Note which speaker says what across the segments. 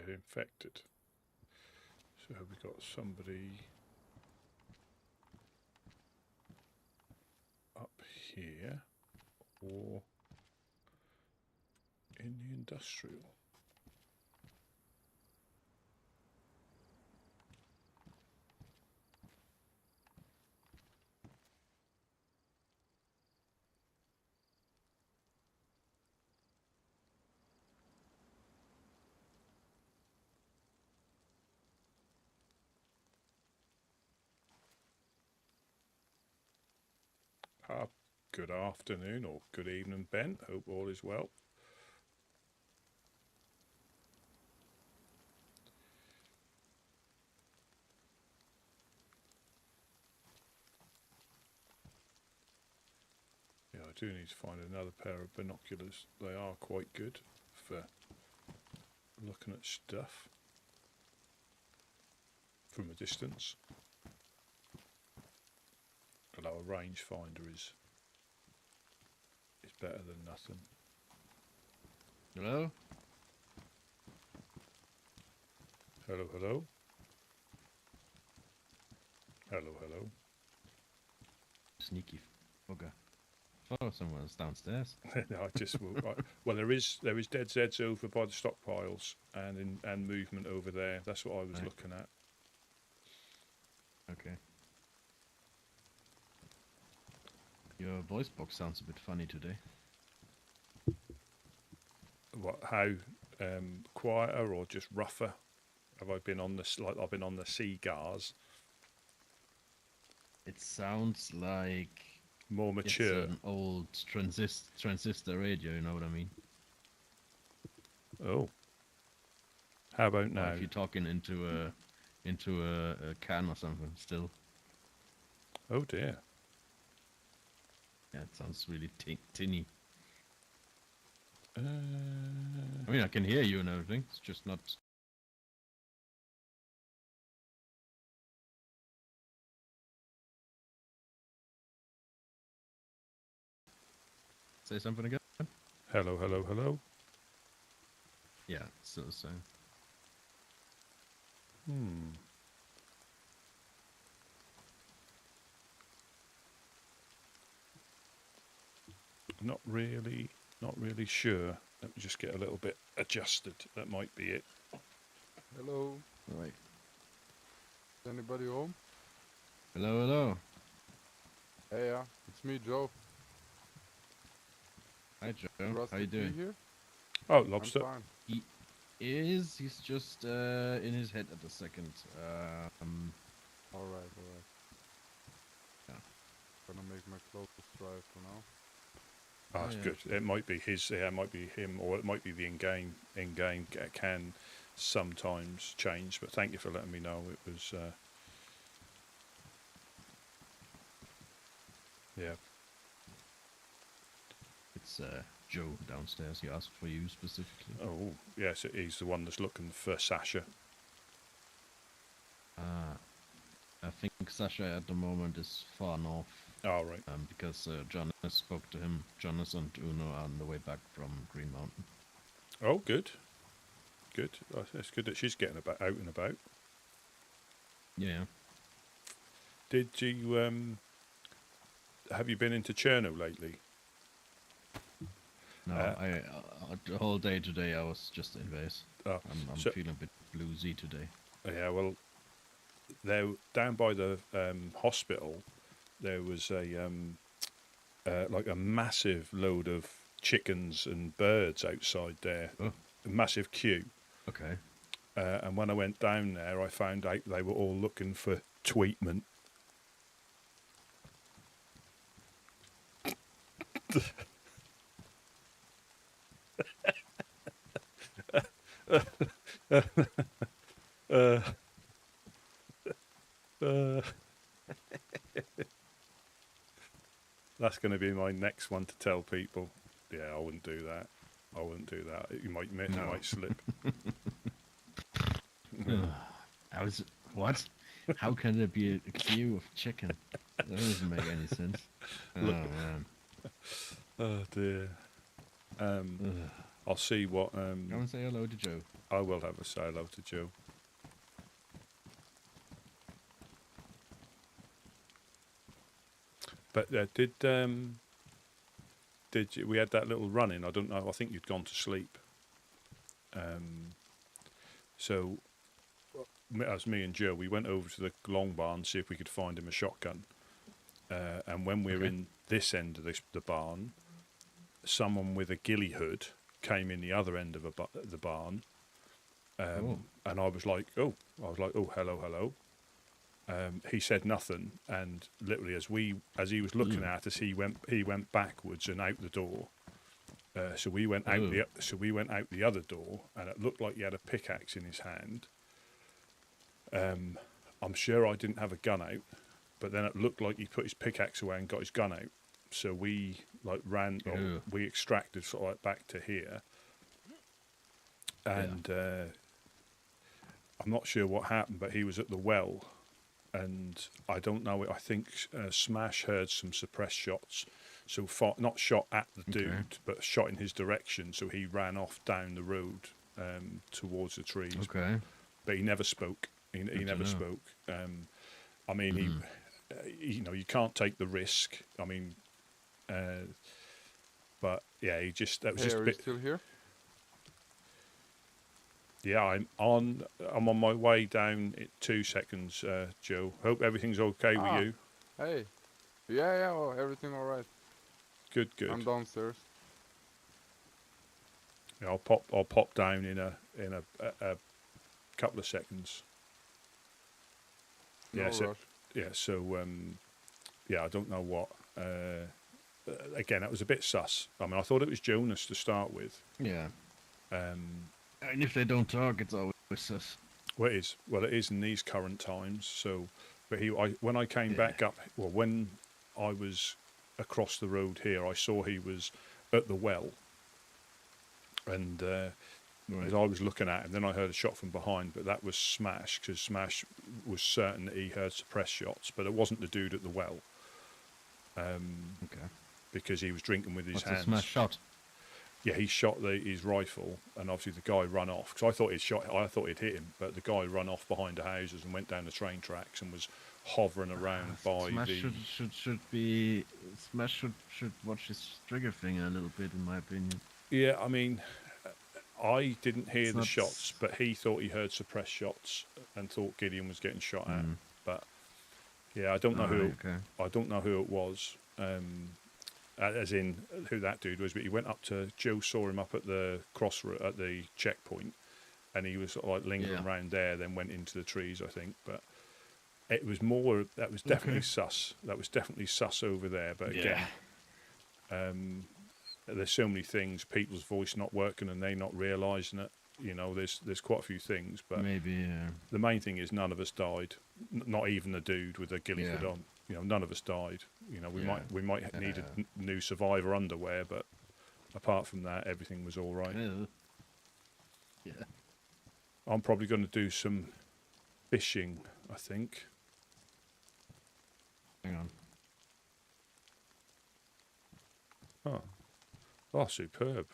Speaker 1: they're infected. So have we got somebody up here or in the industrial? Good afternoon or good evening, Ben. Hope all is well. Yeah, I do need to find another pair of binoculars. They are quite good for looking at stuff from a distance. Although a rangefinder is better than nothing.
Speaker 2: Hello?
Speaker 1: Hello, hello. Hello, hello.
Speaker 2: Sneaky. Okay. Oh, someone's downstairs.
Speaker 1: I just well, there is DayZ over by the stockpiles and movement over there. That's what I was looking at.
Speaker 2: Okay. Your voice box sounds a bit funny today.
Speaker 1: What? How quieter or just rougher? Have I been on this? Like I've been on the cigars.
Speaker 2: It sounds like
Speaker 1: More mature.
Speaker 2: It's an old transistor radio. You know what I mean?
Speaker 1: Oh. How about now?
Speaker 2: Or if you're talking into a can or something, still.
Speaker 1: Oh dear.
Speaker 2: Yeah, it sounds really tinny.
Speaker 1: I
Speaker 2: mean, I can hear you and everything. It's just not. Say something again.
Speaker 1: Hello, hello, hello.
Speaker 2: Yeah, still the same.
Speaker 1: Not really sure. Let me just get a little bit adjusted. That might be it.
Speaker 3: Hello.
Speaker 2: All right.
Speaker 3: Is anybody home?
Speaker 2: Hello, hello.
Speaker 3: Hey, yeah, it's me, Joe.
Speaker 2: Hi, Joe.
Speaker 3: Rusty
Speaker 2: How you doing?
Speaker 3: Here?
Speaker 1: Oh, Lobster.
Speaker 3: I'm fine.
Speaker 2: He is. He's just in his head at the second.
Speaker 3: All right.
Speaker 2: Yeah.
Speaker 3: Gonna make my closest drive for now.
Speaker 1: Oh, that's good. It might be his. Yeah, it might be him, or it might be the in-game. In-game can sometimes change. But thank you for letting me know. It was. Yeah.
Speaker 2: It's Joe downstairs. He asked for you specifically.
Speaker 1: Oh, yes. He's the one that's looking for Sasha.
Speaker 2: I think Sasha at the moment is far north.
Speaker 1: Oh, right.
Speaker 2: Because Jonas spoke to him. Jonas and Uno are on the way back from Green Mountain.
Speaker 1: Oh, good. Good. It's good that she's getting out and about.
Speaker 2: Yeah.
Speaker 1: Did you have you been into Cherno lately?
Speaker 2: No, I the whole day today I was just in base. I'm feeling a bit bluesy today.
Speaker 1: Yeah, well, there down by the hospital, there was a like a massive load of chickens and birds outside there.
Speaker 2: Oh.
Speaker 1: A massive queue.
Speaker 2: Okay.
Speaker 1: And when I went down there, I found out they were all looking for treatment. That's going to be my next one to tell people. Yeah, I wouldn't do that. I wouldn't do that. You might miss, you might slip.
Speaker 2: I was what? How can there be a queue of chicken? That doesn't make any sense. Oh man.
Speaker 1: Oh dear. I'll see what.
Speaker 2: Go and say hello to Joe.
Speaker 1: I will have a say hello to Joe. But did you, we had that little run in? I don't know. I think you'd gone to sleep. So as me and Joe, we went over to the long barn see if we could find him a shotgun. And when we were in this end of the barn, someone with a ghillie hood came in the other end of the barn. And I was like, oh, hello. He said nothing, and literally as he was looking at us, he went backwards and out the door. So we went out the other door, and it looked like he had a pickaxe in his hand. I'm sure I didn't have a gun out, but then it looked like he put his pickaxe away and got his gun out. So we ran, we extracted sort of like back to here, and I'm not sure what happened, but he was at the well, and I don't know. I think Smash heard some suppressed shots, so not shot at the dude, but shot in his direction. So he ran off down the road towards the trees.
Speaker 2: Okay.
Speaker 1: But he never spoke. He never spoke. I mean, you can't take the risk. I mean, but yeah, that was just a
Speaker 3: Are you
Speaker 1: bit.
Speaker 3: still here?
Speaker 1: Yeah, I'm on my way down in 2 seconds, Joe. Hope everything's okay with you.
Speaker 3: Hey. Yeah, well, everything alright.
Speaker 1: Good.
Speaker 3: I'm downstairs.
Speaker 1: Yeah, I'll pop down in a couple of seconds.
Speaker 3: No
Speaker 1: Yeah,
Speaker 3: rush.
Speaker 1: I don't know what. Again, that was a bit sus. I mean, I thought it was Jonas to start with.
Speaker 2: Yeah. And if they don't talk, it's always sus.
Speaker 1: Well, it is in these current times. So, but when I came back up, well, when I was across the road here, I saw he was at the well, and as I was looking at him, then I heard a shot from behind, but that was Smash, because Smash was certain that he heard suppressed shots, but it wasn't the dude at the well. Because he was drinking with his hands.
Speaker 2: The Smash shot?
Speaker 1: Yeah, he shot his rifle, and obviously the guy run off. Because I thought he'd hit him, but the guy run off behind the houses and went down the train tracks and was hovering around by
Speaker 2: Smash
Speaker 1: the.
Speaker 2: Smash should watch his trigger finger a little bit, in my opinion.
Speaker 1: Yeah, I mean, I didn't hear the shots, but he thought he heard suppressed shots and thought Gideon was getting shot at. But yeah, I don't know who. I don't know who it was. As in who that dude was, but he went up to Joe, saw him up at the crossroad at the checkpoint, and he was sort of like lingering around there, then went into the trees, I think. But it was more, that was definitely sus. That was definitely sus over there. But again, there's so many things, people's voice not working and they not realising it. You know, there's quite a few things, but
Speaker 2: maybe
Speaker 1: the main thing is none of us died. Not even the dude with the ghillie hood on. You know, none of us died. You know, we might need a new survivor underwear, but apart from that, everything was all right.
Speaker 2: Yeah.
Speaker 1: I'm probably going to do some fishing, I think.
Speaker 2: Hang on.
Speaker 1: Oh, superb.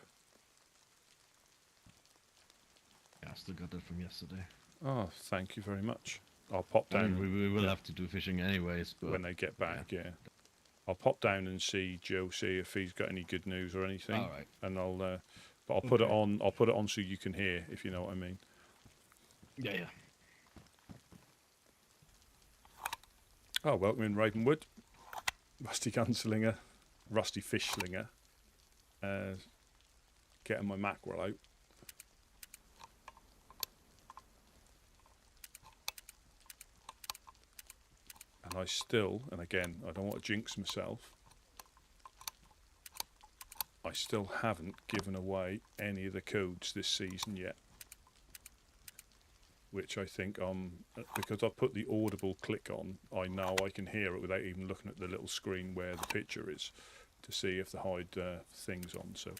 Speaker 2: Yeah, I still got that from yesterday.
Speaker 1: Oh, thank you very much. I'll pop down.
Speaker 2: I mean, we will have to do fishing anyways, but
Speaker 1: when they get back, yeah. I'll pop down and see Joe, see if he's got any good news or anything.
Speaker 2: All right.
Speaker 1: And I'll put it on. I'll put it on so you can hear, if you know what I mean.
Speaker 2: Yeah.
Speaker 1: Oh, welcome in Ravenwood, Rusty Gunslinger, Rusty Fish Slinger. Getting my mackerel out. And again, I don't want to jinx myself, I still haven't given away any of the codes this season yet. Which I think, because I put the audible click on, I know I can hear it without even looking at the little screen where the picture is to see if the hide thing's on. So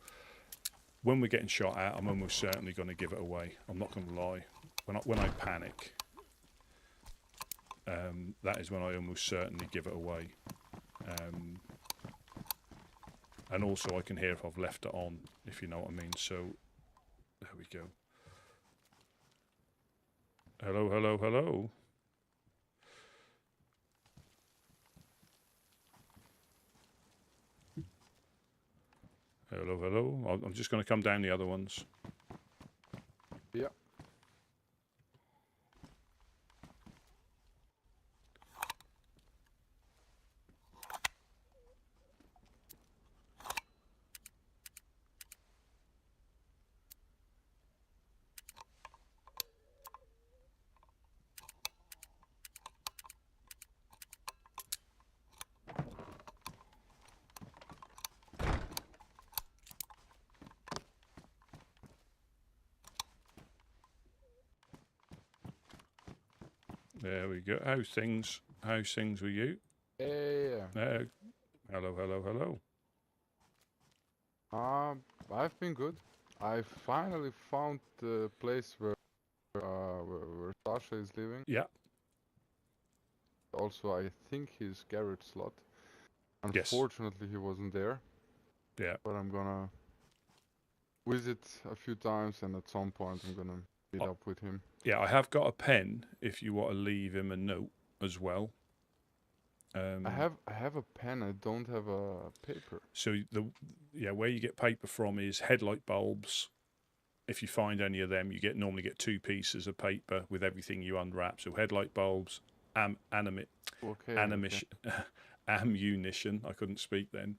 Speaker 1: when we're getting shot at, I'm almost certainly going to give it away. I'm not going to lie. When I panic, that is when I almost certainly give it away. And also I can hear if I've left it on, if you know what I mean. So There we go. Hello, hello, hello. Hello, hello. I'm just going to come down the other ones.
Speaker 3: Yeah.
Speaker 1: There we go. How's things? How's things with you?
Speaker 3: Yeah.
Speaker 1: Hello, hello, hello.
Speaker 3: I've been good. I finally found the place where Sasha is living.
Speaker 1: Yeah.
Speaker 3: Also, I think his garage slot.
Speaker 1: Yes.
Speaker 3: Unfortunately, he wasn't there.
Speaker 1: Yeah.
Speaker 3: But I'm gonna visit a few times, and at some point, I'm gonna meet up with him.
Speaker 1: Yeah, I have got a pen if you want to leave him a note as well.
Speaker 3: I have a pen. I don't have a paper.
Speaker 1: So where you get paper from is headlight bulbs. If you find any of them, you normally get 2 pieces of paper with everything you unwrap. So headlight bulbs, ammunition. I couldn't speak then.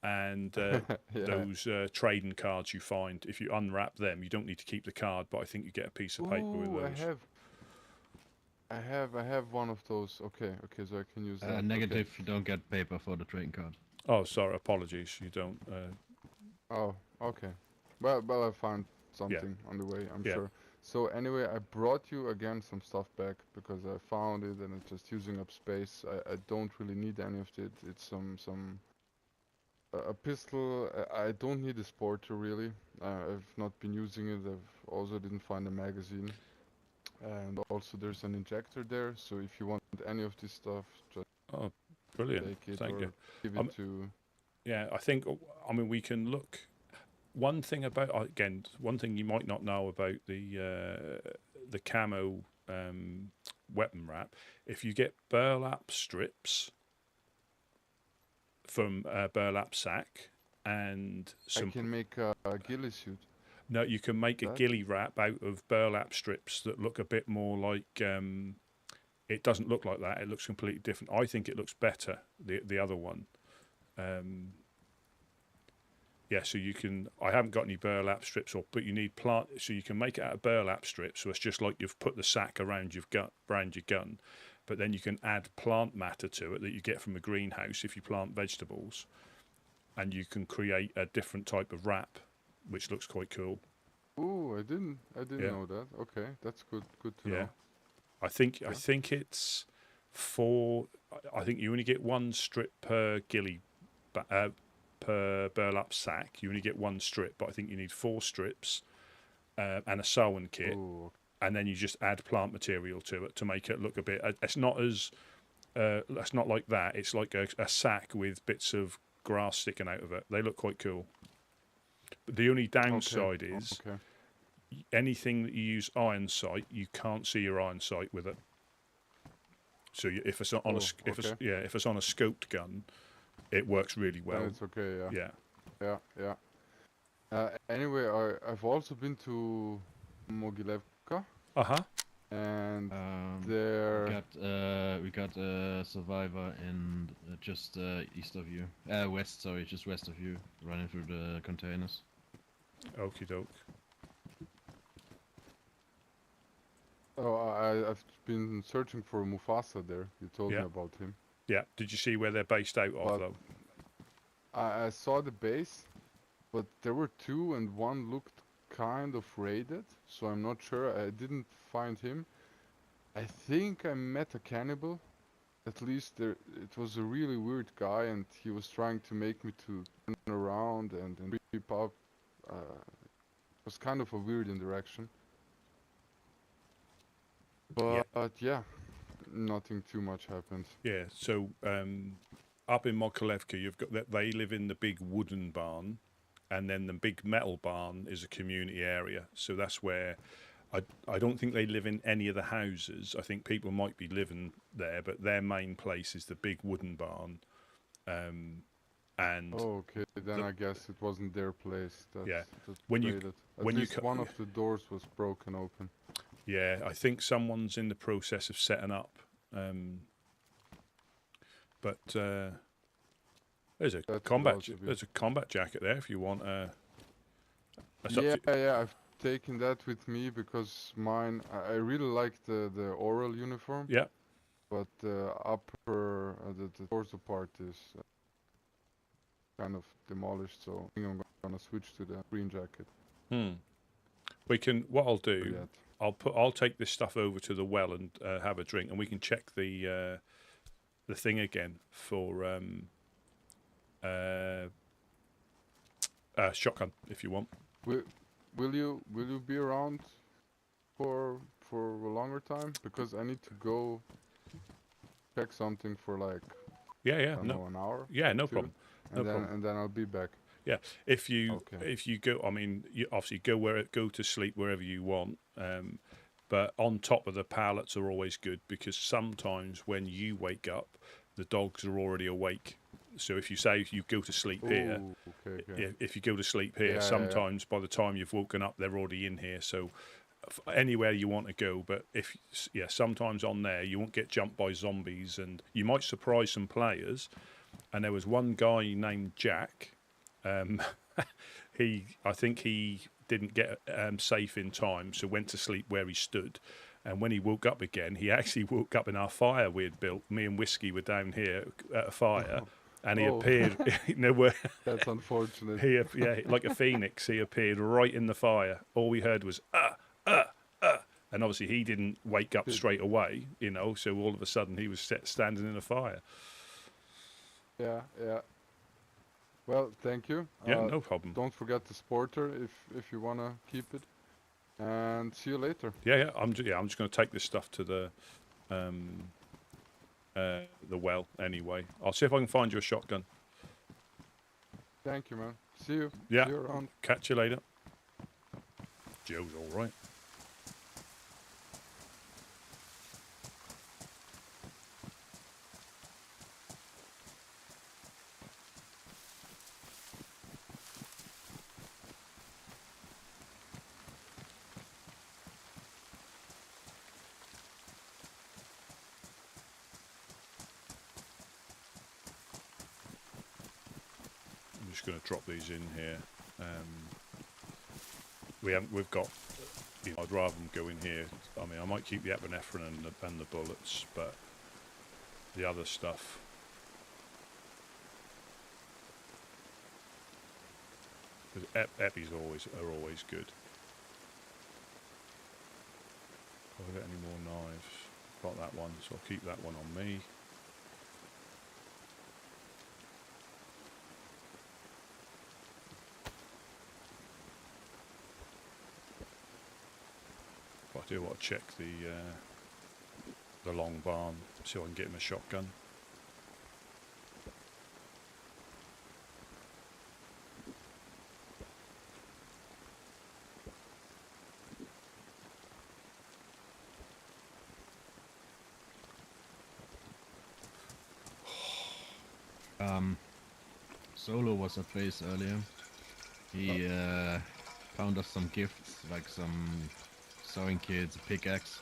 Speaker 1: And
Speaker 3: Yeah.
Speaker 1: those trading cards you find. If you unwrap them, you don't need to keep the card, but I think you get a piece of paper with
Speaker 3: Ooh,
Speaker 1: those.
Speaker 3: I have one of those. Okay, so I can use that.
Speaker 2: Negative,
Speaker 3: Okay.
Speaker 2: you don't get paper for the trading card.
Speaker 1: Oh, sorry, apologies. You don't.
Speaker 3: Oh, okay. Well, I found something on the way, I'm sure. So anyway, I brought you again some stuff back because I found it and it's just using up space. I don't really need any of it. It's a pistol. I don't need a sporter really. I've not been using it. I've also didn't find a magazine. And also there's an injector there. So if you want any of this stuff, just
Speaker 1: Brilliant.
Speaker 3: take it
Speaker 1: Thank
Speaker 3: or
Speaker 1: you.
Speaker 3: give it to.
Speaker 1: Yeah, I think. I mean, we can look. One thing you might not know about the camo weapon wrap. If you get burlap strips from a burlap sack and some,
Speaker 3: I can make a ghillie suit.
Speaker 1: no, you can make a
Speaker 3: That?
Speaker 1: ghillie wrap out of burlap strips that look a bit more like. It doesn't look like that. It looks completely different. I think it looks better. The other one. Yeah, so you can. I haven't got any burlap strips, but you need plant. So you can make it out of burlap strips. So it's just like you've put the sack around your gun, but then you can add plant matter to it that you get from a greenhouse if you plant vegetables, and you can create a different type of wrap, which looks quite cool.
Speaker 3: Ooh, I didn't
Speaker 1: Yeah.
Speaker 3: know that. Okay, that's good to
Speaker 1: Yeah,
Speaker 3: know.
Speaker 1: I think it's four. I think you only get 1 strip per per burlap sack. You only get 1 strip, but I think you need 4 strips and a sewing kit,
Speaker 3: Ooh,
Speaker 1: and then you just add plant material to it to make it look a bit. It's not as. It's not like that. It's like a sack with bits of grass sticking out of it. They look quite cool. But the only downside is
Speaker 3: okay.
Speaker 1: anything that you use iron sight, you can't see your iron sight with it. So if it's on if it's on a scoped gun, it works really well.
Speaker 3: Then it's okay,
Speaker 1: Yeah.
Speaker 3: Yeah. Anyway, I've also been to Mogilevka, and there
Speaker 2: we got a survivor in just east of you, west. Sorry, just west of you, running through the containers.
Speaker 1: Okie doke.
Speaker 3: I've been searching for Mufasa there. You told me about him.
Speaker 1: Yeah. Did you see where they're based out of though?
Speaker 3: I saw the base, but there were 2 and one looked kind of raided, so I'm not sure. I didn't find him. I think I met a cannibal. At least it was a really weird guy, and he was trying to make me to turn around and creep up. It was kind of a weird interaction. But yeah, nothing too much happened.
Speaker 1: Yeah. So up in Mokolevka, you've got that they live in the big wooden barn, and then the big metal barn is a community area. So that's where I don't think they live in any of the houses. I think people might be living there, but their main place is the big wooden barn. And
Speaker 3: Oh, okay. Then I guess it wasn't their place.
Speaker 1: Yeah.
Speaker 3: That's
Speaker 1: When you-
Speaker 3: traded. At
Speaker 1: when you
Speaker 3: least one of the doors was broken open.
Speaker 1: yeah, I think someone's in the process of setting up. But there's a
Speaker 3: That could
Speaker 1: combat
Speaker 3: also be.
Speaker 1: there's a combat jacket there if you want.
Speaker 3: Yeah, I've taken that with me because mine. I really like the oral uniform,
Speaker 1: Yeah,
Speaker 3: but the upper, the torso part is kind of demolished. So I think I'm gonna switch to the green jacket
Speaker 1: we can. What I'll
Speaker 3: for
Speaker 1: do,
Speaker 3: that.
Speaker 1: I'll take this stuff over to the well and have a drink, and we can check the thing again for shotgun if you want.
Speaker 3: Will you be around for a longer time? Because I need to go check something for like
Speaker 1: Yeah,
Speaker 3: I don't
Speaker 1: no,
Speaker 3: know, an hour.
Speaker 1: yeah, no
Speaker 3: two,
Speaker 1: problem. No problem.
Speaker 3: And then I'll be back.
Speaker 1: Yeah, if you
Speaker 3: Okay.
Speaker 1: go, I mean, you obviously go to sleep wherever you want. But on top of the pallets are always good because sometimes when you wake up, the dogs are already awake. So if you go to sleep here,
Speaker 3: Ooh, okay.
Speaker 1: if you go to sleep here,
Speaker 3: Yeah.
Speaker 1: sometimes by the time you've woken up, they're already in here. So anywhere you want to go, but sometimes on there you won't get jumped by zombies, and you might surprise some players. And there was one guy named Jack. I think he didn't get safe in time, so went to sleep where he stood. And when he woke up again, he actually woke up in our fire we had built. Me and Whiskey were down here at a fire, and he appeared. Where
Speaker 3: That's unfortunate.
Speaker 1: like a phoenix, he appeared right in the fire. All we heard was and obviously he didn't wake up straight away, So all of a sudden he was standing in a fire.
Speaker 3: Yeah. Well, thank you.
Speaker 1: Yeah, no problem.
Speaker 3: Don't forget the sporter if you wanna keep it. And see you later.
Speaker 1: Yeah. I'm just going to take this stuff to the well anyway. I'll see if I can find you a shotgun.
Speaker 3: Thank you, man. See you.
Speaker 1: Yeah.
Speaker 3: See you around.
Speaker 1: Catch you later. Joe's all right. I'm just going to drop these in here. We've got. I'd rather them go in here. I mean, I might keep the epinephrine and the bullets, but the other stuff. Because epis are always good. Have I got any more knives? Got that one, so I'll keep that one on me. But I do want to check the long barn, so I can get him a shotgun.
Speaker 2: Solo was at base earlier. He found us some gifts, like some sewing kits, a pickaxe,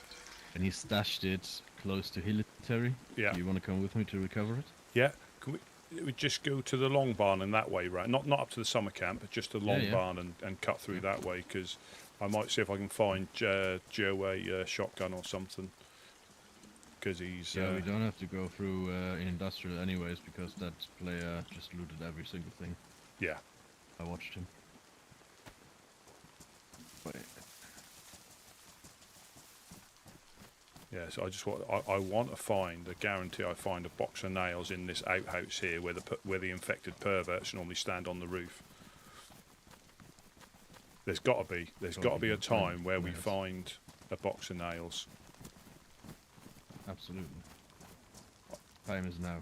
Speaker 2: and he stashed it close to Hilitary.
Speaker 1: Yeah.
Speaker 2: Do you want to come with me to recover it?
Speaker 1: Yeah. Can we just go to the long barn in that way, right? Not up to the summer camp, but just the long barn and cut through that way, because I might see if I can find Joe a shotgun or something. Because he's...
Speaker 2: we don't have to go through industrial anyways, because that player just looted every single thing.
Speaker 1: Yeah.
Speaker 2: I watched him. Wait.
Speaker 1: Yeah, so I want to find, I guarantee I find a box of nails in this outhouse here where the infected perverts normally stand on the roof. There's got to be a time where we find a box of nails.
Speaker 2: Absolutely. Time is now.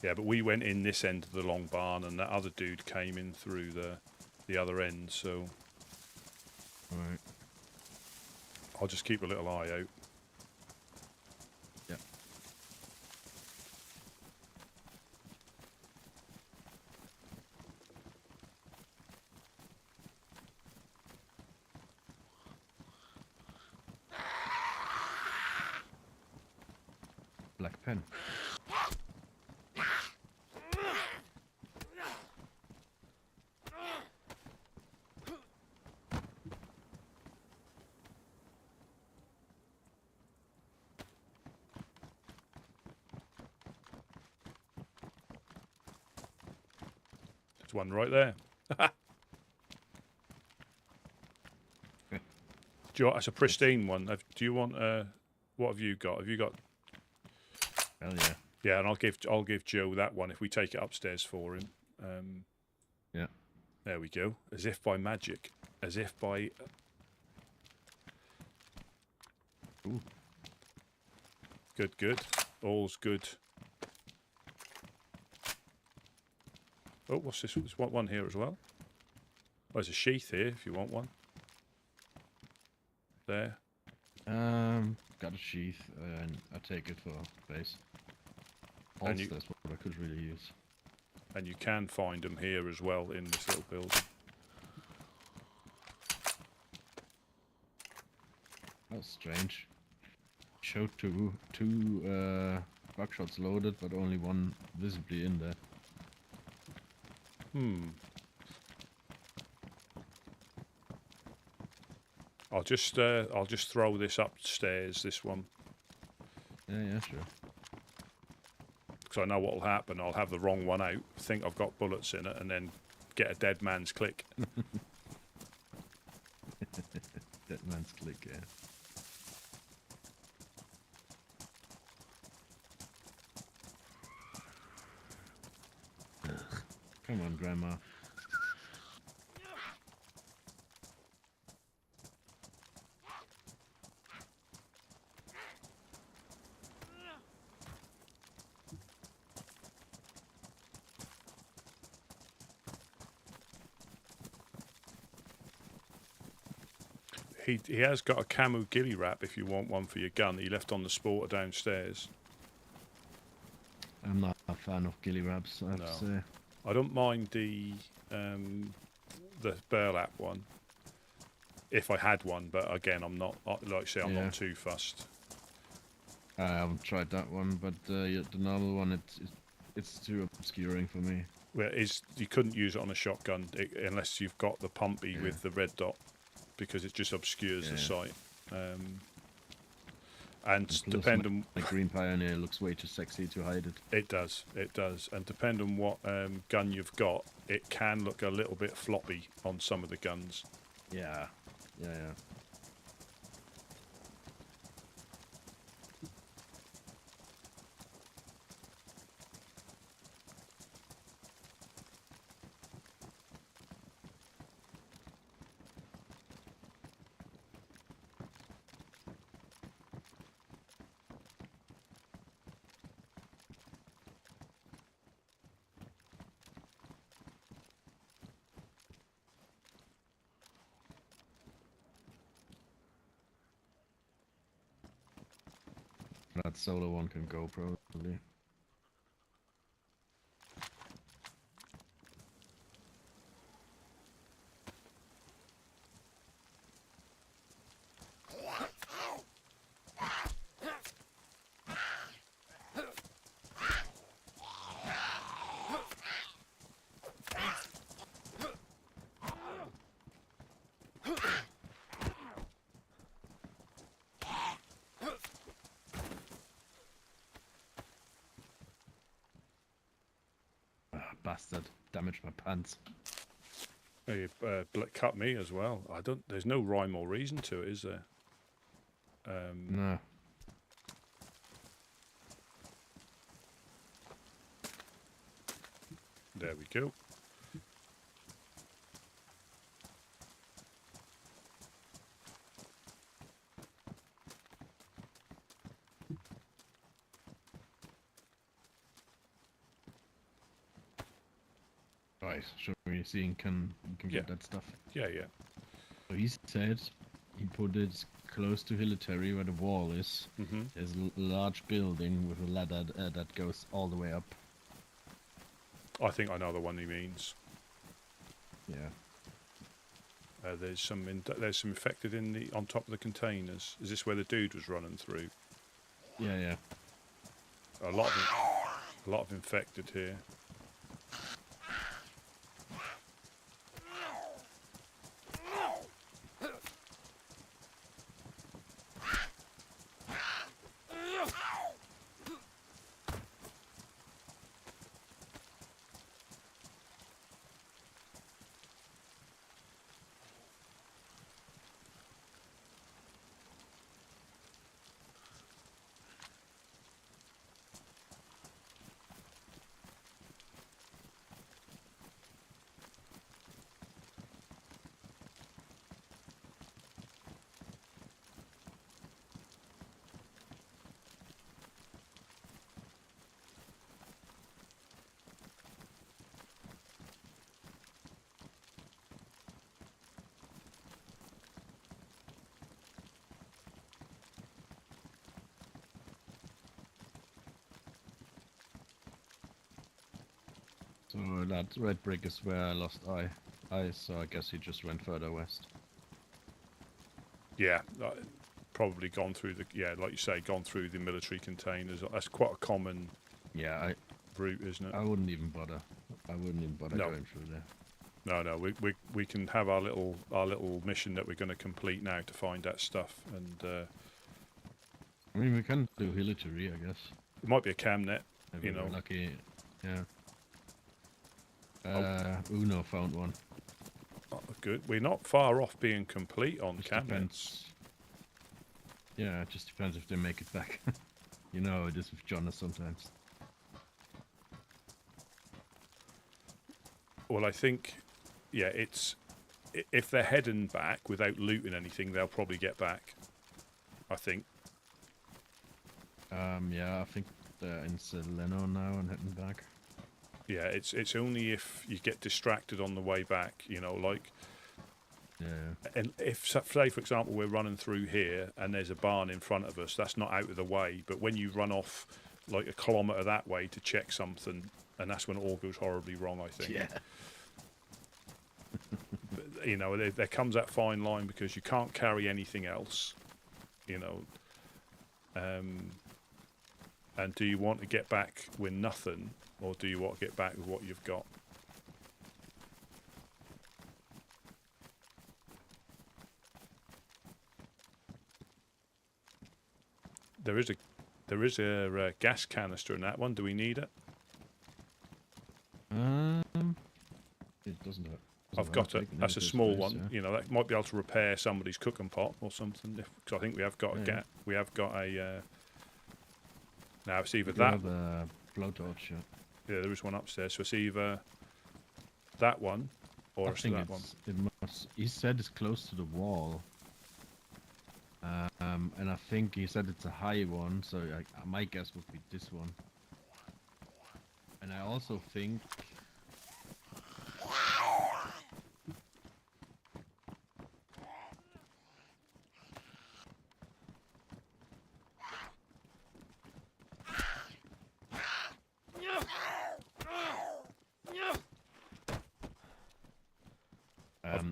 Speaker 1: Yeah, but we went in this end of the long barn, and that other dude came in through the other end. So
Speaker 2: Alright.
Speaker 1: I'll just keep a little eye out.
Speaker 2: Yeah. Black pen.
Speaker 1: There's one right there. Do you want, that's a pristine one. Do you want? What have you got? Have you got?
Speaker 2: Hell yeah.
Speaker 1: Yeah, and I'll give Joe that one if we take it upstairs for him.
Speaker 2: Yeah.
Speaker 1: There we go. As if by magic. As if by.
Speaker 2: Ooh.
Speaker 1: Good, good. All's good. Oh, what's this? There's one here as well. Oh, there's a sheath here if you want one. There.
Speaker 2: Got a sheath, and I take it for base.
Speaker 1: And you-
Speaker 2: That's what I could really use.
Speaker 1: And you can find them here as well in this little building.
Speaker 2: That's strange. Showed two buckshots loaded, but only one visibly in there.
Speaker 1: I'll just throw this upstairs. This one,
Speaker 2: Yeah, sure.
Speaker 1: because I know what will happen. I'll have the wrong one out, think I've got bullets in it, and then get a dead man's click.
Speaker 2: Dead man's click, yeah. Come on, Grandma.
Speaker 1: He has got a camo ghillie wrap if you want one for your gun that he left on the sporter downstairs.
Speaker 2: I'm not a fan of ghillie wraps, I have to say.
Speaker 1: I don't mind the burlap one if I had one, but again, I'm not, like I say, I'm not too fussed.
Speaker 2: I haven't tried that one, but the normal one, it's too obscuring for me.
Speaker 1: Well, you couldn't use it on a shotgun unless you've got the pumpy with the red dot, because it just obscures the sight. And depending,
Speaker 2: the Green Pioneer looks way too sexy to hide it.
Speaker 1: It does, and depending on what gun you've got, it can look a little bit floppy on some of the guns.
Speaker 2: Yeah. That solo one can go, probably. Bastard. Damaged my pants.
Speaker 1: He cut me as well. There's no rhyme or reason to it, is there?
Speaker 2: No.
Speaker 1: There we go.
Speaker 2: Right. Sure. You see, you can get that stuff.
Speaker 1: Yeah.
Speaker 2: So he said he put it close to Hilitary where the wall is.
Speaker 1: Mm-hmm.
Speaker 2: There's a large building with a ladder that goes all the way up.
Speaker 1: I think I know the one he means.
Speaker 2: Yeah.
Speaker 1: There's some infected on top of the containers. Is this where the dude was running through?
Speaker 2: Yeah.
Speaker 1: A lot of infected here.
Speaker 2: So that red brick is where I lost eye, so I guess he just went further west.
Speaker 1: Yeah, probably gone through like you say, gone through the military containers. That's quite a common route, isn't it?
Speaker 2: I wouldn't even bother. Going through there.
Speaker 1: No. We can have our little mission that we're going to complete now to find that stuff, and
Speaker 2: I mean, we can do Hilitary, I guess.
Speaker 1: it might be a cam net.
Speaker 2: If
Speaker 1: You
Speaker 2: we're
Speaker 1: know.
Speaker 2: lucky. Yeah. Uno found one.
Speaker 1: Oh, good. We're not far off being complete on cam nets.
Speaker 2: Yeah, it just depends if they make it back. You know, it is with Jonas sometimes.
Speaker 1: Well, I think, it's if they're heading back without looting anything, they'll probably get back. I think.
Speaker 2: I think they're in Seleno now and heading back.
Speaker 1: Yeah, it's only if you get distracted on the way back, like.
Speaker 2: Yeah.
Speaker 1: And if, say, for example, we're running through here and there's a barn in front of us, that's not out of the way. But when you run off like a kilometre that way to check something, and that's when it all goes horribly wrong, I think.
Speaker 2: Yeah.
Speaker 1: But, there comes that fine line because you can't carry anything else, and do you want to get back with nothing, or do you want to get back with what you've got? There is a gas canister in that one. Do we need it?
Speaker 2: It doesn't hurt.
Speaker 1: I've got it. That's a small one. Yeah. That might be able to repair somebody's cooking pot or something. Because I think we have got we have got a. Now it's either that.
Speaker 2: Have a blowtorch.
Speaker 1: Yeah, there is one upstairs. So it's either that one or it's that one.
Speaker 2: It must. He said it's close to the wall. And I think he said it's a high one, so my guess would be this one. And I also think...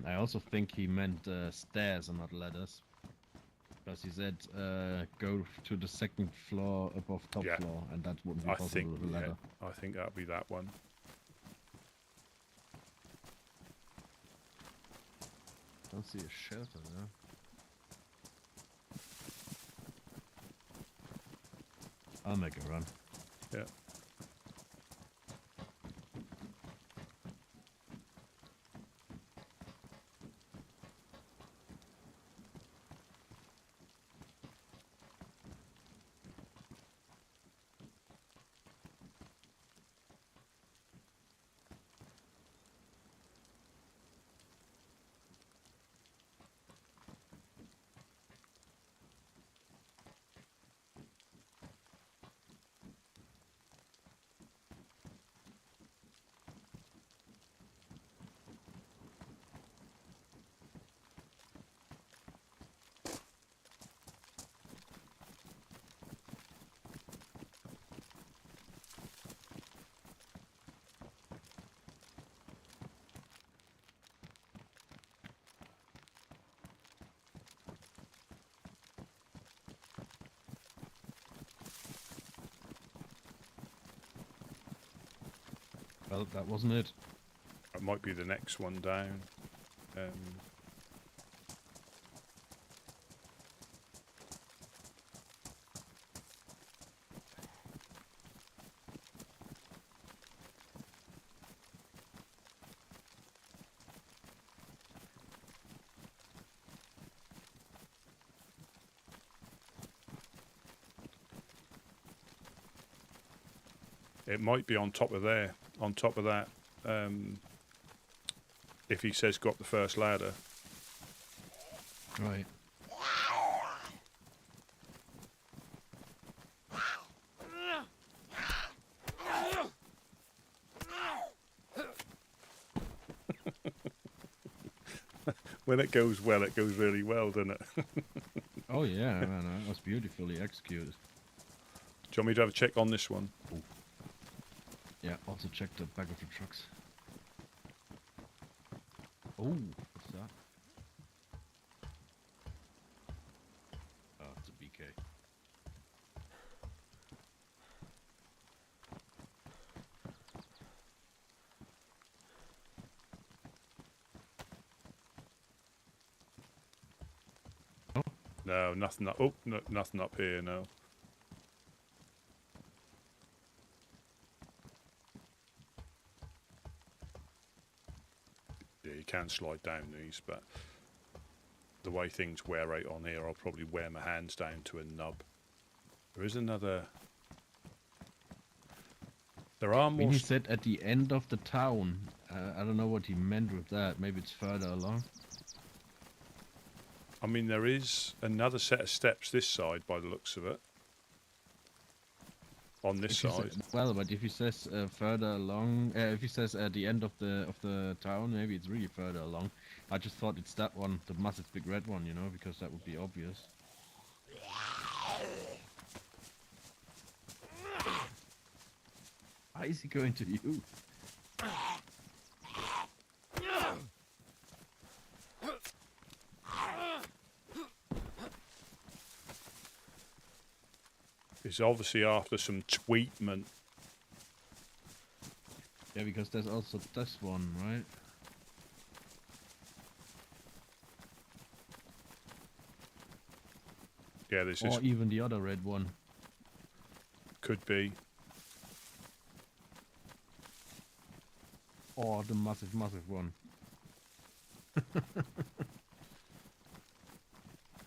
Speaker 2: I also think he meant stairs and not ladders. Because he said go to the second floor above top floor, and that wouldn't be possible with a ladder.
Speaker 1: Yeah, I think that'll be that one.
Speaker 2: Don't see a shelter there. I'll make a run.
Speaker 1: Yeah.
Speaker 2: Well, that wasn't it.
Speaker 1: It might be the next one down. It might be on top of there, on top of that. If he says go up the first ladder.
Speaker 2: Right.
Speaker 1: When it goes well, it goes really well, doesn't it?
Speaker 2: Oh yeah, man, that was beautifully executed.
Speaker 1: Do you want me to have a check on this one?
Speaker 2: Ooh. Yeah, also check the back of the trucks. Oh, what's that? Oh, it's a BK. Oh,
Speaker 1: No, nothing up. Oh, no, nothing up here. No. Yeah, you can slide down these, but the way things wear out on here, I'll probably wear my hands down to a nub. There is another. There are
Speaker 2: when
Speaker 1: more.
Speaker 2: he said at the end of the town, I don't know what he meant with that. Maybe it's further along.
Speaker 1: I mean, there is another set of steps this side, by the looks of it. On this side.
Speaker 2: Well, but if he says further along, if he says at the end of the town, maybe it's really further along. I just thought it's that one, the massive big red one, you know, because that would be obvious. Why is he going to you?
Speaker 1: He's obviously after some tweetment.
Speaker 2: Yeah, because there's also this one, right?
Speaker 1: Yeah, this
Speaker 2: or
Speaker 1: is.
Speaker 2: even the other red one.
Speaker 1: Could be.
Speaker 2: Or the massive, massive one.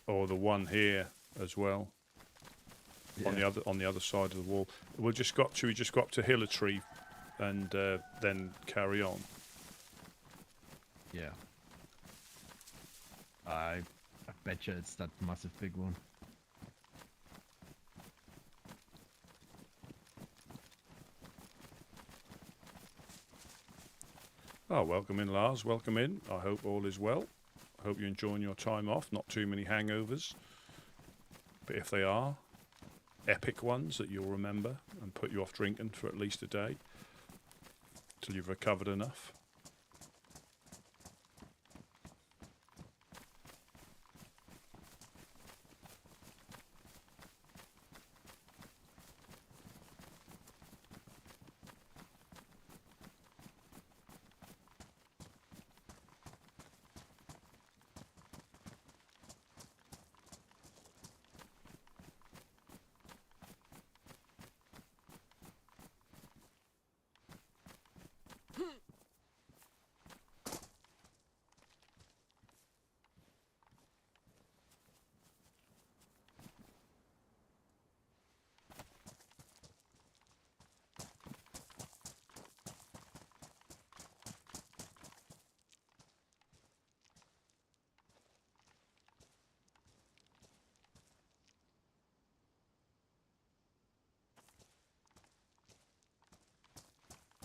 Speaker 1: Or the one here as well.
Speaker 2: Yeah.
Speaker 1: On the other side of the wall. Should we just go up to Hillitree and then carry on?
Speaker 2: Yeah. I bet you it's that massive big one.
Speaker 1: Oh, welcome in, Lars. Welcome in. I hope all is well. I hope you're enjoying your time off. Not too many hangovers. But if they are, epic ones that you'll remember and put you off drinking for at least a day till you've recovered enough.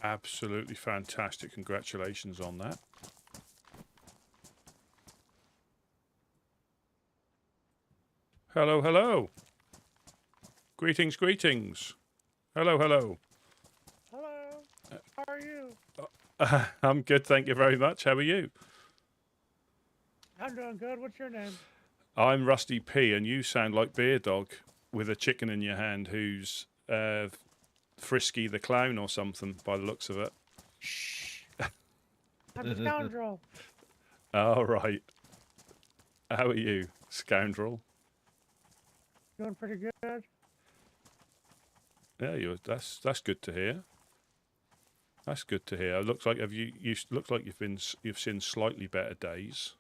Speaker 1: Absolutely fantastic. Congratulations on that. Hello, hello. Greetings, greetings. Hello, hello.
Speaker 4: Hello. How are you?
Speaker 1: I'm good, thank you very much. How are you?
Speaker 4: I'm doing good. What's your name?
Speaker 1: I'm Rusty P, and you sound like Beer Dog with a chicken in your hand who's Frisky the Clown or something, by the looks of it.
Speaker 2: Shh.
Speaker 4: I'm a scoundrel.
Speaker 1: All right. How are you, scoundrel?
Speaker 4: Doing pretty good.
Speaker 1: Yeah, that's good to hear. That's good to hear. It looks like looks like you've seen slightly better days.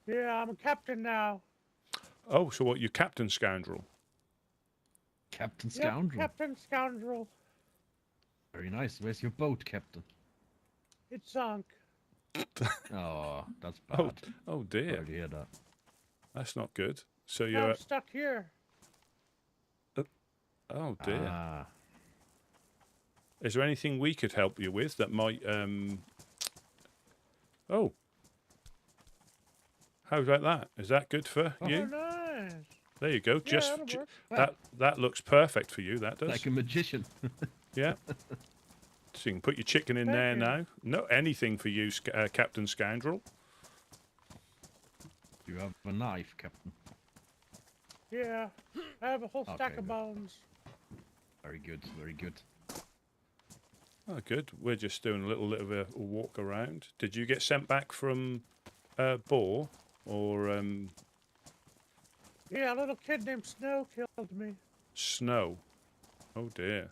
Speaker 4: Yeah, I'm a captain now.
Speaker 1: Oh, so what? You Captain Scoundrel?
Speaker 2: Captain
Speaker 4: Yep,
Speaker 2: Scoundrel.
Speaker 4: Captain Scoundrel.
Speaker 2: Very nice. Where's your boat, Captain?
Speaker 4: It sunk.
Speaker 2: Oh, that's
Speaker 1: Oh,
Speaker 2: bad.
Speaker 1: oh dear.
Speaker 2: Sorry to hear that.
Speaker 1: That's not good. So
Speaker 4: Now
Speaker 1: you're.
Speaker 4: I'm stuck here.
Speaker 1: Oh dear.
Speaker 2: Ah.
Speaker 1: Is there anything we could help you with that might? Oh. How about that? Is that good for
Speaker 4: Oh,
Speaker 1: you?
Speaker 4: nice.
Speaker 1: There you go.
Speaker 4: Yeah, that'll work.
Speaker 1: That looks perfect for you. That does.
Speaker 2: Like a magician.
Speaker 1: Yeah. So you can put your chicken in
Speaker 4: Thank
Speaker 1: there
Speaker 4: you.
Speaker 1: now. No, anything for you, Captain Scoundrel.
Speaker 2: You have a knife, Captain.
Speaker 4: Yeah, I have a whole stack
Speaker 2: Okay,
Speaker 4: of
Speaker 2: good.
Speaker 4: bones.
Speaker 2: Very good. Very good.
Speaker 1: Oh, good. We're just doing a little bit of a walk around. Did you get sent back from Boar, or
Speaker 4: Yeah, a little kid named Snow killed me.
Speaker 1: Snow? Oh dear.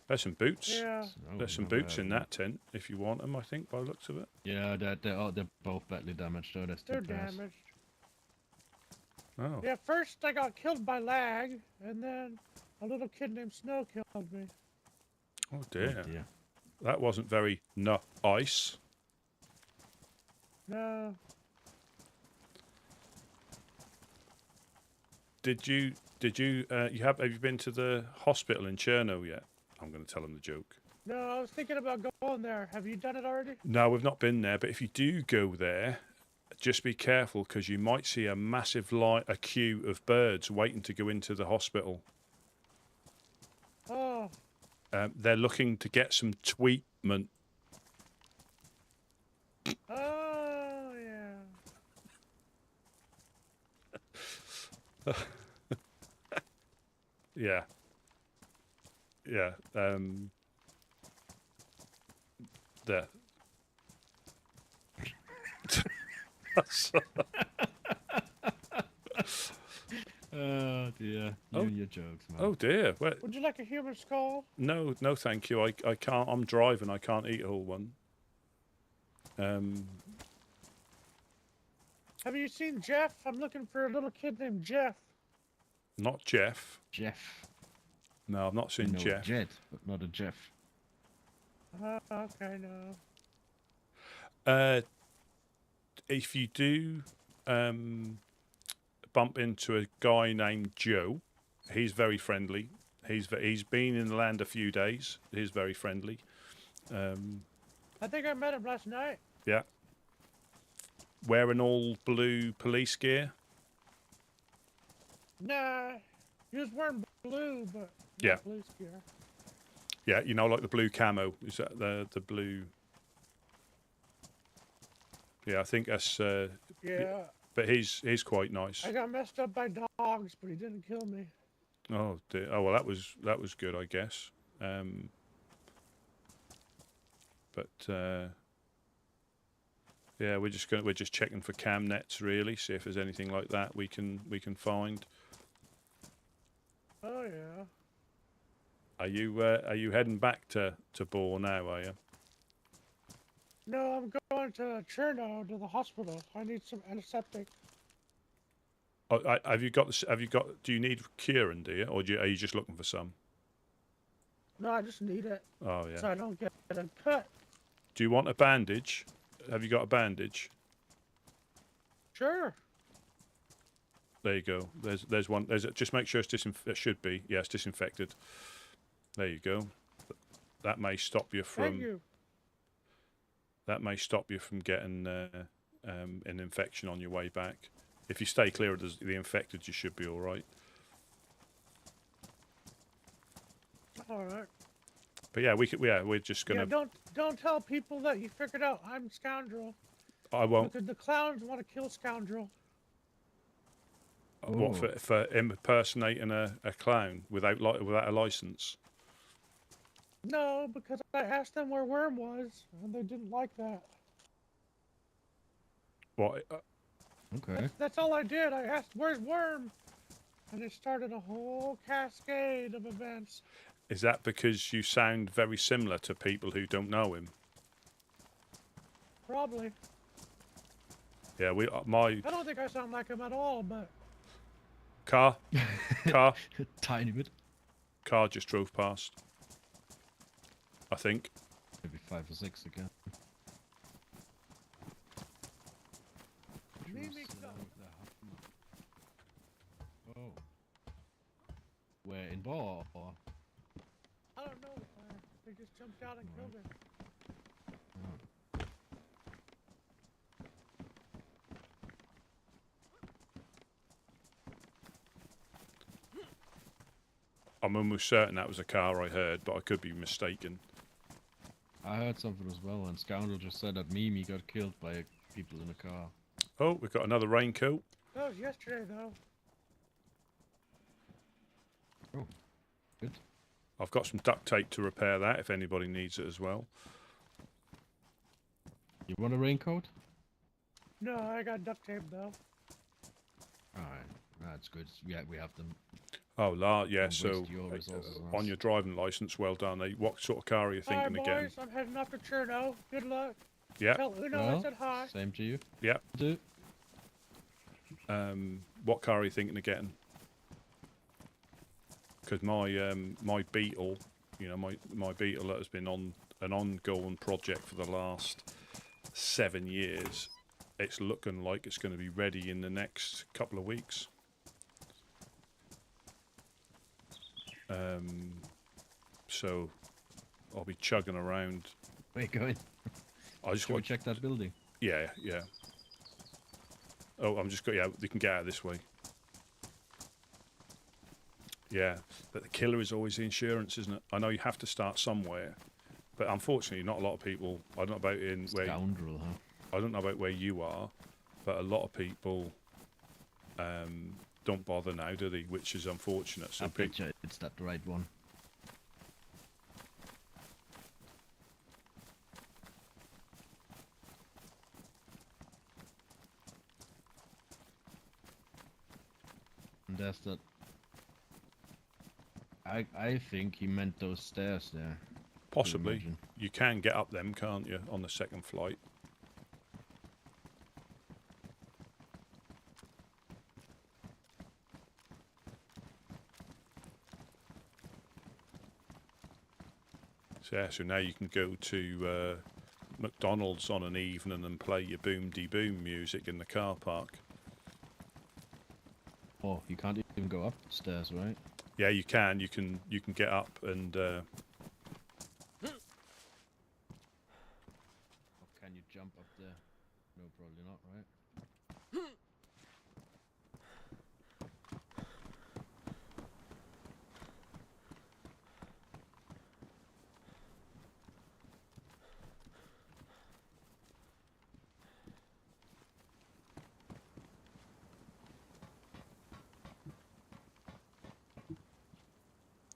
Speaker 1: There's some boots.
Speaker 4: Yeah.
Speaker 2: So,
Speaker 1: There's some
Speaker 2: now we
Speaker 1: boots
Speaker 2: have
Speaker 1: in that tent if you want them. I think by the looks of it.
Speaker 2: Yeah, they're both badly damaged. So that's
Speaker 4: They're
Speaker 2: too fast.
Speaker 4: damaged.
Speaker 1: Oh.
Speaker 4: Yeah, first I got killed by lag, and then a little kid named Snow killed me.
Speaker 1: Oh
Speaker 2: Oh,
Speaker 1: dear.
Speaker 2: dear.
Speaker 1: That wasn't very ice.
Speaker 4: No.
Speaker 1: Have you been to the hospital in Cherno yet? I'm going to tell him the joke.
Speaker 4: No, I was thinking about going there. Have you done it already?
Speaker 1: No, we've not been there, but if you do go there, just be careful because you might see a massive a queue of birds waiting to go into the hospital.
Speaker 4: Oh,
Speaker 1: They're looking to get some treatment.
Speaker 4: oh, yeah.
Speaker 1: Yeah. Yeah. There.
Speaker 2: Oh dear. You and your jokes, man.
Speaker 1: Oh dear. Well,
Speaker 4: Would you like a human skull?
Speaker 1: no, thank you. I can't. I'm driving. I can't eat a whole one.
Speaker 4: Have you seen Jeff? I'm looking for a little kid named Jeff.
Speaker 1: Not Jeff.
Speaker 2: Jeff.
Speaker 1: No, I've not seen
Speaker 2: No,
Speaker 1: Jeff.
Speaker 2: Jed, but not a Jeff.
Speaker 4: Okay, no.
Speaker 1: If you do bump into a guy named Joe, he's very friendly. He's been in the land a few days. He's very friendly.
Speaker 4: I think I met him last night.
Speaker 1: Yeah. Wearing all blue police gear.
Speaker 4: Nah, he was wearing blue, but not
Speaker 1: Yeah.
Speaker 4: police gear.
Speaker 1: Yeah, you know, like the blue camo. Is that the blue? Yeah, I think that's.
Speaker 4: Yeah.
Speaker 1: But he's quite nice.
Speaker 4: I got messed up by dogs, but he didn't kill me.
Speaker 1: Oh dear. Oh well, that was good, I guess. Yeah, we're just checking for cam nets really, see if there's anything like that we can find.
Speaker 4: Oh yeah.
Speaker 1: Are you heading back to Boar now? Are you?
Speaker 4: No, I'm going to Cherno to the hospital. I need some antiseptic.
Speaker 1: Oh, have you got? Do you need Kieran? Do you, or are you just looking for some?
Speaker 4: No, I just need it
Speaker 1: Oh yeah.
Speaker 4: so I don't get a cut.
Speaker 1: Do you want a bandage? Have you got a bandage?
Speaker 4: Sure.
Speaker 1: There you go. There's one. Just make sure it's it should be. Yeah, it's disinfected. There you go. That may stop you from.
Speaker 4: Thank you.
Speaker 1: That may stop you from getting an infection on your way back. If you stay clear of the infected, you should be all right.
Speaker 4: All right.
Speaker 1: But yeah, we're just gonna.
Speaker 4: Yeah, don't tell people that you figured out I'm scoundrel.
Speaker 1: I won't.
Speaker 4: Because the clowns want to kill scoundrel.
Speaker 1: What for impersonating a clown without a license?
Speaker 4: No, because I asked them where Worm was, and they didn't like that.
Speaker 1: What?
Speaker 2: Okay.
Speaker 4: That's all I did. I asked, where's Worm? And it started a whole cascade of events.
Speaker 1: Is that because you sound very similar to people who don't know him?
Speaker 4: Probably.
Speaker 1: Yeah,
Speaker 4: I don't think I sound like him at all, but...
Speaker 1: car
Speaker 2: Tiny bit.
Speaker 1: car just drove past. I think.
Speaker 2: Maybe 5 or 6 again. Oh. Where, in bar or?
Speaker 4: I don't know. They just jumped out and killed him.
Speaker 1: I'm almost certain that was a car I heard, but I could be mistaken.
Speaker 2: I heard something as well, and Scoundrel just said that Mimi got killed by people in a car.
Speaker 1: Oh, we've got another raincoat.
Speaker 4: That was yesterday, though.
Speaker 2: Oh, good.
Speaker 1: I've got some duct tape to repair that if anybody needs it as well.
Speaker 2: You want a raincoat?
Speaker 4: No, I got duct tape, though.
Speaker 2: Alright, that's good. Yeah, we have them.
Speaker 1: Oh, yeah,
Speaker 2: Don't
Speaker 1: so
Speaker 2: waste your resources on
Speaker 1: on
Speaker 2: us.
Speaker 1: your driving licence, well done. What sort of car are you thinking
Speaker 4: Alright,
Speaker 1: of getting?
Speaker 4: boys, I'm heading up to Cherno. Good luck.
Speaker 1: Yeah,
Speaker 4: Tell Uno I
Speaker 2: Well,
Speaker 4: said hi.
Speaker 2: same to you.
Speaker 1: yeah.
Speaker 2: Do.
Speaker 1: What car are you thinking of getting? Because my Beetle, you know, my Beetle that has been on an ongoing project for the last 7 years, it's looking like it's going to be ready in the next couple of weeks. So I'll be chugging around.
Speaker 2: Where you going?
Speaker 1: I just
Speaker 2: Should we
Speaker 1: want,
Speaker 2: check that building?
Speaker 1: yeah. Oh, I'm just yeah. They can get out this way. Yeah, but the killer is always the insurance, isn't it? I know you have to start somewhere, but unfortunately, not a lot of people. I don't know about
Speaker 2: Scoundrel, huh?
Speaker 1: I don't know about where you are, but a lot of people don't bother now, do they? Which is unfortunate. So
Speaker 2: I bet you it's that right one. And there's that. I think he meant those stairs there.
Speaker 1: possibly
Speaker 2: imagine.
Speaker 1: you can get up them, can't you, on the second flight? So, yeah, so now you can go to McDonald's on an evening and play your boom-de-boom music in the car park.
Speaker 2: Oh, you can't even go upstairs, right?
Speaker 1: Yeah, you can. You can get up and
Speaker 2: Or can you jump up there? No, probably not, right?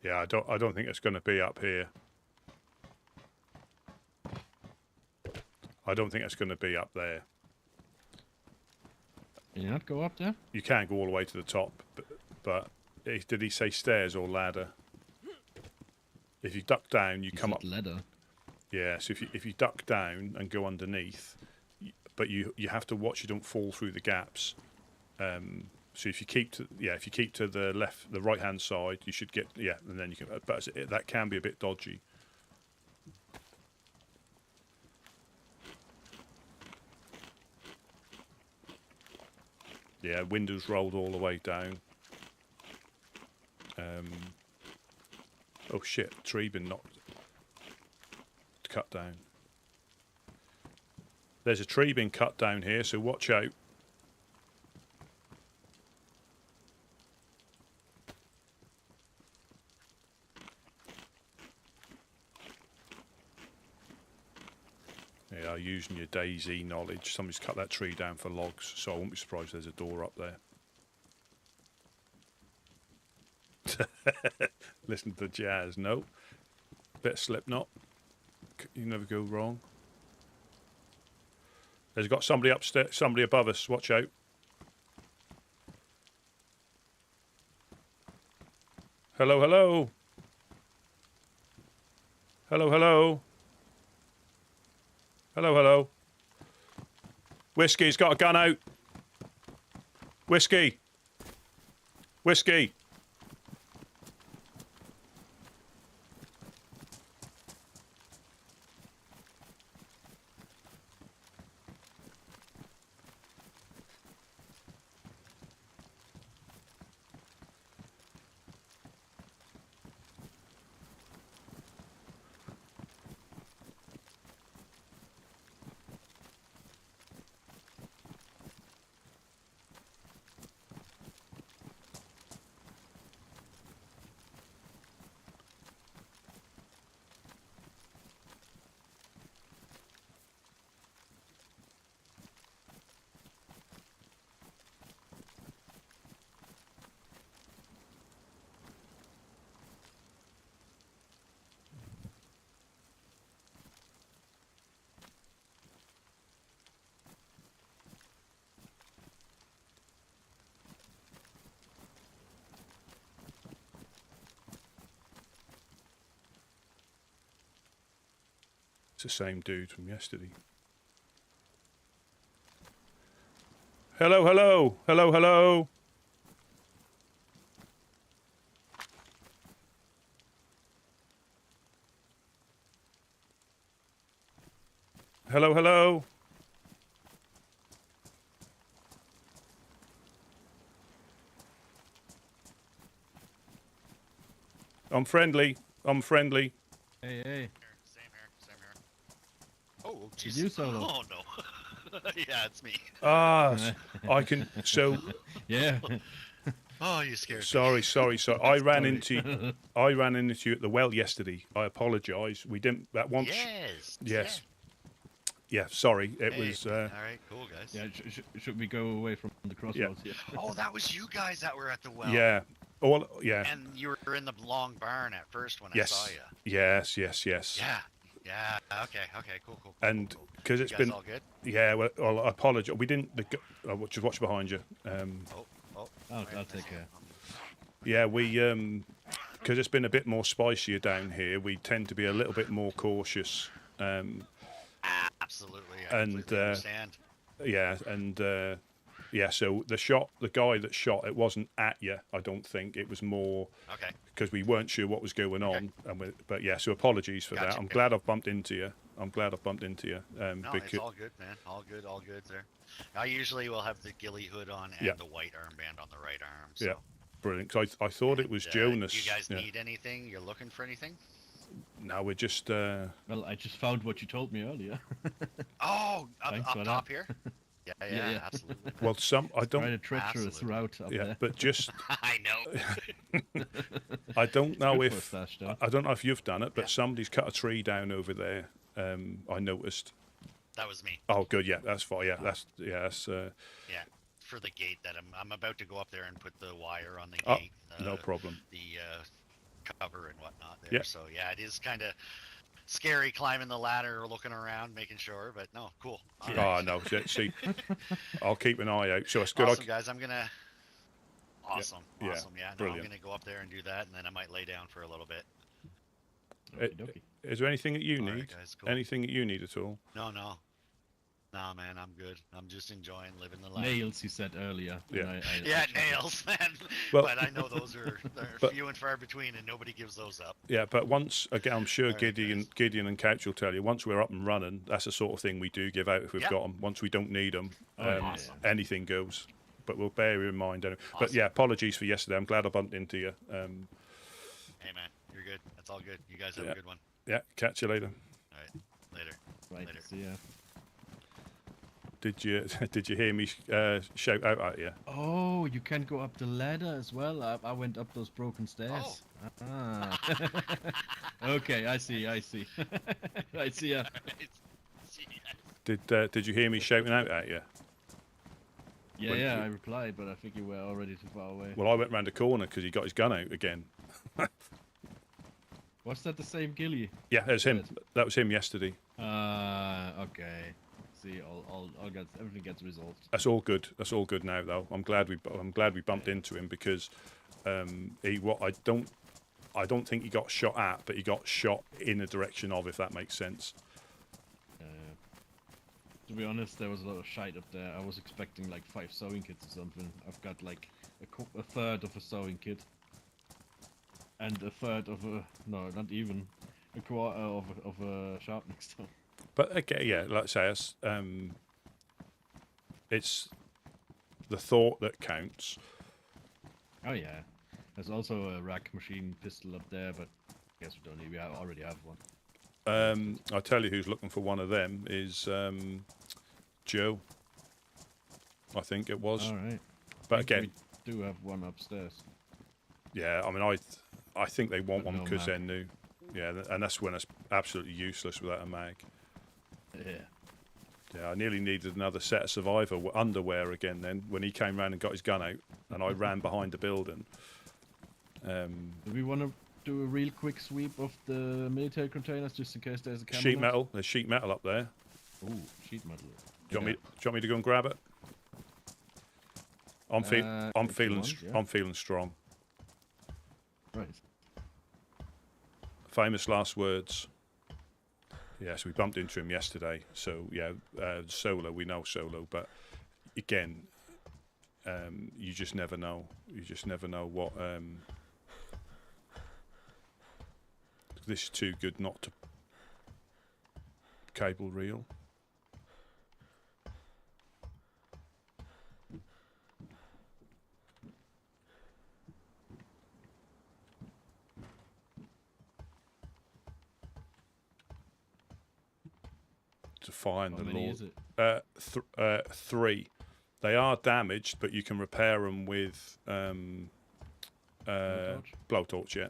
Speaker 1: yeah, I don't think it's going to be up here. I don't think it's going to be up there.
Speaker 2: Can you not go up there?
Speaker 1: You can go all the way to the top, but did he say stairs or ladder? If you duck down, you
Speaker 2: He
Speaker 1: come
Speaker 2: said
Speaker 1: up.
Speaker 2: ladder.
Speaker 1: Yeah, so if you duck down and go underneath, but you have to watch you don't fall through the gaps. So if you keep to the left, the right hand side, you should get and then you can. But that can be a bit dodgy. Yeah, windows rolled all the way down. Oh shit, tree been cut down. There's a tree being cut down here, so watch out. Yeah, using your DayZ knowledge. Somebody's cut that tree down for logs, so I won't be surprised there's a door up there. Listen to the jazz. No. Bit of Slipknot. You never go wrong. There's got somebody upstairs, somebody above us. Watch out. Hello, hello. Hello, hello. Hello, hello. Whiskey's got a gun out. Whiskey. Whiskey. It's the same dude from yesterday. Hello, hello. Hello, hello. Hello, hello. I'm friendly. I'm friendly.
Speaker 2: Hey, hey.
Speaker 5: Same here, same here. Oh,
Speaker 2: Did
Speaker 5: jeez.
Speaker 2: you solo?
Speaker 5: Oh, no. Yeah, it's me.
Speaker 1: Ah, I can. So
Speaker 2: Yeah.
Speaker 5: Oh, you scared me.
Speaker 1: sorry. I ran
Speaker 2: Sorry.
Speaker 1: into. I ran into you at the well yesterday. I apologise. We didn't. That once.
Speaker 5: Yes.
Speaker 1: Yes. Yeah. Sorry. It
Speaker 5: Hey,
Speaker 1: was.
Speaker 5: all right, cool, guys.
Speaker 2: Yeah, should we go away from the crossroads here?
Speaker 5: Oh, that was you guys that were at the well.
Speaker 1: Yeah. All. Yeah.
Speaker 5: And you were in the long barn at first when I saw
Speaker 1: Yes.
Speaker 5: you.
Speaker 1: Yes. Yes. Yes.
Speaker 5: Yeah. Yeah. Okay. Cool.
Speaker 1: And
Speaker 5: cool.
Speaker 1: because
Speaker 5: You
Speaker 1: it's
Speaker 5: guys
Speaker 1: been.
Speaker 5: all good?
Speaker 1: Yeah. Well, I apologise. We didn't. Just watch behind you.
Speaker 5: Oh.
Speaker 2: I'll take care.
Speaker 1: Yeah. We. Because it's been a bit more spicier down here. We tend to be a little bit more cautious.
Speaker 5: Absolutely. I
Speaker 1: And,
Speaker 5: completely understand.
Speaker 1: Yeah, and yeah. So the guy that shot, it wasn't at you. I don't think it was more
Speaker 5: Okay.
Speaker 1: because we weren't sure what was going on. And but yeah, so apologies for that.
Speaker 5: Gotcha.
Speaker 1: I'm glad I've bumped into you. No,
Speaker 5: It's all good, man. All good there. I usually will have the ghillie hood on and
Speaker 1: Yeah.
Speaker 5: the white armband on the right arm. So.
Speaker 1: Yeah, brilliant. 'Cause I thought it was Jonas.
Speaker 5: You guys
Speaker 1: Yeah.
Speaker 5: need anything? You're looking for anything?
Speaker 1: No, we're just.
Speaker 2: Well, I just found what you told me earlier.
Speaker 5: Oh,
Speaker 2: Thanks
Speaker 5: up
Speaker 2: for
Speaker 5: top
Speaker 2: that.
Speaker 5: here? Yeah,
Speaker 2: Yeah.
Speaker 5: absolutely.
Speaker 1: Well, I
Speaker 2: Quite
Speaker 1: don't.
Speaker 2: a treacherous
Speaker 5: Absolutely.
Speaker 2: route up
Speaker 1: Yeah,
Speaker 2: there.
Speaker 1: but just
Speaker 5: I know.
Speaker 1: I don't know
Speaker 2: Good for a
Speaker 1: if
Speaker 2: stash, though.
Speaker 1: I don't know if you've done it, but
Speaker 5: Yeah.
Speaker 1: somebody's cut a tree down over there. I noticed.
Speaker 5: That was me.
Speaker 1: Oh, good. Yeah, that's fine. Yeah, that's.
Speaker 5: Yeah, for the gate that I'm about to go up there and put the wire on the
Speaker 1: Oh,
Speaker 5: gate.
Speaker 1: no problem.
Speaker 5: The cover and whatnot there.
Speaker 1: Yeah.
Speaker 5: So yeah, it is kind of scary climbing the ladder, looking around, making sure. But no, cool. All right.
Speaker 1: Oh no! See, I'll keep an eye out. So it's good.
Speaker 5: Awesome, guys. I'm gonna. Awesome.
Speaker 1: Yeah,
Speaker 5: Awesome. Yeah. No,
Speaker 1: brilliant.
Speaker 5: I'm gonna go up there and do that, and then I might lay down for a little bit.
Speaker 2: Okey-dokey.
Speaker 1: Is there anything that you
Speaker 5: All right,
Speaker 1: need?
Speaker 5: guys, cool.
Speaker 1: Anything that you need at all?
Speaker 5: No, man. I'm good. I'm just enjoying living the life.
Speaker 2: Nails, he said earlier.
Speaker 1: Yeah.
Speaker 2: and I
Speaker 5: Yeah,
Speaker 2: checked it.
Speaker 5: nails, man.
Speaker 1: Well-
Speaker 5: but I know those are
Speaker 1: But-
Speaker 5: few and far between, and nobody gives those up.
Speaker 1: Yeah, but once again, I'm sure
Speaker 5: All right,
Speaker 1: Gideon and Couch will tell you. Once we're up and running, that's the sort of thing we do give out if we've
Speaker 5: Yeah.
Speaker 1: got them. Once we don't need them,
Speaker 2: Oh, yeah,
Speaker 5: Awesome.
Speaker 1: anything goes. But we'll bear in mind. Anyway. But
Speaker 5: Awesome.
Speaker 1: yeah, apologies for yesterday. I'm glad I bumped into you.
Speaker 5: Hey, man, you're good. That's all good. You guys have
Speaker 1: Yeah.
Speaker 5: a good one.
Speaker 1: Yeah, catch you later.
Speaker 5: All right, later.
Speaker 2: Right,
Speaker 5: Later.
Speaker 2: see ya.
Speaker 1: Did you hear me shout out at you?
Speaker 2: Oh, you can go up the ladder as well. I went up those broken stairs. Ah. Okay, I see. Right, see ya.
Speaker 5: See ya.
Speaker 1: Did you hear me shouting out at you?
Speaker 2: Yeah,
Speaker 1: When
Speaker 2: yeah,
Speaker 1: you-
Speaker 2: I replied, but I think you were already too far away.
Speaker 1: Well, I went round the corner because he got his gun out again.
Speaker 2: Was that the same Gilly?
Speaker 1: Yeah, it was him. That was him yesterday.
Speaker 2: Okay. See, everything gets resolved.
Speaker 1: That's all good. That's all good now, though. I'm glad we bumped into him because I don't think he got shot at, but he got shot in the direction of, if that makes sense.
Speaker 2: To be honest, there was a lot of shite up there. I was expecting like 5 sewing kits or something. I've got like a third of a sewing kit. And a third of a... No, not even. A quarter of a sharpening stone.
Speaker 1: But again, yeah, like I say, it's the thought that counts.
Speaker 2: Oh yeah. There's also a rack machine pistol up there, but I guess we don't need... We already have one.
Speaker 1: I'll tell you who's looking for one of them is Joe. I think it was.
Speaker 2: All right.
Speaker 1: But again,
Speaker 2: we do have one upstairs.
Speaker 1: Yeah, I mean, I think they want
Speaker 2: But
Speaker 1: one
Speaker 2: no
Speaker 1: because they're
Speaker 2: mag.
Speaker 1: new. Yeah, and that's when it's absolutely useless without a mag.
Speaker 2: Yeah.
Speaker 1: Yeah, I nearly needed another set of survivor underwear again then when he came round and got his gun out and I ran behind the building.
Speaker 2: Do we want to do a real quick sweep of the military containers just in case there's a camera?
Speaker 1: Sheet metal. There's sheet metal up there.
Speaker 2: Ooh, sheet metal.
Speaker 1: Do you want me to go and grab it? I'm
Speaker 2: if you
Speaker 1: feeling
Speaker 2: want, yeah.
Speaker 1: I'm feeling strong.
Speaker 2: Right.
Speaker 1: Famous last words. Yes, we bumped into him yesterday. So yeah, Solo. We know Solo, but again, you just never know. You just never know what. This is too good not to cable reel. To find
Speaker 2: How
Speaker 1: the
Speaker 2: many
Speaker 1: Lord.
Speaker 2: is it?
Speaker 1: 3. They are damaged, but you can repair them with blowtorch. Yeah.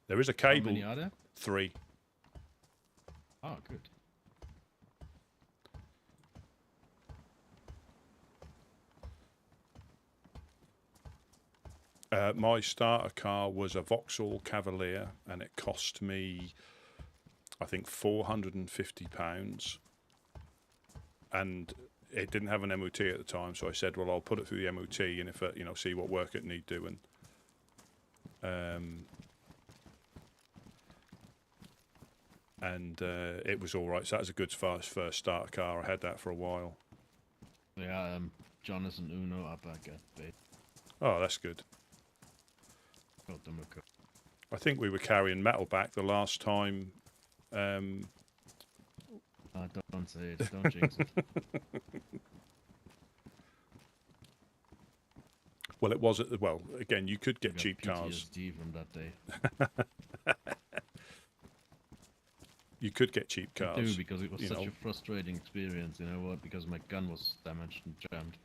Speaker 1: There is a
Speaker 2: How
Speaker 1: cable.
Speaker 2: many are there?
Speaker 1: 3.
Speaker 2: Oh, good.
Speaker 1: My starter car was a Vauxhall Cavalier, and it cost me, I think, £450, and it didn't have an MOT at the time. So I said, "Well, I'll put it through the MOT, and if it, see what work it need doing." And it was all right. So that was a good first starter car. I had that for a while.
Speaker 2: Yeah, Jonas and Uno are back at base.
Speaker 1: Oh, that's good.
Speaker 2: Got them a co-
Speaker 1: I think we were carrying metal back the last time.
Speaker 2: don't say it. Don't jinx it.
Speaker 1: Well, it was again, you could
Speaker 2: I
Speaker 1: get
Speaker 2: got
Speaker 1: cheap cars.
Speaker 2: PTSD from that day.
Speaker 1: You could get cheap
Speaker 2: I
Speaker 1: cars.
Speaker 2: do, because it was
Speaker 1: you
Speaker 2: such
Speaker 1: know.
Speaker 2: a frustrating experience, you know what? Because my gun was damaged and jammed.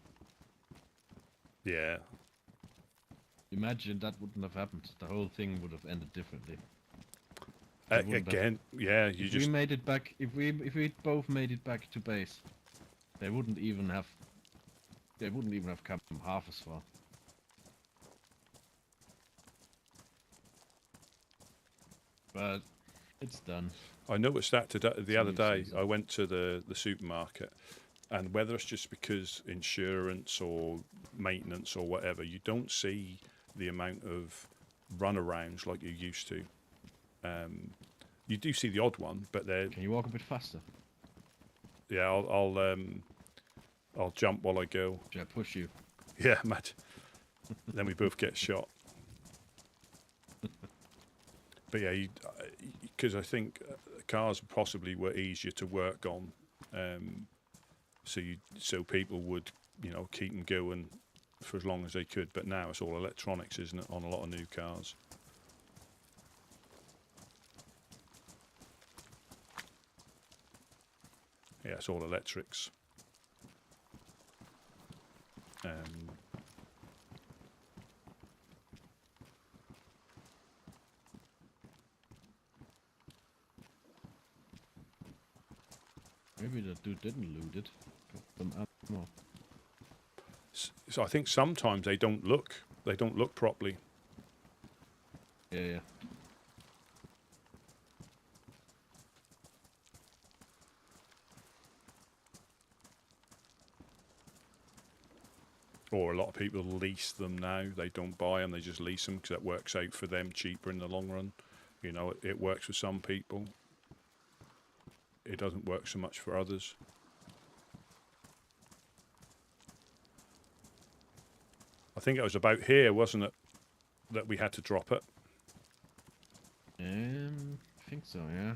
Speaker 1: Yeah.
Speaker 2: Imagine that wouldn't have happened. The whole thing would have ended differently. It wouldn't have-
Speaker 1: Again, yeah, you
Speaker 2: If
Speaker 1: just
Speaker 2: we made it back, if we both made it back to base, they wouldn't even have come half as far. But it's done.
Speaker 1: I noticed that the other
Speaker 2: new
Speaker 1: day.
Speaker 2: season.
Speaker 1: I went to the supermarket, and whether it's just because insurance or maintenance or whatever, you don't see the amount of runarounds like you used to. You do see the odd one, but they're
Speaker 2: Can you walk a bit faster?
Speaker 1: yeah. I'll jump while I go.
Speaker 2: Should I push you?
Speaker 1: Yeah, Matt. Then we both get shot. But yeah, because I think cars possibly were easier to work on, so people would keep them going for as long as they could. But now it's all electronics, isn't it, on a lot of new cars? Yeah, it's all electrics.
Speaker 2: Maybe the dude didn't loot it. Got them ammo.
Speaker 1: So I think sometimes they don't look properly.
Speaker 2: Yeah, yeah.
Speaker 1: or a lot of people lease them now. They don't buy them; they just lease them because that works out for them cheaper in the long run. You know, it works for some people. It doesn't work so much for others. I think it was about here, wasn't it, that we had to drop it?
Speaker 2: I think so, yeah.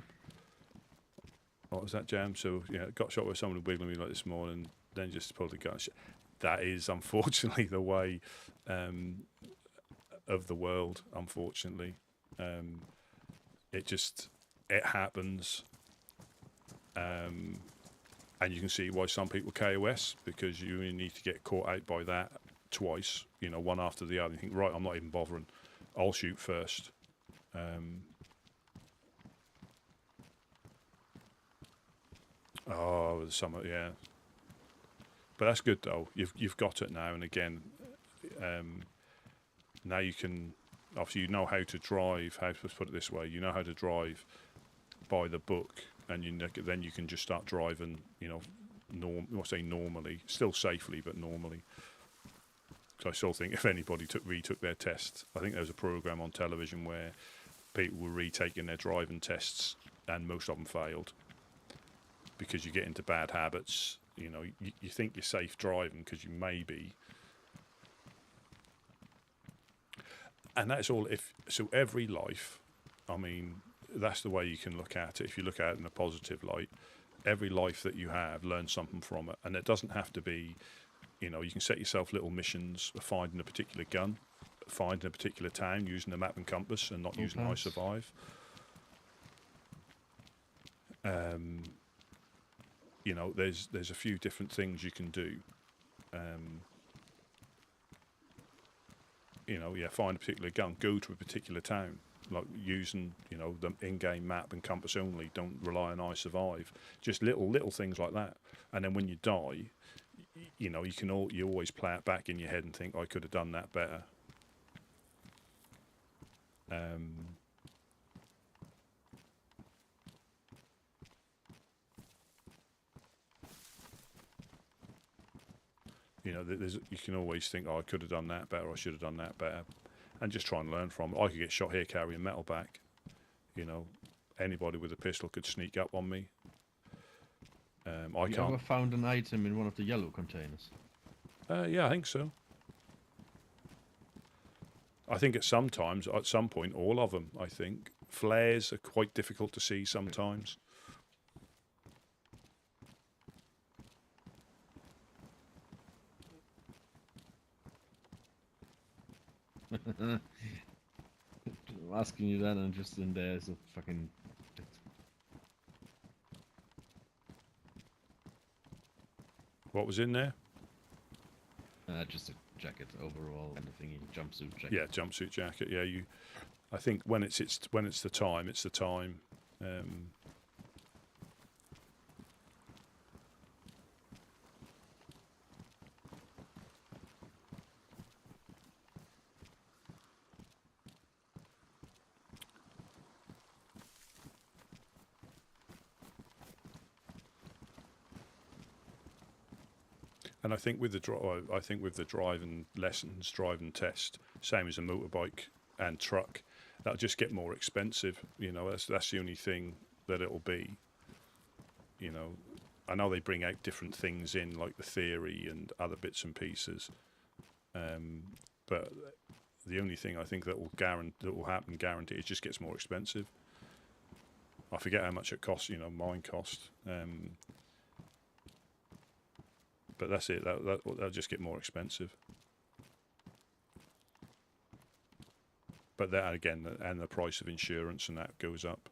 Speaker 1: What was that, Jam? So, yeah, got shot with someone wiggling me like this morning, then just pulled the gun. That is, unfortunately, the way of the world, unfortunately. It happens. And you can see why some people KOS, because you only need to get caught out by that twice, you know, one after the other. You think, right, I'm not even bothering. I'll shoot first. Oh, summer, yeah. But that's good though. You've got it now, and again, now you can. Obviously, you know how to drive. Let's put it this way: you know how to drive by the book, and then you can just start driving. You know, normally, still safely, but normally. So I still think if anybody retook their test, I think there was a program on television where people were retaking their driving tests, and most of them failed. Because you get into bad habits, you know, you think you're safe driving because you may be. And that's all. So every life, I mean, that's the way you can look at it. If you look at it in a positive light, every life that you have, learn something from it. And it doesn't have to be, you know, you can set yourself little missions of finding a particular gun, finding a particular town, using a map and compass and not using I Survive. You know, there's a few different things you can do. You know, yeah, find a particular gun, go to a particular town, like using, you know, the in-game map and compass only. Don't rely on I Survive. Just little things like that. And then when you die, you know, you always play it back in your head and think, I could have done that better. You know, you can always think, oh, I could have done that better, I should have done that better, and just try and learn from it. I could get shot here carrying metal back. You know, anybody with a pistol could sneak up on me. I
Speaker 2: you
Speaker 1: can't.
Speaker 2: ever found an item in one of the yellow containers?
Speaker 1: Yeah, I think so. I think at some point, all of them. I think flares are quite difficult to see sometimes.
Speaker 2: I'm asking you that, and just in there is a fucking.
Speaker 1: What was in there?
Speaker 2: Just a jacket, overall kind of thingy, jumpsuit jacket.
Speaker 1: Yeah, jumpsuit jacket. Yeah, I think when it's the time, it's the time. And I think with the driving lessons, driving test, same as a motorbike and truck, that'll just get more expensive. You know, that's the only thing that it'll be. You know, I know they bring out different things in, like the theory and other bits and pieces, but the only thing I think that will happen guaranteed, it just gets more expensive. I forget how much it costs. You know, mine cost. But that's it. That'll just get more expensive. But that again, and the price of insurance and that goes up.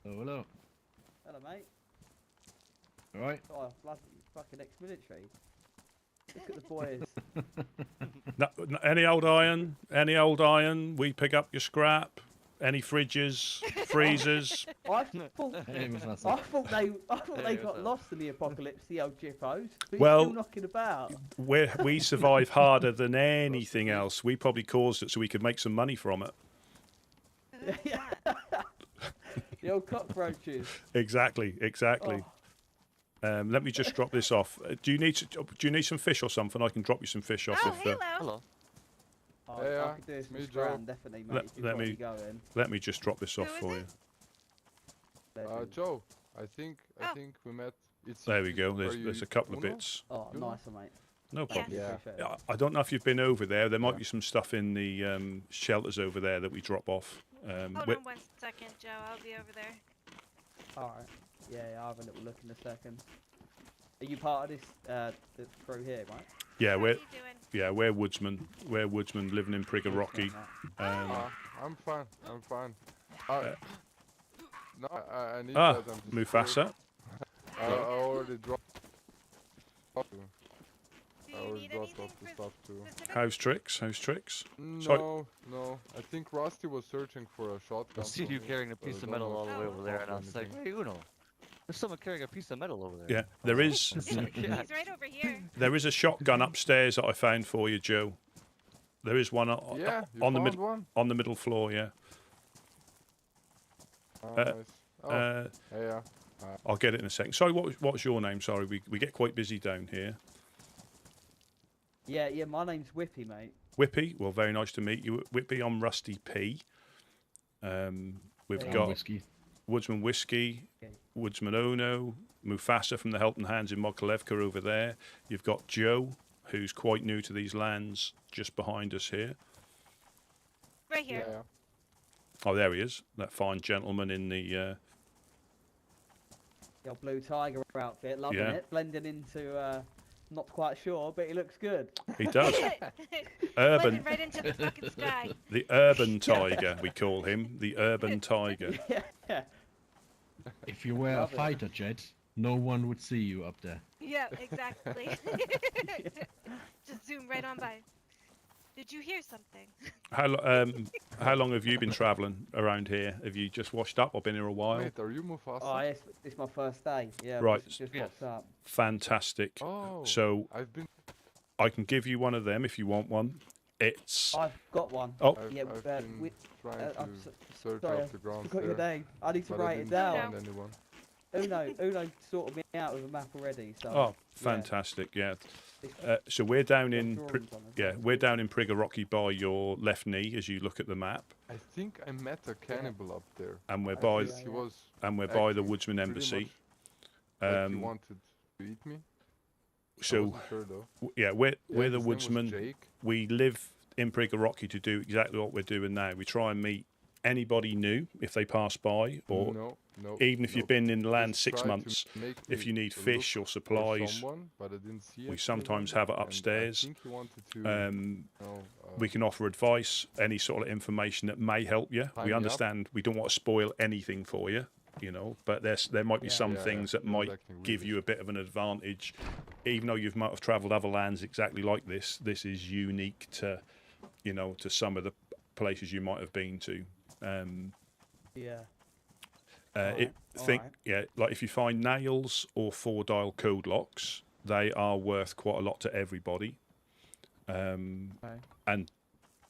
Speaker 2: Oh, hello.
Speaker 6: Hello, mate.
Speaker 2: All right.
Speaker 6: Oh, bloody fucking ex-military. Look at the boys.
Speaker 1: No, any old iron, we pick up your scrap. Any fridges, freezers.
Speaker 6: I thought,
Speaker 2: Hey, Mufasa.
Speaker 6: I thought they got lost in the apocalypse, the old jippos. But
Speaker 1: Well,
Speaker 6: still knocking about.
Speaker 1: We survive harder than anything else. We probably caused it so we could make some money from it.
Speaker 6: The old cockroaches.
Speaker 1: Exactly.
Speaker 6: Oh.
Speaker 1: Let me just drop this off. Do you need some fish or something? I can drop you some fish off.
Speaker 7: Oh,
Speaker 1: if,
Speaker 7: hello.
Speaker 5: Hello.
Speaker 6: Oh,
Speaker 3: Yeah,
Speaker 6: I could do this
Speaker 3: me,
Speaker 6: with
Speaker 3: Joe.
Speaker 6: Scran, definitely, mate. if you've
Speaker 1: let
Speaker 6: got
Speaker 1: me-
Speaker 6: me going.
Speaker 1: Let me just drop this off
Speaker 7: Who is
Speaker 1: for
Speaker 7: it?
Speaker 1: you.
Speaker 6: Legend.
Speaker 3: Joe, I think
Speaker 7: Oh.
Speaker 3: we met. It's
Speaker 1: There we go.
Speaker 3: are
Speaker 1: There's
Speaker 3: you
Speaker 1: a couple of
Speaker 3: Uno?
Speaker 1: bits.
Speaker 6: Oh,
Speaker 3: you know?
Speaker 6: nice one, mate.
Speaker 1: No
Speaker 7: Yes.
Speaker 1: problem.
Speaker 3: Yeah.
Speaker 6: Appreciate it.
Speaker 1: I don't know if you've been over there. There might
Speaker 3: Yeah.
Speaker 1: be some stuff in the shelters over there that we drop off.
Speaker 7: Hold
Speaker 1: we-
Speaker 7: on 1 second, Joe. I'll be over there.
Speaker 6: Alright. Yeah, I'll have a little look in a second. Are you part of this the crew here, right?
Speaker 1: yeah,
Speaker 7: How
Speaker 1: we're
Speaker 7: you doing?
Speaker 1: we're woodsmen. We're woodsmen living in Prigger Rocky.
Speaker 3: I'm fine. I'm fine. No, I need
Speaker 1: Ah,
Speaker 3: that. I'm just
Speaker 1: Mufasa.
Speaker 3: I already dropped.
Speaker 7: Do
Speaker 3: I
Speaker 7: you
Speaker 3: already
Speaker 7: need
Speaker 3: dropped
Speaker 7: anything
Speaker 3: off the
Speaker 7: for
Speaker 3: stuff too.
Speaker 7: specific?
Speaker 1: How's tricks? How's tricks?
Speaker 3: No, no. I think Rusty was searching for a shotgun.
Speaker 8: I see
Speaker 3: for
Speaker 8: you
Speaker 3: me,
Speaker 8: carrying a
Speaker 3: but I
Speaker 8: piece of
Speaker 3: don't
Speaker 8: metal
Speaker 3: know
Speaker 8: all
Speaker 3: if
Speaker 8: the way
Speaker 3: it
Speaker 8: over
Speaker 3: was
Speaker 8: there,
Speaker 3: off
Speaker 8: and
Speaker 3: or
Speaker 8: I was like,
Speaker 3: anything.
Speaker 8: hey, Uno, there's someone carrying a piece of metal over there.
Speaker 1: Yeah, there is
Speaker 7: He's right over here.
Speaker 1: a shotgun upstairs that I found for you, Joe. There is one
Speaker 3: Yeah, you
Speaker 1: on the
Speaker 3: found one.
Speaker 1: on the middle floor. Yeah.
Speaker 3: Nice. Oh,
Speaker 1: Uh,
Speaker 3: yeah.
Speaker 1: I'll get it in a second. Sorry, what's your name? Sorry, we get quite busy down here.
Speaker 6: Yeah, my name's Whippy, mate.
Speaker 1: Whippy, well, very nice to meet you. Whippy, I'm Rusty P. We've
Speaker 6: Yeah.
Speaker 1: got
Speaker 2: Whiskey.
Speaker 1: Woodsman Whiskey,
Speaker 6: Okay.
Speaker 1: Woodsman Ono, Mufasa from the Helping Hands in Mokolevka over there. You've got Joe, who's quite new to these lands, just behind us here.
Speaker 7: Right here.
Speaker 3: Yeah.
Speaker 1: Oh, there he is, that fine gentleman in the...
Speaker 6: Your blue tiger outfit, loving
Speaker 1: Yeah.
Speaker 6: it. Blending into, not quite sure, but he looks good.
Speaker 1: He does. Urban,
Speaker 7: Blended right into the fucking sky.
Speaker 1: the urban tiger, we call him, the urban tiger.
Speaker 6: Yeah.
Speaker 2: If you were a
Speaker 6: Love it.
Speaker 2: fighter jet, no one would see you up there.
Speaker 7: Yeah, exactly. Just zoom right on by. Did you hear something?
Speaker 1: How long have you been travelling around here? Have you just washed up or been here a while?
Speaker 3: Mate, are you Mufasa?
Speaker 6: Oh, it's my first day. Yeah,
Speaker 1: Right.
Speaker 6: Just
Speaker 8: Yeah.
Speaker 6: popped up.
Speaker 1: Fantastic.
Speaker 3: Oh.
Speaker 1: So
Speaker 3: I've been.
Speaker 1: I can give you one of them if you want one. It's
Speaker 6: I've got one.
Speaker 1: oh
Speaker 6: Yeah,
Speaker 3: I've
Speaker 6: but
Speaker 3: been trying to
Speaker 6: I'm
Speaker 3: search
Speaker 6: sorry,
Speaker 3: up the ground
Speaker 6: forgot your
Speaker 3: there,
Speaker 6: name. I need to
Speaker 3: but I
Speaker 6: write it
Speaker 3: didn't
Speaker 6: down.
Speaker 3: find anyone.
Speaker 6: Uno sorted me out with a map already. So
Speaker 1: oh fantastic, yeah.
Speaker 6: it's
Speaker 1: So we're down
Speaker 6: got
Speaker 1: in
Speaker 6: drawings on it.
Speaker 1: we're down in Prigger Rocky by your left knee as you look at the map,
Speaker 3: I think I met a cannibal up there.
Speaker 1: and we're
Speaker 3: I
Speaker 1: by
Speaker 3: think he was
Speaker 1: and we're by the
Speaker 3: acting
Speaker 1: Woodsman
Speaker 3: pretty
Speaker 1: Embassy.
Speaker 3: much like he
Speaker 1: Um,
Speaker 3: wanted to eat me. I
Speaker 1: so
Speaker 3: wasn't sure though.
Speaker 1: yeah, we're
Speaker 3: Yeah,
Speaker 1: the
Speaker 3: his name was
Speaker 1: Woodsman.
Speaker 3: Jake.
Speaker 1: We live in Prigger Rocky to do exactly what we're doing now. We try and meet anybody new if they pass by, or
Speaker 3: no,
Speaker 1: even if you've
Speaker 3: nope.
Speaker 1: been in the land
Speaker 3: Just
Speaker 1: 6
Speaker 3: tried to
Speaker 1: months.
Speaker 3: make
Speaker 1: If
Speaker 3: me
Speaker 1: you need
Speaker 3: look
Speaker 1: fish or
Speaker 3: for
Speaker 1: supplies,
Speaker 3: someone, but I didn't see
Speaker 1: we
Speaker 3: it
Speaker 1: sometimes
Speaker 3: anywhere,
Speaker 1: have it
Speaker 3: and
Speaker 1: upstairs.
Speaker 3: I think he wanted to.
Speaker 1: We can offer advice, any sort of information that may help you.
Speaker 3: Tie
Speaker 1: We
Speaker 3: me up.
Speaker 1: understand we don't want to spoil anything for you, but there might be
Speaker 6: Yeah.
Speaker 1: some
Speaker 3: Yeah,
Speaker 1: things that
Speaker 3: he was
Speaker 1: might
Speaker 3: acting
Speaker 1: give
Speaker 3: really
Speaker 1: you a bit of an advantage, even though you might have travelled other lands exactly like this. This is unique to, to some of the places you might have been to.
Speaker 6: Yeah.
Speaker 1: Like if you find nails or 4-dial code locks, they are worth quite a lot to everybody.
Speaker 6: Okay.
Speaker 1: And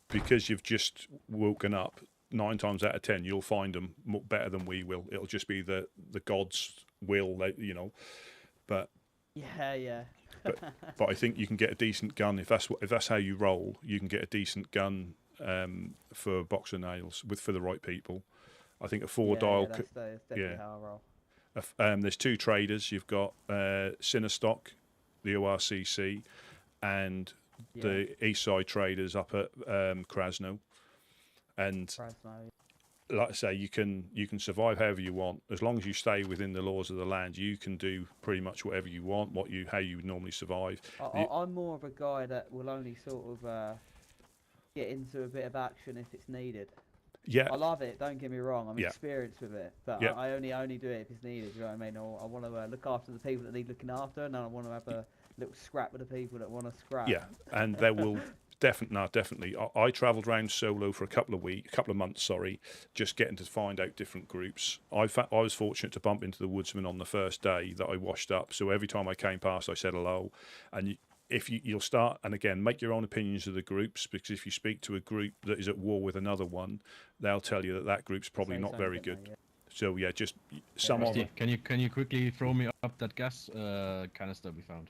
Speaker 1: because you've just woken up, 9 times out of 10 you'll find them better than we will. It'll just be the god's will, But
Speaker 6: Yeah.
Speaker 1: but I think you can get a decent gun if that's how you roll. You can get a decent gun for a box of nails for the right people. I think a 4-dial.
Speaker 6: That's definitely
Speaker 1: yeah.
Speaker 6: how I roll.
Speaker 1: There's 2 traders. You've got Cinestock, the ORCC, and
Speaker 6: Yeah.
Speaker 1: the East Side traders up at Krasno. And
Speaker 6: Krasno.
Speaker 1: like I say, you can survive however you want as long as you stay within the laws of the land. You can do pretty much whatever you want, how you would normally survive.
Speaker 6: I'm more of a guy that will only sort of get into a bit of action if it's needed.
Speaker 1: Yeah.
Speaker 6: I love it. Don't get me wrong. I'm
Speaker 1: Yeah.
Speaker 6: experienced with it, but
Speaker 1: Yeah.
Speaker 6: I only do it if it's needed. You know what I mean? Or I want to look after the people that need looking after, and then I want to have a little scrap with the people that want to scrap.
Speaker 1: Yeah, and there will definitely. I travelled around solo for a couple of months. Sorry, just getting to find out different groups. I was fortunate to bump into the woodsman on the first day that I washed up. So every time I came past, I said hello, and you'll start, and again, make your own opinions of the groups, because if you speak to a group that is at war with another one, they'll tell you that group's probably
Speaker 6: Say
Speaker 1: not very
Speaker 6: something,
Speaker 1: good.
Speaker 6: yeah.
Speaker 1: So yeah, just some of
Speaker 2: Steve,
Speaker 1: them.
Speaker 2: can you quickly throw me up that gas canister we found?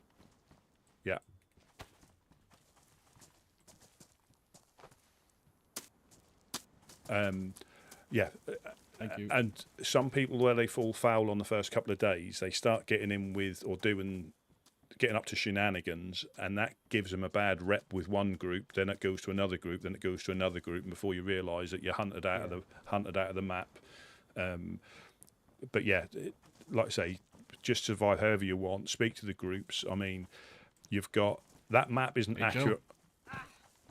Speaker 1: Yeah. Yeah,
Speaker 2: Thank you.
Speaker 1: and some people, where they fall foul on the first couple of days, they start getting in with or getting up to shenanigans, and that gives them a bad rep with one group. Then it goes to another group, then it goes to another group, and before you realise that you're hunted out of the map. But yeah, like I say, just survive however you want. Speak to the groups. I mean, you've got that map isn't
Speaker 2: Hey, Joe.
Speaker 1: accurate.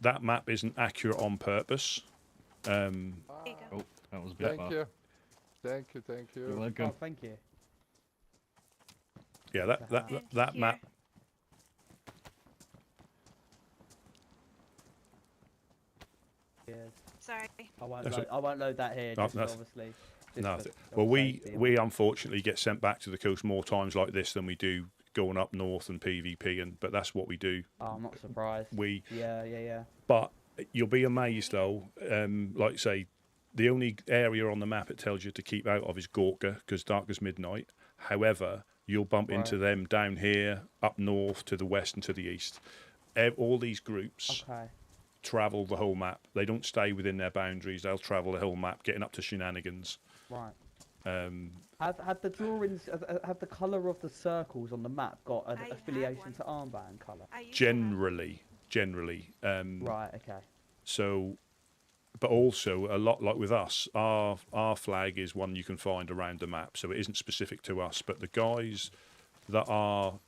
Speaker 1: That map isn't accurate on purpose.
Speaker 7: There you go.
Speaker 2: Oh, that was a bit
Speaker 3: Thank
Speaker 2: far.
Speaker 3: you. Thank you.
Speaker 2: You're welcome.
Speaker 6: Oh, thank you.
Speaker 1: Yeah,
Speaker 7: And
Speaker 1: that
Speaker 7: here.
Speaker 1: map.
Speaker 6: Cheers.
Speaker 7: Sorry.
Speaker 6: I
Speaker 1: That's
Speaker 6: won't load that here.
Speaker 1: No,
Speaker 6: Just
Speaker 1: that's-
Speaker 6: obviously.
Speaker 1: No,
Speaker 6: Just for
Speaker 1: well,
Speaker 6: safety.
Speaker 1: we unfortunately get sent back to the coast more times like this than we do going up north and PvP, but that's what we do.
Speaker 6: Oh, I'm not surprised. Yeah.
Speaker 1: But you'll be amazed though. Like I say, the only area on the map it tells you to keep out of is Gorka, because dark as midnight. However, you'll bump into them down here, up north, to the west and to the east. All these groups
Speaker 6: Okay.
Speaker 1: travel the whole map. They don't stay within their boundaries. They'll travel the whole map, getting up to shenanigans.
Speaker 6: Right.
Speaker 1: Um,
Speaker 6: Have the drawings, have the colour of the circles on the map got an
Speaker 7: I have
Speaker 6: affiliation
Speaker 7: one.
Speaker 6: to armband colour?
Speaker 7: I used to have-
Speaker 1: generally.
Speaker 6: Right. Okay.
Speaker 1: So, but also a lot like with us, our flag is one you can find around the map. So it isn't specific to us, but the guys that are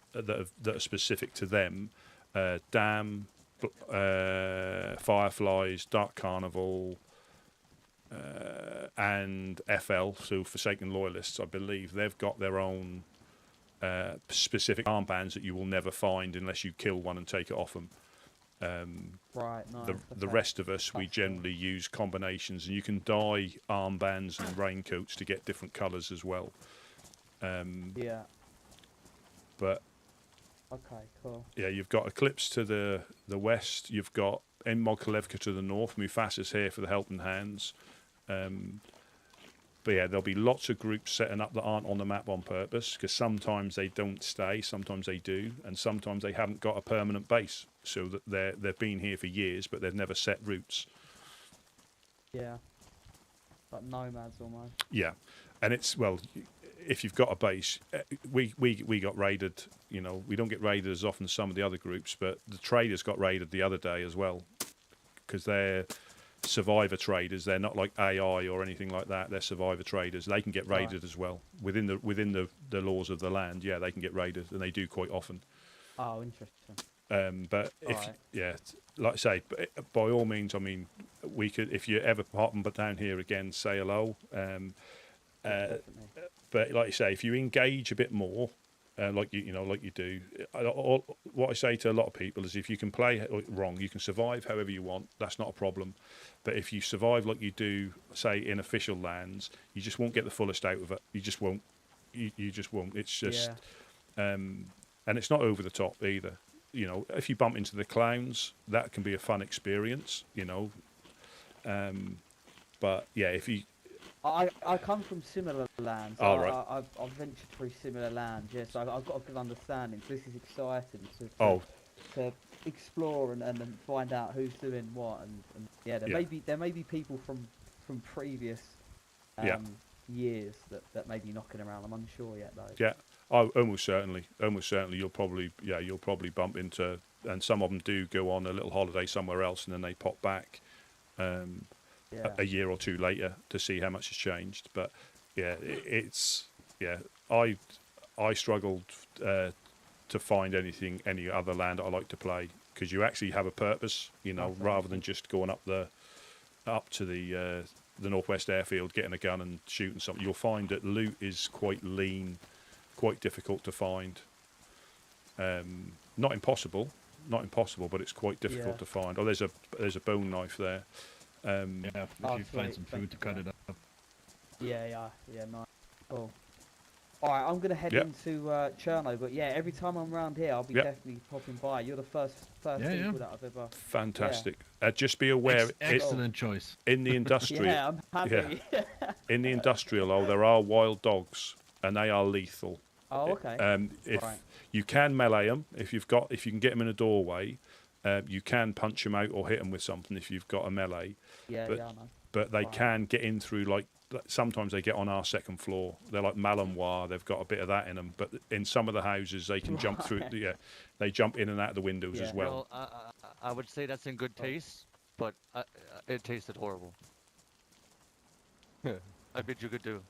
Speaker 1: specific to them, Dam, Fireflies, Dark Carnival, and FL, so Forsaken Loyalists, I believe they've got their own specific armbands that you will never find unless you kill one and take it off them.
Speaker 6: Right. Nice.
Speaker 1: The
Speaker 6: okay.
Speaker 1: rest of us, we
Speaker 6: That's cool.
Speaker 1: generally use combinations, and you can dye armbands and raincoats to get different colours as well.
Speaker 6: Yeah.
Speaker 1: But
Speaker 6: Okay. Cool.
Speaker 1: yeah, you've got Eclipse to the west, you've got Enmod Kalevka to the north, Mufasa's here for the Helping Hands. But yeah, there'll be lots of groups setting up that aren't on the map on purpose, because sometimes they don't stay, sometimes they do, and sometimes they haven't got a permanent base, so that they've been here for years, but they've never set roots.
Speaker 6: Yeah. Like nomads almost.
Speaker 1: Yeah, and it's, well, if you've got a base, we got raided. You know, we don't get raided as often as some of the other groups, but the traders got raided the other day as well, because they're survivor traders. They're not like AI or anything like that. They're survivor traders. They can get raided as well within the laws of the land. Yeah, they can get raided, and they do quite often.
Speaker 6: Oh, interesting.
Speaker 1: But if
Speaker 6: Alright.
Speaker 1: like I say, by all means, I mean, we could, if you ever pop them down here again, say hello.
Speaker 6: Definitely.
Speaker 1: But like you say, if you engage a bit more, like you do, what I say to a lot of people is, if you can play wrong, you can survive however you want. That's not a problem. But if you survive like you do, say in official lands, you just won't get the fullest out of it. You just won't. You just won't. It's just, and it's not over the top either. You know, if you bump into the clowns, that can be a fun experience. You know, but yeah, if you
Speaker 6: I come from similar lands.
Speaker 1: Oh, right.
Speaker 6: I've ventured through similar lands, yes. I've got a good understanding. So this is exciting to explore and then find out who's doing what. And yeah, there may be people from previous years that may be knocking around. I'm unsure yet though.
Speaker 1: Yeah, oh, almost certainly. You'll probably bump into, and some of them do go on a little holiday somewhere else, and then they pop back. A year or two later to see how much has changed. But yeah, I struggled to find any other land I like to play, because you actually have a purpose, you know, rather than just going up to the the Northwest Airfield, getting a gun and shooting something, you'll find that loot is quite lean, quite difficult to find. Not impossible, but it's quite difficult to find. Oh, there's a bone knife there.
Speaker 2: Yeah, if you find some food to cut it up.
Speaker 6: Yeah, nice. Cool. Alright, I'm gonna head into Cherno, but yeah, every time I'm around here, I'll be definitely popping by. You're the first people that I've ever.
Speaker 1: Fantastic. Just be aware.
Speaker 2: Excellent choice.
Speaker 1: In the industrial.
Speaker 6: Yeah, I'm happy.
Speaker 1: In the industrial, there are wild dogs, and they are lethal.
Speaker 6: Oh, okay.
Speaker 1: If you can melee them, if you can get them in a doorway, you can punch them out or hit them with something if you've got a melee.
Speaker 6: Yeah,
Speaker 1: but,
Speaker 6: I know.
Speaker 1: But they can get in through, like, sometimes they get on our second floor. They're like Malinois. They've got a bit of that in them. But in some of the houses, they can jump through. Yeah, they jump in and out of the windows as well.
Speaker 8: I would say that's in good taste, but it tasted horrible. I bid you good do.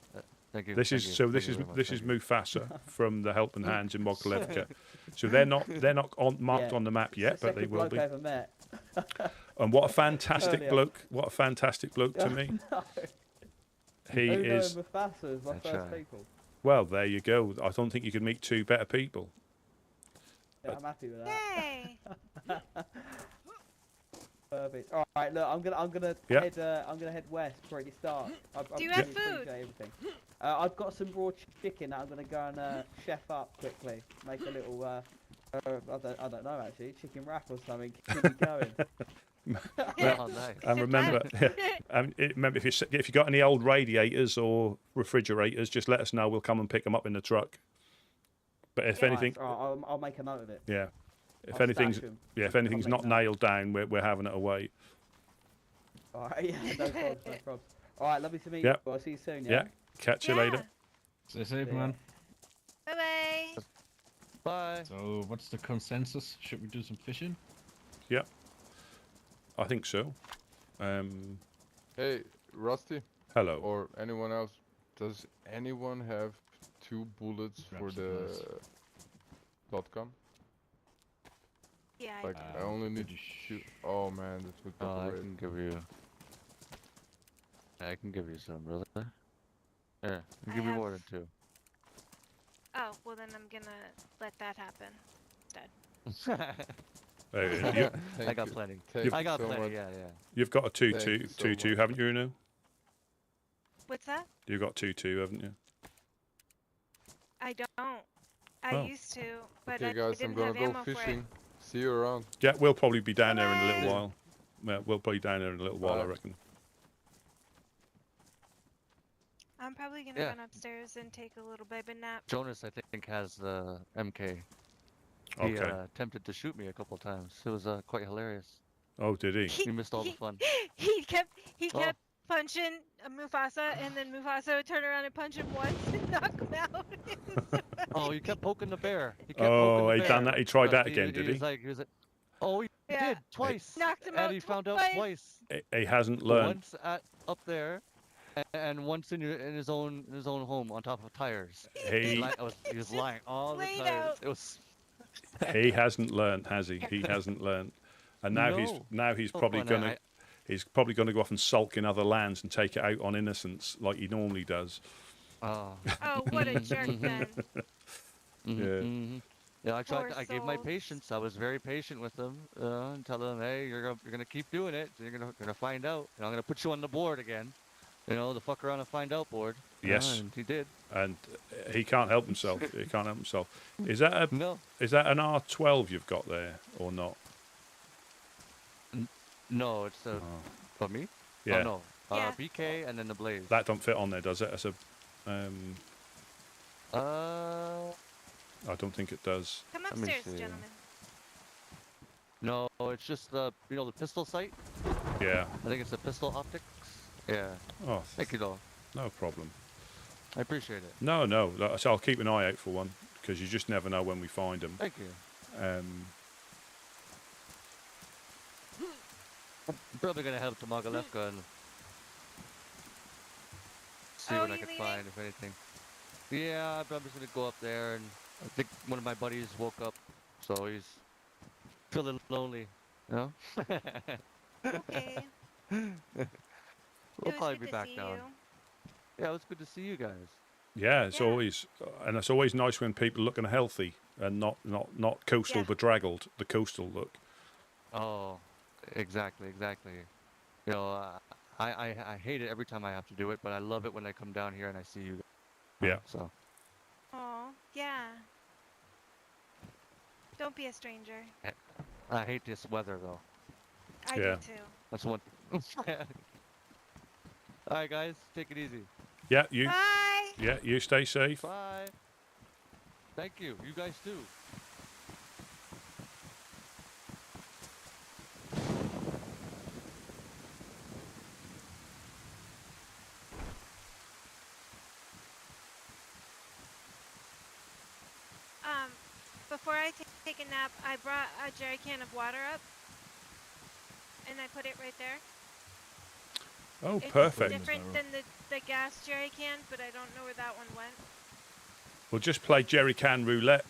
Speaker 8: Thank you.
Speaker 1: This is Mufasa from the Helping Hands in Mogilevka. So they're not marked on the map yet, but they will be.
Speaker 6: I've ever met.
Speaker 1: And what a fantastic bloke! What a fantastic bloke to me. He is.
Speaker 6: Mufasa is my first people.
Speaker 1: Well, there you go. I don't think you could meet two better people.
Speaker 6: Yeah, I'm happy with that.
Speaker 7: Yay!
Speaker 6: Perfect. All right, look, I'm gonna head west before it starts.
Speaker 7: Do you have food?
Speaker 6: Everything. I've got some raw chicken that I'm gonna go and chef up quickly. Make a little I don't know actually, chicken wrap or something. Keep it going.
Speaker 8: Oh, nice.
Speaker 1: And remember, if you got any old radiators or refrigerators, just let us know. We'll come and pick them up in the truck. But if anything,
Speaker 6: I'll make a note of it.
Speaker 1: Yeah. If anything's not nailed down, we're having it away.
Speaker 6: All right, yeah, no problems. All right, lovely to meet you. I'll see you soon. Yeah.
Speaker 1: Catch you later.
Speaker 2: Stay safe, man.
Speaker 7: Bye bye.
Speaker 8: Bye.
Speaker 2: So, what's the consensus? Should we do some fishing?
Speaker 1: Yeah, I think so.
Speaker 3: Hey, Rusty.
Speaker 1: Hello.
Speaker 3: Or anyone else? Does anyone have 2 bullets for the .com?
Speaker 7: Yeah.
Speaker 3: Like I only need to shoot. Oh man, this would be
Speaker 8: I
Speaker 3: great.
Speaker 8: can give you some, brother. Yeah, I'll give you more than 2.
Speaker 7: Oh, well then I'm gonna let that happen instead.
Speaker 8: I got plenty.
Speaker 3: I got
Speaker 8: plenty. Yeah.
Speaker 1: You've got a 2-2, haven't you, Uno?
Speaker 7: What's that?
Speaker 1: You've got 2-2, haven't you?
Speaker 7: I don't. I used to, but
Speaker 3: okay, guys,
Speaker 7: I
Speaker 3: I'm
Speaker 7: didn't
Speaker 3: gonna
Speaker 7: have
Speaker 3: go
Speaker 7: ammo for it.
Speaker 3: fishing. See you around.
Speaker 1: Yeah, we'll probably be down there in a little while. Yeah, we'll be down there in a little while, I reckon.
Speaker 7: I'm probably gonna run upstairs and take a little baby nap.
Speaker 8: Jonas, I think, has the MK. He attempted to shoot me a couple times. It was quite hilarious.
Speaker 1: Oh, did he?
Speaker 8: He missed all the fun.
Speaker 7: He kept punching Mufasa, and then Mufasa would turn around and punch him once and knock him out.
Speaker 8: Oh, you kept poking the bear.
Speaker 1: He done that. He tried that again, did he?
Speaker 8: He was oh, he did twice.
Speaker 7: Knocked him out.
Speaker 8: And he found out twice.
Speaker 1: He hasn't learned.
Speaker 8: Once up there, and once in his own home on top of tires. He was lying all the time. It was.
Speaker 1: He hasn't learned, has he? He hasn't learned, and now he's probably gonna go off and sulk in other lands and take it out on innocents like he normally does.
Speaker 8: Oh.
Speaker 7: Oh, what a jerk then.
Speaker 8: Yeah, I tried. I gave my patience. I was very patient with them, and tell them, hey, you're gonna keep doing it. You're gonna find out. And I'm gonna put you on the board again. You know, the fuck around and find out board.
Speaker 1: Yes.
Speaker 8: And he did.
Speaker 1: And he can't help himself. He can't help himself. Is that Is that an R12 you've got there or not?
Speaker 8: No, it's a. For me?
Speaker 1: Yeah.
Speaker 8: Oh, no. BK and then the Blaze.
Speaker 1: That don't fit on there, does it? As a. I don't think it does.
Speaker 7: Come upstairs, gentlemen.
Speaker 8: No, it's just the the pistol sight.
Speaker 1: Yeah.
Speaker 8: I think it's the pistol optics. Yeah.
Speaker 1: Oh.
Speaker 8: Thank you, though.
Speaker 1: No problem.
Speaker 8: I appreciate it.
Speaker 1: No. So I'll keep an eye out for one because you just never know when we find them.
Speaker 8: Thank you. I'm probably gonna head up to Mogilevka and see what I can find, if anything. Yeah, I'm probably just gonna go up there, and I think one of my buddies woke up, so he's feeling lonely, you know?
Speaker 7: Okay.
Speaker 8: We'll
Speaker 7: was
Speaker 8: probably
Speaker 7: good
Speaker 8: be
Speaker 7: to
Speaker 8: back
Speaker 7: see
Speaker 8: down.
Speaker 7: you.
Speaker 8: Yeah, it was good to see you guys.
Speaker 1: Yeah, it's
Speaker 7: Yeah.
Speaker 1: always, and it's always nice when people looking healthy and not coastal
Speaker 7: Yeah.
Speaker 1: bedraggled. The coastal look.
Speaker 8: Oh, exactly. You know, I hate it every time I have to do it, but I love it when I come down here and I see you.
Speaker 1: Yeah.
Speaker 8: So.
Speaker 7: Oh, yeah. Don't be a stranger.
Speaker 8: I hate this weather though.
Speaker 7: I
Speaker 1: Yeah.
Speaker 7: do too.
Speaker 8: That's one. All right, guys, take it easy.
Speaker 1: Yeah,
Speaker 7: Bye.
Speaker 1: you stay safe.
Speaker 8: Bye. Thank you. You guys too.
Speaker 7: Before I take a nap, I brought a jerry can of water up, and I put it right there.
Speaker 1: Oh,
Speaker 7: It's
Speaker 1: perfect.
Speaker 7: different than the gas jerry can, but I don't know where that one went.
Speaker 1: We'll just play jerry can roulette.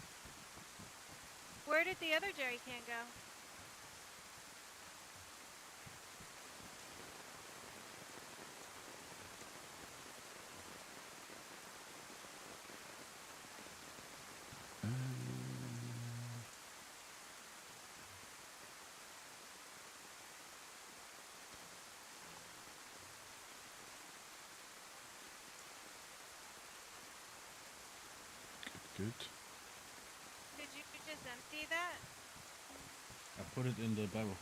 Speaker 7: Where did the other jerry can go?
Speaker 1: Good.
Speaker 7: Did you just empty that?
Speaker 2: I put it in the barrel.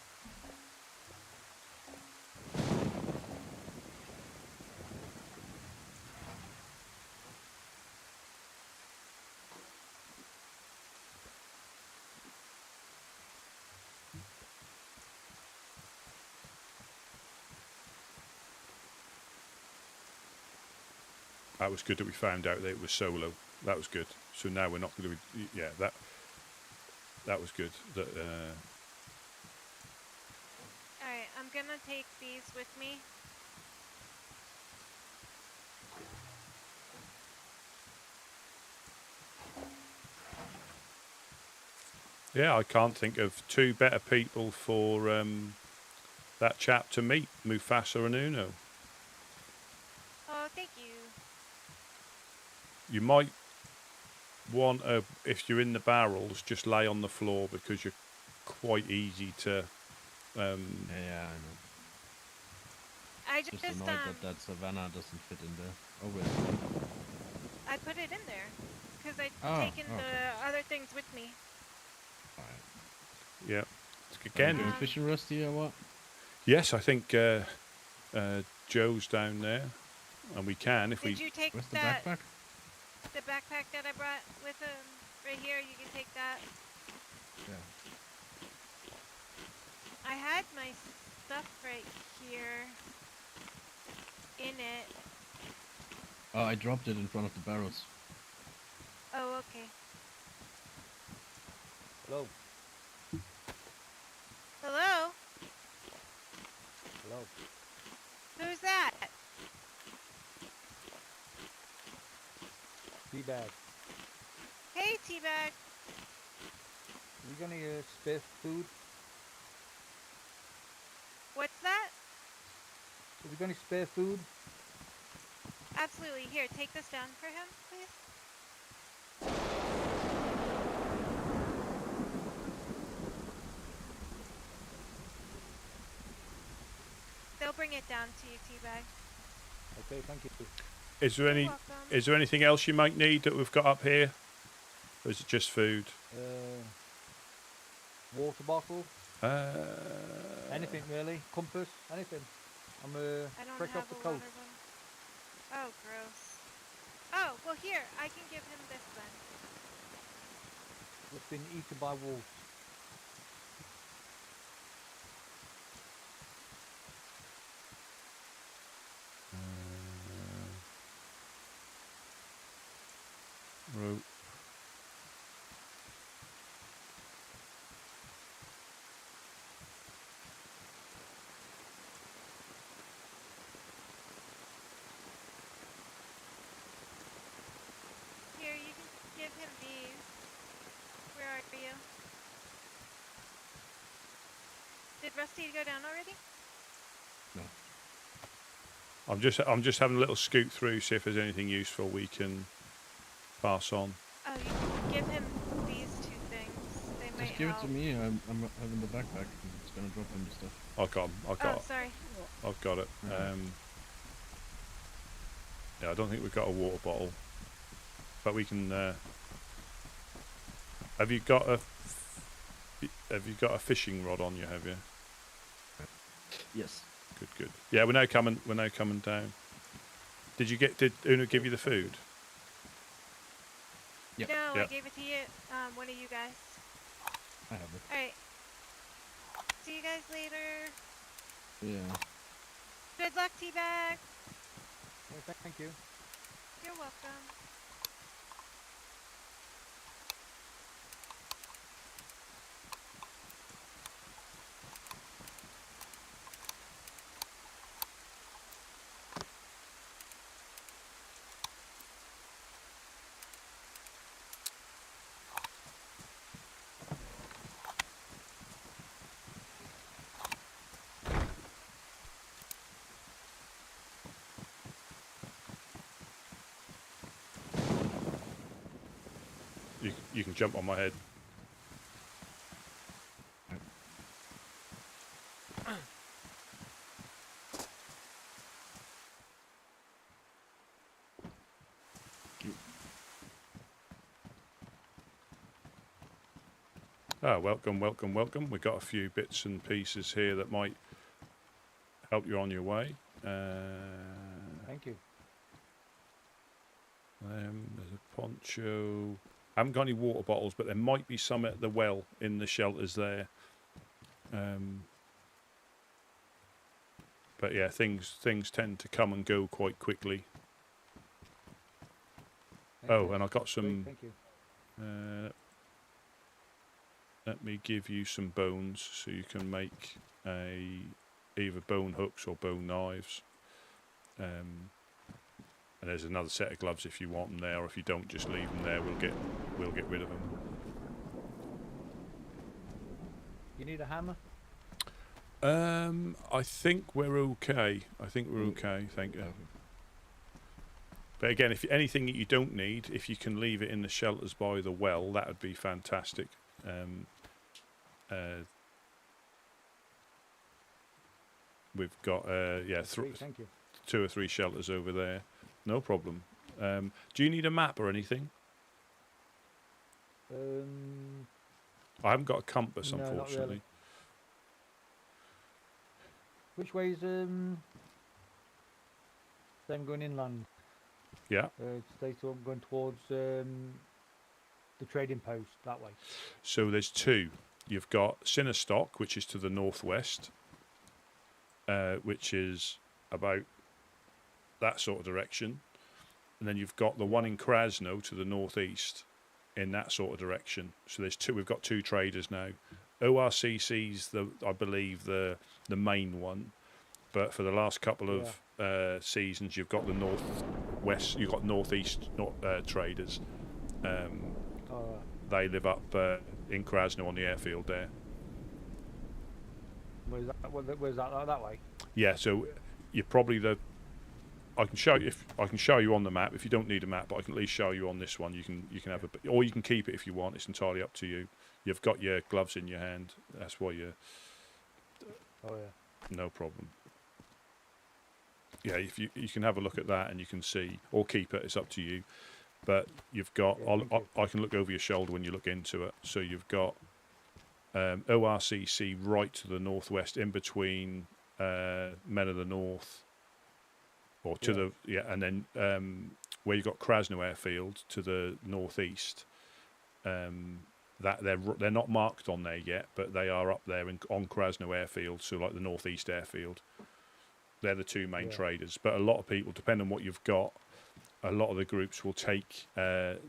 Speaker 1: That was good that we found out that it was solo. That was good. So now we're not going to be. Yeah, that was good. That.
Speaker 7: Alright, I'm gonna take these with me.
Speaker 1: Yeah, I can't think of two better people for that chap to meet, Mufasa and Uno.
Speaker 7: Oh, thank you.
Speaker 1: You might want to, if you're in the barrels, just lay on the floor because you're quite easy to.
Speaker 2: Yeah, I know.
Speaker 7: I
Speaker 2: Just
Speaker 7: just
Speaker 2: annoyed that Savannah doesn't fit in there. Oh wait.
Speaker 7: I put it in there because I'd
Speaker 2: Oh,
Speaker 7: taken the other things with me.
Speaker 2: Alright.
Speaker 1: Yeah.
Speaker 2: Are
Speaker 1: Again.
Speaker 2: you going fishing, Rusty, or what?
Speaker 1: Yes, I think Joe's down there, and we can if we.
Speaker 7: Did you take
Speaker 2: Where's the
Speaker 7: that?
Speaker 2: backpack?
Speaker 7: The backpack that I brought with him right here. You can take that.
Speaker 2: Yeah.
Speaker 7: I had my stuff right here in it.
Speaker 2: Oh, I dropped it in front of the barrels.
Speaker 7: Oh, okay.
Speaker 9: Hello.
Speaker 7: Hello?
Speaker 9: Hello.
Speaker 7: Who's that?
Speaker 9: Teabag.
Speaker 7: Hey, Teabag.
Speaker 9: You gonna spare food?
Speaker 7: What's that?
Speaker 9: Are we gonna spare food?
Speaker 7: Absolutely. Here, take this down for him, please. They'll bring it down to you, Teabag.
Speaker 9: Okay, thank you.
Speaker 1: Is there
Speaker 7: You're
Speaker 1: any?
Speaker 7: welcome.
Speaker 1: Is there anything else you might need that we've got up here, or is it just food?
Speaker 9: Water bottle? Anything really? Compass? Anything? I'm
Speaker 7: I don't
Speaker 9: fresh
Speaker 7: have
Speaker 9: off the
Speaker 7: a
Speaker 9: coast.
Speaker 7: water bottle. Oh, gross. Oh, well here, I can give him this then.
Speaker 9: It's been eaten by wolves.
Speaker 1: Rope.
Speaker 7: Here, you can give him these. Where are you? Did Rusty go down already?
Speaker 2: No.
Speaker 1: I'm just having a little scoot through, see if there's anything useful we can pass on.
Speaker 7: Oh, you can give him these 2 things. They might
Speaker 2: Just give
Speaker 7: help.
Speaker 2: it to me. I'm having the backpack. I'm just gonna drop him the stuff.
Speaker 1: I got.
Speaker 7: Oh, sorry.
Speaker 1: I've got it. Yeah, I don't think we've got a water bottle, but we can. Have you got a fishing rod on you? Have you?
Speaker 2: Yes.
Speaker 1: Good. Yeah, we're now coming down. Did Una give you the food?
Speaker 2: Yep.
Speaker 7: No,
Speaker 1: Yep.
Speaker 7: I gave it to you. One of you guys.
Speaker 2: I have it.
Speaker 7: All right. See you guys later.
Speaker 2: Yeah.
Speaker 7: Good luck, Teabag.
Speaker 9: Yeah, thank you.
Speaker 7: You're welcome.
Speaker 1: You can jump on my head. Welcome. We've got a few bits and pieces here that might help you on your way.
Speaker 9: Thank you.
Speaker 1: There's a poncho. I haven't got any water bottles, but there might be some at the well in the shelters there. But yeah, things tend to come and go quite quickly. And I got some.
Speaker 9: Great, thank you.
Speaker 1: Let me give you some bones so you can make either bone hooks or bone knives. And there's another set of gloves if you want them there, or if you don't, just leave them there. We'll get rid of them.
Speaker 9: You need a hammer?
Speaker 1: I think we're okay. Thank you. But again, if anything that you don't need, if you can leave it in the shelters by the well, that would be fantastic. We've got
Speaker 9: Thank you.
Speaker 1: 2 or 3 shelters over there. No problem. Do you need a map or anything? I haven't got a compass,
Speaker 9: No, not
Speaker 1: unfortunately.
Speaker 9: really. Which way's them going inland?
Speaker 1: Yeah.
Speaker 9: I'm going towards the trading post that way.
Speaker 1: So there's 2. You've got Sinnerstock, which is to the northwest, which is about that sort of direction. And then you've got the one in Krasno to the northeast in that sort of direction. So there's 2. We've got 2 traders now. ORCC's I believe the main one, but for the last couple of seasons, you've got the northwest. You've got northeast traders. They live up in Krasno on the airfield there.
Speaker 9: Where's that? That way?
Speaker 1: Yeah. So you're probably I can show you on the map if you don't need a map, but I can at least show you on this one. You can have or you can keep it if you want. It's entirely up to you. You've got your gloves in your hand. That's why you.
Speaker 9: Oh yeah.
Speaker 1: No problem. Yeah, if you can have a look at that and you can see, or keep it. It's up to you. But you've got. I can look over your shoulder when you look into it. So you've got ORCC right to the northwest, in between Men of the North, or to and then where you've got Krasno Airfield to the northeast. That they're not marked on there yet, but they are up there on Krasno Airfield, so like the northeast airfield. They're the 2 main traders. But a lot of people, depending on what you've got, a lot of the groups will take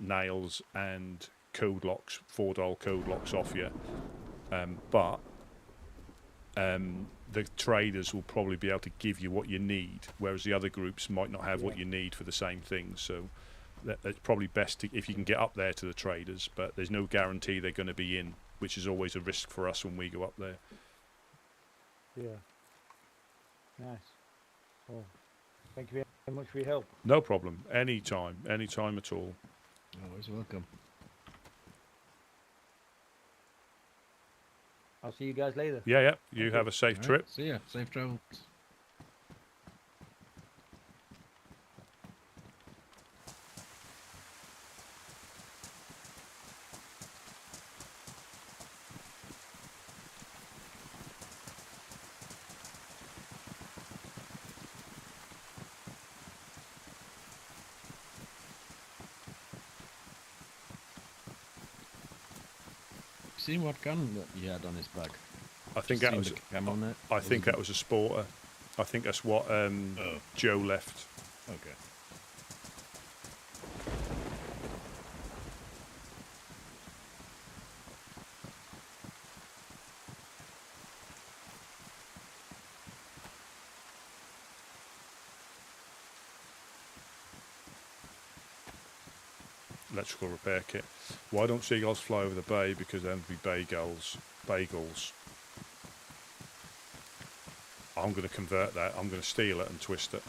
Speaker 1: nails and code locks, 4-dial code locks off you. But the traders will probably be able to give you what you need, whereas the other groups might not have what you need for the same thing. So that's probably best if you can get up there to the traders, but there's no guarantee they're going to be in, which is always a risk for us when we go up there.
Speaker 9: Yeah. Nice. Oh, Thank you very much for your help.
Speaker 1: No problem. Anytime at all.
Speaker 2: Always welcome.
Speaker 9: I'll see you guys later.
Speaker 1: Yeah. You have a safe trip.
Speaker 2: See ya. Safe travels. Seen what gun that he had on his back?
Speaker 1: I think that was.
Speaker 2: The cam on it?
Speaker 1: I think that was a sporter. I think that's what Joe left.
Speaker 2: Okay.
Speaker 1: Electrical repair kit. Why don't seagulls fly over the bay? Because then there'd be bagels. I'm going to convert that. I'm going to steal it and twist it.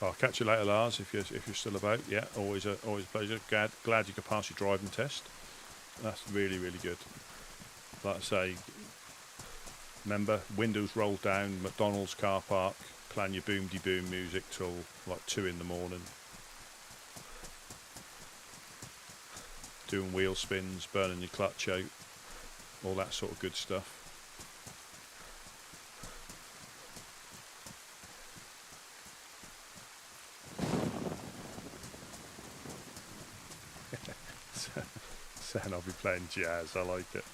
Speaker 1: I'll catch you later, Lars. If you're still about, yeah, always a pleasure. Glad you could pass your driving test. That's really good. Like I say, remember, windows rolled down, McDonald's car park, playing your boom de boom music till like 2 in the morning. Doing wheel spins, burning your clutch out, all that sort of good stuff. Saying I'll be playing jazz, I like it.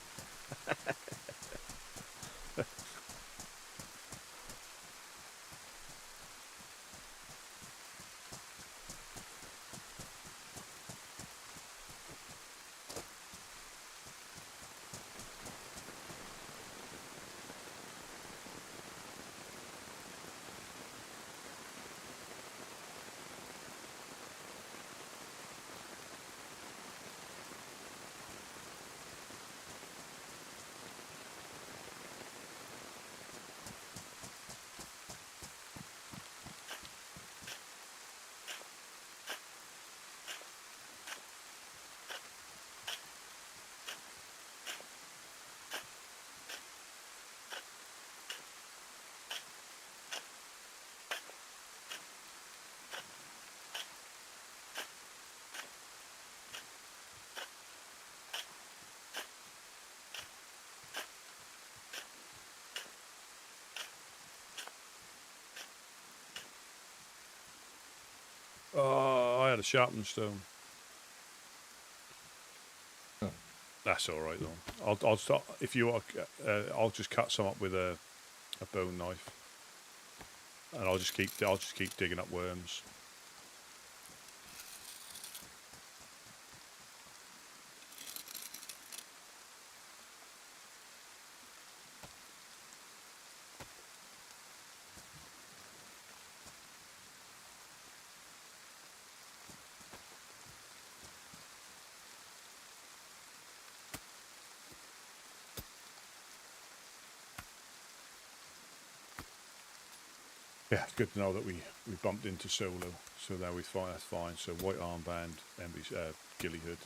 Speaker 1: Oh, I had a sharpening stone.
Speaker 2: Oh.
Speaker 1: That's all right though. I'll start if you are. I'll just cut some up with a bone knife, and I'll just keep digging up worms. Yeah, it's good to know that we bumped into Solo, so now we fine. That's fine. So white armband, ghillie hood.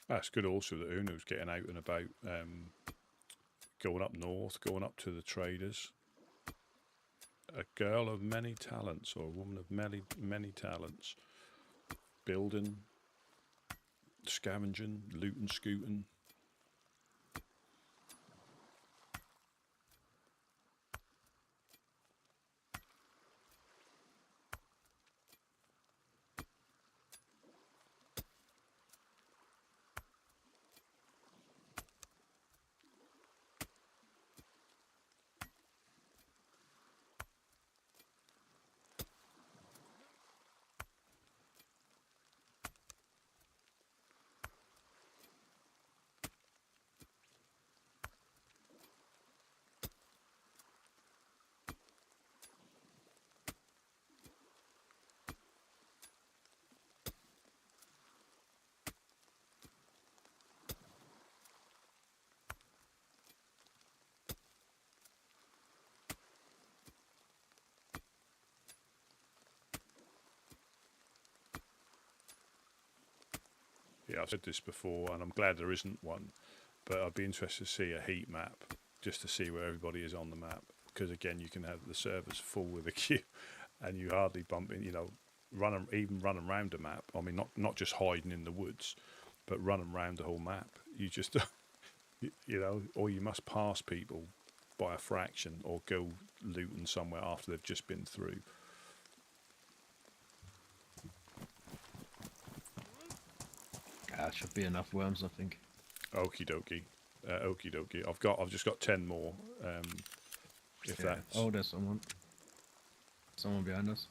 Speaker 1: That's good also that Uno's getting out and about, going up north, going up to the traders. A girl of many talents, or a woman of many talents. Building, scavenging, looting, scooting. Yeah, I've said this before, and I'm glad there isn't one, but I'd be interested to see a heat map, just to see where everybody is on the map. Because again, you can have the servers full with a queue, and you hardly bump in. Even running around a map. I mean, not just hiding in the woods, but running around the whole map. You just, or you must pass people by a fraction, or go looting somewhere after they've just been through.
Speaker 2: Should be enough worms, I think.
Speaker 1: Okie dokie. Okie dokie. I've just got 10 more. If that's.
Speaker 2: Oh, there's someone. Someone behind us.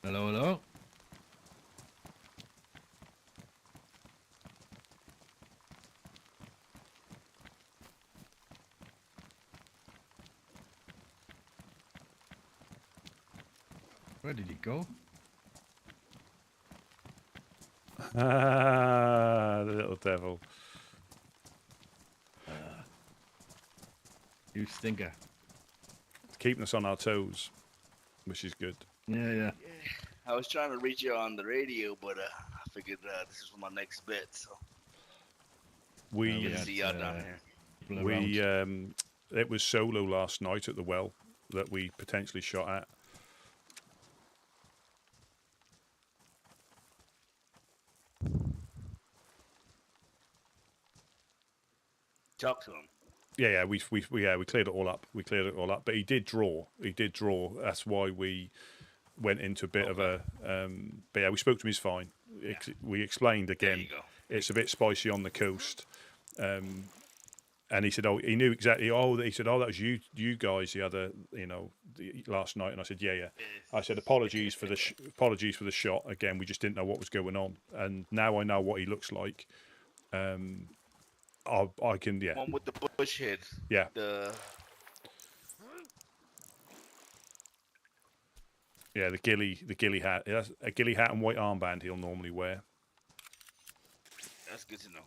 Speaker 2: Hello, hello. Where did he go?
Speaker 1: Ah, the little devil.
Speaker 2: You stinker.
Speaker 1: Keeping us on our toes, which is good.
Speaker 2: Yeah.
Speaker 10: I was trying to reach you on the radio, but I figured this was my next bet, so.
Speaker 1: We
Speaker 10: see y'all down here.
Speaker 1: It was Solo last night at the well that we potentially shot at.
Speaker 10: Talk to him.
Speaker 1: Yeah, we cleared it all up. But he did draw. That's why we went into a bit of a. But yeah, we spoke to him. He's fine.
Speaker 10: Yeah.
Speaker 1: We explained again.
Speaker 10: There you go.
Speaker 1: It's a bit spicy on the coast. And he said, "Oh, he knew exactly." Oh, he said, "Oh, that was you guys the other, last night." And I said, "Yeah." I said, "Apologies for the shot. Again, we just didn't know what was going on, and now I know what he looks like. I can, yeah."
Speaker 10: One with the bush head.
Speaker 1: Yeah. Yeah, the ghillie hat. That's a ghillie hat and white armband he'll normally wear.
Speaker 10: That's good to know.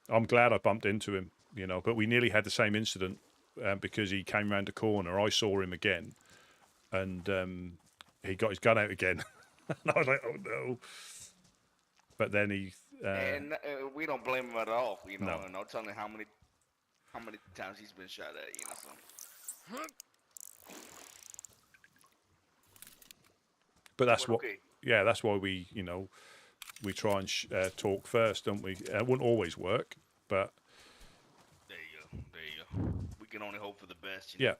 Speaker 1: I'm glad I bumped into him, but we nearly had the same incident because he came round the corner. I saw him again, and he got his gun out again. And I was like, "Oh no!" But then he.
Speaker 10: And we don't blame him at all,
Speaker 1: No.
Speaker 10: And I'll tell you how many times he's been shot at, so.
Speaker 1: But that's
Speaker 10: but okay.
Speaker 1: that's why we, we try and talk first, don't we? It wouldn't always work, but.
Speaker 10: There you go. We can only hope for the best.
Speaker 1: Yeah,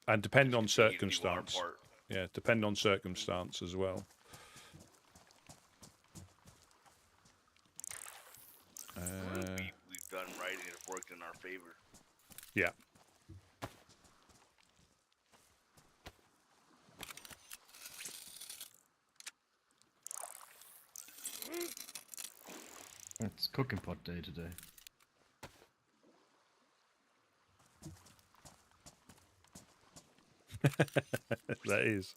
Speaker 1: and depending on circumstance. Yeah, depending on circumstance as well.
Speaker 10: We've done right and it's worked in our favor.
Speaker 1: Yeah.
Speaker 2: It's cooking pot day today.
Speaker 1: That is.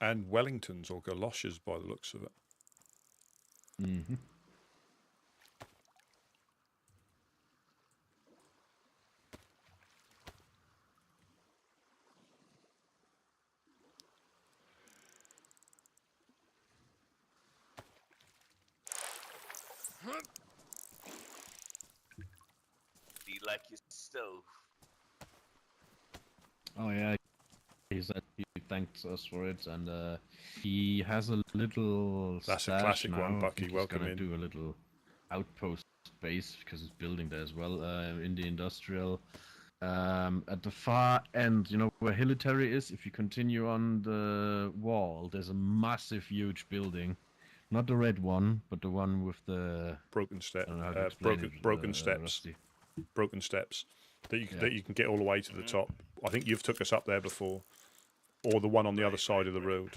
Speaker 1: And Wellingtons or galoshes by the looks of it.
Speaker 2: Mm-hmm.
Speaker 10: Do you like your stove?
Speaker 2: Oh yeah, he said he thanks us for it, and he has a little
Speaker 1: That's a
Speaker 2: stash
Speaker 1: classic
Speaker 2: now.
Speaker 1: one,
Speaker 2: I
Speaker 1: Bucky.
Speaker 2: think
Speaker 1: Welcome
Speaker 2: he's gonna
Speaker 1: in.
Speaker 2: do a little outpost base because he's building there as well in the industrial. At the far end, you know where Hilitary is. If you continue on the wall, there's a massive, huge building. Not the red one, but the one with the
Speaker 1: broken step,
Speaker 2: I don't know how to explain
Speaker 1: broken
Speaker 2: it,
Speaker 1: steps,
Speaker 2: Rusty.
Speaker 1: broken steps that you can get all the way to the top. I think you've took us up there before, or the one on the other side of the road.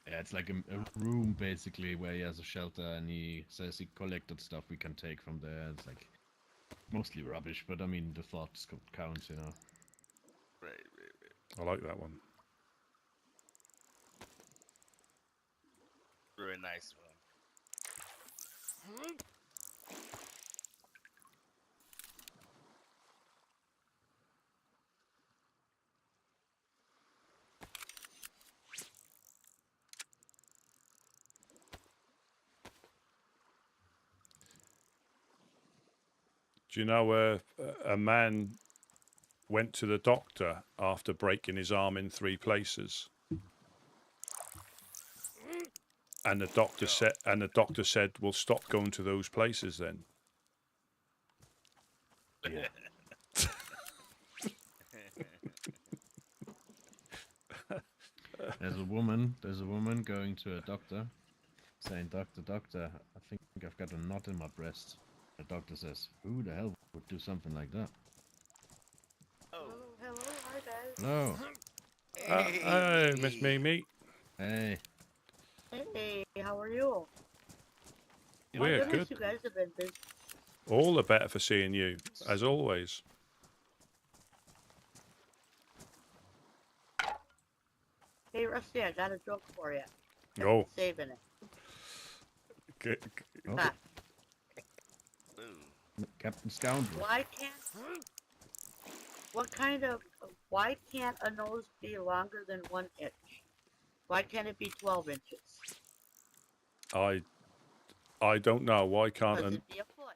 Speaker 2: Yeah, it's like a room basically where he has a shelter, and he says he collected stuff we can take from there. It's like mostly rubbish, but I mean the thoughts count, you know.
Speaker 10: Right.
Speaker 1: I like that one.
Speaker 10: Very nice one.
Speaker 1: Do you know a man went to the doctor after breaking his arm in 3 places? And the doctor said, "Well, stop going to those places then."
Speaker 2: Yeah. There's a woman going to a doctor, saying, "Doctor, I think I've got a knot in my breast." The doctor says, "Who the hell would do something like that?"
Speaker 10: Oh,
Speaker 7: Hello, hi guys.
Speaker 2: Hello.
Speaker 1: Hey, Miss Mimi.
Speaker 2: Hey.
Speaker 11: Hey, how are you?
Speaker 1: We're
Speaker 11: Goodness,
Speaker 1: good.
Speaker 11: you guys have been busy.
Speaker 1: All the better for seeing you, as always.
Speaker 11: Hey, Rusty, I got a joke for you.
Speaker 1: Oh.
Speaker 11: Saving it.
Speaker 2: Oh.
Speaker 11: Ah.
Speaker 2: Captain Scoundrel.
Speaker 11: Why can't a nose be longer than 1 inch? Why can't it be 12 inches?
Speaker 1: I don't know. Why can't
Speaker 11: Because
Speaker 1: an...
Speaker 11: it'd be a foot.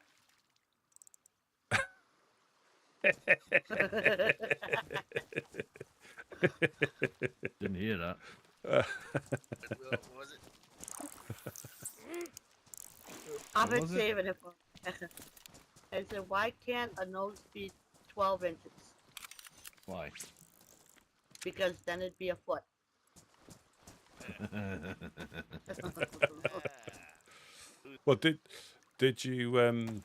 Speaker 2: Didn't hear that.
Speaker 10: what was it?
Speaker 11: I've been saving it for. I said, why can't a nose be 12 inches?
Speaker 2: Why?
Speaker 11: Because then it'd be a foot.
Speaker 1: Well, did you in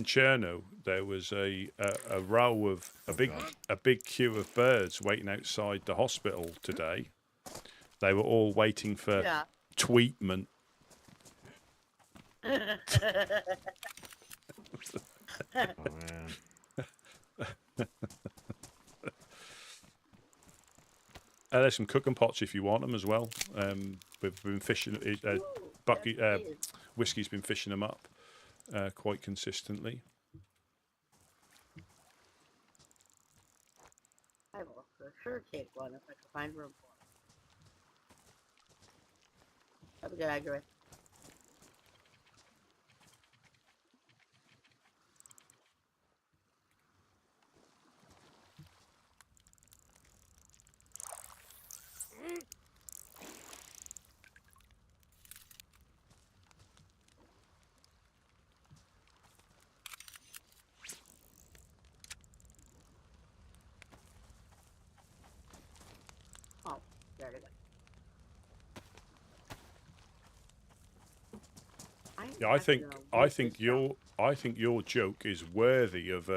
Speaker 1: Cherno there was a row of a big queue of birds waiting outside the hospital today. They were all waiting for treatment.
Speaker 2: Oh man.
Speaker 1: There's some cooking pots if you want them as well. We've been fishing. Bucky Whiskey's been fishing them up quite consistently.
Speaker 11: I will for sure take one if I can find room for it. Have a good idea. Oh, there we go.
Speaker 1: Yeah, I think your joke is worthy of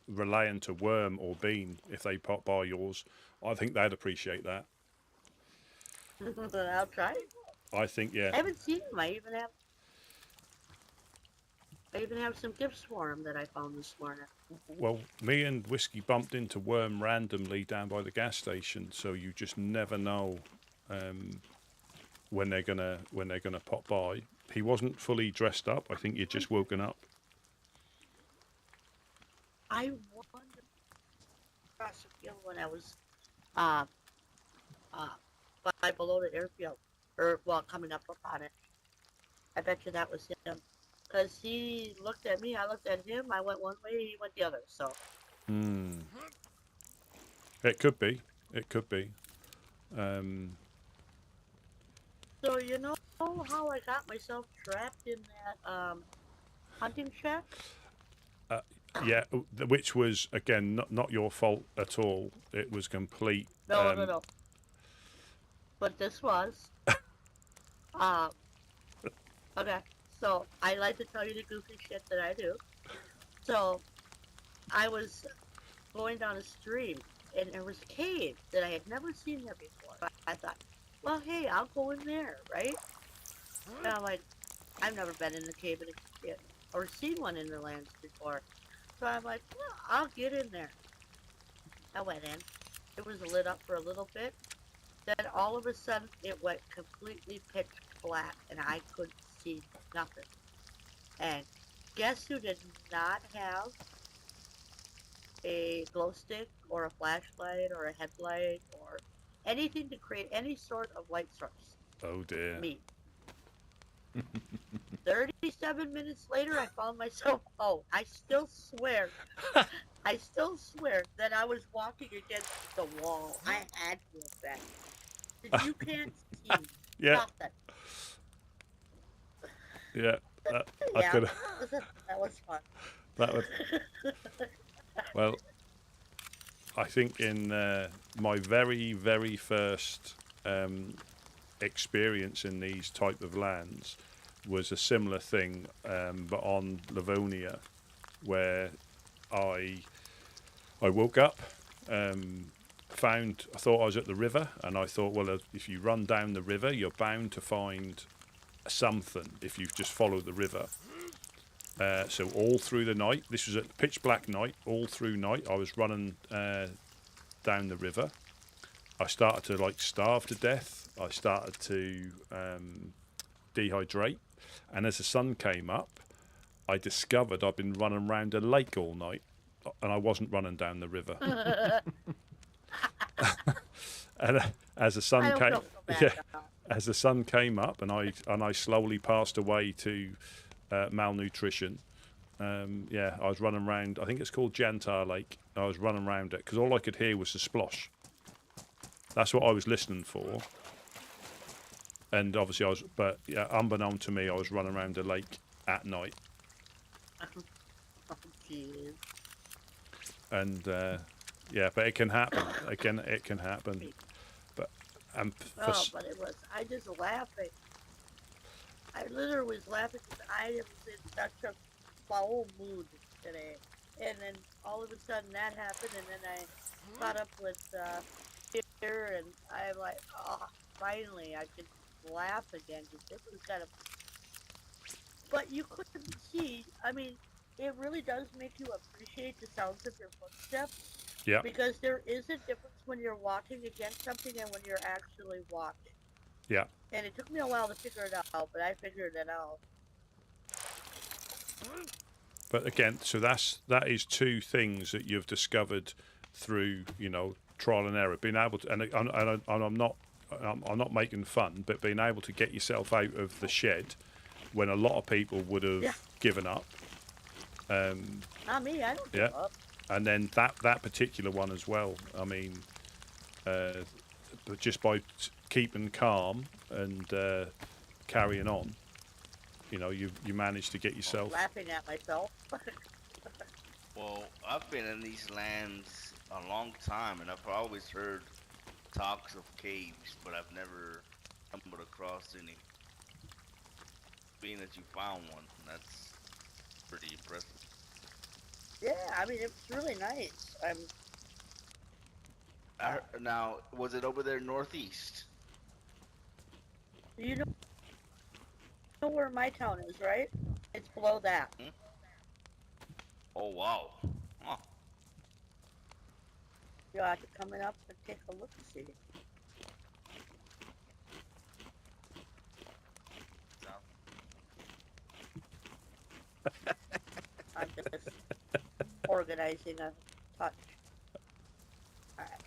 Speaker 1: relaying to Worm or Bean if they pop by yours. I think they'd appreciate that.
Speaker 11: I'll try.
Speaker 1: I think, yeah.
Speaker 11: I haven't seen them. I I even have some gifts for him that I found this morning.
Speaker 1: Well, me and Whiskey bumped into Worm randomly down by the gas station, so you just never know when they're gonna pop by. He wasn't fully dressed up. I think he'd just woken up.
Speaker 11: I wonder across the field when I was uh, by below the airfield, or well, coming up upon it. I bet you that was him, because he looked at me, I looked at him. I went one way, he went the other. So.
Speaker 1: It could be. It could be.
Speaker 11: So you know how I got myself trapped in that hunting shack?
Speaker 1: Yeah, which was again not your fault at all. It was complete.
Speaker 11: No. But this was. Okay. So I like to tell you the goofy shit that I do. So I was going down a stream, and there was a cave that I had never seen there before. I thought, well, hey, I'll go in there, right? And I'm like, I've never been in a cave or seen one in the lands before. So I'm like, well, I'll get in there. I went in. It was lit up for a little bit. Then all of a sudden, it went completely pitch black, and I couldn't see nothing. And guess who did not have a glow stick or a flashlight or a headlight or anything to create any sort of light source?
Speaker 1: Oh dear.
Speaker 11: Me. 37 minutes later, I found myself. Oh, I still swear that I was walking against the wall. I had to have been. You can't see nothing.
Speaker 1: Yeah. I
Speaker 11: Yeah,
Speaker 1: could.
Speaker 11: that was fun.
Speaker 1: That was. Well, I think in my very, very first experience in these type of lands was a similar thing, but on Livonia, where I woke up, I thought I was at the river, and I thought, well, if you run down the river, you're bound to find something if you just follow the river. So all through the night, this was a pitch black night, all through night, I was running down the river. I started to starve to death. I started to dehydrate. And as the sun came up, I discovered I'd been running around a lake all night, and I wasn't running down the river. And as the sun came, as the sun came up, and I slowly passed away to malnutrition. I was running around. I think it's called Jantar Lake. I was running around it because all I could hear was the splosh. That's what I was listening for. And obviously unbeknown to me, I was running around the lake at night. And but it can happen. Again, it can happen. But
Speaker 11: but it was. I just laughing. I literally was laughing because I was in such a foul mood today, and then all of a sudden that happened, and then I caught up with here, and I'm like, oh, finally I could laugh again because it was kind of. But you couldn't see. I mean, it really does make you appreciate the sounds of your footsteps.
Speaker 1: Yeah.
Speaker 11: Because there is a difference when you're walking against something and when you're actually walking.
Speaker 1: Yeah.
Speaker 11: And it took me a while to figure it out, but I figured it out.
Speaker 1: But again, so that is two things that you've discovered through trial and error, being able to, and I'm not making fun, but being able to get yourself out of the shed when a lot of people would have given up.
Speaker 11: Not me, I don't give up.
Speaker 1: And then that particular one as well. I mean, but just by keeping calm and carrying on, you managed to get yourself.
Speaker 11: I'm laughing at myself.
Speaker 10: Well, I've been in these lands a long time, and I've always heard talks of caves, but I've never stumbled across any. Being that you found one, that's pretty impressive.
Speaker 11: Yeah, I mean, it was really nice.
Speaker 10: Now, was it over there northeast?
Speaker 11: You know where my town is, right? It's below that.
Speaker 10: Oh wow. Huh.
Speaker 11: You ought to come up and take a look see. I'm just organizing a touch. Alright.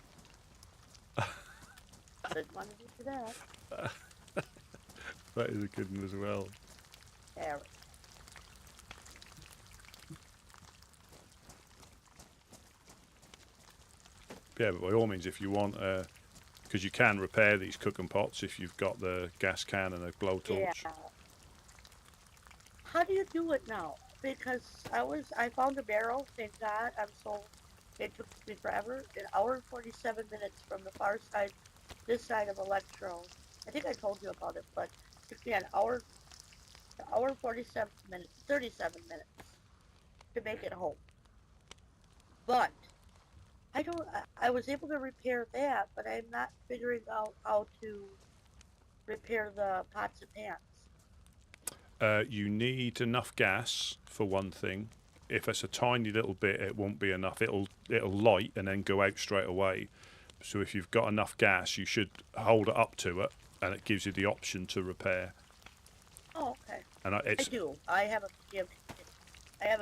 Speaker 11: Didn't want to do that.
Speaker 1: That is a good one as well.
Speaker 11: There.
Speaker 1: Yeah, but by all means, if you want, because you can repair these cooking pots if you've got the gas can and a blowtorch.
Speaker 11: Yeah. How do you do it now? Because I found a barrel, thank God. It took me forever. An hour and 47 minutes from the far side, this side of Electro. I think I told you about it, but it took me an hour 47 minutes, 37 minutes to make it home. But I was able to repair that, but I'm not figuring out how to repair the pots and pans.
Speaker 1: You need enough gas for one thing. If it's a tiny little bit, it won't be enough. It'll light and then go out straight away. So if you've got enough gas, you should hold it up to it, and it gives you the option to repair.
Speaker 11: Oh, okay.
Speaker 1: And
Speaker 11: I do. I have a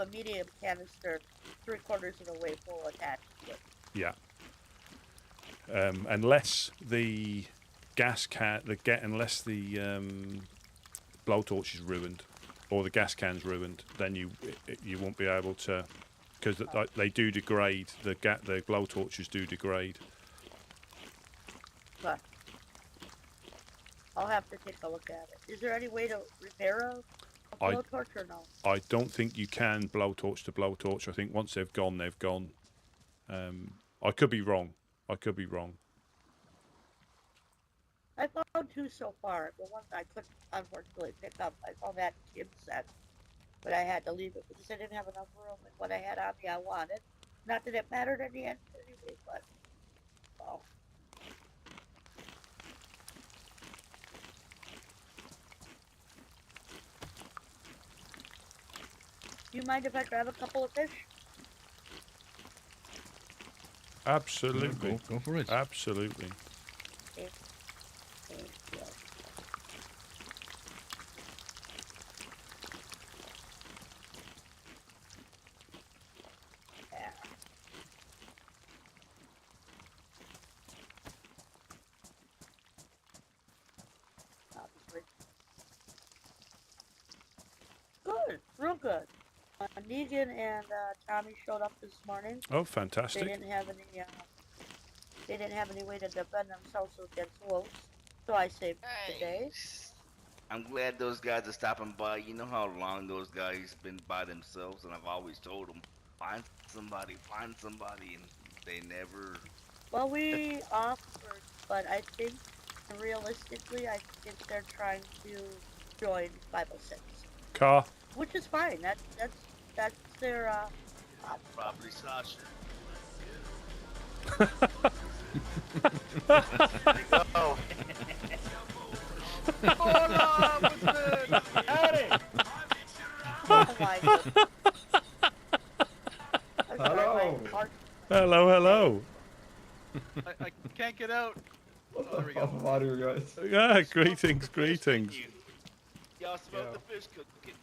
Speaker 11: medium canister, 3/4 of the way full attached to it.
Speaker 1: Yeah. Unless the unless the blowtorch is ruined or the gas can's ruined, then you won't be able to, because they do degrade. The blowtorches do degrade.
Speaker 11: But I'll have to take a look at it. Is there any way to repair a blowtorch or no?
Speaker 1: I don't think you can blowtorch to blowtorch. I think once they've gone, they've gone. I could be wrong. I
Speaker 11: found 2 so far. The one I couldn't unfortunately pick up, I found that Kim set, but I had to leave it because I didn't have enough room. And what I had on me, I wanted. Not that it mattered in the end anyway, but oh. Do you mind if I grab a couple of fish?
Speaker 1: Absolutely.
Speaker 2: Go for it.
Speaker 1: Absolutely.
Speaker 11: Okay. Thank you. Yeah. Good, real good. Negan and Tommy showed up this morning.
Speaker 1: Oh, fantastic!
Speaker 11: They didn't have any way to defend themselves against wolves, so I saved the day.
Speaker 10: I'm glad those guys are stopping by. You know how long those guys been by themselves, and I've always told them, find somebody, and they never.
Speaker 11: Well, we offered, but I think realistically, I think they're trying to join 506.
Speaker 1: Car.
Speaker 11: Which is fine. That's their
Speaker 10: Probably Sasha.
Speaker 12: Oh.
Speaker 11: Oh my God.
Speaker 12: Hello.
Speaker 1: Hello.
Speaker 13: I can't get out.
Speaker 12: What the fuck are you guys?
Speaker 1: Yeah, greetings.
Speaker 10: Y'all smelled the fish cooking.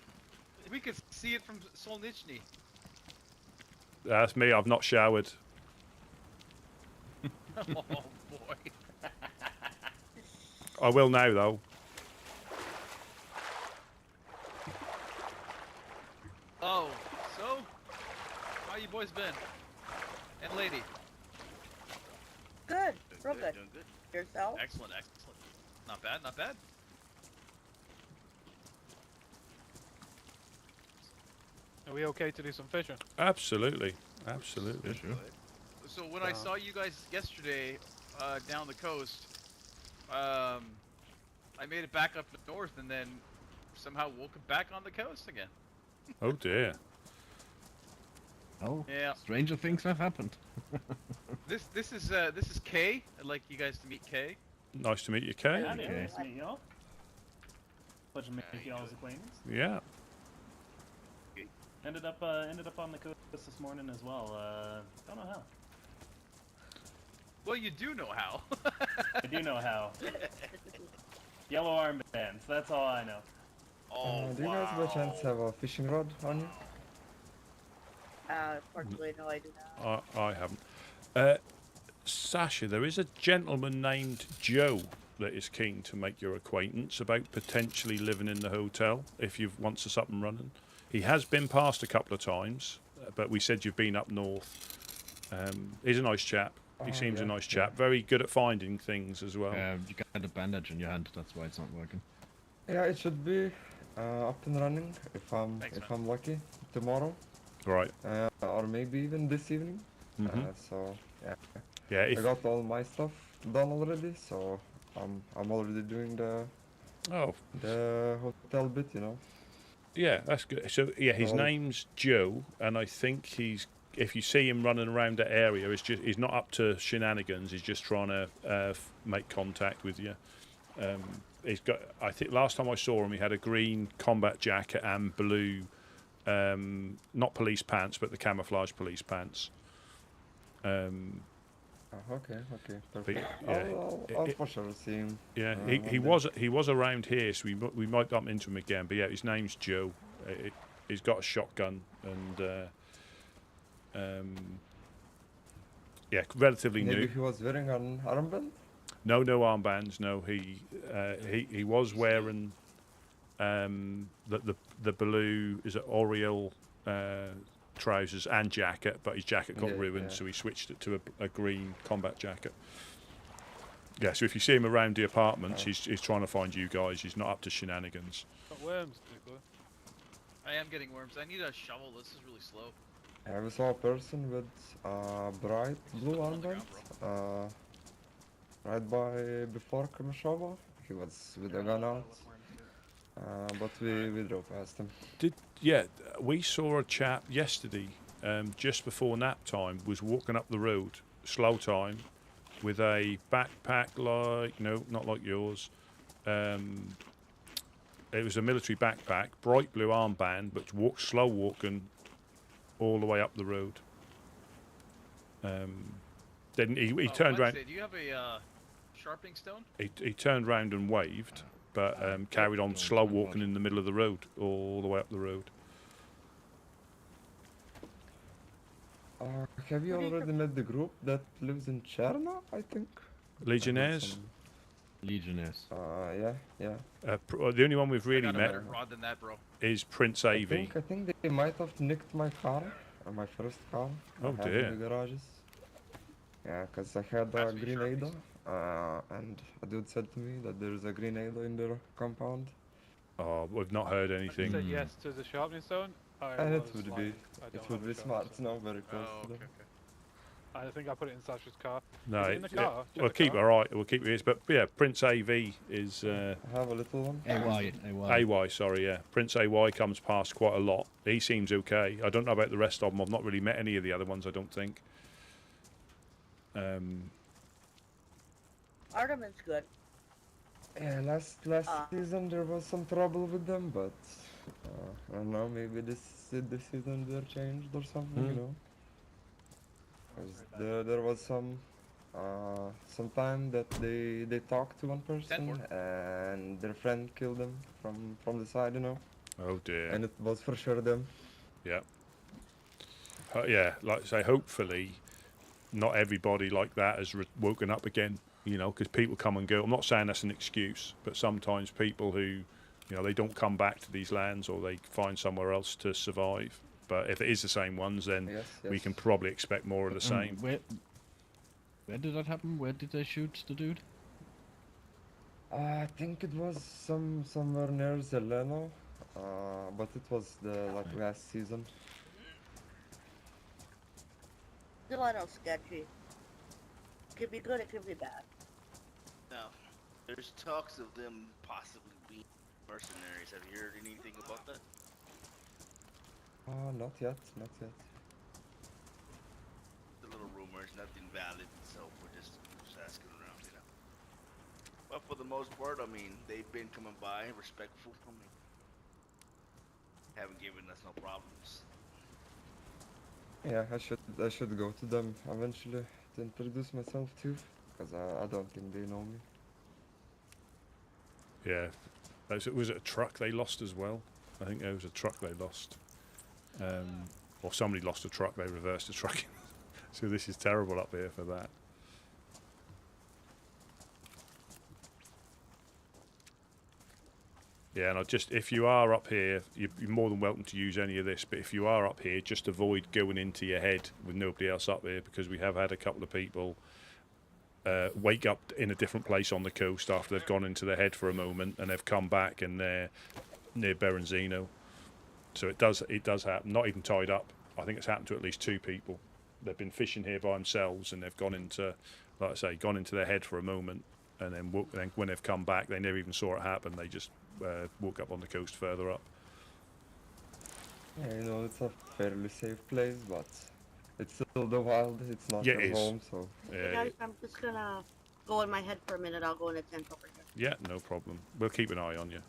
Speaker 13: We could see it from Solnichny.
Speaker 1: That's me. I've not showered.
Speaker 13: Oh boy.
Speaker 1: I will now, though.
Speaker 13: Oh, so how you boys been? And lady.
Speaker 11: Good, real
Speaker 10: Doing
Speaker 11: good.
Speaker 10: Doing good.
Speaker 11: Yourself?
Speaker 13: Excellent. Not bad.
Speaker 4: Are we okay to do some fishing?
Speaker 1: Absolutely.
Speaker 2: Yeah, sure.
Speaker 13: So when I saw you guys yesterday down the coast, I made it back up north and then somehow woke it back on the coast again.
Speaker 1: Oh dear.
Speaker 2: Oh,
Speaker 13: Yeah.
Speaker 2: stranger things have happened.
Speaker 13: This is Kay. I'd like you guys to meet Kay.
Speaker 1: Nice to meet you, Kay.
Speaker 2: Okay.
Speaker 14: Nice to meet y'all. Pleasure to make y'all's acquaintance.
Speaker 1: Yeah.
Speaker 14: Ended up on the coast this morning as well. Don't know how.
Speaker 13: Well, you do know how.
Speaker 14: I do know how. Yellow armbands. That's all I know.
Speaker 13: Oh,
Speaker 12: do you guys by chance have a fishing rod on you?
Speaker 11: Unfortunately, no, I do not.
Speaker 1: I haven't. Sasha, there is a gentleman named Joe that is keen to make your acquaintance about potentially living in the hotel if you want us up and running. He has been past a couple of times, but we said you've been up north. He's a nice chap. He seems a nice chap. Very good at finding things as well.
Speaker 2: You got a bandage on your hand. That's why it's not working.
Speaker 12: Yeah, it should be up and running if I'm lucky tomorrow.
Speaker 1: Right.
Speaker 12: Or maybe even this evening. So yeah.
Speaker 1: Yeah.
Speaker 12: I got all my stuff done already, so I'm already doing the hotel bit, you know.
Speaker 1: Yeah, that's good. So yeah, his name's Joe, and I think if you see him running around that area, he's not up to shenanigans. He's just trying to make contact with you. He's got. I think last time I saw him, he had a green combat jacket and blue, not police pants, but the camouflage police pants.
Speaker 12: Okay,
Speaker 1: But,
Speaker 12: perfect.
Speaker 1: yeah,
Speaker 12: I'll for sure see him.
Speaker 1: Yeah, he was around here, so we might bump into him again. But yeah, his name's Joe. He's got a shotgun and yeah, relatively new.
Speaker 12: Maybe he was wearing an armband.
Speaker 1: No armbands. No, he was wearing the blue is it Oriole trousers and jacket, but his jacket got ruined, so he switched it to a green combat jacket. Yeah, so if you see him around the apartments, he's trying to find you guys. He's not up to shenanigans.
Speaker 13: Got worms, people. I am getting worms. I need a shovel. This is really slow.
Speaker 12: I saw a person with bright blue armband right before Kamashova. He was with a gun out, but we drove past him.
Speaker 1: We saw a chap yesterday, just before nap time, was walking up the road, slow time, with a backpack not like yours. It was a military backpack, bright blue armband, but slow walking all the way up the road. Then he turned around.
Speaker 13: Do you have a sharpening stone?
Speaker 1: He turned round and waved, but carried on slow walking in the middle of the road, all the way up the road.
Speaker 12: Have you already met the group that lives in Cherna, I think?
Speaker 1: Legionnaires?
Speaker 2: Legionnaires.
Speaker 12: Yeah.
Speaker 1: The only one we've really
Speaker 13: I got a
Speaker 1: met
Speaker 13: better rod than that, bro.
Speaker 1: is Prince AV.
Speaker 12: I think they might have nicked my car, my first car.
Speaker 1: Oh
Speaker 12: I had
Speaker 1: dear.
Speaker 12: in the garages. Yeah, because I had a grenade, and a dude said to me that there's a grenade in their compound.
Speaker 1: Oh, we've not heard anything.
Speaker 15: You said yes to the sharpening stone?
Speaker 12: And it would be smart to know very close to them.
Speaker 15: I think I put it in Sasha's car.
Speaker 1: No,
Speaker 15: Is it in the car? Check
Speaker 1: we'll
Speaker 15: the
Speaker 1: keep
Speaker 15: car.
Speaker 1: it right. We'll keep it. But yeah, Prince AV is.
Speaker 12: I have a little one.
Speaker 1: AY, sorry, yeah. Prince AY comes past quite a lot. He seems okay. I don't know about the rest of them. I've not really met any of the other ones. I don't think.
Speaker 11: Armband's good.
Speaker 12: Yeah, last season there was some trouble with them, but I don't know. Maybe this season they're changed or something, you know. 'Cause there was some time that they talked to one person and their friend killed them from the side, you know.
Speaker 1: Oh dear.
Speaker 12: And it was for sure them.
Speaker 1: Yeah. Yeah, like I say, hopefully not everybody like that has woken up again, you know, because people come and go. I'm not saying that's an excuse, but sometimes people who, you know, they don't come back to these lands or they find somewhere else to survive. But if it is the same ones, then we can probably expect more of the same.
Speaker 2: Where did that happen? Where did they shoot the dude?
Speaker 12: I think it was somewhere near Zeleno, but it was last season.
Speaker 11: Zeleno's sketchy. Could be good, it could be bad.
Speaker 10: Now, there's talks of them possibly being mercenaries. Have you heard anything about that?
Speaker 12: Not yet.
Speaker 10: The little rumors, nothing valid, so we're just asking around, you know. But for the most part, I mean, they've been coming by, respectful. I mean, haven't given us no problems.
Speaker 12: Yeah, I should go to them eventually to introduce myself too, because I don't think they know me.
Speaker 1: Yeah, was it a truck they lost as well? I think there was a truck they lost, or somebody lost a truck. They reversed the truck. So this is terrible up here for that. Yeah, and if you are up here, you're more than welcome to use any of this. But if you are up here, just avoid going into your head with nobody else up here, because we have had a couple of people wake up in a different place on the coast after they've gone into their head for a moment, and they've come back and they're near Berenzino. So it does happen. Not even tied up. I think it's happened to at least 2 people. They've been fishing here by themselves, and they've gone into, like I say, gone into their head for a moment, and then when they've come back, they never even saw it happen. They just walk up on the coast further up.
Speaker 12: Yeah, you know, it's a fairly safe place, but it's still the wild. It's not your home, so.
Speaker 11: Hey guys, I'm just gonna go in my head for a minute. I'll go in a tent over here.
Speaker 1: Yeah, no problem. We'll keep an eye on you.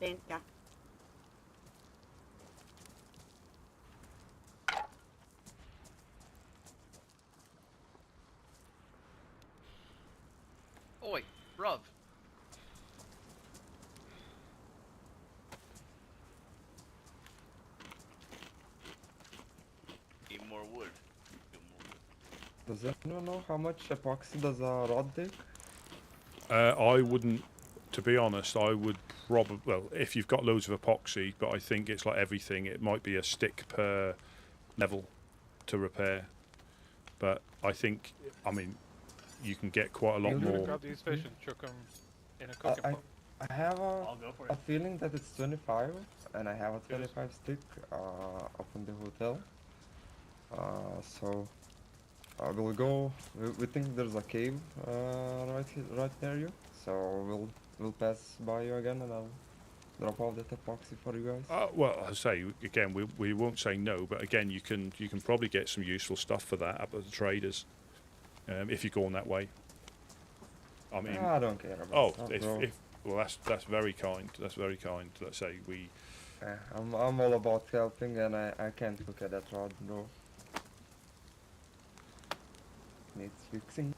Speaker 11: Thank ya.
Speaker 13: Oi, bruv.
Speaker 10: Need more wood.
Speaker 12: Does anyone know how much epoxy does a rod take?
Speaker 1: I wouldn't, to be honest. I would probably, well, if you've got loads of epoxy, but I think it's like everything. It might be a stick per level to repair, but I think, I mean, you can get quite a lot more.
Speaker 15: Grab these fish and chuck them in a cooking pot.
Speaker 12: I have
Speaker 14: I'll go for
Speaker 12: a
Speaker 14: it.
Speaker 12: feeling that it's 25, and I have a 25 stick up in the hotel. So we'll go. We think there's a cave right near you, so we'll pass by you again, and I'll drop off that epoxy for you guys.
Speaker 1: Well, I say again, we won't say no, but again, you can probably get some useful stuff for that up at the traders, if you're going that way. I mean,
Speaker 12: I don't care about stuff, bro.
Speaker 1: Well, that's very kind. That's very kind. Let's say we.
Speaker 12: I'm all about helping, and I can't look at that rod, bro. Needs fixing.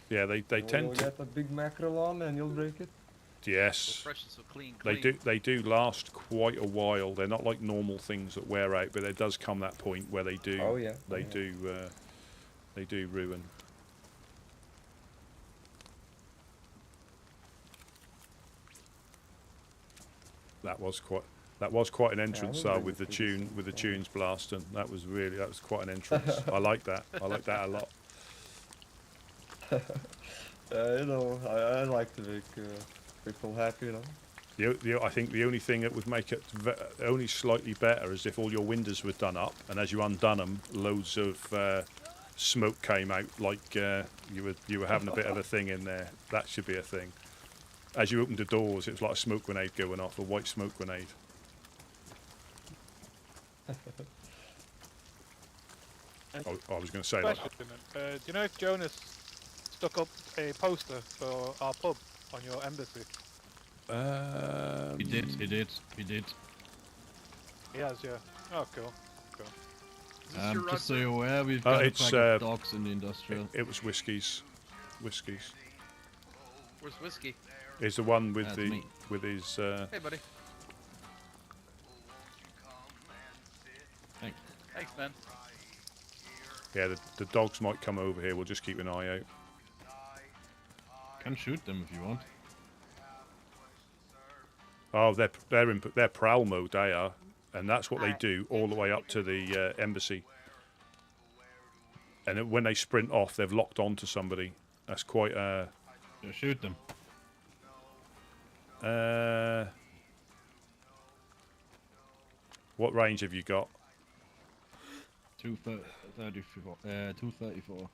Speaker 1: Yeah, they tend
Speaker 12: You'll
Speaker 1: to.
Speaker 12: get a big mackerel on, and you'll break it.
Speaker 1: Yes.
Speaker 13: So fresh and so clean.
Speaker 1: They do last quite a while. They're not like normal things that wear out, but there does come that point where they do.
Speaker 12: Oh yeah.
Speaker 1: They do ruin. That was quite an entrance though, with the tunes blasting. That was quite an entrance. I like that. I like that a lot.
Speaker 12: You know, I like to make people happy, you know.
Speaker 1: I think the only thing that would make it only slightly better is if all your windows were done up, and as you undone them, loads of smoke came out, like you were having a bit of a thing in there. That should be a thing. As you opened the doors, it was like a smoke grenade going off, a white smoke grenade. I was going to say like.
Speaker 15: Do you know if Jonas stuck up a poster for our pub on your embassy?
Speaker 2: He did.
Speaker 15: He has, yeah. Oh, cool.
Speaker 2: Just so you're aware, we've got a pack of dogs in the industrial.
Speaker 1: It was Whiskies.
Speaker 13: Where's Whiskey?
Speaker 1: Is the one with
Speaker 2: me.
Speaker 1: with his.
Speaker 13: Hey, buddy. Thanks, man.
Speaker 1: Yeah, the dogs might come over here. We'll just keep an eye out.
Speaker 2: Can shoot them if you want.
Speaker 1: Oh, they're prowl mode. They are, and that's what they do all the way up to the embassy. And then when they sprint off, they've locked onto somebody. That's quite a.
Speaker 2: Yeah, shoot them.
Speaker 1: What range have you got?
Speaker 2: 234.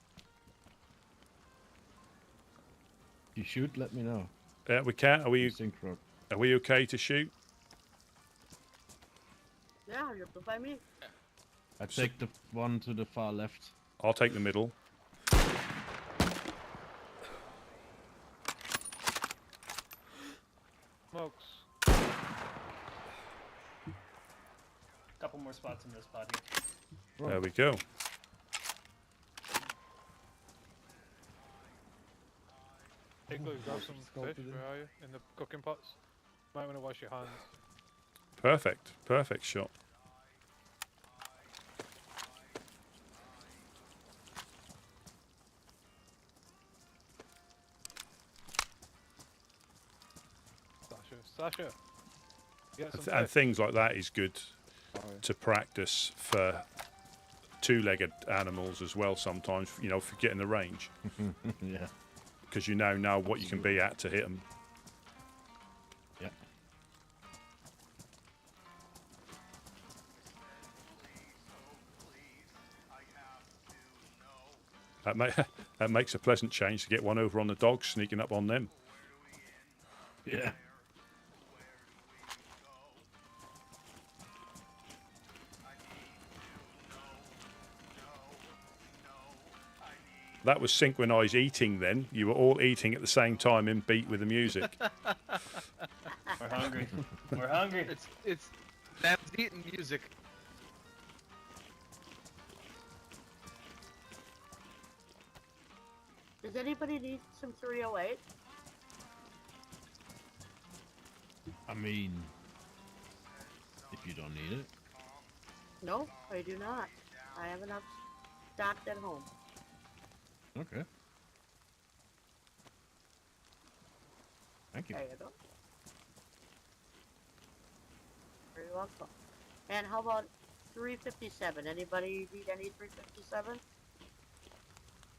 Speaker 2: You shoot, let me know.
Speaker 1: Yeah, we can. Are we okay to shoot?
Speaker 11: Yeah, you're good by me.
Speaker 2: I take the one to the far left.
Speaker 1: I'll take the middle.
Speaker 14: Couple more spots in this spot here.
Speaker 1: There we go.
Speaker 15: Igloo, grab some fish, where are you? In the cooking pots? Might want to wash your hands.
Speaker 1: Perfect. Perfect shot.
Speaker 15: Sasha. Get some
Speaker 1: And
Speaker 15: fish.
Speaker 1: things like that is good to practice for two-legged animals as well sometimes, you know, for getting the range.
Speaker 2: Yeah.
Speaker 1: Because you now know what you can be at to hit them.
Speaker 2: Yeah.
Speaker 1: That makes a pleasant change to get one over on the dogs, sneaking up on them.
Speaker 2: Yeah.
Speaker 1: That was synchronized eating then. You were all eating at the same time in beat with the music.
Speaker 14: We're hungry. We're hungry.
Speaker 13: It's that's eating music.
Speaker 11: Does anybody need some 308?
Speaker 2: I mean, if you don't need it.
Speaker 11: No, I do not. I have enough stocked at home.
Speaker 2: Okay. Thank you.
Speaker 11: There you go. Very welcome. And how about 357? Anybody need any 357?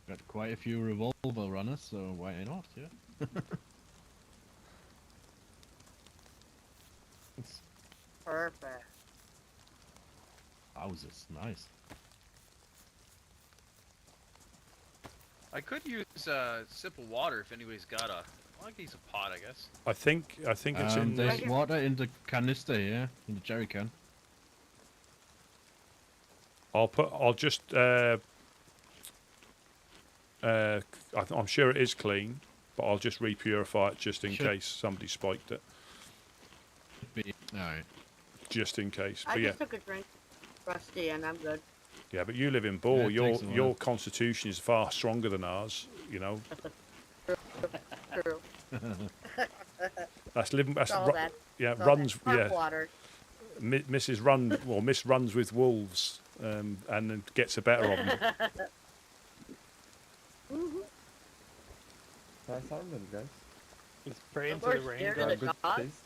Speaker 2: Got quite a few revolver runners, so why not? Yeah.
Speaker 11: Perfect.
Speaker 2: Houses, nice.
Speaker 13: I could use a sip of water if anybody's got a. I like to use a pot, I guess.
Speaker 1: I think it's in
Speaker 2: There's
Speaker 1: the...
Speaker 2: water in the canister here, in the jerry can.
Speaker 1: I'll just I'm sure it is clean, but I'll just repurify it just in case somebody spiked it.
Speaker 2: Alright.
Speaker 1: Just in case.
Speaker 11: I
Speaker 1: But yeah.
Speaker 11: just took a drink, Rusty, and I'm good.
Speaker 1: Yeah, but you live in Boar.
Speaker 2: Yeah, it takes a while.
Speaker 1: Your constitution is far stronger than ours, you know.
Speaker 11: True.
Speaker 1: That's living. That's
Speaker 11: all that.
Speaker 1: yeah,
Speaker 11: It's all
Speaker 1: runs.
Speaker 11: that park
Speaker 1: Yeah,
Speaker 11: water.
Speaker 1: Mrs. Run. Well, Miss runs with wolves, and then gets the better of them.
Speaker 12: Nice armband, guys.
Speaker 15: Let's pray
Speaker 11: Of
Speaker 15: into the
Speaker 11: course,
Speaker 15: rain.
Speaker 11: they're
Speaker 15: God.
Speaker 11: gonna
Speaker 12: Good
Speaker 11: die.
Speaker 12: taste.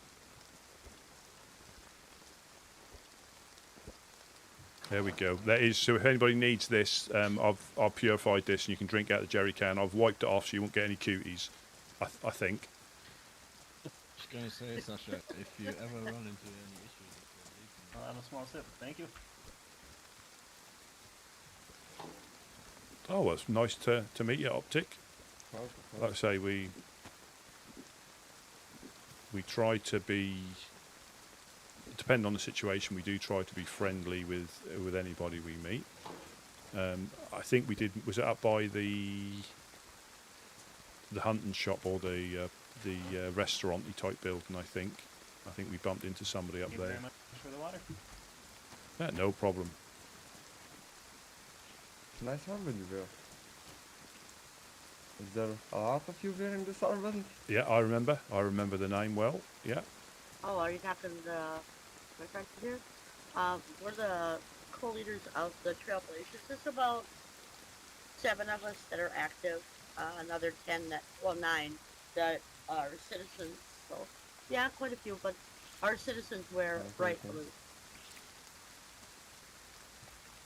Speaker 1: There we go. That is. So if anybody needs this, I've purified this, and you can drink out the jerry can. I've wiped it off, so you won't get any cuties. I think.
Speaker 2: Just gonna say, Sasha, if you ever run into any issues,
Speaker 14: I'll have a small sip. Thank you.
Speaker 1: Oh, well, it's nice to meet you, Optic. Like I say, we try to be. Depending on the situation, we do try to be friendly with anybody we meet. I think we did. Was it up by the hunting shop or the restaurant-y type building? I think we bumped into somebody up
Speaker 14: Thank you
Speaker 1: there.
Speaker 14: very much for the water.
Speaker 1: Yeah, no problem.
Speaker 12: Nice armband you wear. Is there a lot of you wearing this armband?
Speaker 1: Yeah, I remember. I remember the name well. Yeah.
Speaker 11: Oh, are you talking to my friend here? We're the co-leaders of the Trailblazers. There's about 7 of us that are active. Another 10 that, well, 9 that are citizens. So, yeah, quite a few, but our citizens wear bright blue.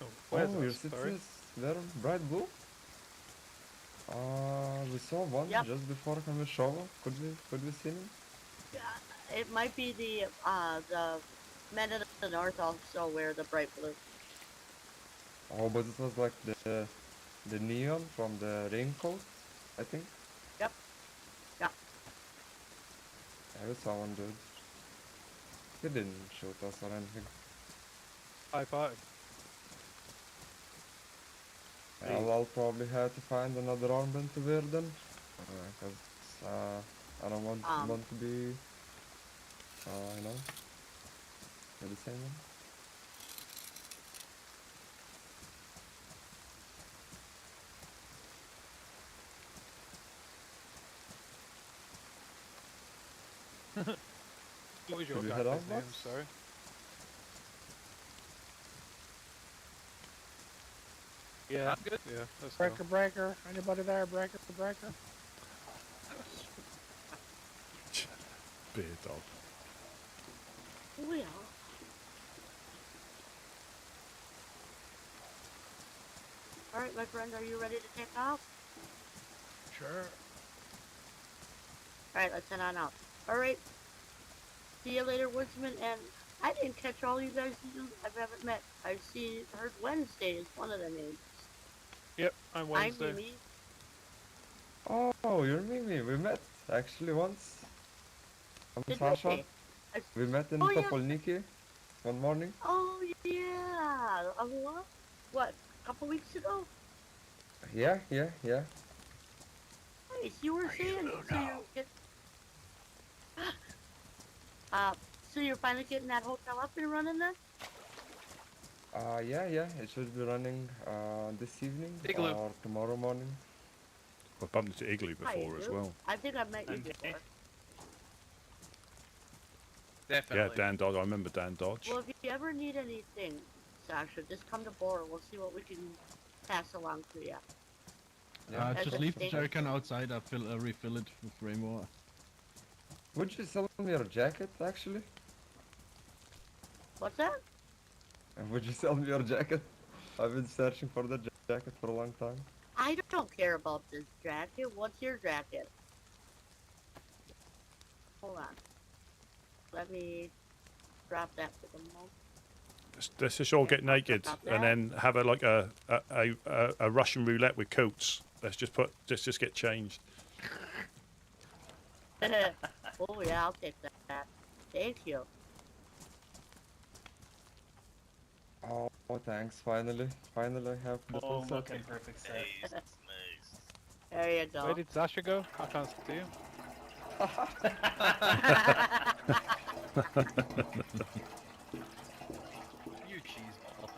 Speaker 12: Oh, your citizens wear bright blue? We saw one just before coming show. Could we see him?
Speaker 11: Yeah, it might be the men of the north also wear the bright blue.
Speaker 12: Oh, but it was like the neon from the raincoat, I think.
Speaker 11: Yep. Yeah.
Speaker 12: I we saw one dude. He didn't shoot us or anything.
Speaker 15: High five.
Speaker 12: I'll probably have to find another armband to wear then, because I don't want to be, you know, with the same one.
Speaker 15: What was your
Speaker 12: Should we head
Speaker 15: character's
Speaker 12: out,
Speaker 15: name?
Speaker 12: boss?
Speaker 15: Sorry. Yeah,
Speaker 13: I'm good.
Speaker 15: yeah, let's go.
Speaker 4: Breaker, breaker. Anybody there? Breaker, breaker.
Speaker 1: Beard dog.
Speaker 11: Oh yeah. All right, my friend, are you ready to take off?
Speaker 4: Sure.
Speaker 11: All right, let's head on out. All right. See you later, Woodsman. And I didn't catch all you guys I haven't met. Heard Wednesday is one of the names.
Speaker 15: Yep, I'm Wednesday.
Speaker 11: I'm Mimi.
Speaker 12: Oh, you're Mimi. We met actually once. I'm
Speaker 11: Did
Speaker 12: Sasha.
Speaker 11: we?
Speaker 12: We met in
Speaker 11: Oh, yeah.
Speaker 12: Topolniki one morning.
Speaker 11: Oh yeah. What? A couple weeks ago?
Speaker 12: Yeah.
Speaker 11: Nice. You were saying so you're finally getting that hotel up and running then?
Speaker 12: Yeah. It should be running this evening
Speaker 13: Igloo.
Speaker 12: or tomorrow morning.
Speaker 1: I bumped into Igloo
Speaker 11: Hi,
Speaker 1: before as
Speaker 11: Igloo.
Speaker 1: well.
Speaker 11: I think I've met you before.
Speaker 13: Definitely.
Speaker 1: Yeah, Dan Dodge. I remember Dan Dodge.
Speaker 11: Well, if you ever need anything, Sasha, just come to Bora. We'll see what we can pass along to you. As
Speaker 2: Just
Speaker 11: a
Speaker 2: leave the
Speaker 11: thing.
Speaker 2: jerrycan outside. I'll refill it with rainwater.
Speaker 12: Would you sell me your jacket actually?
Speaker 11: What's that?
Speaker 12: Would you sell me your jacket? I've been searching for the jacket for a long time.
Speaker 11: I don't care about this jacket. What's your jacket? Hold on. Let me drop that for the moment.
Speaker 1: Let's just all get naked and then have a Russian roulette with coats. Let's just get changed.
Speaker 11: Oh yeah, I'll take that. Thank you.
Speaker 12: Oh, thanks. Finally I have the full set.
Speaker 14: Okay, perfect set.
Speaker 11: There you go.
Speaker 15: Where did Sasha go? I can't see him.
Speaker 13: You cheese ball.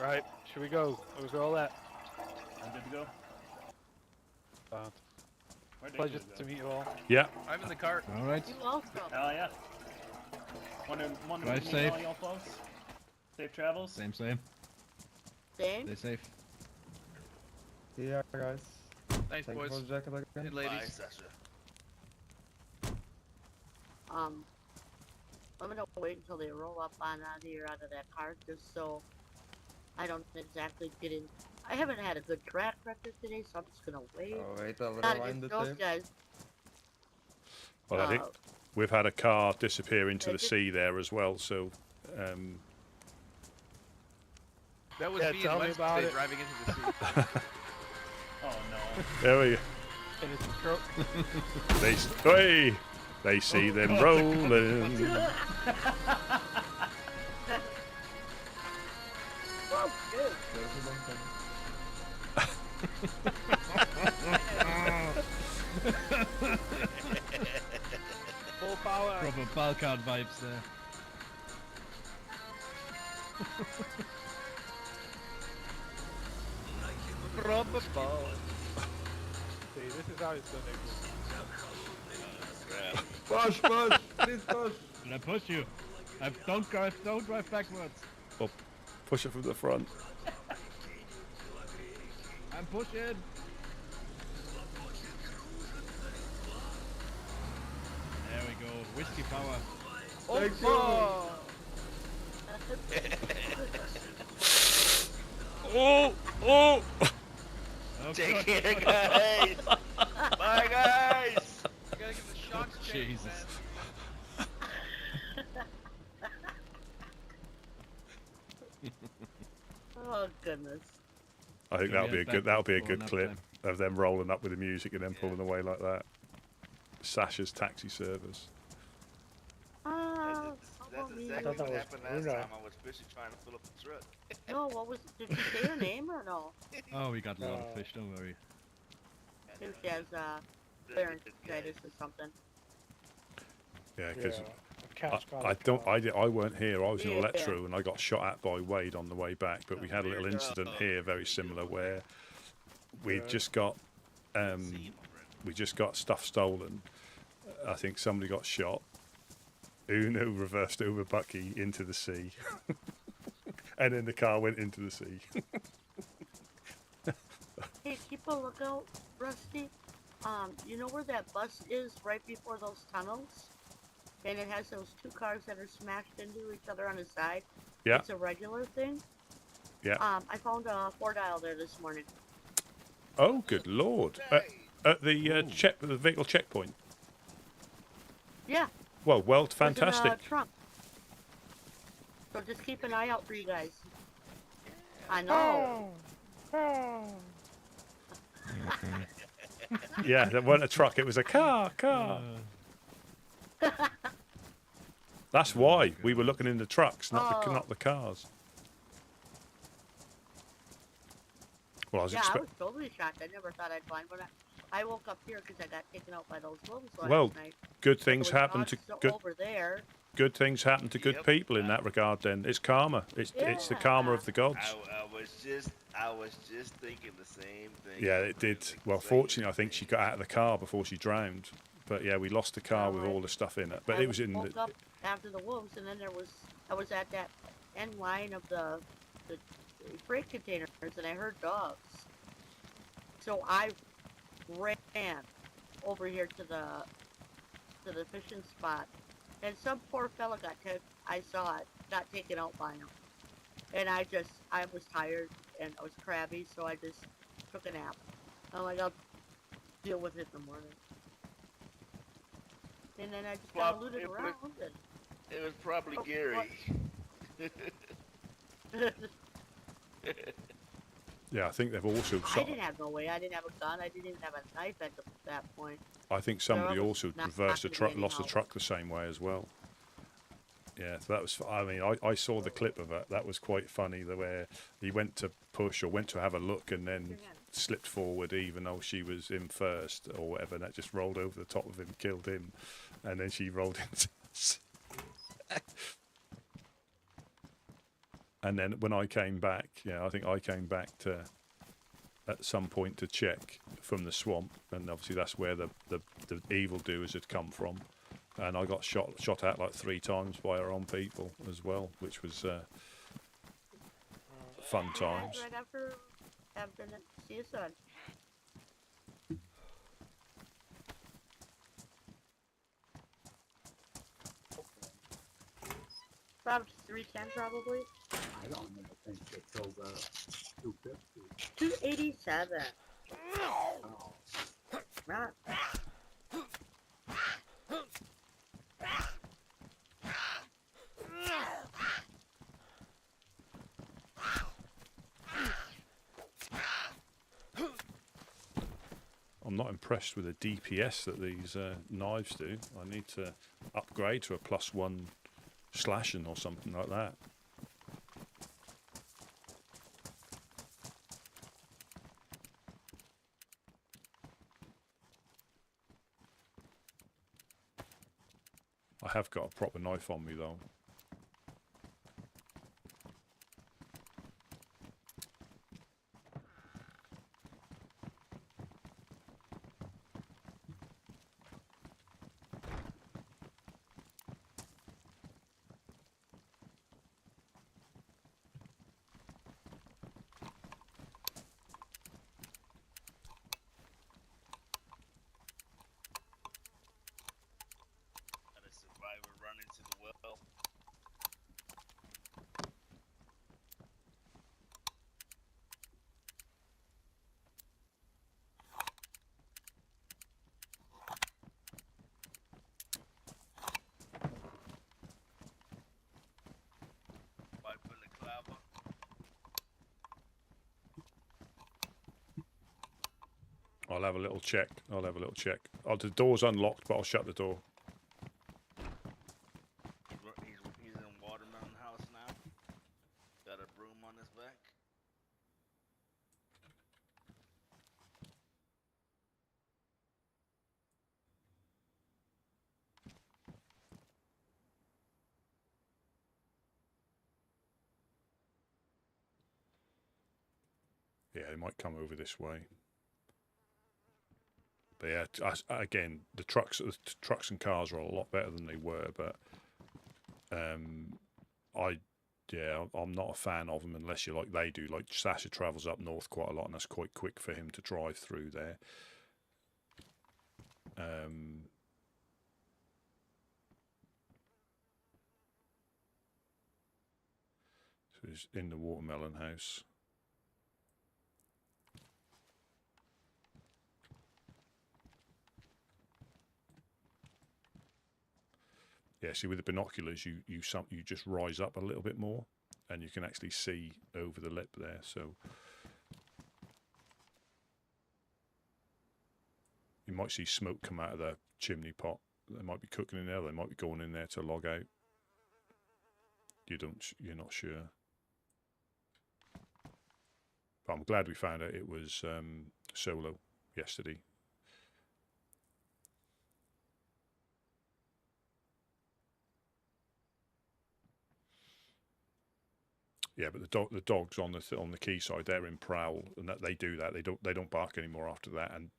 Speaker 15: Right, should we go? Where's all that?
Speaker 14: I'm good to go. Where'd
Speaker 15: Pleasure
Speaker 14: Igloo go?
Speaker 15: to meet you all.
Speaker 1: Yeah.
Speaker 13: I'm in the cart.
Speaker 2: All right.
Speaker 11: You also.
Speaker 14: Oh yeah. Wonder
Speaker 2: Drive
Speaker 14: to meet
Speaker 2: safe.
Speaker 14: all y'all folks. Safe travels.
Speaker 2: Same.
Speaker 11: Same.
Speaker 2: Stay safe.
Speaker 12: Yeah, guys.
Speaker 13: Thanks,
Speaker 12: Thank
Speaker 13: boys.
Speaker 12: you for the jacket again.
Speaker 13: And ladies.
Speaker 10: Bye, Sasha.
Speaker 11: I'm gonna wait until they roll up on out here out of that car, just so I don't exactly get in. I haven't had a good track record today, so I'm just gonna wait.
Speaker 12: Oh, wait, I'll
Speaker 11: Not
Speaker 12: rewind the
Speaker 11: against those
Speaker 12: tape.
Speaker 11: guys.
Speaker 1: Well, I think we've had a car disappear into the
Speaker 11: just-
Speaker 1: sea there as well. So,
Speaker 13: That was
Speaker 15: Yeah,
Speaker 13: me
Speaker 15: tell
Speaker 13: and
Speaker 15: me about
Speaker 13: Wednesday
Speaker 15: it.
Speaker 13: driving into the sea.
Speaker 14: Oh no.
Speaker 1: there we go.
Speaker 15: In his truck.
Speaker 1: They see them rolling.
Speaker 11: Oh, good.
Speaker 15: Full power.
Speaker 2: Proper Balkan vibes there.
Speaker 13: Proper ball.
Speaker 15: See, this is how it's done.
Speaker 12: Push, please push.
Speaker 2: Did I push you? Don't drive backwards.
Speaker 1: Oh, push it from the front.
Speaker 2: I'm pushing. There we go. Whiskey power.
Speaker 12: Thank you.
Speaker 1: Oh!
Speaker 10: Take care, guys. Bye, guys.
Speaker 13: You gotta get the shocks changed,
Speaker 2: Jesus.
Speaker 13: man.
Speaker 11: Oh goodness.
Speaker 1: I think
Speaker 2: Yeah,
Speaker 1: that'll be a
Speaker 2: back
Speaker 1: good
Speaker 2: before nap
Speaker 1: clip
Speaker 2: time.
Speaker 1: of them rolling up with the music and then pulling away like that. Sasha's taxi service.
Speaker 10: That's
Speaker 11: me?
Speaker 10: exactly
Speaker 4: thought
Speaker 10: what
Speaker 4: that was
Speaker 10: happened last
Speaker 4: Bruno.
Speaker 10: time. I was busy trying to fill up the truck.
Speaker 11: No, what was? Did you say her name or no?
Speaker 2: Oh, we got a lot of fish. Don't worry.
Speaker 11: I think she has laryngitis or something.
Speaker 1: Yeah, because
Speaker 4: cat's got
Speaker 1: I
Speaker 4: it.
Speaker 1: weren't here. I was in
Speaker 11: Yeah.
Speaker 1: Electro and I got shot at by Wade on the way back. But we had a little incident here, very similar, where we just got stuff stolen. I think somebody got shot. Uno reversed over Bucky into the sea, and then the car went into the sea.
Speaker 11: Hey, keep a lookout, Rusty. You know where that bus is right before those tunnels? And it has those two cars that are smashed into each other on the side.
Speaker 1: Yeah.
Speaker 11: It's a regular thing.
Speaker 1: Yeah.
Speaker 11: I found a 4-dial there this morning.
Speaker 1: Oh, good lord! At the the vehicle checkpoint.
Speaker 11: Yeah.
Speaker 1: Well,
Speaker 11: It was in
Speaker 1: fantastic.
Speaker 11: a trunk. So just keep an eye out for you guys. I know.
Speaker 1: Yeah, that wasn't a truck; it was a car. That's why we were looking in the trucks, not the cars. Well, I was
Speaker 11: I was totally shocked. I never thought I'd find one. I woke up here because I got taken out by those wolves last night.
Speaker 1: Good things happen to good.
Speaker 11: Over there.
Speaker 1: Good things happen to good people in that regard. Then it's karma. It's the karma of the gods.
Speaker 10: I was just thinking the same thing.
Speaker 1: Yeah, it did. Well, fortunately, I think she got out of the car before she drowned. But yeah, we lost the car with all the stuff in it. But it was in
Speaker 11: woke up after the wolves, and then I was at that end line of the freight containers, and I heard dogs. So I ran over here to the fishing spot, and some poor fella got taken out by him. And I was tired and I was crabby, so I just took a nap. I'm like, I'll deal with it in the morning. And then I just got looted around.
Speaker 10: It was probably Gary.
Speaker 1: Yeah, I think they've also
Speaker 11: I didn't have no way. I didn't have a gun. I didn't even have a knife at that point.
Speaker 1: I think somebody also reversed a truck, lost a truck the same way as well. Yeah, so that was. I mean, I saw the clip of it. That was quite funny. The way he went to push or went to have a look and then slipped forward, even though she was in first or whatever. And that just rolled over the top of him, killed him, and then she rolled into. And then when I came back, I think I came back at some point to check from the swamp, and obviously that's where the evildoers had come from. And I got shot at like 3 times by our own people as well, which was fun times.
Speaker 11: Right after see you soon. About 310 probably.
Speaker 16: I don't even think they killed 250.
Speaker 11: 287.
Speaker 16: Oh.
Speaker 11: Right.
Speaker 1: I'm not impressed with the DPS that these knives do. I need to upgrade to a +1 slashing or something like that. I have got a proper knife on me though. I'll have a little check. Oh, the door's unlocked, but I'll shut the door.
Speaker 10: He's in Watermelon House now. Got a broom on his back.
Speaker 1: Yeah, they might come over this way. But yeah, again, the trucks and cars are a lot better than they were. But I'm not a fan of them unless you like they do. Like Sasha travels up north quite a lot, and that's quite quick for him to drive through there. So he's in the watermelon house. Yeah, see, with the binoculars, you just rise up a little bit more, and you can actually see over the lip there. So you might see smoke come out of the chimney pot. They might be cooking in there. They might be going in there to log out. You're not sure. But I'm glad we found out it was solo yesterday. Yeah, but the dogs on the quayside, they're in prowl, and that they do that. They don't bark anymore after that. And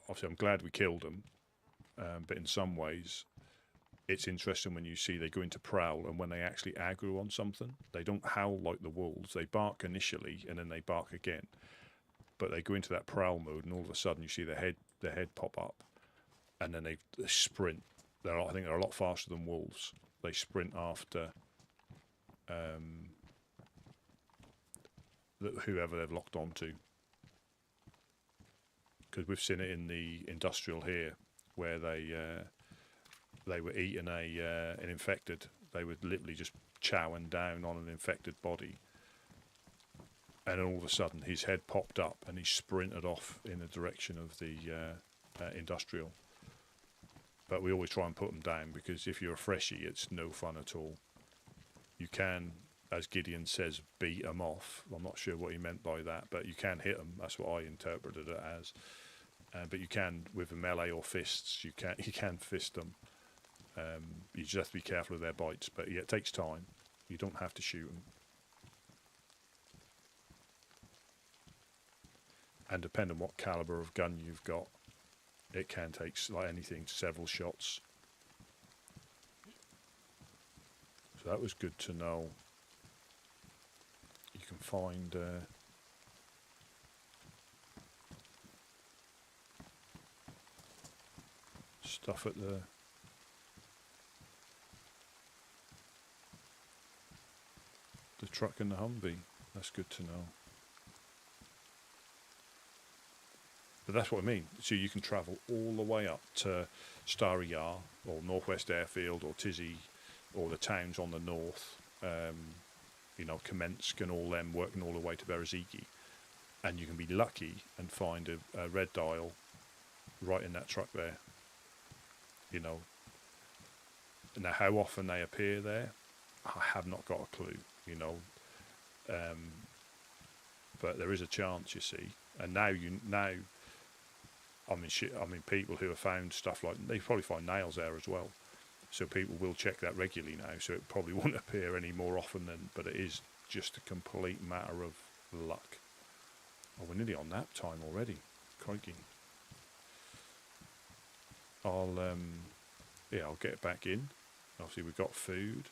Speaker 1: obviously, I'm glad we killed them. But in some ways, it's interesting when you see they go into prowl, and when they actually aggro on something, they don't howl like the wolves. They bark initially, and then they bark again. But they go into that prowl mode, and all of a sudden, you see their head pop up, and then they sprint. I think they're a lot faster than wolves. They sprint after whoever they've locked onto. Because we've seen it in the industrial here, where they were eating an infected. They were literally just chowing down on an infected body, and then all of a sudden his head popped up and he sprinted off in the direction of the industrial. But we always try and put them down, because if you're a freshie, it's no fun at all. You can, as Gideon says, beat them off. I'm not sure what he meant by that, but you can hit them. That's what I interpreted it as. But you can, with a melee or fists, you can fist them. You just have to be careful of their bites. But yeah, it takes time. You don't have to shoot them. And depending on what caliber of gun you've got, it can take, like anything, several shots. So that was good to know. You can find stuff at the truck and the Humvee. That's good to know. But that's what I mean. So you can travel all the way up to Starry Yar or Northwest Airfield or Tizzy, or the towns on the north, Kamensk and all them, working all the way to Bereziki, and you can be lucky and find a red dial right in that truck there. Now how often they appear there, I have not got a clue. But there is a chance, you see. And now people who have found stuff like, they probably find nails there as well. So people will check that regularly now, so it probably won't appear any more often but it is just a complete matter of luck. Oh, we're nearly on nap time already. Crikey. I'll get back in. Obviously we've got food.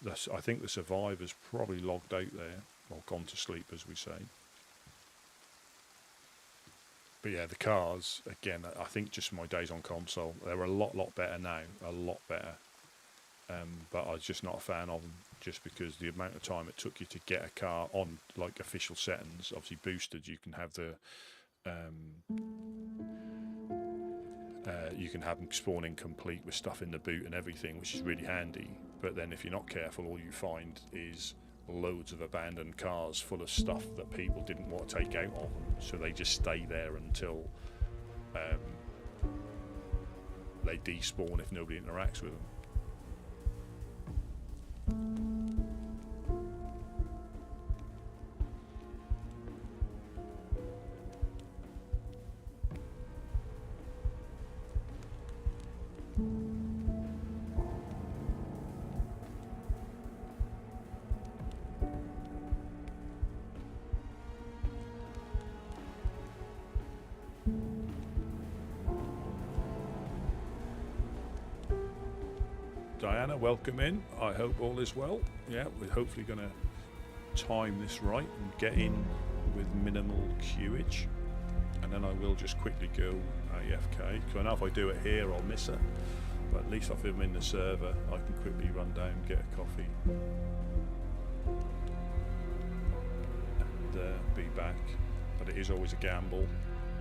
Speaker 1: I think the survivor's probably logged out there, or gone to sleep, as we say. But yeah, the cars, again, I think just my days on console, they're a lot better now, a lot better. But I was just not a fan of them, just because the amount of time it took you to get a car on, like, official settings. Obviously boosted, you can have the you can have them spawning complete with stuff in the boot and everything, which is really handy. But then if you're not careful, all you find is loads of abandoned cars full of stuff that people didn't want to take out of them, so they just stay there until they despawn if nobody interacts with them. Diana, welcome in. I hope all is well. Yeah, we're hopefully going to time this right and get in with minimal queuage. And then I will just quickly go AFK. Because I know if I do it here, I'll miss it. But at least if I'm in the server, I can quickly run down, get a coffee, and be back. But it is always a gamble,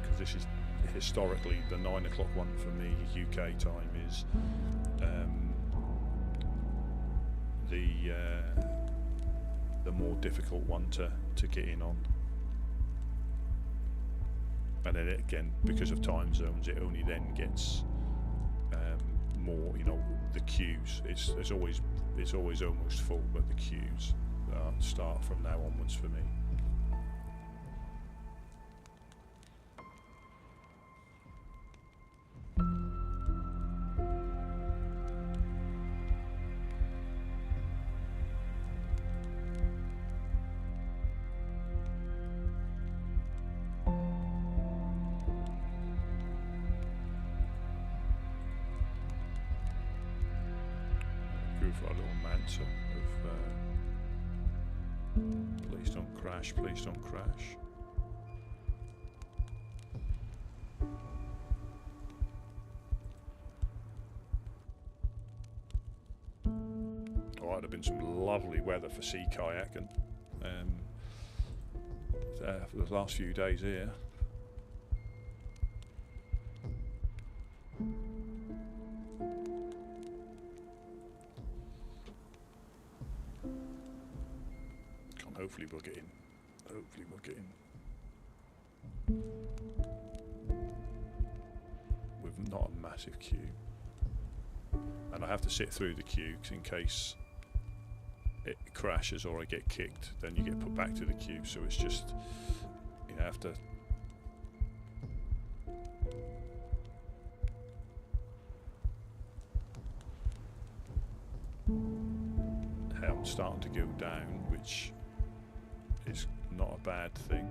Speaker 1: because this is historically the 9 o'clock one for me, UK time, is the more difficult one to get in on. And then again, because of time zones, it only then gets more, you know, the queues. It's always almost full, but the queues start from now onwards for me. For a little mantra of please don't crash, please don't crash. Oh, it'd have been some lovely weather for sea kayaking for the last few days here. Hopefully we'll get in. Hopefully we'll get in. With not a massive queue. And I have to sit through the queue in case it crashes or I get kicked, then you get put back to the queue. So it's just, you have to I'm starting to go down, which is not a bad thing.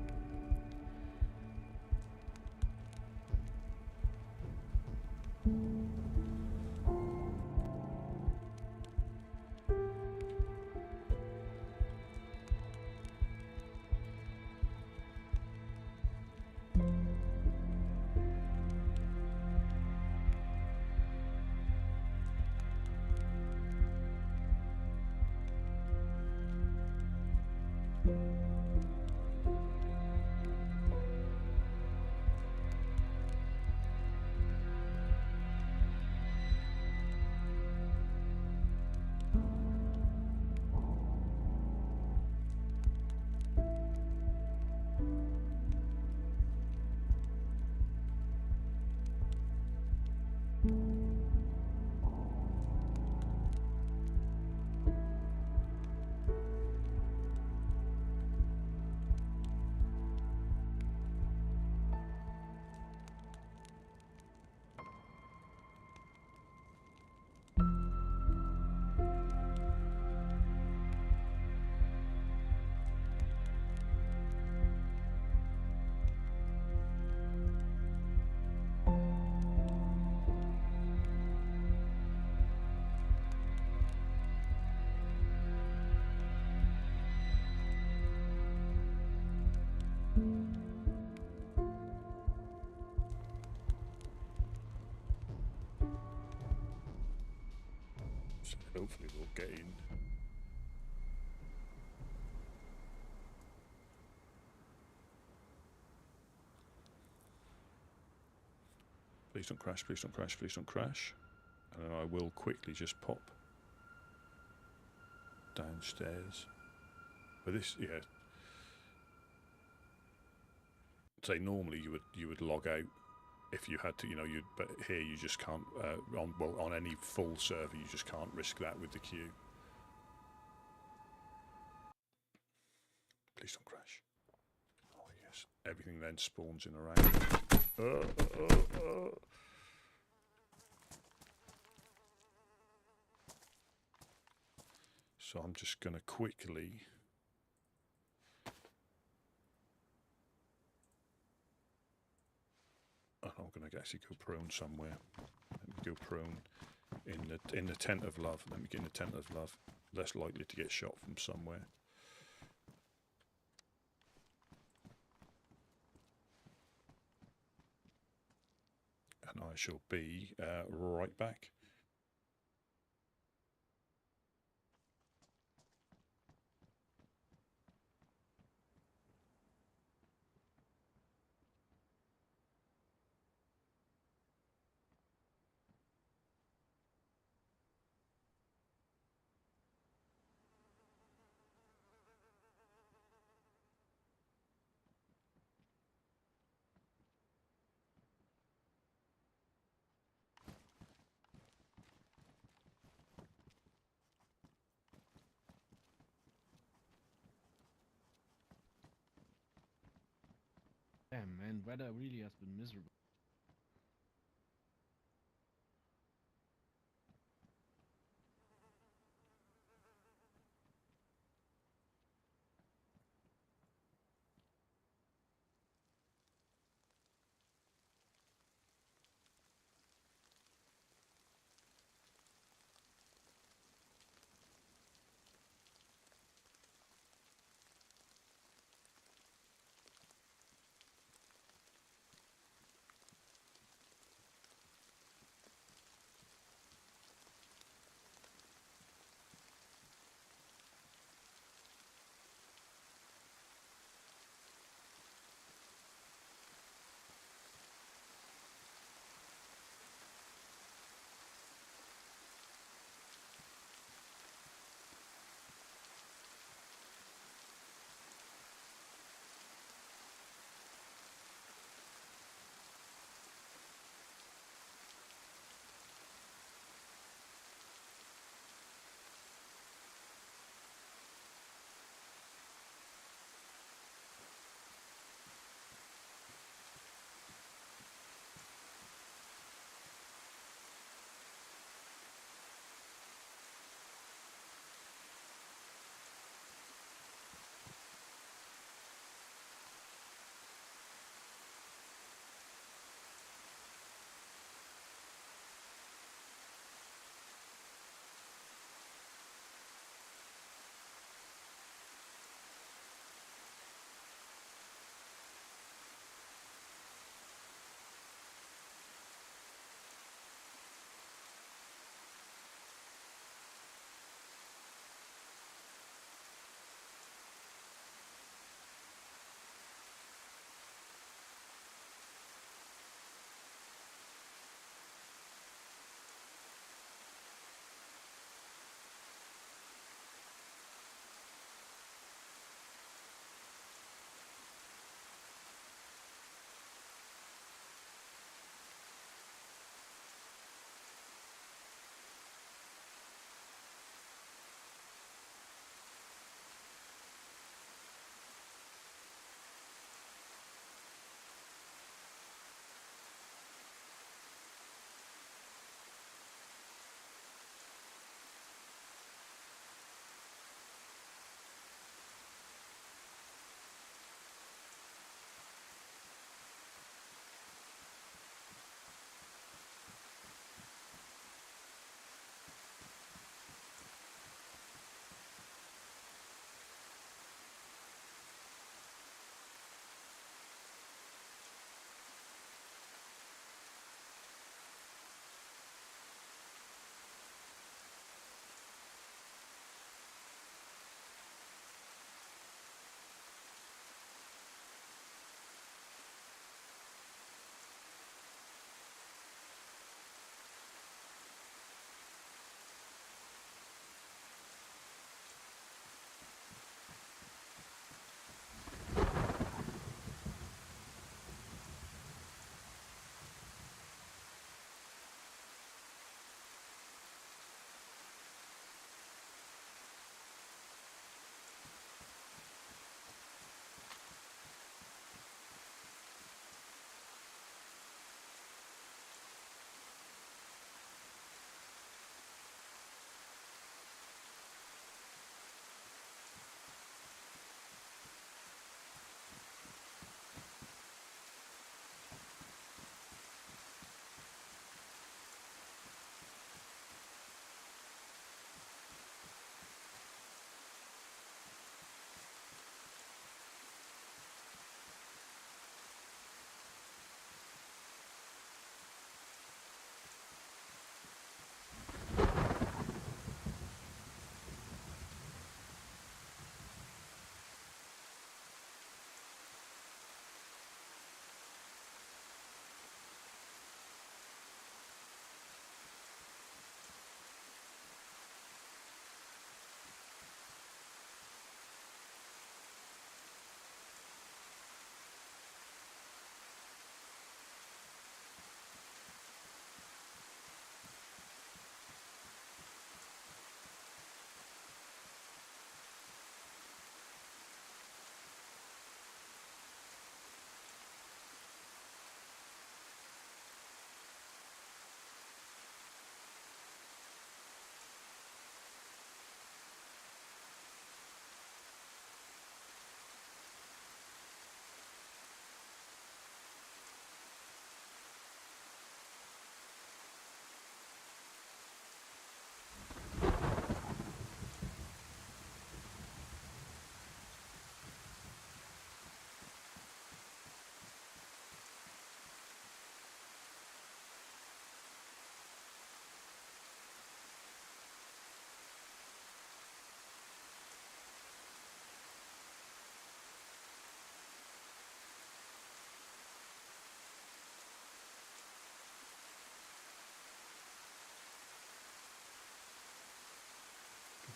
Speaker 1: Hopefully we'll get in. Please don't crash, please don't crash, please don't crash. And then I will quickly just pop downstairs. But this, yeah. Say normally you would log out if you had to, you know, but here you just can't, on any full server, you just can't risk that with the queue. Please don't crash. Oh yes, everything then spawns in around. So I'm just going to quickly I'm going to actually go prone somewhere. Let me go prone. in the tent of love. Let me get in the tent of love. Less likely to get shot from somewhere. And I shall be right back.
Speaker 2: Damn, man, weather really has been miserable.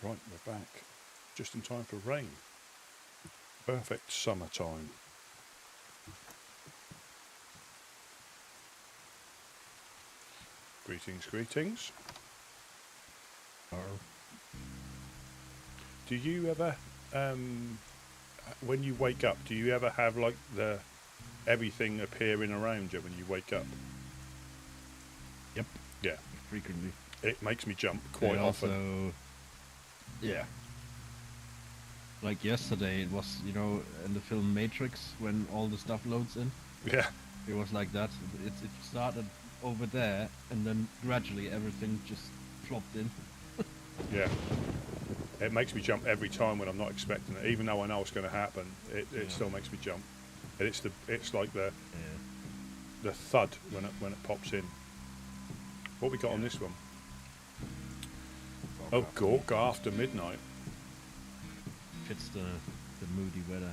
Speaker 1: Right, we're back. Just in time for rain. Perfect summertime. Greetings, greetings. Do you ever, when you wake up, do you ever have like everything appearing around you when you wake up?
Speaker 2: Yep.
Speaker 1: Yeah.
Speaker 2: Frequently.
Speaker 1: It makes me jump quite often.
Speaker 2: Yeah. Like yesterday, it was, you know, in the film Matrix, when all the stuff loads in.
Speaker 1: Yeah.
Speaker 2: It was like that. It started over there, and then gradually everything just flopped in.
Speaker 1: Yeah. It makes me jump every time when I'm not expecting it, even though I know it's going to happen. It still makes me jump, and it's like the thud when it pops in. What we got on this one? Oh, Gork after midnight.
Speaker 2: Fits the moody weather.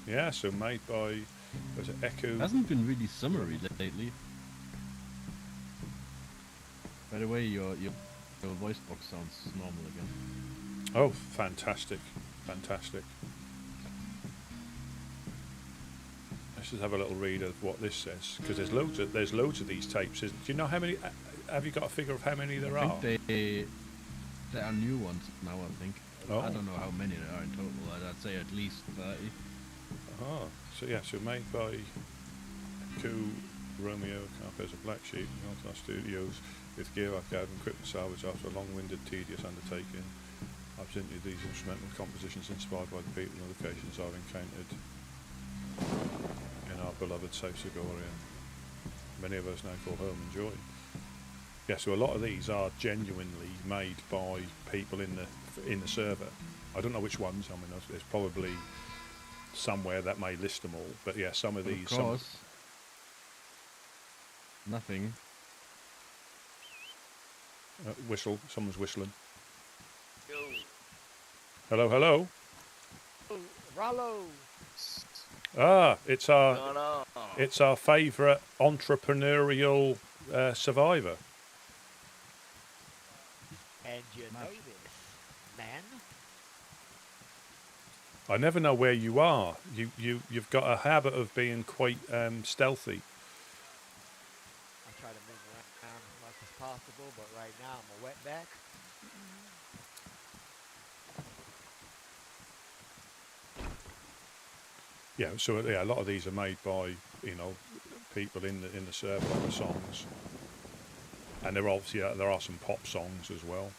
Speaker 1: Yeah, so made by was it Echo?
Speaker 2: Hasn't been really summery lately. By the way, your voice box sounds normal again.
Speaker 1: Oh, fantastic, fantastic. Let's just have a little read of what this says, because there's loads of these tapes. Do you know how many? Have you got a figure of how many there are?
Speaker 2: I think there are new ones now. I think.
Speaker 1: Oh.
Speaker 2: I don't know how many there are in total. I'd say at least 30.
Speaker 1: Ah, so yeah, so made by Echo, Romeo, Carpez of Black Sheep, Altar Studios, with gear archive and equipment salvage after a long-winded, tedious undertaking. I've presented these instrumental compositions inspired by the people and locations I've encountered in our beloved South Segoria. Many of us now call home and joy. Yeah, so a lot of these are genuinely made by people in the server. I don't know which ones. I mean, there's probably somewhere that may list them all, but yeah, some of these.
Speaker 2: Of course. Nothing.
Speaker 1: Whistle. Someone's whistling. Hello, hello.
Speaker 17: Rollo.
Speaker 1: Ah, it's our favourite entrepreneurial survivor.
Speaker 17: And you know this, man.
Speaker 1: I never know where you are. You've got a habit of being quite stealthy.
Speaker 17: I try to move around as much as possible, but right now I'm a wetback.
Speaker 1: Yeah, so yeah, a lot of these are made by people in the server on the songs, and there are some pop songs as well.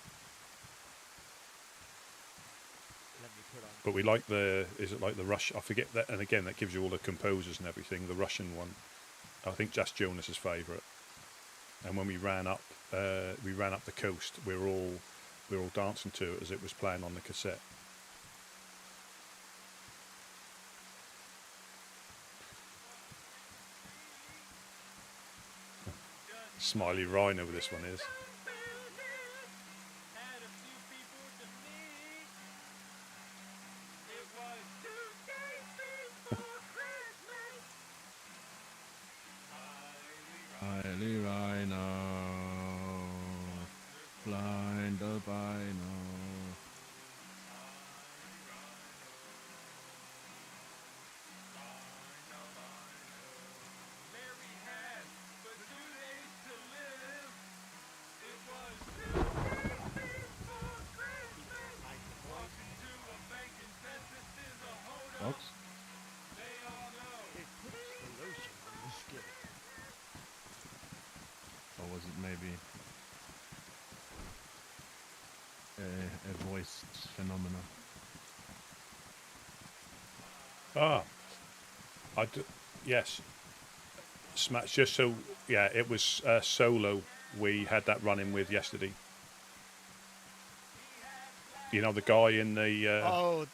Speaker 1: But we like is it like the Rush? I forget that, and again that gives you all the composers and everything. The Russian one, I think that's Jonas's favourite. And when we ran up the coast, we were all dancing to it as it was playing on the cassette. Smiley Rhino, this one is.
Speaker 2: Smiley Rhino, blind albino. Box? Or was it maybe a voiced phenomena?
Speaker 1: Yes. Smash. Just so, yeah, it was Solo we had that running with yesterday. You know, the guy in the...
Speaker 17: Oh.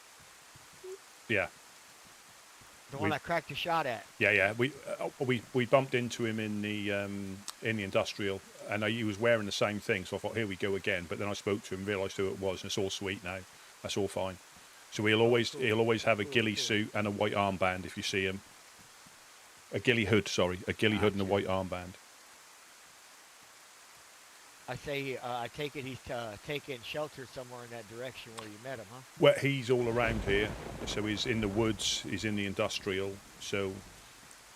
Speaker 1: Yeah.
Speaker 17: The one I cracked a shot at.
Speaker 1: Yeah. We bumped into him in the industrial, and he was wearing the same thing. So I thought, here we go again. But then I spoke to him, realised who it was, and it's all sweet now. That's all fine. So he'll always have a ghillie suit and a white armband if you see him. A ghillie hood, sorry, a ghillie hood and a white armband.
Speaker 17: I say, I take it he's taking shelter somewhere in that direction where you met him, huh?
Speaker 1: Well, he's all around here, so he's in the woods, he's in the industrial, so,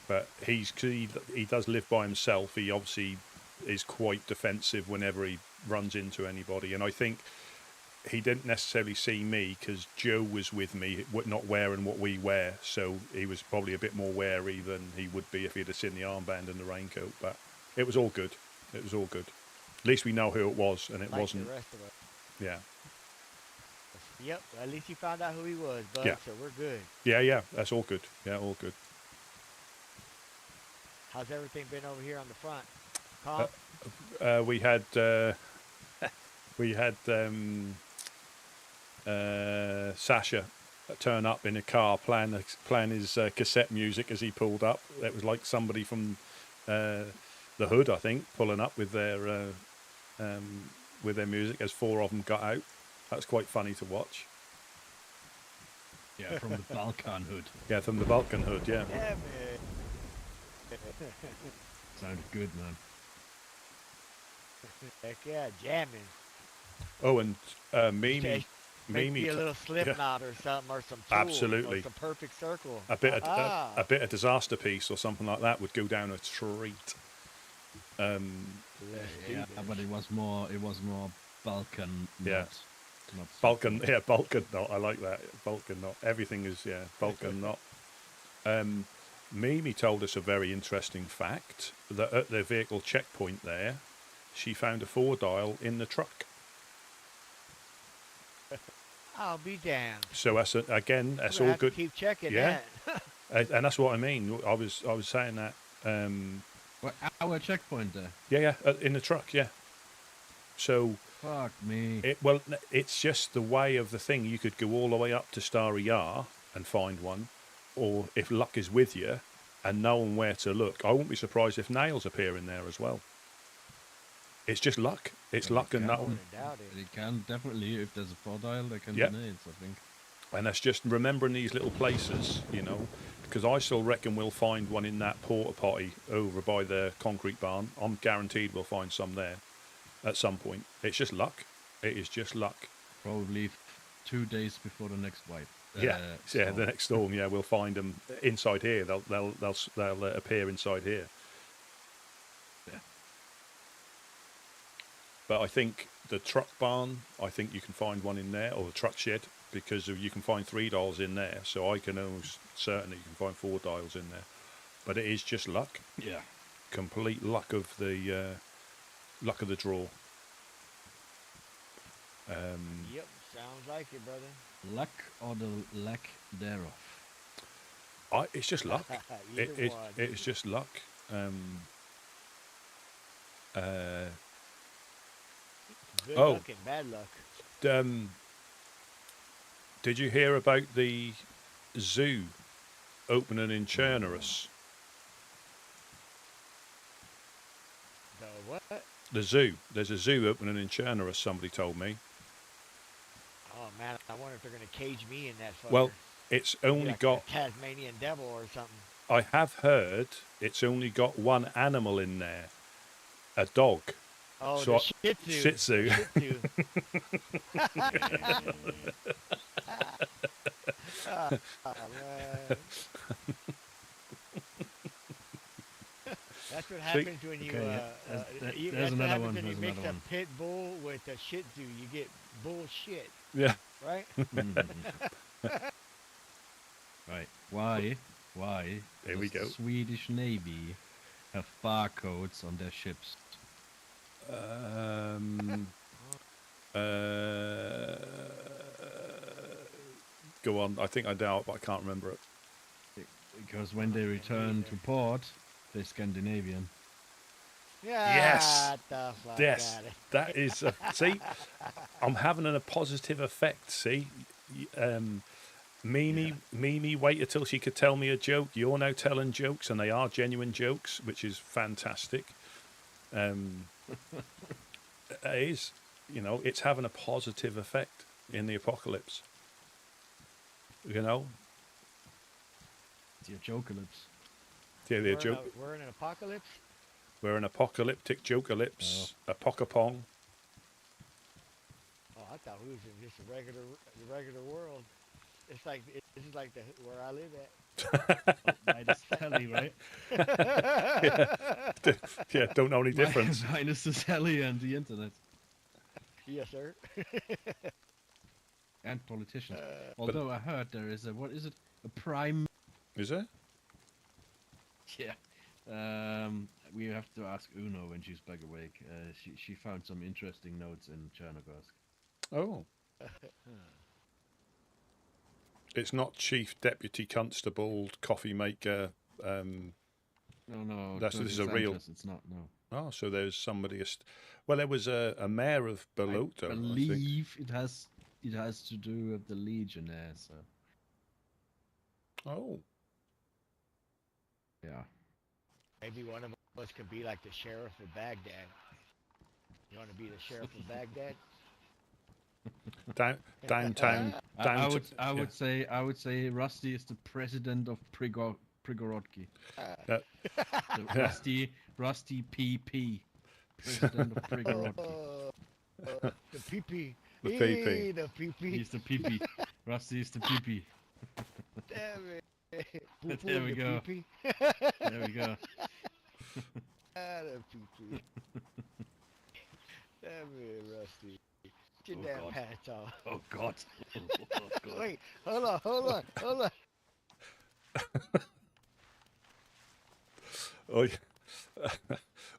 Speaker 1: but he does live by himself. He obviously is quite defensive whenever he runs into anybody, and I think he didn't necessarily see me because Joe was with me, not wearing what we wear, so he was probably a bit more wary than he would be if he'd have seen the armband and the raincoat, but it was all good. It was all good. At least we know who it was, and it
Speaker 17: like
Speaker 1: wasn't.
Speaker 17: The rest of us.
Speaker 1: Yeah.
Speaker 17: Yep. At least you found out who he was, bud.
Speaker 1: Yeah.
Speaker 17: So we're good.
Speaker 1: Yeah. That's all good. Yeah, all good.
Speaker 17: How's everything been over here on the front? Calm?
Speaker 1: We had Sasha turn up in a car, playing his cassette music as he pulled up. It was like somebody from the hood, I think, pulling up with their music as four of them got out. That was quite funny to watch.
Speaker 2: Yeah, from the Balkan hood.
Speaker 1: Yeah, from the Balkan hood, yeah.
Speaker 17: Yeah, man.
Speaker 2: Sounded good, man.
Speaker 17: Heck yeah, jamming.
Speaker 1: Oh, and Mimi.
Speaker 17: Maybe a little slip knot or something, or some tool,
Speaker 1: absolutely,
Speaker 17: or some perfect circle.
Speaker 1: A bit of disaster piece or something like that would go down a treat.
Speaker 2: Yeah, but it was more Balkan.
Speaker 1: Yeah.
Speaker 2: Not
Speaker 1: Balkan knot. I like that. Balkan knot. Everything is Balkan knot. Mimi told us a very interesting fact that at the vehicle checkpoint there, she found a 4-dial in the truck.
Speaker 17: I'll be damned.
Speaker 1: So that's that's all good.
Speaker 17: Keep checking
Speaker 1: that. And that's what I mean. I was saying that.
Speaker 2: Our checkpoint there.
Speaker 1: Yeah, in the truck. Yeah. So.
Speaker 2: Fuck me.
Speaker 1: It's just the way of the thing. You could go all the way up to Starry Yar and find one, or if luck is with you, and knowing where to look, I wouldn't be surprised if nails appear in there as well. It's just luck. It's luck and knowing.
Speaker 2: It can definitely, if there's a 4-dial, there can be nails, I think.
Speaker 1: And that's just remembering these little places, because I still reckon we'll find one in that porta potty over by the concrete barn. I'm guaranteed we'll find some there at some point. It's just luck. It is just luck.
Speaker 2: Probably 2 days before the next wipe.
Speaker 1: The next storm. Yeah, we'll find them inside here. They'll appear inside here.
Speaker 2: Yeah.
Speaker 1: But I think the truck barn, I think you can find one in there, or the truck shed, because you can find 3 dials in there. So I can almost certainly you can find 4 dials in there. But it is just luck.
Speaker 2: Yeah.
Speaker 1: Complete luck of the draw.
Speaker 17: Yep, sounds like it, brother.
Speaker 2: Luck or the lack thereof.
Speaker 1: It's just luck. It's just luck.
Speaker 17: Good luck and bad luck.
Speaker 1: Did you hear about the zoo opening in Chernarus?
Speaker 17: The what?
Speaker 1: The zoo. There's a zoo opening in Chernarus, somebody told me.
Speaker 17: Oh man, I wonder if they're gonna cage me in that.
Speaker 1: Well, it's only
Speaker 17: like
Speaker 1: got
Speaker 17: a Tasmanian devil or something.
Speaker 1: I have heard it's only got one animal in there, a dog.
Speaker 17: Oh,
Speaker 1: so
Speaker 17: the Shih Tzu.
Speaker 1: Shih Tzu.
Speaker 17: That's what happens when you.
Speaker 2: There's another one.
Speaker 17: When you mix a pit bull with a Shih Tzu, you get bullshit.
Speaker 1: Yeah.
Speaker 17: Right.
Speaker 2: Right. Why?
Speaker 1: Here we go.
Speaker 2: The Swedish Navy have barcodes on their ships.
Speaker 1: Go on. I think I doubt, but I can't remember it.
Speaker 2: Because when they return to port, they're Scandinavian.
Speaker 1: Yes.
Speaker 17: Yes.
Speaker 1: That is. See, I'm having a positive effect. See, Mimi waited till she could tell me a joke. You're now telling jokes, and they are genuine jokes, which is fantastic. It is. It's having a positive effect in the apocalypse.
Speaker 2: It's your jokalypse.
Speaker 1: Yeah,
Speaker 17: We're in an apocalypse.
Speaker 1: We're an apocalyptic jokalypse, a pockapong.
Speaker 17: Oh, I thought we was in just a regular world. It's like this is like where I live at.
Speaker 2: Minus Kelly, right?
Speaker 1: Yeah, don't know any difference.
Speaker 2: Minus the Sally and the internet.
Speaker 17: Yes, sir.
Speaker 2: And politicians. Although I heard there is a, what is it? A prime...
Speaker 1: Is there?
Speaker 2: Yeah. We have to ask Uno when she's back awake. She found some interesting notes in Chernarus.
Speaker 1: Oh. It's not Chief Deputy Constable, Coffee Maker.
Speaker 2: No.
Speaker 1: This is a real.
Speaker 2: It's not. No.
Speaker 1: Oh, so there's somebody. Well, there was a mayor of Beloto.
Speaker 2: I believe it has to do with the Legionnaire. So.
Speaker 1: Oh.
Speaker 2: Yeah.
Speaker 17: Maybe one of us could be like the sheriff of Baghdad. You want to be the sheriff of Baghdad?
Speaker 1: Downtown.
Speaker 2: I would say Rusty is the president of Prigorodki. Rusty PP, president of Prigorodki.
Speaker 17: The PP.
Speaker 1: The PP.
Speaker 17: The PP.
Speaker 2: He's the PP. Rusty is the PP.
Speaker 17: Damn it.
Speaker 2: There we go. There we go.
Speaker 17: The PP. Damn it, Rusty. Get
Speaker 2: Oh,
Speaker 17: that
Speaker 2: God.
Speaker 17: patch off.
Speaker 2: Oh God. Oh, God.
Speaker 17: Wait, hold on.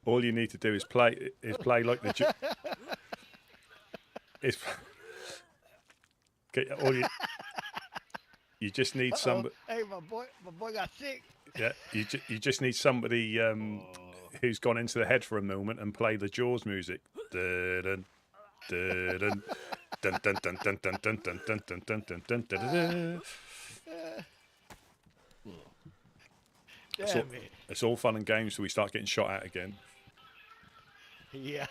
Speaker 1: All you need to do is play like the. You just need some.
Speaker 17: Hey, my boy got sick.
Speaker 1: Yeah, you just need somebody who's gone into the head for a moment and play the Jaws music. Dun, dun, dun, dun, dun, dun, dun, dun, dun, dun, dun, dun, dun, dun, dun, dun, dun. It's all fun and games till we start getting shot at again.
Speaker 17: Yeah.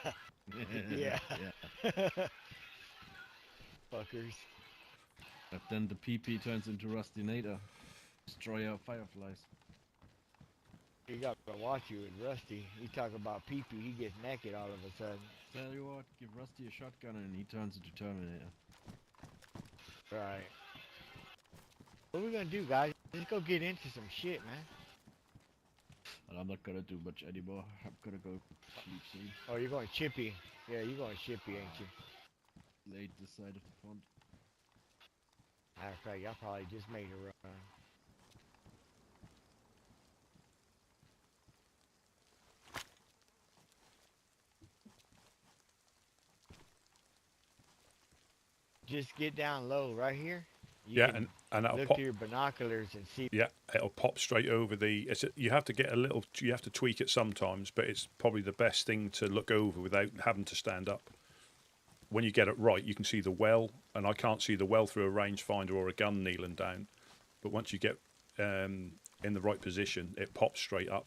Speaker 17: Fuckers.
Speaker 2: But then the PP turns into Rusty Nader. Destroyer of fireflies.
Speaker 17: You got to watch you with Rusty. You talk about PP, he gets naked all of a sudden.
Speaker 2: Tell you what, give Rusty a shotgun and he turns into Terminator.
Speaker 17: Right. What are we gonna do, guys? Let's go get into some shit, man.
Speaker 2: And I'm not gonna do much anymore. I'm gonna go sleep soon.
Speaker 17: Oh, you're going chippy. Yeah, you're going chippy, ain't you?
Speaker 2: Laid this side of the pond.
Speaker 17: Matter of fact, y'all probably just made a run. Just get down low right here. You can
Speaker 1: and that'll
Speaker 17: look
Speaker 1: pop.
Speaker 17: to your binoculars and see.
Speaker 1: Yeah, it'll pop straight over the. You have to get a little. You have to tweak it sometimes, but it's probably the best thing to look over without having to stand up. When you get it right, you can see the well, and I can't see the well through a rangefinder or a gun kneeling down. But once you get in the right position, it pops straight up.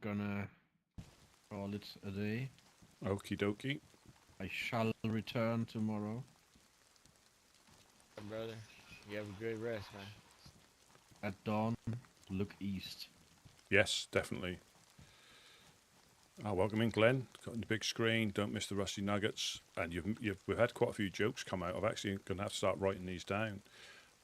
Speaker 2: gonna call it a day.
Speaker 1: Okie dokie.
Speaker 2: I shall return tomorrow.
Speaker 17: Brother, you have a good rest, man.
Speaker 2: At dawn, look east.
Speaker 1: Yes, definitely. Welcome in, Glenn. Got the big screen. Don't miss the rusty nuggets. And we've had quite a few jokes come out. I'm actually going to have to start writing these down.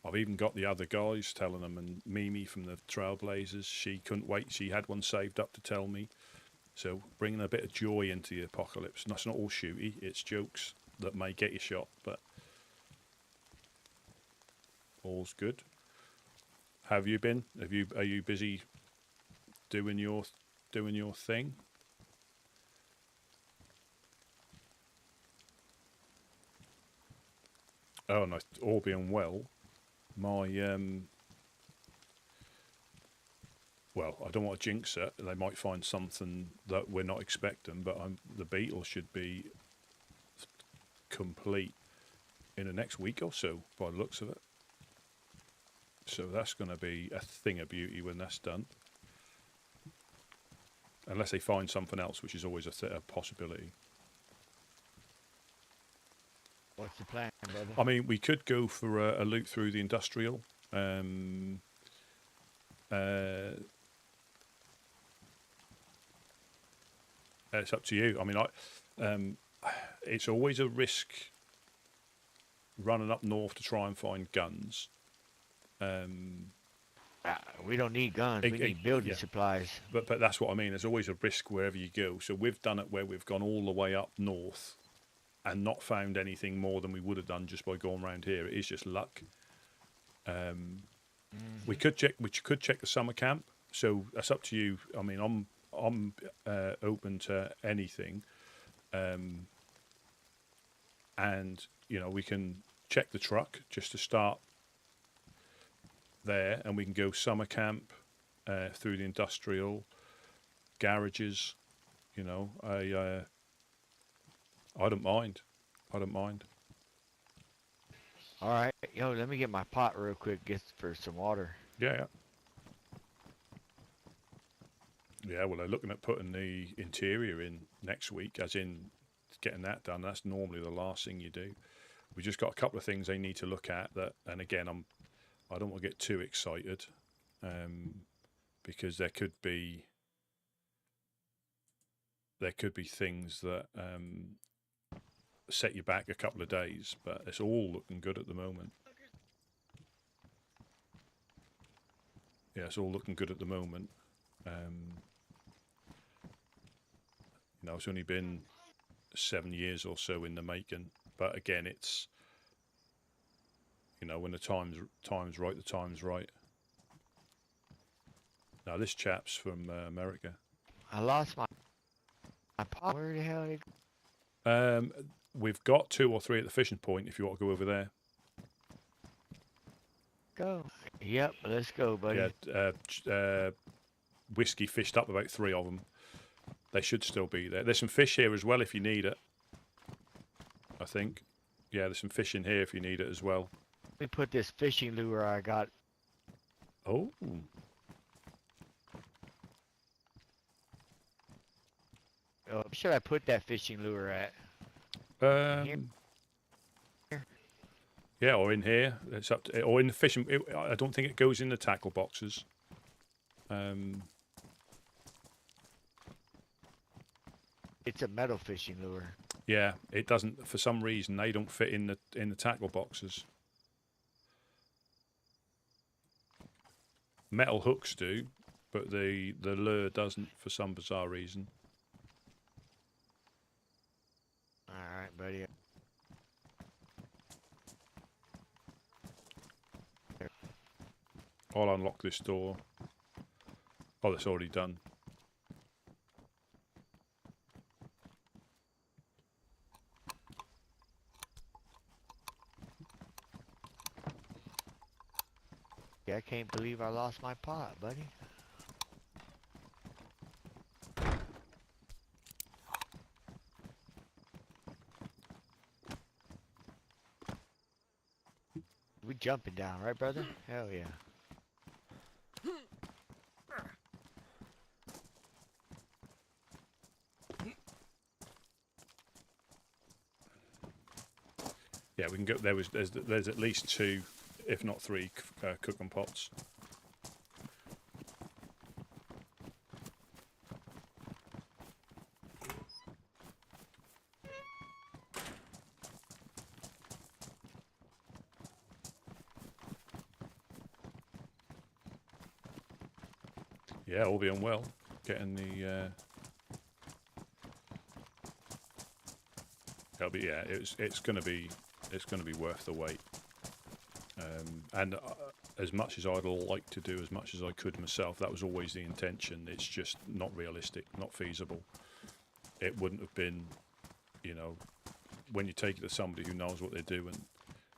Speaker 1: I've even got the other guys telling them, and Mimi from the Trailblazers, she couldn't wait. She had one saved up to tell me. So bringing a bit of joy into the apocalypse. That's not all shooty. It's jokes that may get you shot, but all's good. Have you been? Are you busy doing your thing? Oh, nice. All being well, my well, I don't want to jinx it. They might find something that we're not expecting, but the Beetle should be complete in the next week or so, by the looks of it. So that's going to be a thing of beauty when that's done. Unless they find something else, which is always a possibility.
Speaker 17: What's the plan, brother?
Speaker 1: I mean, we could go for a loop through the industrial. It's up to you. I mean, it's always a risk running up north to try and find guns.
Speaker 17: We don't need guns. We need building supplies.
Speaker 1: But that's what I mean. There's always a risk wherever you go. So we've done it where we've gone all the way up north and not found anything more than we would have done just by going around here. It is just luck. We could check the summer camp. So that's up to you. I mean, I'm open to anything, and we can check the truck just to start there, and we can go summer camp through the industrial garages. I don't mind.
Speaker 17: All right, yo, let me get my pot real quick. Get for some water.
Speaker 1: Yeah. Well, they're looking at putting the interior in next week, as in getting that done. That's normally the last thing you do. We just got a couple of things they need to look at. And again, I don't want to get too excited, because there could be things that set you back a couple of days. But it's all looking good at the moment. Yeah, it's all looking good at the moment. It's only been 7 years or so in the making, but again, it's when the time's right, the time's right. Now this chap's from America.
Speaker 17: I lost my pot. Where the hell did it go?
Speaker 1: We've got 2 or 3 at the fishing point. If you want to go over there.
Speaker 17: Go. Yep, let's go, buddy.
Speaker 1: Yeah, whiskey fished up about 3 of them. They should still be there. There's some fish here as well if you need it. I think. Yeah, there's some fish in here if you need it as well.
Speaker 17: Let me put this fishing lure I got.
Speaker 1: Oh.
Speaker 17: Where should I put that fishing lure at?
Speaker 1: Here? Yeah, or in here. It's up to, or in the fishing. I don't think it goes in the tackle boxes.
Speaker 17: It's a metal fishing lure.
Speaker 1: Yeah, it doesn't. For some reason, they don't fit in the tackle boxes. Metal hooks do, but the lure doesn't for some bizarre reason.
Speaker 17: All right, buddy.
Speaker 1: I'll unlock this door. Oh, that's already done.
Speaker 17: I can't believe I lost my pot, buddy. We jumping down, right, brother? Hell yeah.
Speaker 1: Yeah, we can go. There's at least 2, if not 3, cooking pots. Yeah, all being well, getting the. It'll be It's going to be worth the wait. And as much as I'd like to do as much as I could myself, that was always the intention. It's just not realistic, not feasible. It wouldn't have been, when you take it to somebody who knows what they're doing.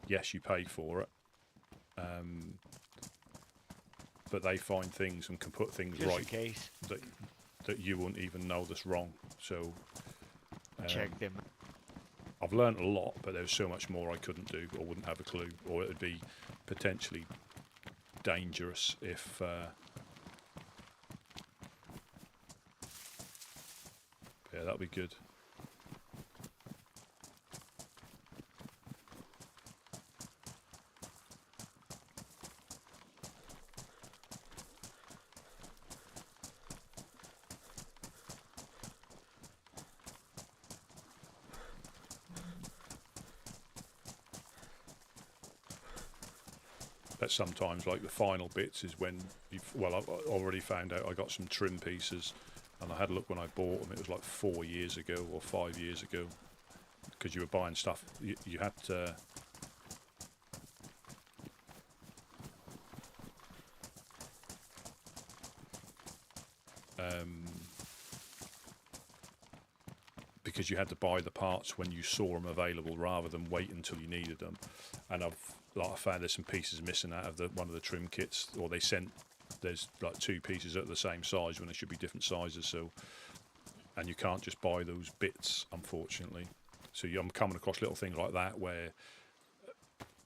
Speaker 1: Yes, you pay for it. But they find things and can put things
Speaker 17: Just
Speaker 1: right
Speaker 17: in case.
Speaker 1: that you wouldn't even know that's wrong. So
Speaker 17: Check them.
Speaker 1: I've learned a lot, but there's so much more I couldn't do or wouldn't have a clue, or it would be potentially dangerous if yeah, that'll be good. But sometimes, like the final bits, is when I've already found out I got some trim pieces, and I had a look when I bought them. It was like 4 years ago or 5 years ago, because you were buying stuff. You had to. Because you had to buy the parts when you saw them available, rather than wait until you needed them. And I found there's some pieces missing out of one of the trim kits, or there's like 2 pieces at the same size when they should be different sizes. So, and you can't just buy those bits, unfortunately. So I'm coming across little things like that where,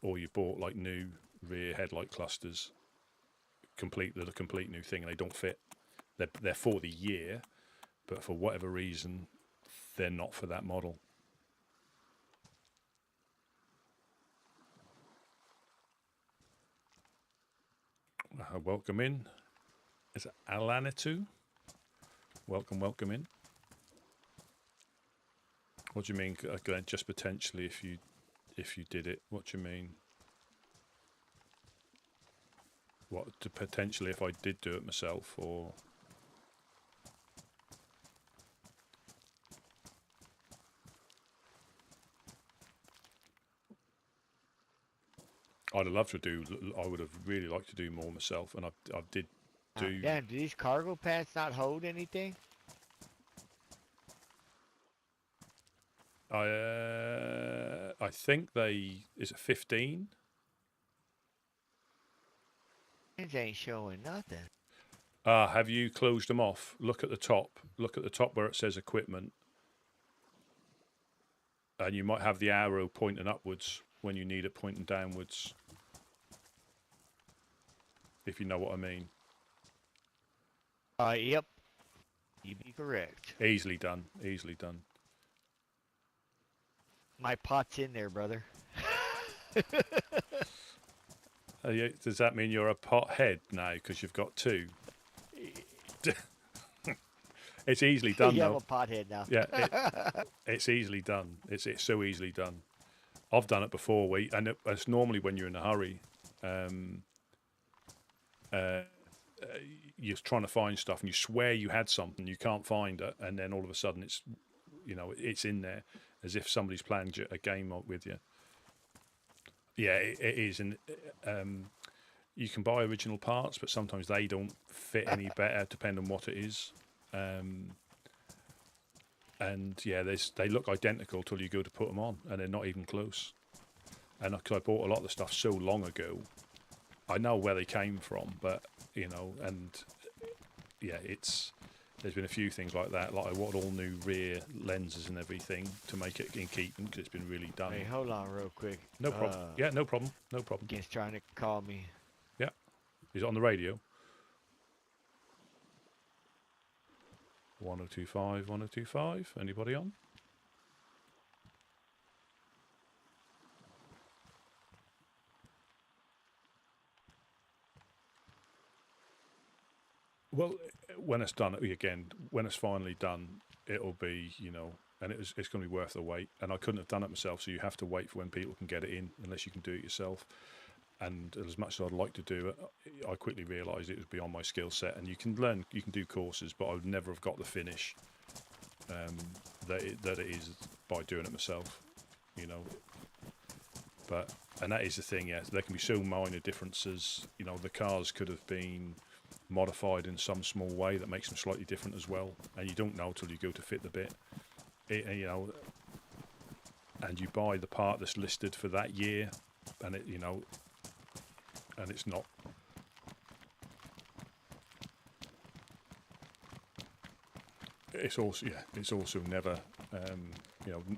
Speaker 1: or you bought like new rear headlight clusters, complete new thing, and they don't fit. They're for the year, but for whatever reason, they're not for that model. Welcome in. Is it Alanitu? Welcome in. What do you mean, Glenn? Just potentially if you did it? What do you mean? What, potentially if I did do it myself, or? I'd love to do. I would have really liked to do more myself, and I did do.
Speaker 17: Damn, do these cargo pants not hold anything?
Speaker 1: I think is it 15?
Speaker 17: Things ain't showing nothing.
Speaker 1: Have you closed them off? Look at the top. Look at the top where it says equipment, and you might have the arrow pointing upwards when you need it pointing downwards. If you know what I mean.
Speaker 17: Yep. You'd be correct.
Speaker 1: Easily done. Easily done.
Speaker 17: My pot's in there, brother.
Speaker 1: Does that mean you're a pothead now because you've got 2? It's easily done,
Speaker 17: you
Speaker 1: though.
Speaker 17: have a pothead now.
Speaker 1: Yeah, it's easily done. It's so easily done. I've done it before, and it's normally when you're in a hurry. You're trying to find stuff, and you swear you had something, you can't find it, and then all of a sudden it's in there, as if somebody's playing a game with you. Yeah, it is, and you can buy original parts, but sometimes they don't fit any better, depending on what it is. And yeah, they look identical till you go to put them on, and they're not even close. And because I bought a lot of the stuff so long ago, I know where they came from, but and yeah, there's been a few things like that. Like I wanted all new rear lenses and everything to make it in keeping, because it's been really done.
Speaker 17: Hey, hold on real quick.
Speaker 1: No problem. Yeah, no problem. No problem.
Speaker 17: He's trying to call me.
Speaker 1: Yeah. Is it on the radio? 1025, 1025. Anybody on? Well, when it's done, again, when it's finally done, it'll be, and it's going to be worth the wait. And I couldn't have done it myself, so you have to wait for when people can get it in, unless you can do it yourself. And as much as I'd like to do it, I quickly realised it was beyond my skill set. And you can do courses, but I would never have got the finish that it is by doing it myself, And that is the thing, yeah. There can be so minor differences. The cars could have been modified in some small way that makes them slightly different as well, and you don't know till you go to fit the bit. And you buy the part that's listed for that year, and and it's not. It's also never,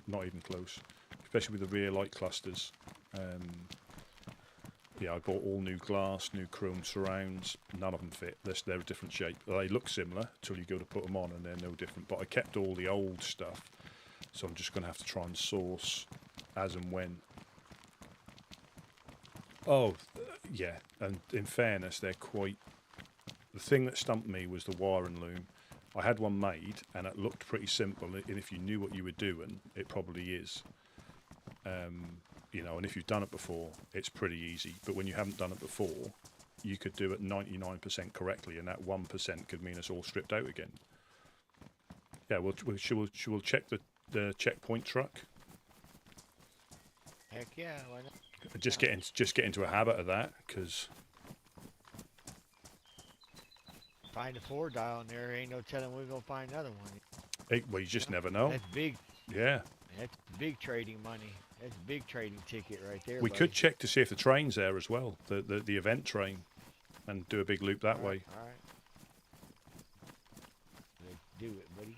Speaker 1: not even close, especially with the rear light clusters. I bought all new glass, new chrome surrounds. None of them fit. They're a different shape. They look similar till you go to put them on, and they're no different. But I kept all the old stuff, so I'm just going to have to try and source as and when. Oh, yeah. And in fairness, they're quite. The thing that stumped me was the wiring loom. I had one made, and it looked pretty simple. And if you knew what you were doing, it probably is. And if you've done it before, it's pretty easy. But when you haven't done it before, you could do it 99% correctly, and that 1% could mean it's all stripped out again. Yeah, we'll check the checkpoint truck.
Speaker 17: Heck yeah, why not?
Speaker 1: Just get into a habit of that, because
Speaker 17: find a 4-dial in there, ain't no telling we're gonna find another one.
Speaker 1: Well, you just never know.
Speaker 17: That's big.
Speaker 1: Yeah.
Speaker 17: That's big trading money. That's a big trading ticket right there.
Speaker 1: We
Speaker 17: buddy.
Speaker 1: could check to see if the train's there as well, the event train, and do a big loop that way.
Speaker 17: All right. Let's do it, buddy.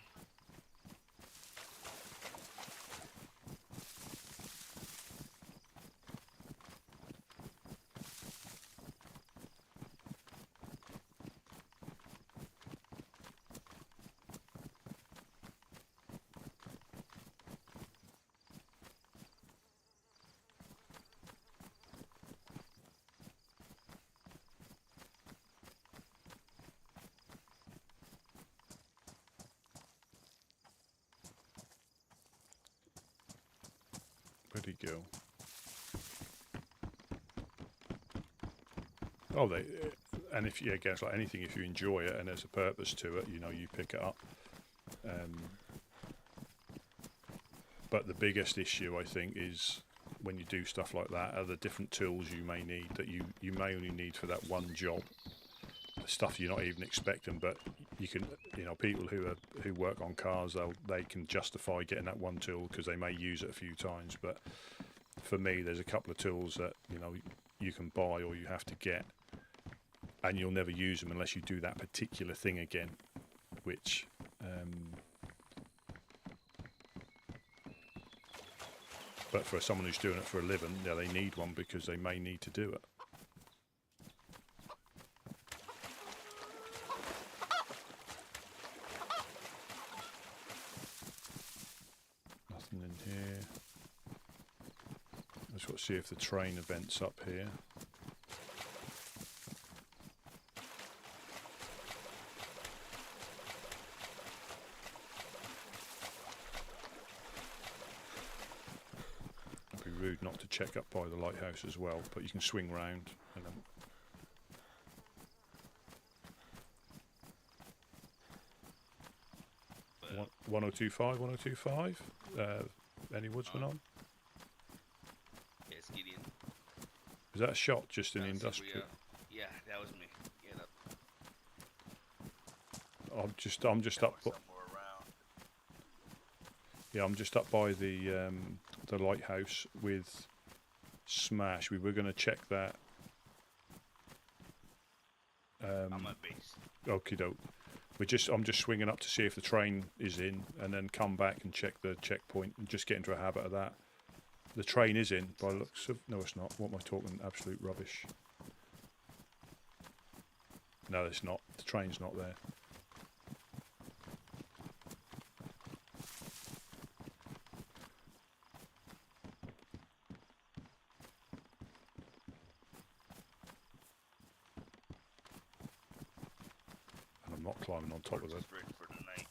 Speaker 1: Where'd he go? Oh, and if again, it's like anything. If you enjoy it and there's a purpose to it, you pick it up. But the biggest issue, I think, is when you do stuff like that, are the different tools you may need that you may only need for that one job. The stuff you're not even expecting, but you can, people who work on cars, they can justify getting that one tool because they may use it a few times. But for me, there's a couple of tools that you can buy or you have to get, and you'll never use them unless you do that particular thing again, which but for someone who's doing it for a living, they need one because they may need to do it. Nothing in here. Let's got to see if the train event's up here. It'd be rude not to check up by the lighthouse as well, but you can swing round and then. 1025, 1025. Any woodsman on?
Speaker 10: Yeah, it's Gideon.
Speaker 1: Is that a shot just in the industrial?
Speaker 10: Yeah, that was me. Yeah,
Speaker 1: I'm just up. Yeah, I'm just up by the lighthouse with Smash. We were going to check that.
Speaker 10: on my base.
Speaker 1: Okie doke. I'm just swinging up to see if the train is in, and then come back and check the checkpoint and just get into a habit of that. The train is in by the looks of. No, it's not. What am I talking? Absolute rubbish. No, it's not. The train's not there. not climbing on top of it.
Speaker 10: Ready for the night.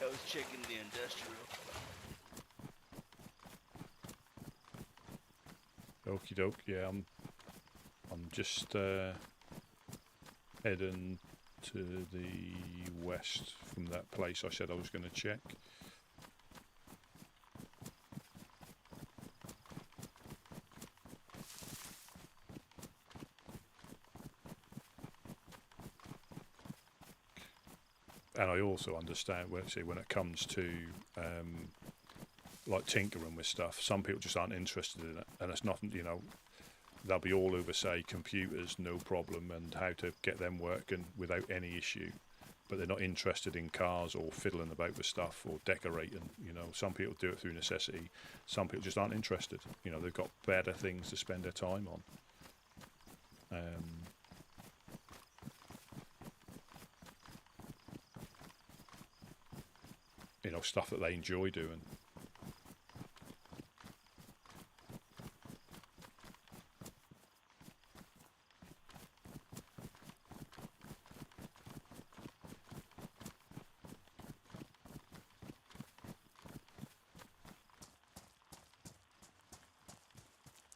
Speaker 10: I was checking the industrial.
Speaker 1: Okie doke. Yeah, I'm just heading to the west from that place I said I was going to check. And I also understand when it comes to like tinkering with stuff, some people just aren't interested in it, and it's nothing. They'll be all over, say, computers, no problem, and how to get them working without any issue, but they're not interested in cars or fiddling about with stuff or decorating. Some people do it through necessity. Some people just aren't interested. They've got better things to spend their time on. Stuff that they enjoy doing.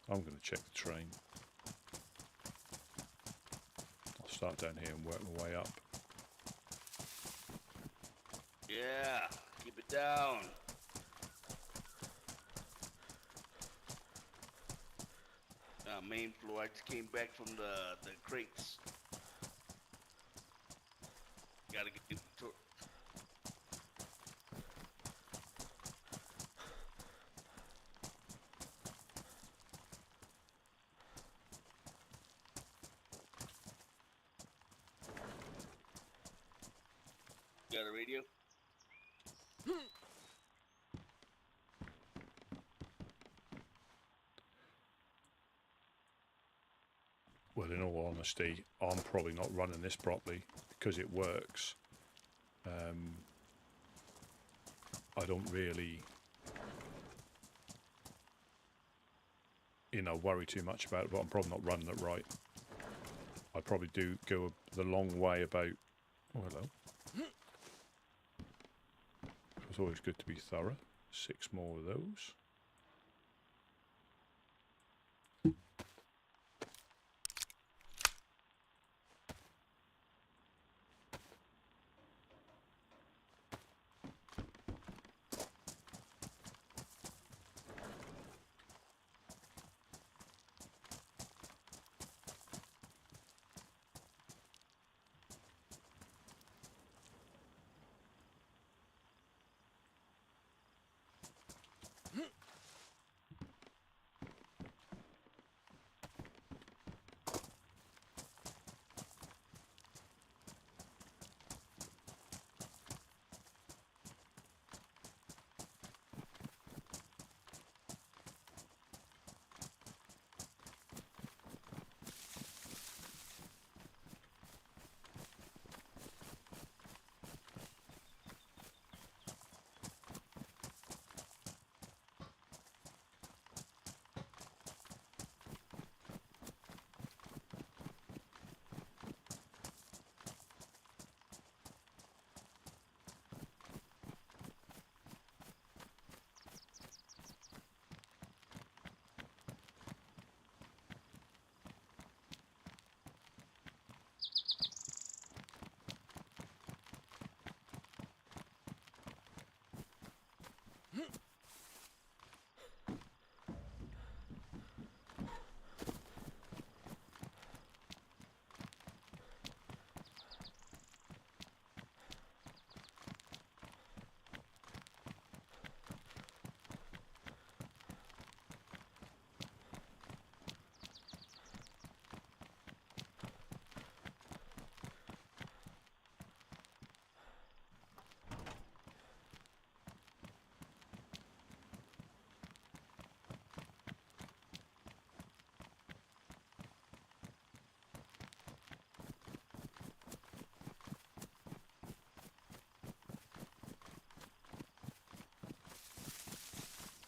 Speaker 1: I'm going to check the train. I'll start down here and work my way up.
Speaker 10: Yeah, keep it down. Main floor. I just came back from the crates. Gotta get to. Got a radio?
Speaker 1: Well, in all honesty, I'm probably not running this properly because it works. I don't really, worry too much about it, but I'm probably not running it right. I probably do go the long way about. Oh, hello. It's always good to be thorough. 6 more of those.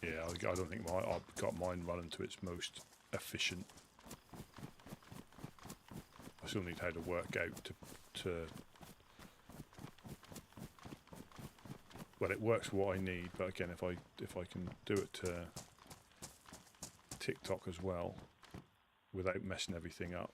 Speaker 1: Yeah, I don't think I've got mine running to its most efficient. I still need how to work out to well, it works for what I need, but again, if I can do it to TikTok as well without messing everything up.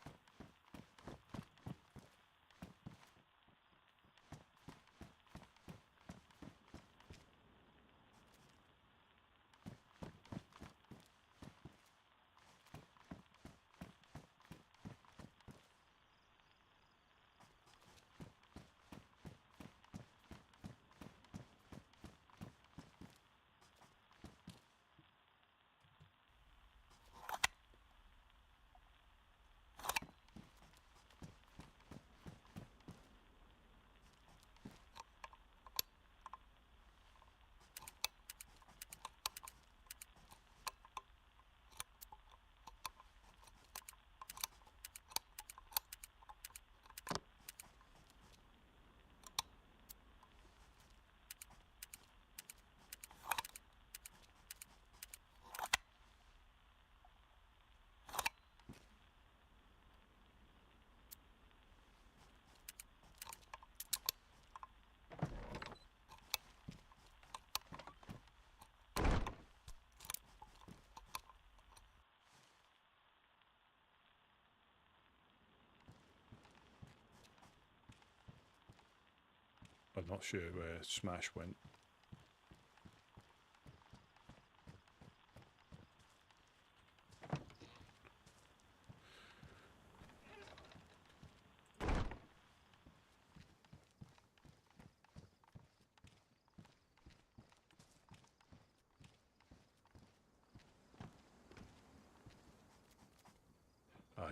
Speaker 1: I'm not sure where Smash went.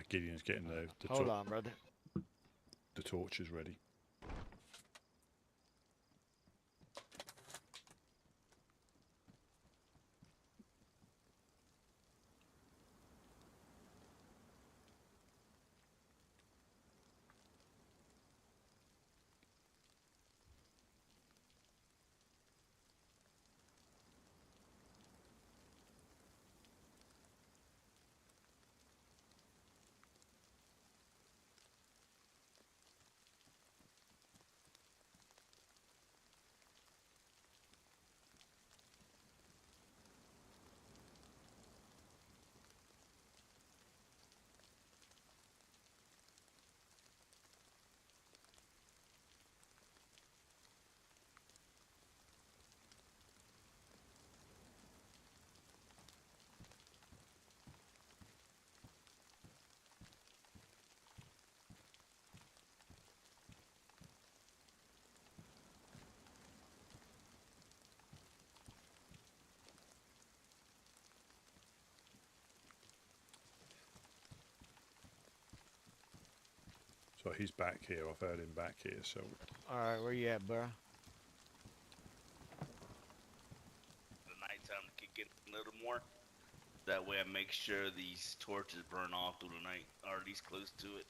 Speaker 1: Gideon's getting the
Speaker 17: Hold on, brother.
Speaker 1: The torches ready. So he's back here. I've heard him back here. So.
Speaker 17: All right, where you at, bro?
Speaker 10: The nighttime to kick in a little more. That way, I make sure these torches burn off through the night, or at least close to it.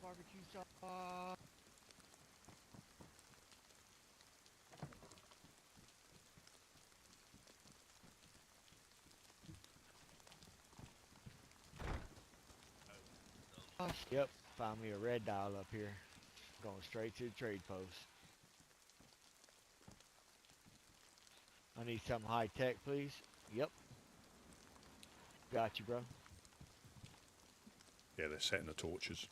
Speaker 17: Barbecue sauce. Yep, found me a red dial up here. Going straight to the trade post. I need something high tech, please. Yep. Got you, bro.
Speaker 1: Yeah, they're setting the torches.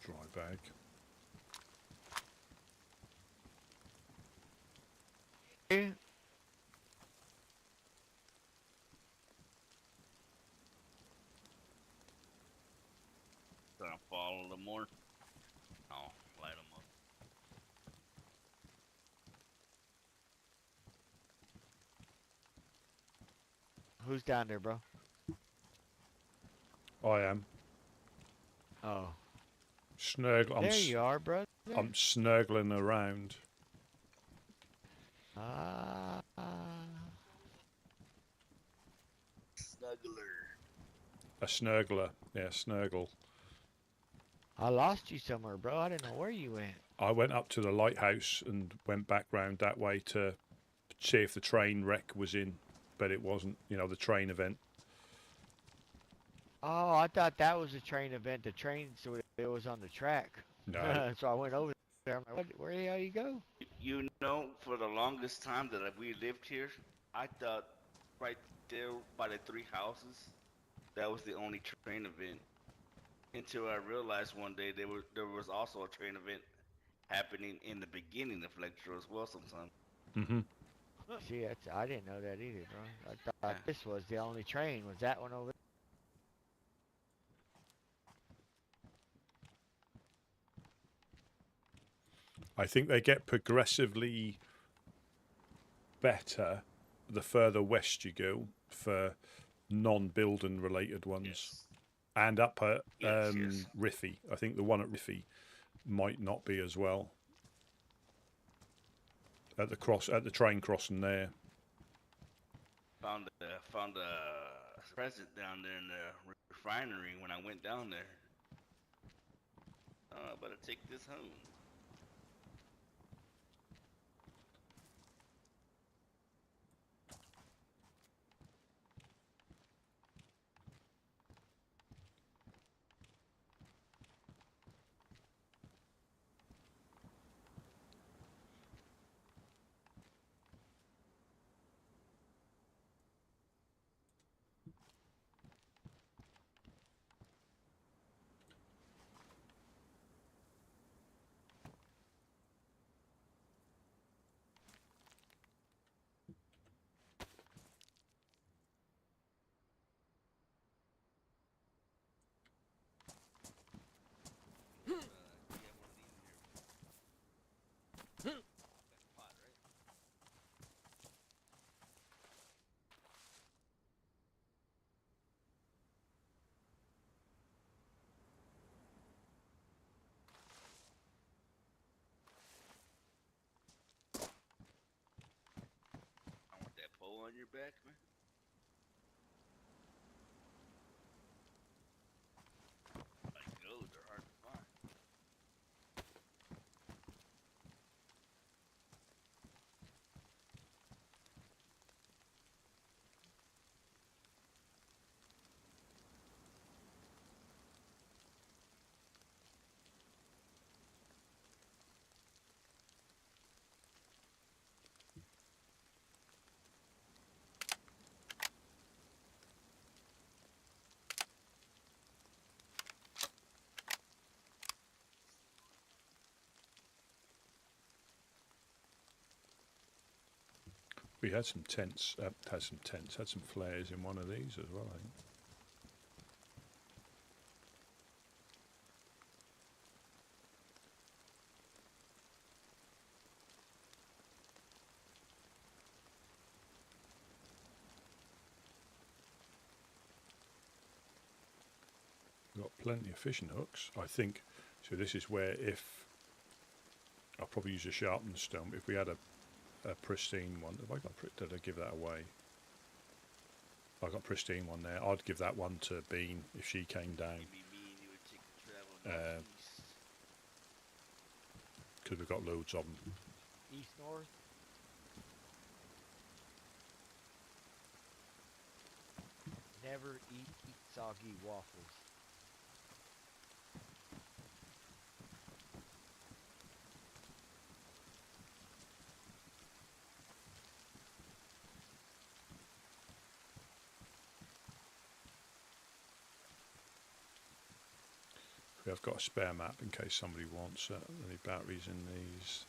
Speaker 1: Dry bag.
Speaker 17: Yeah.
Speaker 10: Trying to follow them more. I'll light them up.
Speaker 17: Who's down there, bro?
Speaker 1: I am.
Speaker 17: Oh.
Speaker 1: Snurgle.
Speaker 17: There you are, brother.
Speaker 1: I'm snurgling around.
Speaker 10: Snuggler.
Speaker 1: A snurgler. Yeah, snurgle.
Speaker 17: I lost you somewhere, bro. I didn't know where you went.
Speaker 1: I went up to the lighthouse and went back round that way to see if the train wreck was in, but it wasn't. You know, the train event.
Speaker 17: Oh, I thought that was a train event. The train, so it was on the track.
Speaker 1: No.
Speaker 17: So I went over there. I'm like, where the hell you go?
Speaker 10: You know, for the longest time that we lived here, I thought right there by the three houses, that was the only train event. Until I realized one day there was also a train event happening in the beginning of Lecture as well sometimes.
Speaker 1: Mm-hmm.
Speaker 17: See, I didn't know that either, bro. I thought this was the only train. Was that one over there?
Speaker 1: I think they get progressively better the further west you go for non-building related ones.
Speaker 10: Yes.
Speaker 1: And up at
Speaker 10: Yes.
Speaker 1: Riffy. I think the one at Riffy might not be as well. At the train crossing there.
Speaker 10: Found a present down there in the refinery when I went down there. I better take this home. I want that pole on your back, man. Like those are hard to find.
Speaker 1: We had some tents, had some flares in one of these as well, I think. We've got plenty of fishing hooks, I think. So this is where I'll probably use a sharpened stone. If we had a pristine one, have I got? Did I give that away? I got pristine one there. I'd give that one to Bean if she came down. Because we've got loads of them.
Speaker 17: East north. Never eat soggy waffles.
Speaker 1: I've got a spare map in case somebody wants any batteries in these.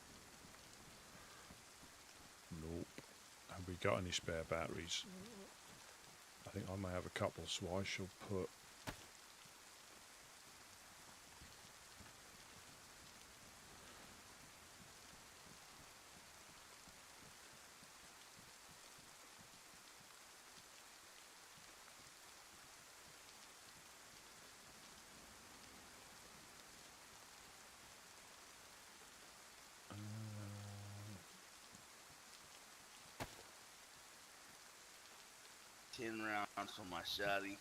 Speaker 1: Nope. Have we got any spare batteries? I think I may have a couple, so I shall put
Speaker 10: 10 rounds for my shotty.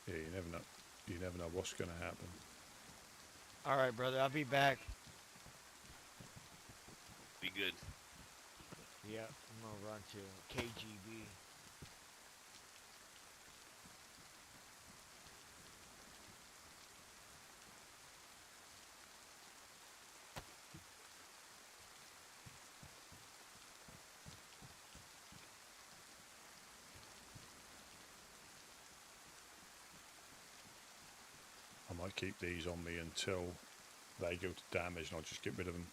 Speaker 1: Yeah, you never know. You never know what's going to happen.
Speaker 17: All right, brother. I'll be back.
Speaker 10: Be good.
Speaker 17: Yep, I'm gonna run to KGB.
Speaker 1: I might keep these on me until they go to damage, and I'll just get rid of them.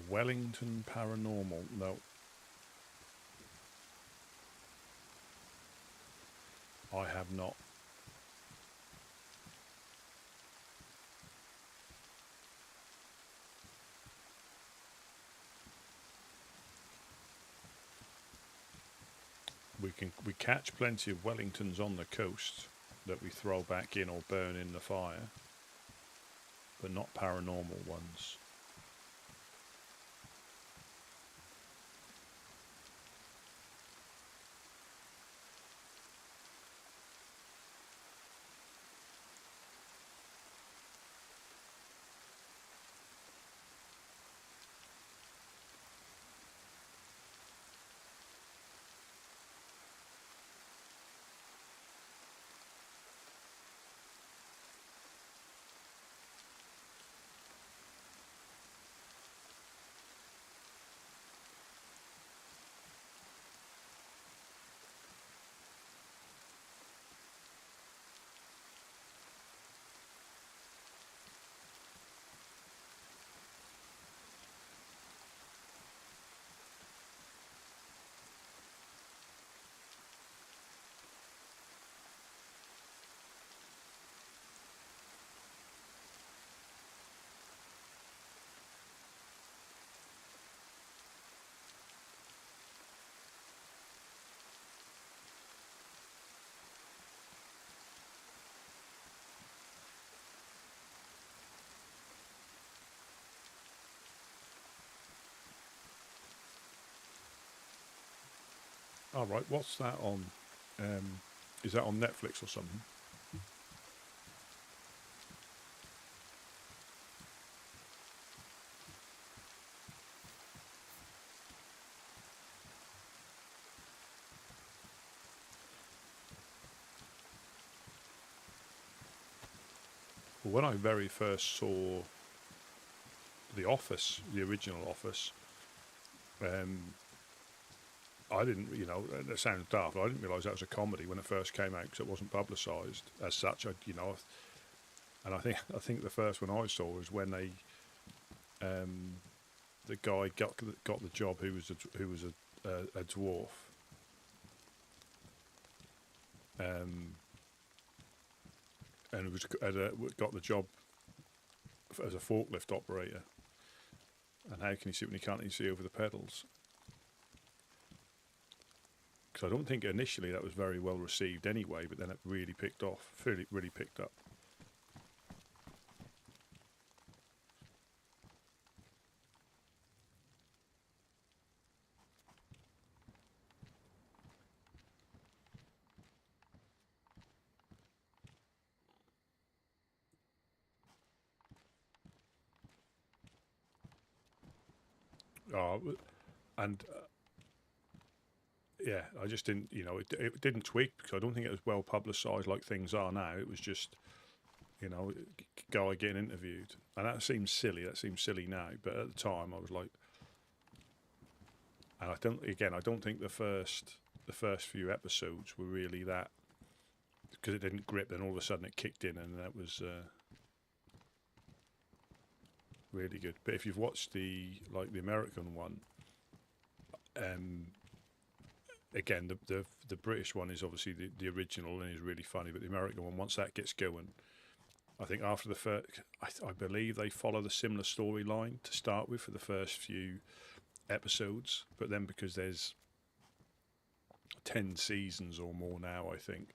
Speaker 1: Wellington Paranormal. No. I have not. We catch plenty of Wellingtons on the coast that we throw back in or burn in the fire, but not paranormal ones. All right, what's that on? Is that on Netflix or something? Well, when I very first saw The Office, the original Office, I didn't, it sounds daft, but I didn't realise that was a comedy when it first came out because it wasn't publicised as such. And I think the first one I saw was when they, the guy got the job who was a dwarf, and got the job as a forklift operator. And how can you see when you can't even see over the pedals? Because I don't think initially that was very well received anyway, but then it really picked off, really picked up. And yeah, I just didn't, it didn't tweak because I don't think it was well publicised like things are now. It was just, guy getting interviewed, and that seems silly. That seems silly now, but at the time I was like, and I don't think the first few episodes were really that, because it didn't grip. Then all of a sudden it kicked in, and that was really good. But if you've watched the American one, again, the British one is obviously the original and is really funny, but the American one, once that gets going, I think after the first, I believe they follow the similar storyline to start with for the first few episodes, but then because there's 10 seasons or more now, I think,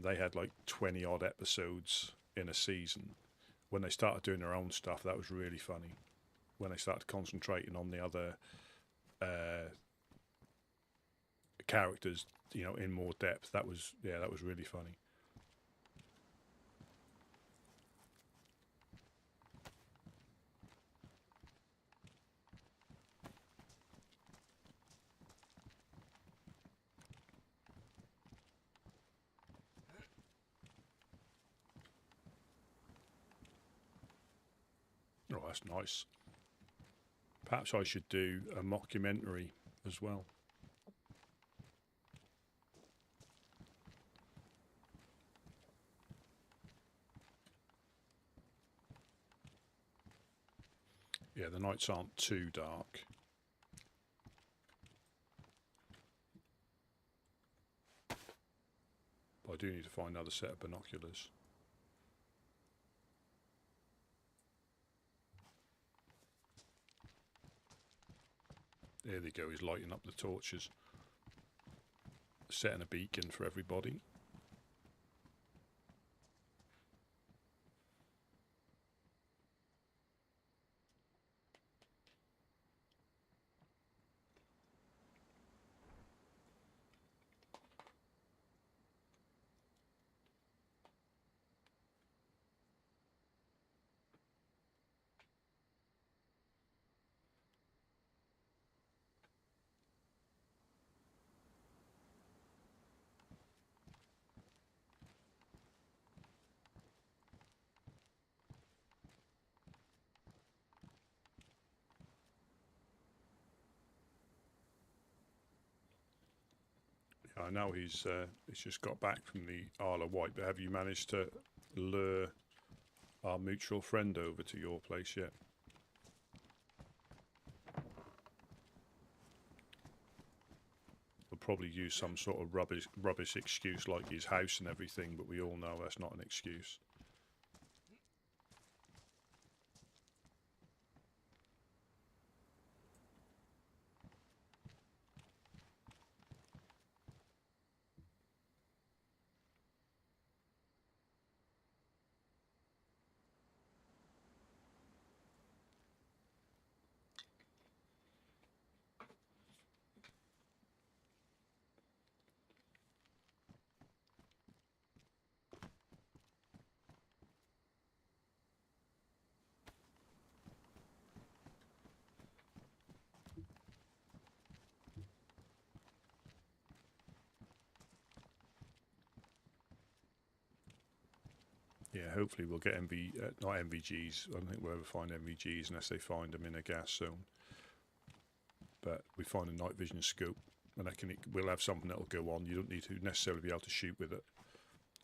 Speaker 1: they had like 20 odd episodes in a season. When they started doing their own stuff, that was really funny. When they started concentrating on the other characters, you know, in more depth, that was really funny. Oh, that's nice. Perhaps I should do a mockumentary as well. Yeah, the nights aren't too dark. But I do need to find another set of binoculars. There they go, he's lighting up the torches. Setting a beacon for everybody. I know he's just got back from the Isle of Wight, but have you managed to lure our mutual friend over to your place yet? We'll probably use some sort of rubbish excuse like his house and everything, but we all know that's not an excuse. Yeah, hopefully we'll get not MVGs. I don't think we'll ever find MVGs unless they find them in a gas zone. But we find a night vision scope, and we'll have something that'll go on. You don't need to necessarily be able to shoot with it.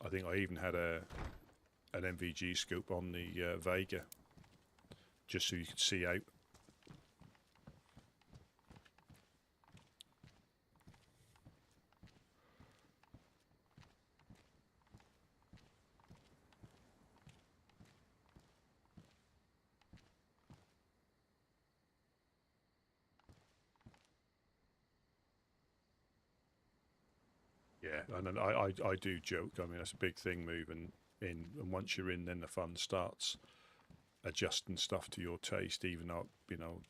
Speaker 1: I think I even had an MVG scope on the Vega, just so you could see out. Yeah, and I do joke. I mean, that's a big thing moving in, and once you're in, then the fun starts. Adjusting stuff to your taste, even though, you know.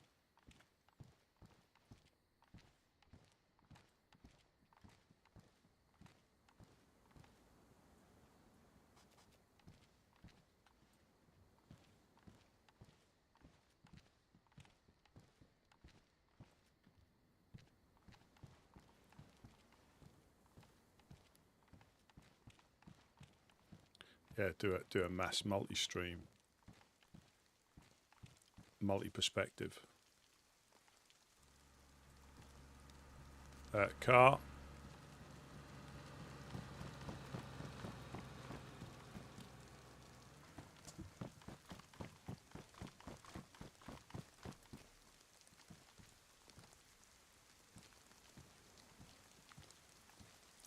Speaker 1: Yeah, do a mass multi-stream, multi-perspective. Car.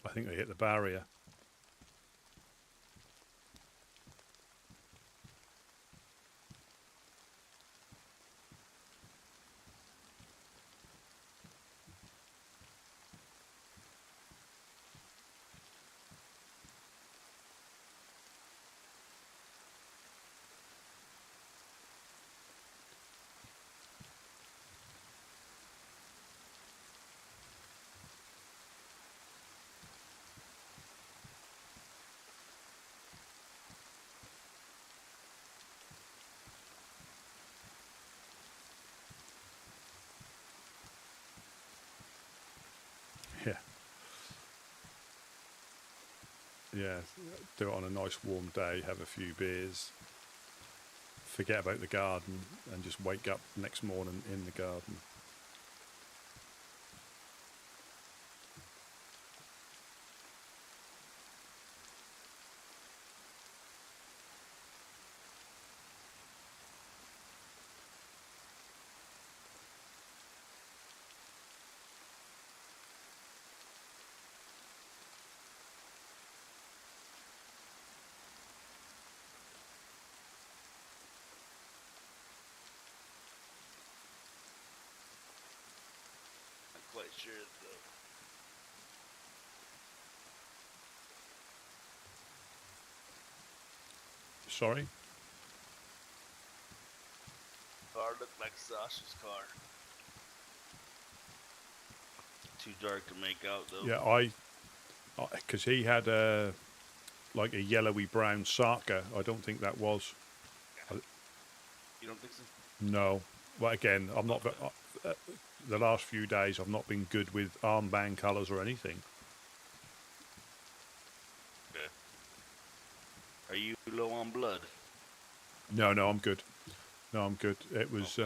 Speaker 1: I think they hit the barrier. Yeah. Yeah, do it on a nice warm day, have a few beers, forget about the garden, and just wake up next morning in the garden.
Speaker 10: Not quite sure though.
Speaker 1: Sorry?
Speaker 10: Car looked like Sasha's car. Too dark to make out though.
Speaker 1: Yeah, because he had a like a yellowy brown Sarka. I don't think that was.
Speaker 10: You don't think so?
Speaker 1: No. Well, again, I'm not. The last few days, I've not been good with armband colours or anything.
Speaker 10: Okay. Are you low on blood?
Speaker 1: No, I'm good. No, I'm good. It was.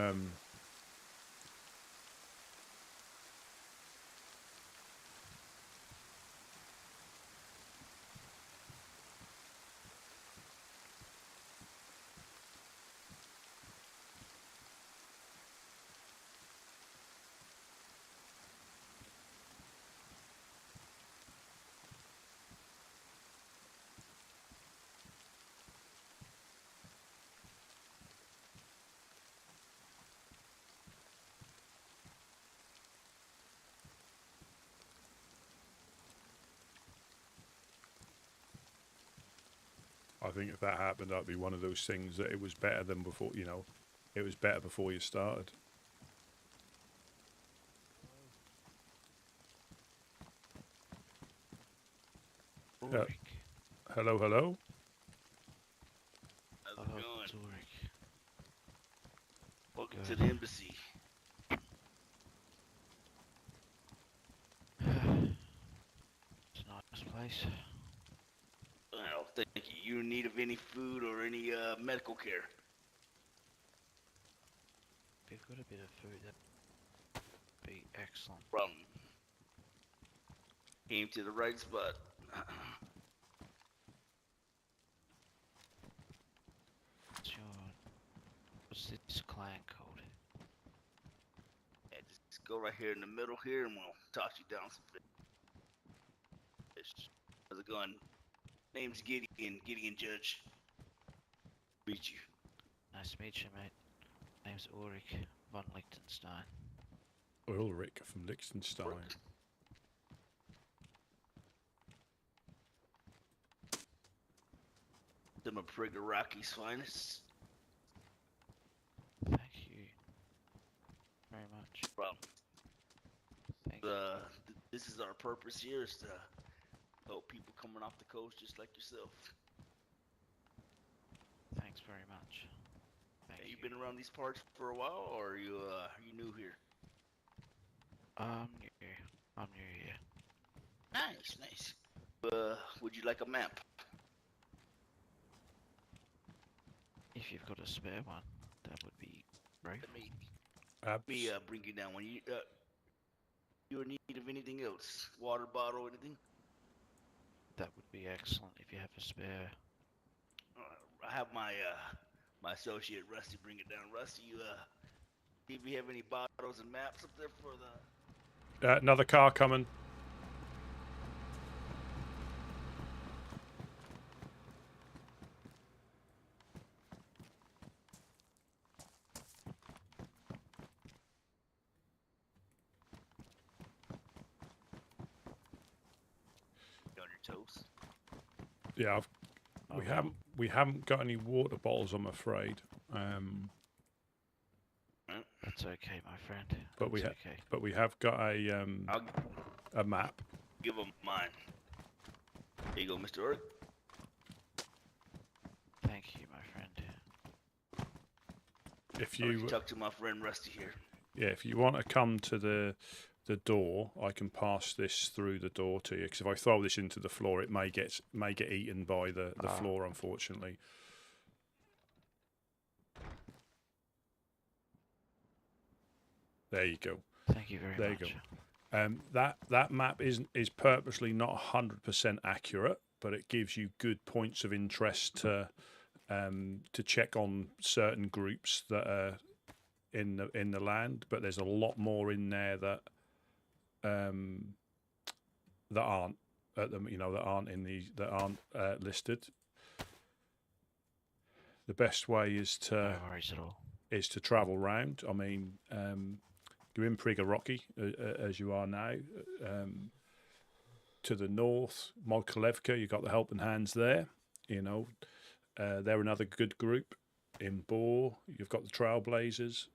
Speaker 1: I think if that happened, that'd be one of those things that it was better than before. You know, it was better before you started. Hello, hello.
Speaker 10: How's it going? Welcome to the embassy.
Speaker 18: It's a nice place.
Speaker 10: Well, thank you. You in need of any food or any medical care?
Speaker 18: If you've got a bit of food, that'd be excellent.
Speaker 10: Problem. Came to the right spot.
Speaker 18: What's this clan called?
Speaker 10: Yeah, just go right here in the middle here and we'll toss you down some fish. How's it going? Name's Gideon Judge. Meet you.
Speaker 18: Nice to meet you, mate. Name's Ulrich von Liechtenstein.
Speaker 1: Ulrich from Liechtenstein.
Speaker 10: I'm a prig of Rocky's finest.
Speaker 18: Thank you very much.
Speaker 10: Problem. This is our purpose here, is to help people coming off the coast just like yourself.
Speaker 18: Thanks very much.
Speaker 10: Have you been around these parts for a while, or are you new here?
Speaker 18: I'm new here.
Speaker 10: Nice. Would you like a map?
Speaker 18: If you've got a spare one, that would be great.
Speaker 10: Let me bring you down. When you in need of anything else, water bottle, anything?
Speaker 18: That would be excellent if you have a spare.
Speaker 10: I have my my associate Rusty bring it down. Rusty, you see if you have any bottles and maps up there for the.
Speaker 1: Another car coming.
Speaker 10: toast.
Speaker 1: Yeah, we haven't got any water bottles, I'm afraid.
Speaker 18: That's okay, my friend.
Speaker 1: But we have got a map.
Speaker 10: Give him mine. Here you go, Mr. Orc.
Speaker 18: Thank you, my friend.
Speaker 1: If
Speaker 10: I'll let
Speaker 1: you
Speaker 10: talk to my friend Rusty here.
Speaker 1: Yeah, if you want to come to the door, I can pass this through the door to you. Because if I throw this into the floor, it may get eaten by the floor, unfortunately. There you go.
Speaker 18: Thank you very
Speaker 1: there
Speaker 18: much.
Speaker 1: You go. That map is purposely not 100% accurate, but it gives you good points of interest to check on certain groups that are in the land. But there's a lot more in there that aren't at them, that aren't listed. The best way is to
Speaker 18: No worries at all.
Speaker 1: Is to travel round. I mean, you're in Prigorocki as you are now. To the north, Mokolevka, you've got the Helping Hands there. They're another good group. In Bor, you've got the Trailblazers.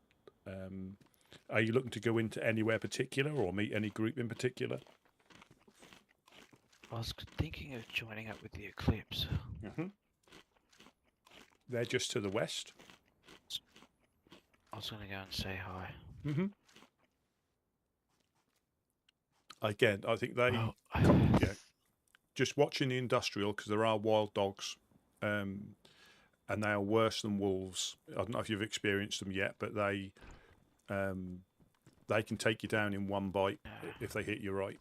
Speaker 1: Are you looking to go into anywhere particular or meet any group in particular?
Speaker 18: I was thinking of joining up with the Eclipse.
Speaker 1: They're just to the west.
Speaker 18: I was going to go and say hi.
Speaker 1: Again, I think they... just watching the industrial, because there are wild dogs, and they are worse than wolves. I don't know if you've experienced them yet, but they can take you down in one bite if they hit you right.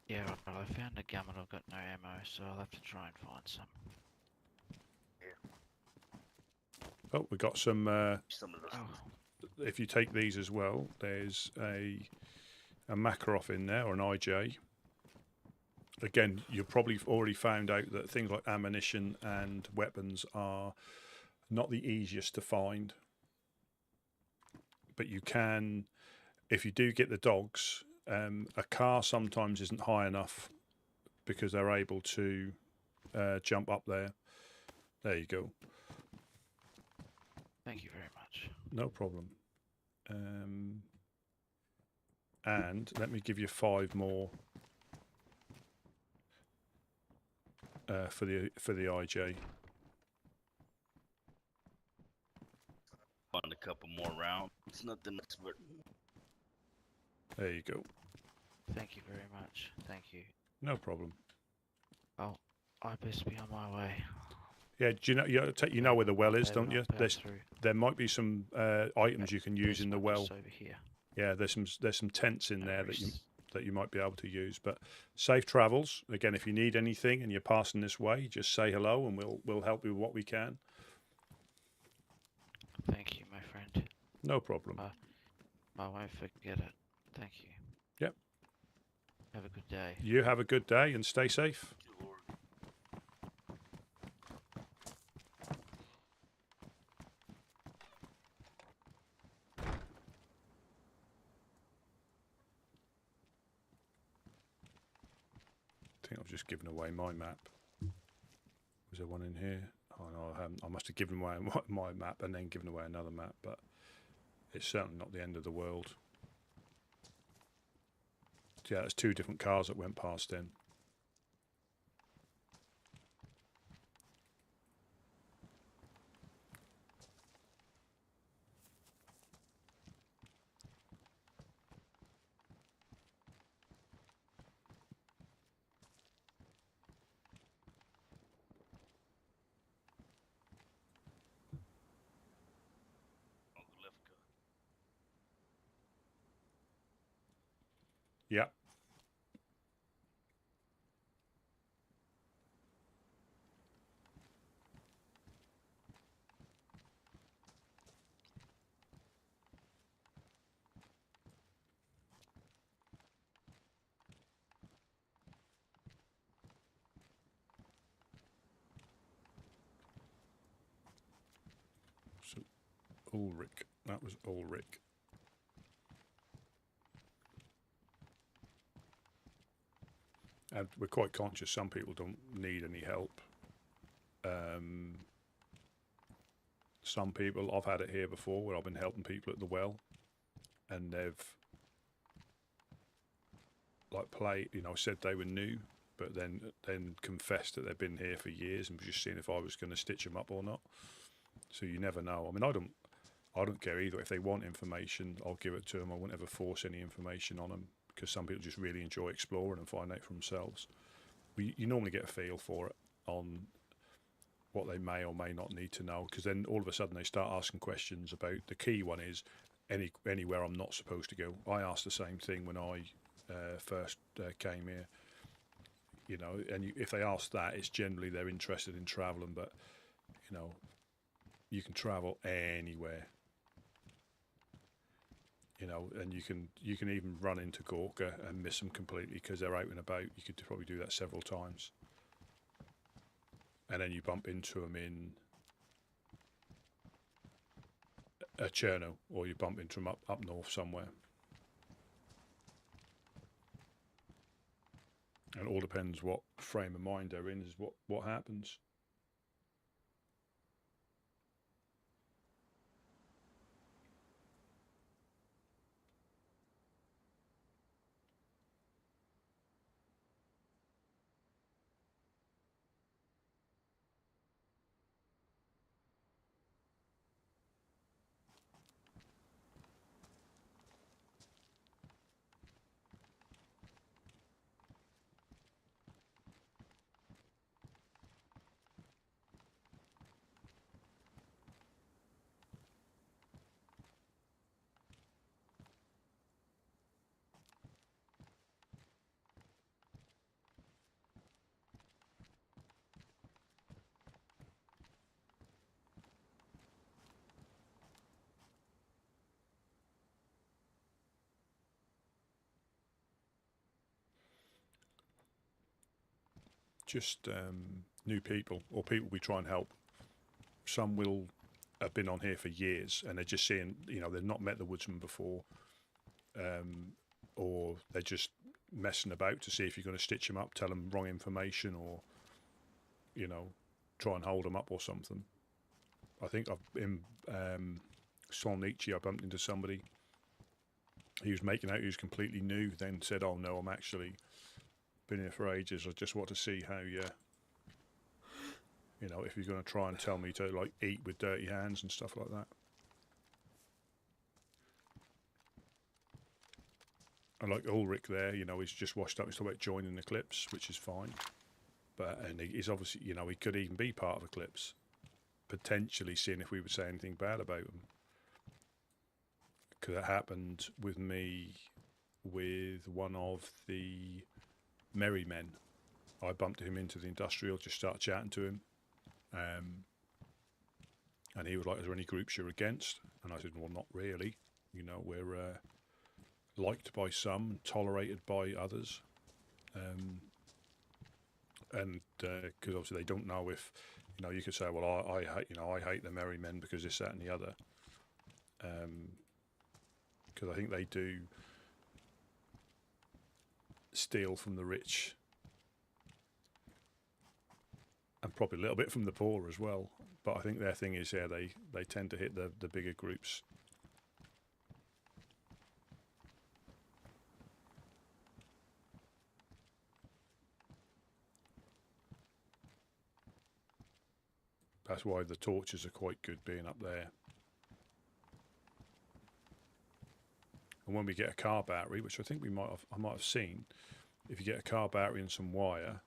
Speaker 18: Yeah, well, I found a gun and I've got no ammo, so I'll have to try and find some.
Speaker 1: Oh, we got some.
Speaker 10: Some of those.
Speaker 1: If you take these as well, there's a Makarov in there, or an IJ. Again, you've probably already found out that things like ammunition and weapons are not the easiest to find. But you can, if you do get the dogs, a car sometimes isn't high enough because they're able to jump up there. There you go.
Speaker 18: Thank you very much.
Speaker 1: No problem. And let me give you 5 more for the IJ.
Speaker 10: Find a couple more rounds. It's nothing much, but
Speaker 1: There you go.
Speaker 18: Thank you very much. Thank you.
Speaker 1: No problem.
Speaker 18: Oh, I best be on my way.
Speaker 1: Yeah, do you know where the well is, don't you? There might be some items you can use in the well.
Speaker 18: Over here.
Speaker 1: Yeah, there's some tents in there that you might be able to use. But safe travels. Again, if you need anything and you're passing this way, just say hello and we'll help you with what we can.
Speaker 18: Thank you, my friend.
Speaker 1: No problem.
Speaker 18: I won't forget it. Thank you.
Speaker 1: Yep.
Speaker 18: Have a good day.
Speaker 1: You have a good day and stay safe. I think I've just given away my map. Was there one in here? Oh no, I haven't. I must have given away my map and then given away another map, but it's certainly not the end of the world. Yeah, there's 2 different cars that went past then. Yeah. So, Ulrich. That was Ulrich. And we're quite conscious some people don't need any help. Some people, I've had it here before where I've been helping people at the well, and they've like said they were new, but then confessed that they've been here for years and was just seeing if I was going to stitch them up or not. So you never know. I mean, I don't care either. If they want information, I'll give it to them. I won't ever force any information on them, because some people just really enjoy exploring and find out for themselves. You normally get a feel for it on what they may or may not need to know, because then all of a sudden they start asking questions about, the key one is anywhere I'm not supposed to go. I asked the same thing when I first came here, and if they ask that, it's generally they're interested in traveling, but you can travel anywhere, and you can even run into Gorka and miss them completely because they're out and about. You could probably do that several times, and then you bump into them in a Cherno, or you bump into them up north somewhere. And it all depends what frame of mind they're in, is what happens. Just new people, or people we try and help. Some will have been on here for years and they're just seeing, they've not met the woodsman before, or they're just messing about to see if you're going to stitch them up, tell them wrong information, or try and hold them up or something. I think in Solnichi I bumped into somebody. He was making out he was completely new, then said, "Oh no, I'm actually been here for ages. I just want to see how if you're going to try and tell me to eat with dirty hands and stuff like that." And like Ulrich there, he's just washed up. He's talking about joining Eclipse, which is fine. And he's obviously, he could even be part of Eclipse, potentially seeing if we would say anything bad about him. Because it happened with me with one of the Merry Men. I bumped him into the industrial, just started chatting to him. And he was like, "Is there any groups you're against?" And I said, "Well, not really. We're liked by some, tolerated by others." And because obviously they don't know if, you could say, "Well, I hate the Merry Men because this, that, and the other." Because I think they do steal from the rich, and probably a little bit from the poor as well. But I think their thing is, they tend to hit the bigger groups. That's why the torches are quite good being up there. And when we get a car battery, which I think I might have seen, if you get a car battery and some wire,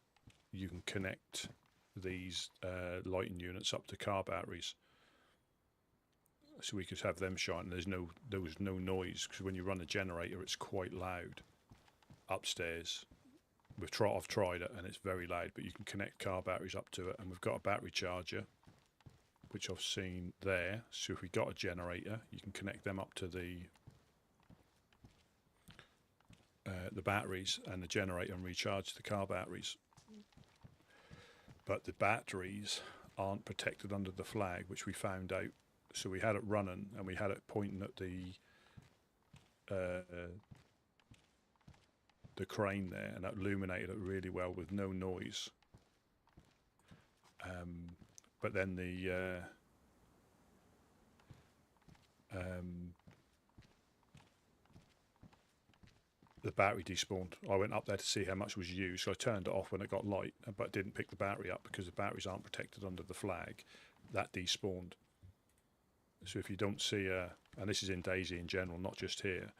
Speaker 1: you can connect these lighting units up to car batteries. So we could have them shine. There was no noise, because when you run a generator, it's quite loud upstairs. I've tried it and it's very loud, but you can connect car batteries up to it, and we've got a battery charger, which I've seen there. So if we got a generator, you can connect them up to the batteries and the generator and recharge the car batteries. But the batteries aren't protected under the flag, which we found out. So we had it running and we had it pointing at the the crane there, and that illuminated it really well with no noise. But then the battery despawned. I went up there to see how much was used, so I turned it off when it got light, but didn't pick the battery up because the batteries aren't protected under the flag. That despawned. So if you don't see and this is in DayZ in general, not just here,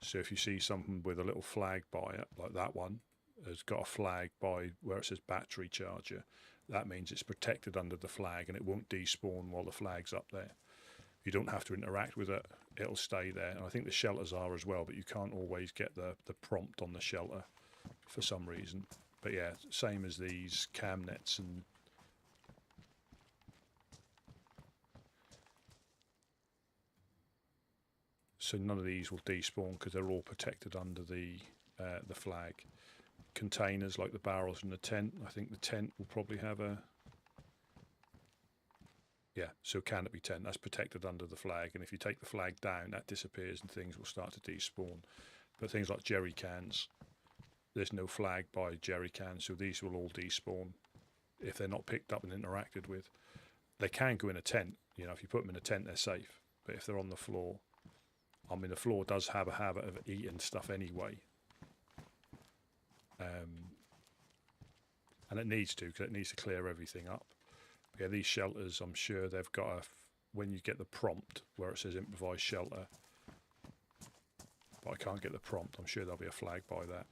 Speaker 1: so if you see something with a little flag by it, like that one has got a flag by where it says battery charger, that means it's protected under the flag and it won't despawn while the flag's up there. You don't have to interact with it, it'll stay there. And I think the shelters are as well, but you can't always get the prompt on the shelter for some reason. But yeah, same as these cam nets. And so none of these will despawn because they're all protected under the flag. Containers like the barrels and the tent, I think the tent will probably have a... Yeah, so canopy tent, that's protected under the flag, and if you take the flag down, that disappears and things will start to despawn. But things like jerry cans, there's no flag by jerry cans, so these will all despawn if they're not picked up and interacted with. They can go in a tent, you know, if you put them in a tent, they're safe. But if they're on the floor, I mean, the floor does have a habit of eating stuff anyway. And it needs to, because it needs to clear everything up. Yeah, these shelters, I'm sure they've got when you get the prompt where it says improvised shelter, but I can't get the prompt, I'm sure there'll be a flag by that.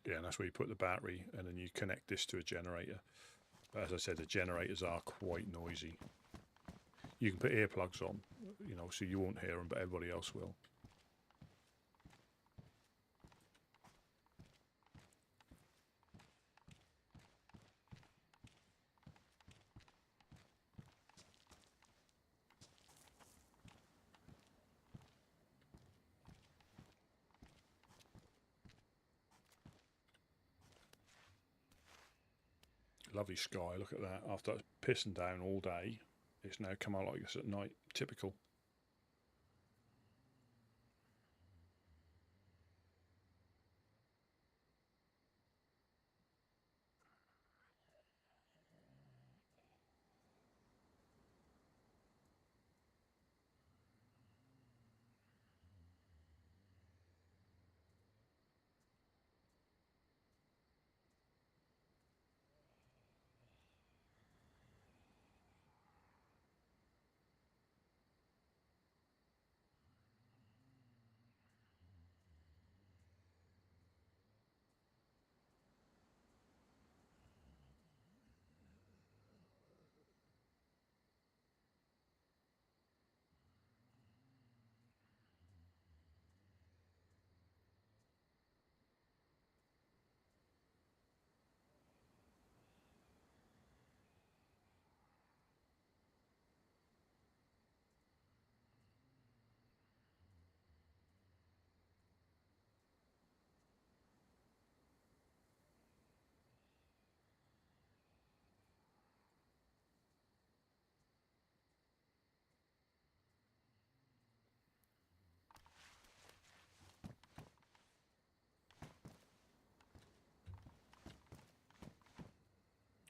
Speaker 1: Yeah, and that's where you put the battery, and then you connect this to a generator. But as I said, the generators are quite noisy. You can put earplugs on, you know, so you won't hear them, but everybody else will. Lovely sky, look at that. After it's pissing down all day, it's now come out like this at night. Typical.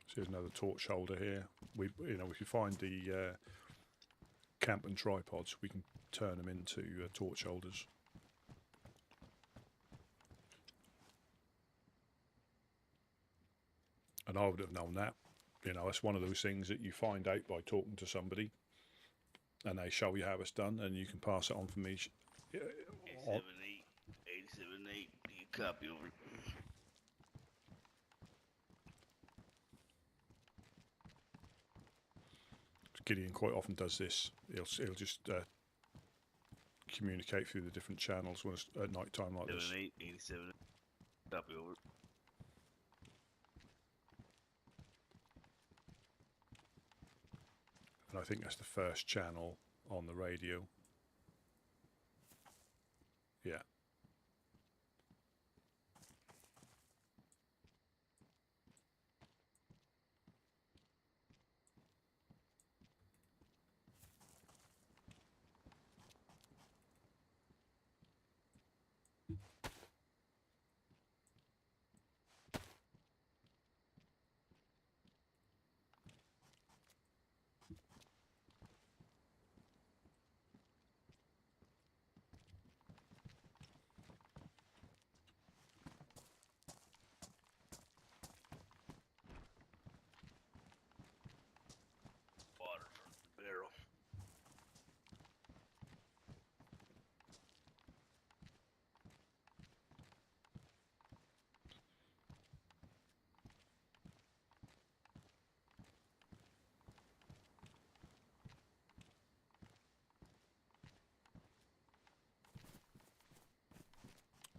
Speaker 1: So here's another torch holder here. You know, if you find the camp and tripods, we can turn them into torch holders. And I would have known that. You know, it's one of those things that you find out by talking to somebody, and they show you how it's done, and you can pass it on for me.
Speaker 10: 878, you copy over.
Speaker 1: Gideon quite often does this. He'll just communicate through the different channels when it's at night time like this.
Speaker 10: 87, copy over.
Speaker 1: And I think that's the first channel on the radio. Yeah.
Speaker 10: Water from the barrel.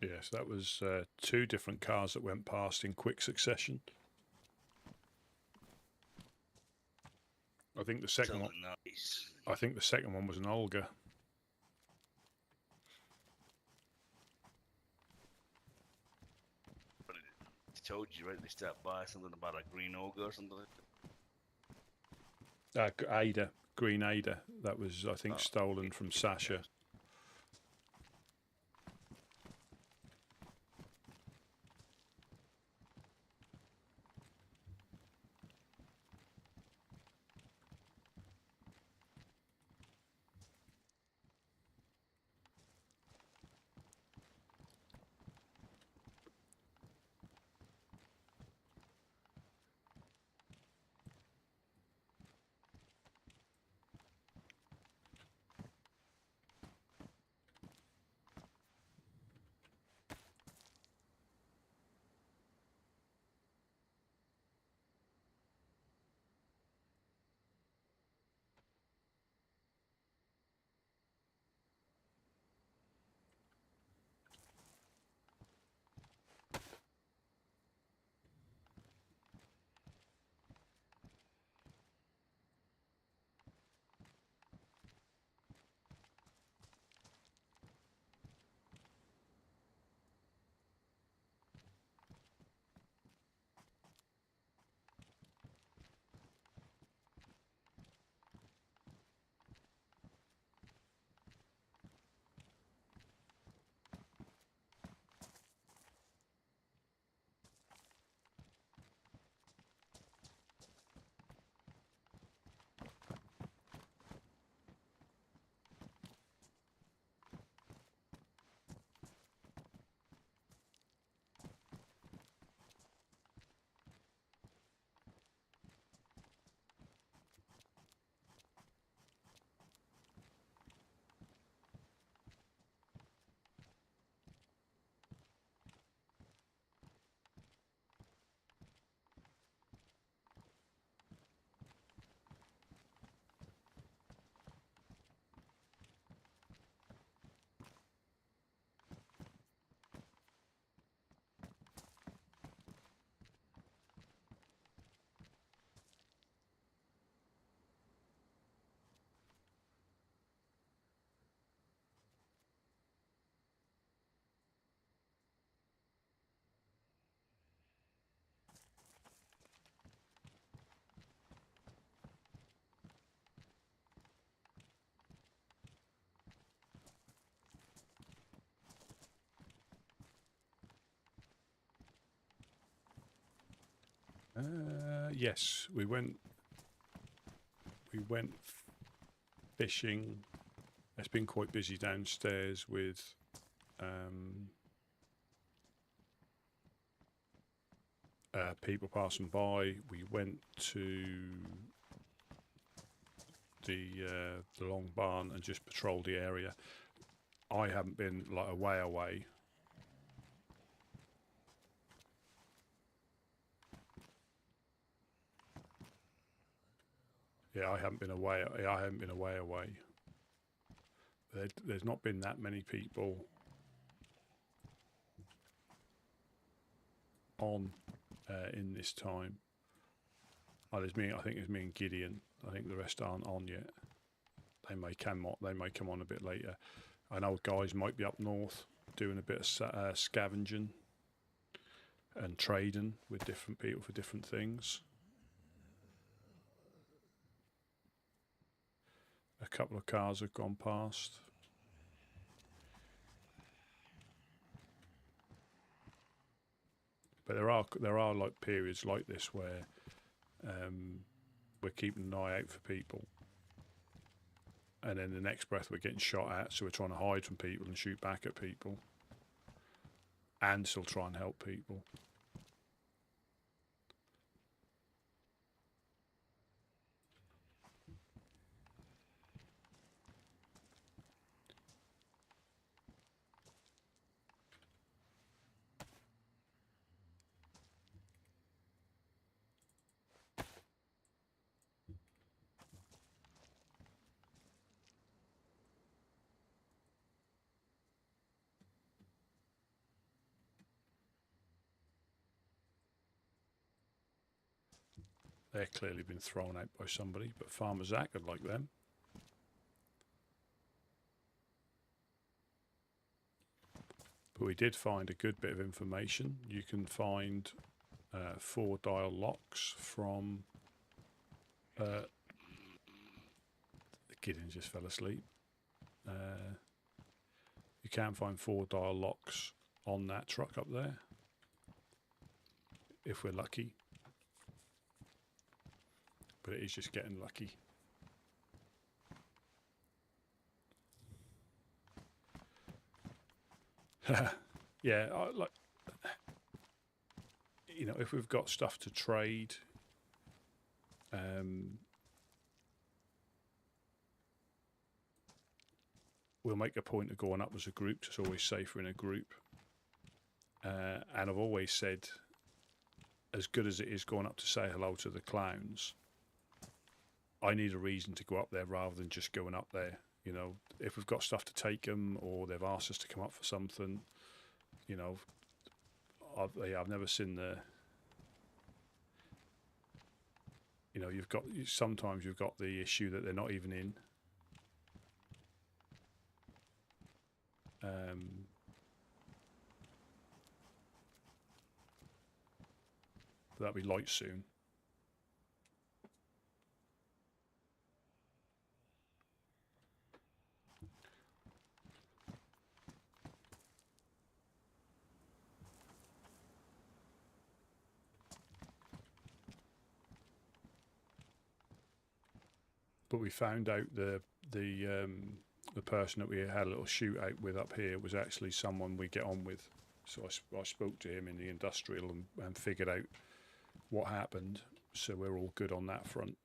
Speaker 1: Yes, that was 2 different cars that went past in quick succession. I think the second one.
Speaker 10: Nice.
Speaker 1: I think the second one was an Olga.
Speaker 10: But it told you, right? They stopped by something about a green Olga or something like that.
Speaker 1: Ada, green Ada. That was, I think, stolen from Sasha. Yes, we went fishing. It's been quite busy downstairs with people passing by. We went to the long barn and just patrolled the area. I haven't been like away. Yeah, I haven't been away. There's not been that many people on in this time. Oh, there's me. I think there's me and Gideon. I think the rest aren't on yet. They may come on a bit later. I know guys might be up north doing a bit of scavenging and trading with different people for different things. A couple of cars have gone past. But there are like periods like this where we're keeping an eye out for people, and then the next breath we're getting shot at, so we're trying to hide from people and shoot back at people, and still try and help people. They're clearly been thrown out by somebody, but Farmer Zach would like them. But we did find a good bit of information. You can find 4 dial locks from... the Gideon just fell asleep. You can find 4 dial locks on that truck up there, if we're lucky. But it is just getting lucky. Yeah, like, you know, if we've got stuff to trade, we'll make a point of going up as a group. It's always safer in a group. And I've always said, as good as it is going up to say hello to the clowns, I need a reason to go up there rather than just going up there. You know, if we've got stuff to take them, or they've asked us to come up for something, you know, I've never seen the, you know, sometimes you've got the issue that they're not even in. That'll be light soon. But we found out the person that we had a little shootout with up here was actually someone we get on with. So I spoke to him in the industrial and figured out what happened. So we're all good on that front.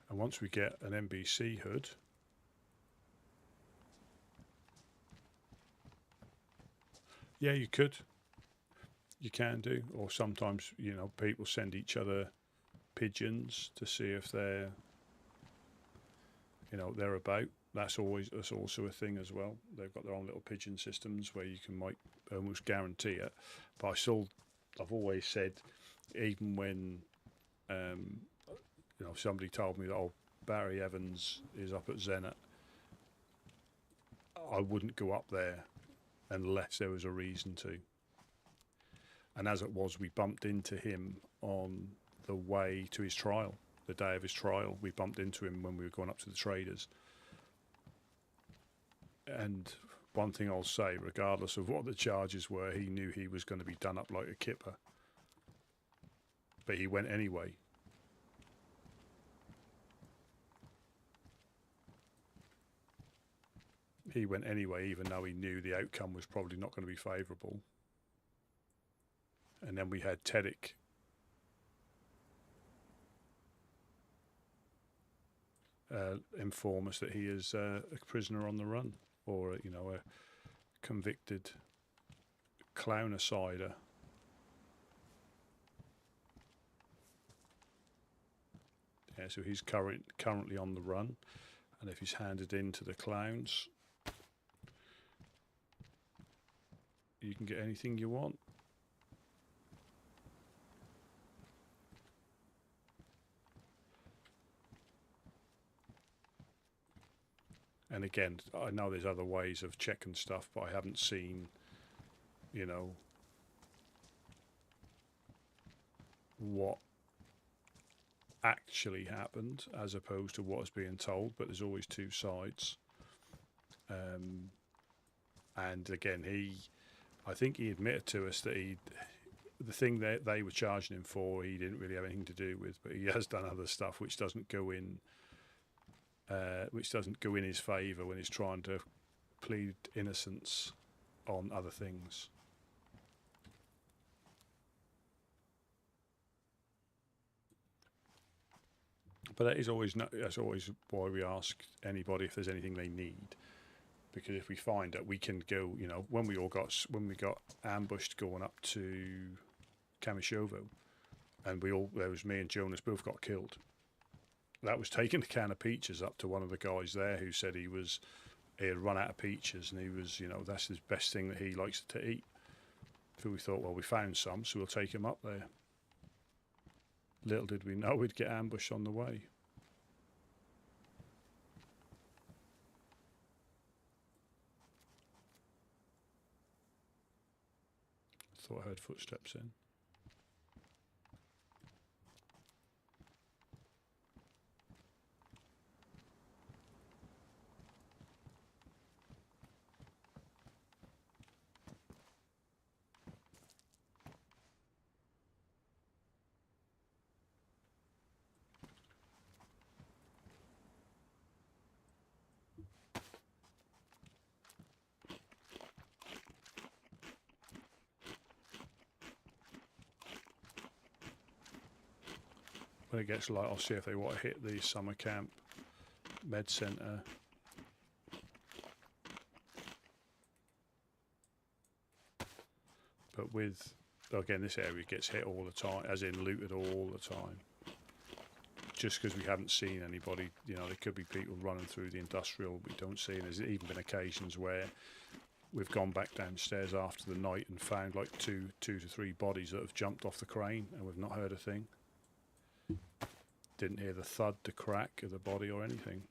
Speaker 1: And once we get an NBC hood, yeah, you could. You can do. Or sometimes, you know, people send each other pigeons to see if they're, you know, they're about. That's also a thing as well. They've got their own little pigeon systems where you can might almost guarantee it. But I've always said, even when you know, somebody told me that, oh, Barry Evans is up at Zenit, I wouldn't go up there unless there was a reason to. And as it was, we bumped into him on the way to his trial, the day of his trial. We bumped into him when we were going up to the traders. And one thing I'll say, regardless of what the charges were, he knew he was going to be done up like a kipper. But he went anyway. He went anyway, even though he knew the outcome was probably not going to be favourable. And then we had Teddick inform us that he is a prisoner on the run, or you know, a convicted clownicider. Yeah, so he's currently on the run, and if he's handed in to the clowns, you can get anything you want. And again, I know there's other ways of checking stuff, but I haven't seen, you know, what actually happened as opposed to what is being told, but there's always two sides. And again, I think he admitted to us that the thing that they were charging him for, he didn't really have anything to do with, but he has done other stuff which doesn't go in his favour when he's trying to plead innocence on other things. But that's always why we ask anybody if there's anything they need, because if we find that we can go, when we got ambushed going up to Kamishovo, and there was me and Jonas both got killed. That was taking a can of peaches up to one of the guys there who said he had run out of peaches, and he was, that's his best thing that he likes to eat. So we thought, well, we found some, so we'll take him up there. Little did we know we'd get ambushed on the way. Thought I heard footsteps in. When it gets light, I'll see if they want to hit the summer camp med centre. But again, this area gets hit all the time, as in looted all the time. Just because we haven't seen anybody, there could be people running through the industrial we don't see. And there's even been occasions where we've gone back downstairs after the night and found like two to three bodies that have jumped off the crane, and we've not heard a thing. Didn't hear the thud, the crack of the body or anything.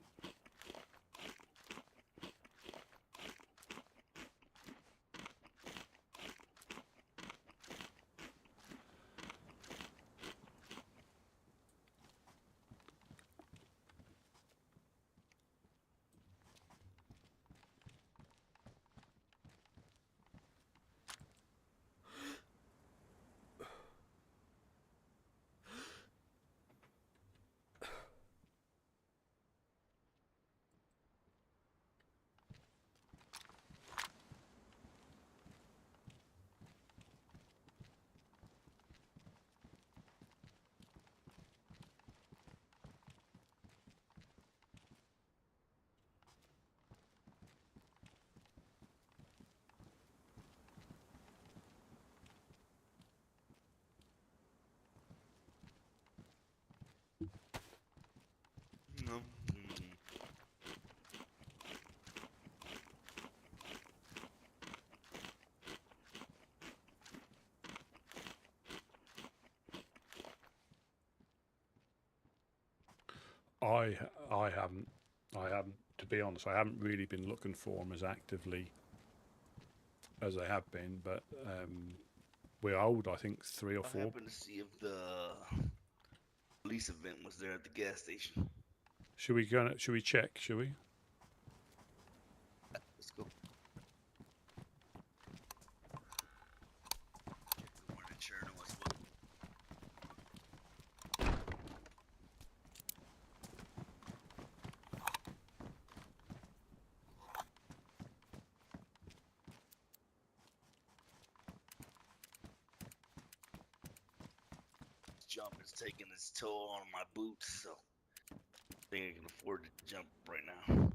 Speaker 10: No.
Speaker 1: I haven't, to be honest, I haven't really been looking for them as actively as I have been, but we're owed, I think, 3 or 4.
Speaker 10: I happened to see if the police event was there at the gas station.
Speaker 1: Should we check, shall we?
Speaker 10: Let's go. Morning, Chernarus. This jump is taking its toll on my boots, so I think I can afford to jump right now.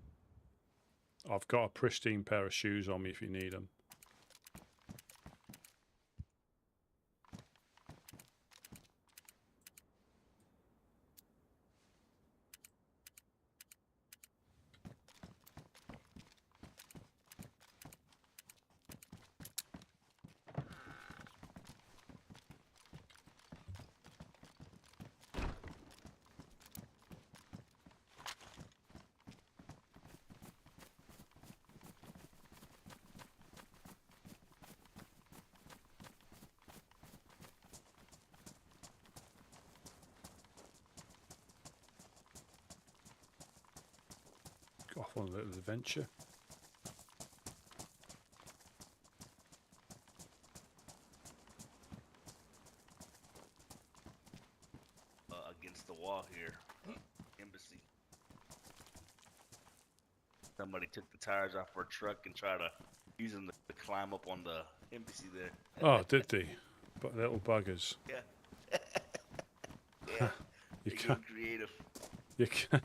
Speaker 1: I've got a pristine pair of shoes on me if you need them. off on a little adventure.
Speaker 10: Against the wall here. Embassy. Somebody took the tires off our truck and tried to use them to climb up on the embassy there.
Speaker 1: Oh, did they? But little buggers.
Speaker 10: Yeah. Yeah.
Speaker 1: You
Speaker 10: They
Speaker 1: can't.
Speaker 10: get creative.
Speaker 1: You can.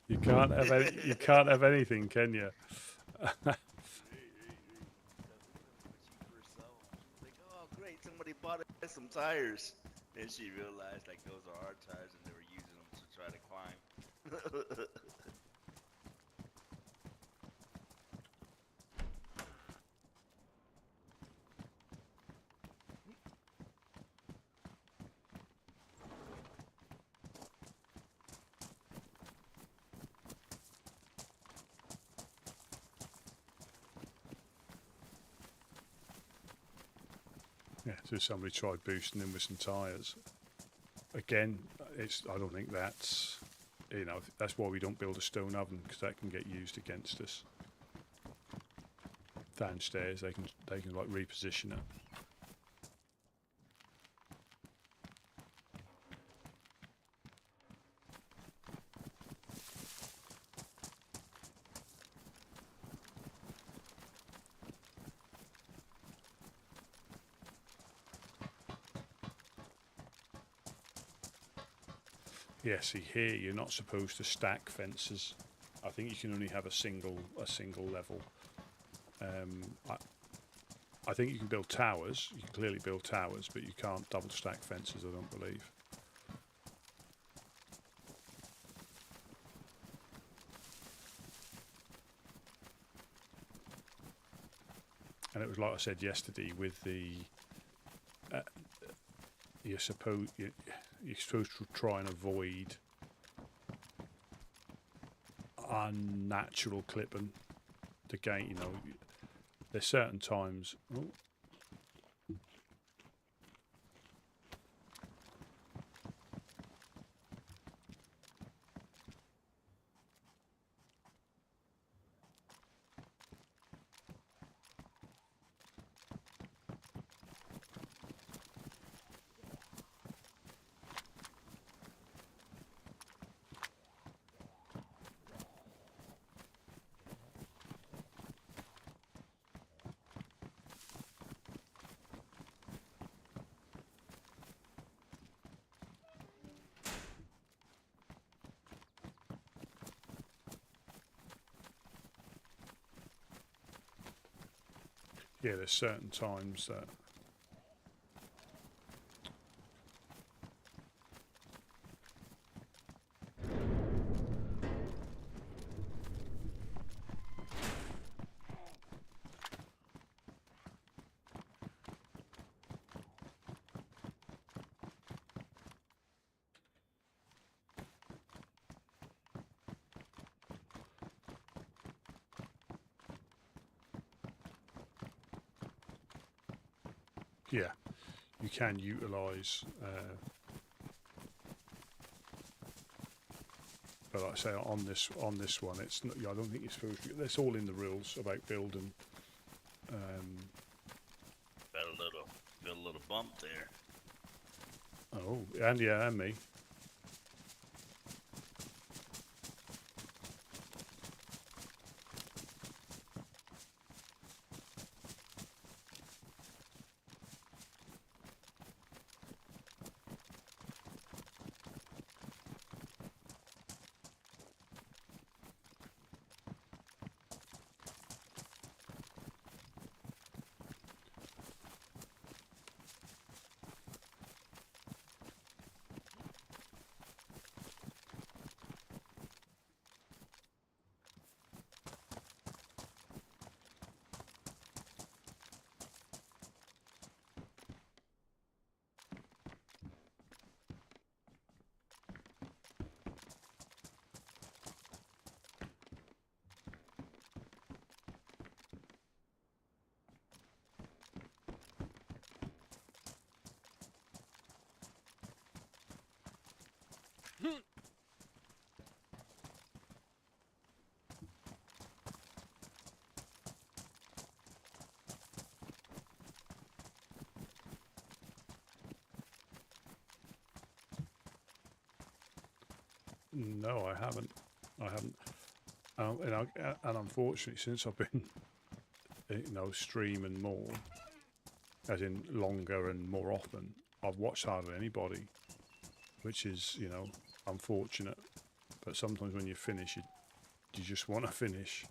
Speaker 1: You can't have. You can't have anything, can you?
Speaker 10: Like, oh great, somebody bought us some tires. Then she realized like those are our tires and they were using them to try to climb.
Speaker 1: Yeah, so somebody tried boosting them with some tyres. Again, I don't think that's, that's why we don't build a stone oven, because that can get used against us. Downstairs, they can like reposition it. Yeah, see here you're not supposed to stack fences. I think you can only have a single level. I think you can build towers. You can clearly build towers, but you can't double stack fences, I don't believe. And it was like I said yesterday with the you're supposed to try and avoid unnatural clipping to gain, there's certain times. Oh. Yeah, there's certain times that yeah, you can utilise, but like I say, on this one, it's not. I don't think it's supposed to. That's all in the rules about building.
Speaker 10: Got a little bump there.
Speaker 1: Oh, and yeah, and me. No, I haven't. I haven't. And unfortunately, since I've been, streaming more, as in longer and more often, I've watched hardly anybody, which is, unfortunate. But sometimes when you finish, you just want to finish.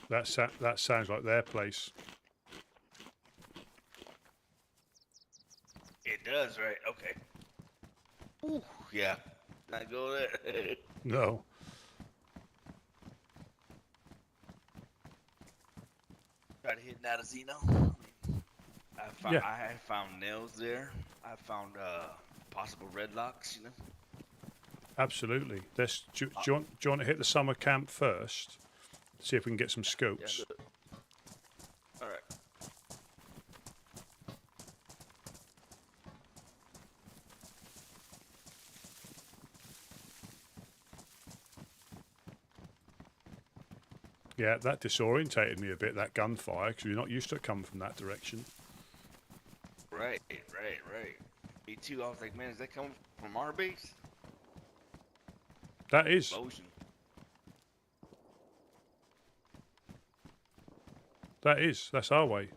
Speaker 1: That sounds like their place.
Speaker 10: It does, right? Okay. Ooh, yeah. Not go there.
Speaker 1: No.
Speaker 10: Try to hit that Xeno. I found nails there. I found possible red locks,
Speaker 1: Absolutely. Do you want to hit the summer camp first? See if we can get some scopes.
Speaker 10: Yeah, all right.
Speaker 1: Yeah, that disorientated me a bit, that gunfire, because we're not used to it coming from that direction.
Speaker 10: Right. Me too. I was like, man, is that coming from our base?
Speaker 1: That is.
Speaker 10: Explosion.
Speaker 1: That's our way.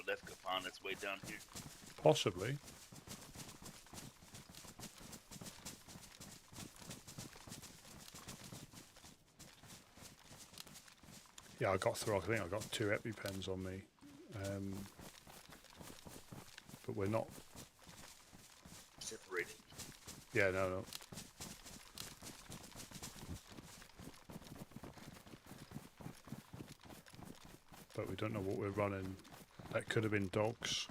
Speaker 10: Left upon its way down here.
Speaker 1: Possibly. Yeah, I think I got 2 EpiPens on me. But we're not
Speaker 10: separated.
Speaker 1: Yeah, no. but we don't know what we're running. That could have been dogs.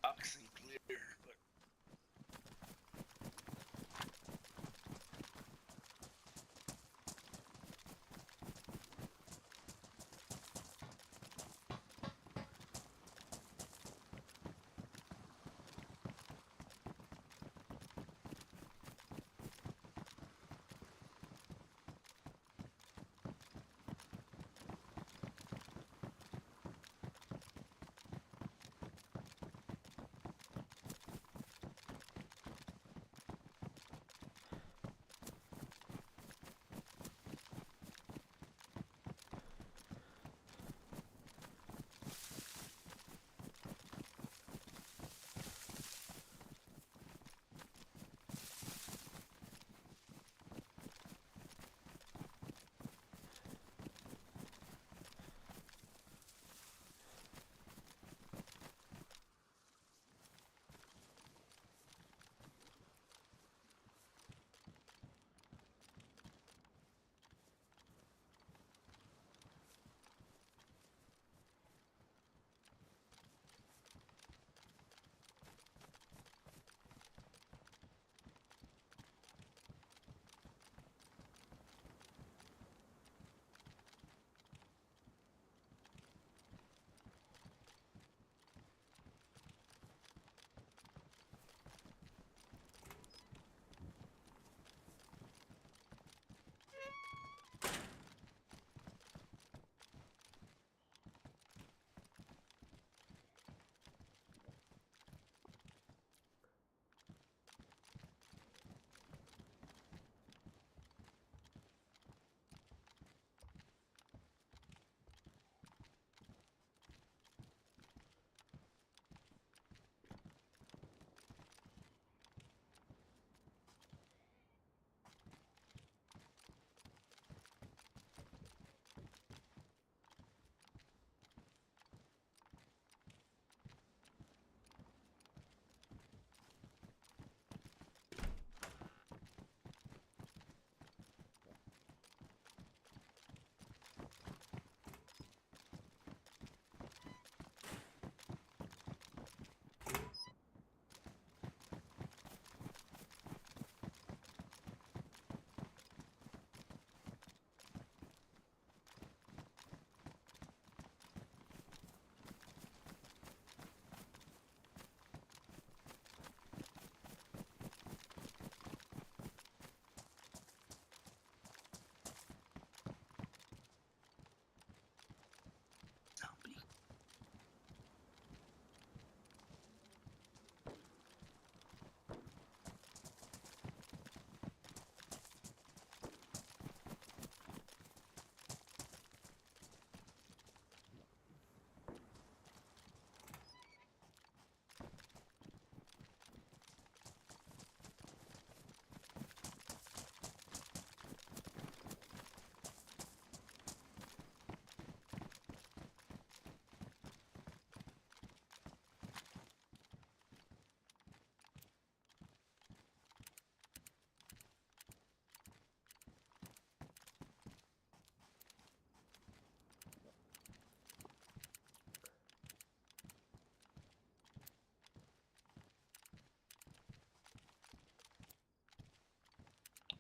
Speaker 10: Oxy clear.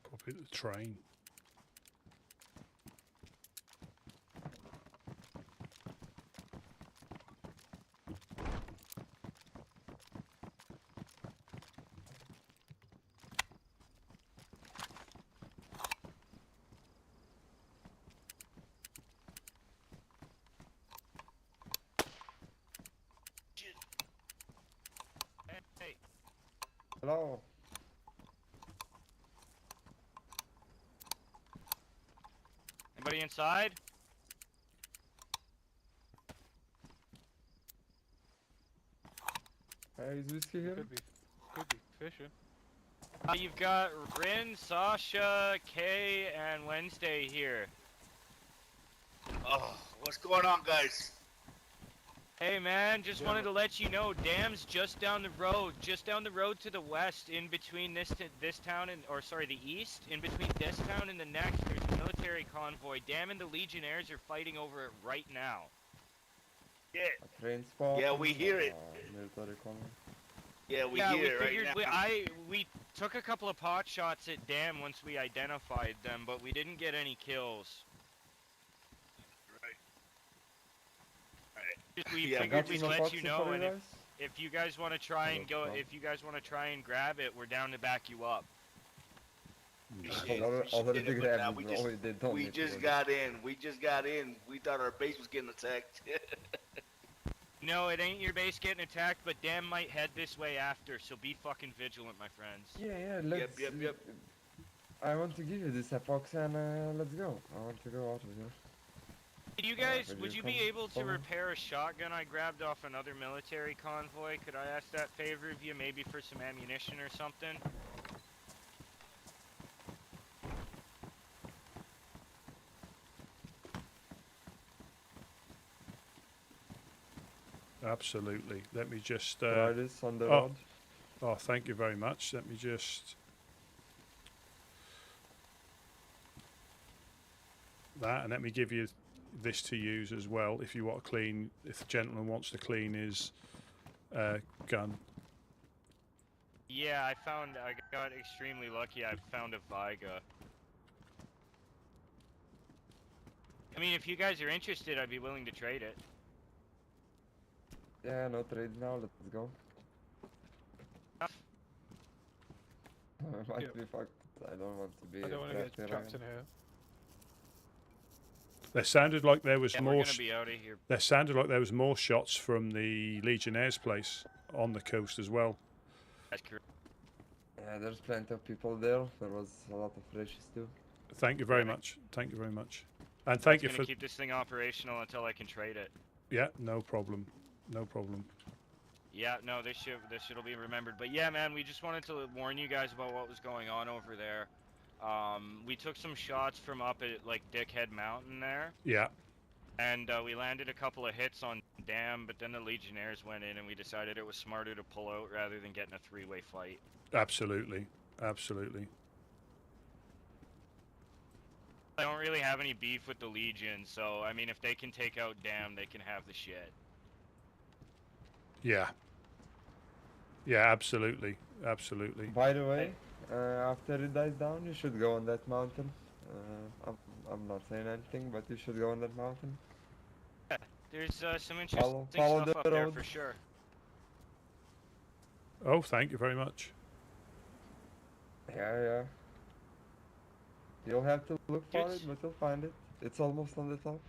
Speaker 1: Probably the train.
Speaker 12: Hello.
Speaker 19: Anybody inside?
Speaker 12: Hey, is Whiskey here?
Speaker 15: Could be fishing.
Speaker 19: You've got Rin, Sasha, Kay, and Wednesday here.
Speaker 10: Oh, what's going on, guys?
Speaker 19: Hey man, just wanted to let you know, Dam's just down the road to the west, in between this town and, or sorry, the east, in between this town and the next. There's a military convoy. Dam and the Legionnaires are fighting over it right now.
Speaker 10: Yeah.
Speaker 12: A train spot.
Speaker 10: Yeah, we hear it.
Speaker 12: Military convoy.
Speaker 10: Yeah, we
Speaker 19: Yeah,
Speaker 10: hear
Speaker 19: we
Speaker 10: it
Speaker 19: figured
Speaker 10: right now.
Speaker 19: we took a couple of pot shots at Dam once we identified them, but we didn't get any kills. We
Speaker 10: Yeah,
Speaker 19: figured we'd
Speaker 12: some
Speaker 19: let you
Speaker 12: epoxy
Speaker 19: know,
Speaker 12: for
Speaker 19: and
Speaker 12: you
Speaker 19: if you guys want to try and go, if you guys want to try and grab it, we're down to back you up.
Speaker 12: Already grabbed it, bro. They don't
Speaker 10: We
Speaker 12: need
Speaker 10: just
Speaker 12: to.
Speaker 10: got in. We just got in. We thought our base was getting attacked.
Speaker 19: No, it ain't your base getting attacked, but Dam might head this way after, so be fucking vigilant, my friends.
Speaker 12: Yeah, let's...
Speaker 10: Yep.
Speaker 12: I want to give you this epoxy and let's go. I want to go out of here.
Speaker 19: You guys,
Speaker 12: will
Speaker 19: would
Speaker 12: you
Speaker 19: you be
Speaker 12: come
Speaker 19: able to
Speaker 12: follow?
Speaker 19: repair a shotgun I grabbed off another military convoy? Could I ask that favor of you, maybe for some ammunition or something?
Speaker 1: Absolutely. Let me just...
Speaker 12: Try this on the rod.
Speaker 1: Oh, thank you very much. Let me just... That, and let me give you this to use as well if you want to clean, if the gentleman wants to clean his gun.
Speaker 19: Yeah, I got extremely lucky. I found a Viga. I mean, if you guys are interested, I'd be willing to trade it.
Speaker 12: Yeah, no trade now. Let's go. Might be fucked. I don't want to be.
Speaker 15: I don't want to get trapped in here.
Speaker 1: There sounded like there was
Speaker 19: Yeah,
Speaker 1: more.
Speaker 19: we're gonna be out of here.
Speaker 1: There sounded like there was more shots from the Legionnaires' place on the coast as well.
Speaker 19: That's correct.
Speaker 12: Yeah, there's plenty of people there. There was a lot of fishes too.
Speaker 1: Thank you very much. Thank you very much. And thank you for
Speaker 19: keep this thing operational until I can trade it.
Speaker 1: Yeah, no problem. No problem.
Speaker 19: Yeah, no, this shit'll be remembered. But yeah, man, we just wanted to warn you guys about what was going on over there. We took some shots from up at like Dickhead Mountain there.
Speaker 1: Yeah.
Speaker 19: And we landed a couple of hits on Dam, but then the Legionnaires went in and we decided it was smarter to pull out rather than getting a three-way fight.
Speaker 1: Absolutely. Absolutely.
Speaker 19: I don't really have any beef with the Legion, so I mean if they can take out Dam, they can have the shit.
Speaker 1: Yeah. Yeah, absolutely. Absolutely.
Speaker 12: By the way, after it dies down, you should go on that mountain. I'm not saying anything, but you should go on that mountain.
Speaker 19: Yeah, there's some interesting
Speaker 12: follow
Speaker 19: stuff
Speaker 12: the
Speaker 19: up there
Speaker 12: road.
Speaker 19: for sure.
Speaker 1: Oh, thank you very much.
Speaker 12: Yeah. You'll have to look for it, but you'll find it. It's almost on the top.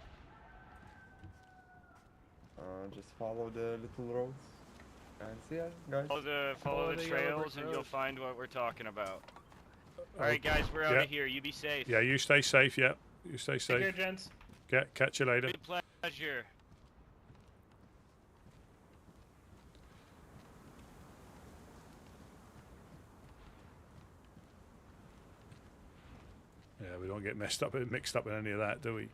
Speaker 12: Just follow the little roads. And see ya, guys.
Speaker 19: Follow the trails and you'll find what we're talking about. Alright guys, we're out of here. You be safe.
Speaker 1: Yeah, you stay safe, yeah. You stay safe.
Speaker 14: Take care, gents.
Speaker 1: Catch you later.
Speaker 19: Good pleasure.
Speaker 1: Yeah, we don't get mixed up in any of that, do we?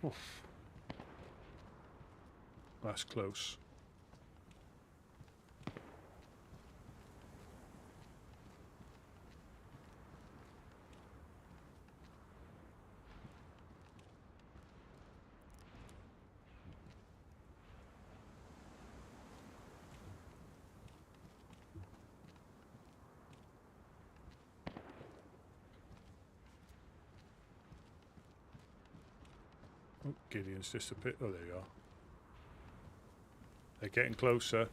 Speaker 1: Oof. That's close. Oh, Gideon's disappeared. Oh, there you are. They're getting closer.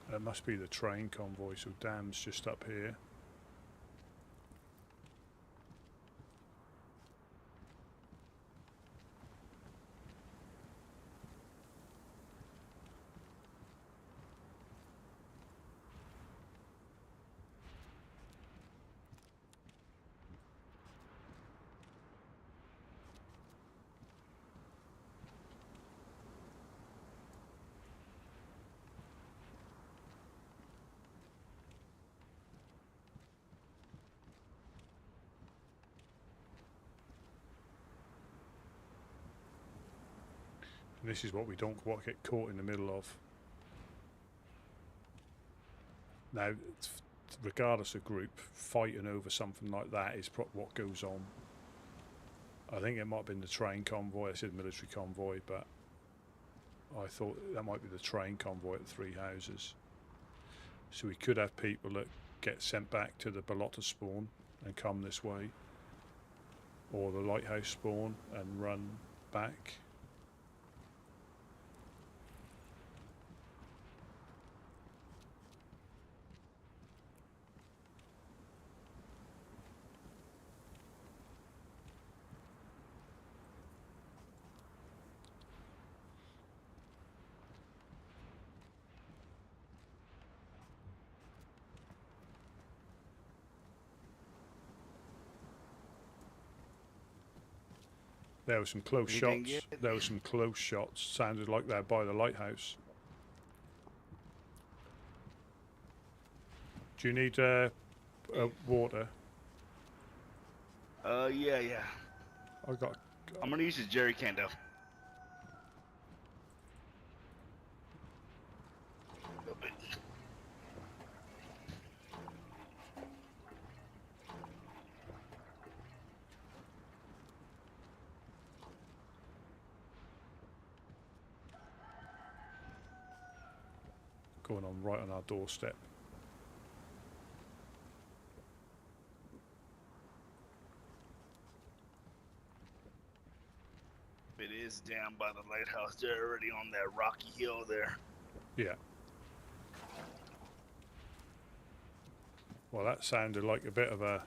Speaker 1: That must be the train convoy, so Dam's just up here. And this is what we don't get caught in the middle of. Now, regardless of group, fighting over something like that is what goes on. I think it might have been the train convoy. I said military convoy, but I thought that might be the train convoy at the three houses. So we could have people that get sent back to the Balota spawn and come this way, or the lighthouse spawn and run back. There were some close shots. There were some close shots. Sounded like they're by the lighthouse. Do you need water?
Speaker 10: Yeah.
Speaker 1: I got.
Speaker 10: I'm gonna use the jerry can though.
Speaker 1: Going on right on our doorstep.
Speaker 10: It is down by the lighthouse. They're already on that rocky hill there.
Speaker 1: Yeah. Well, that sounded like a bit of a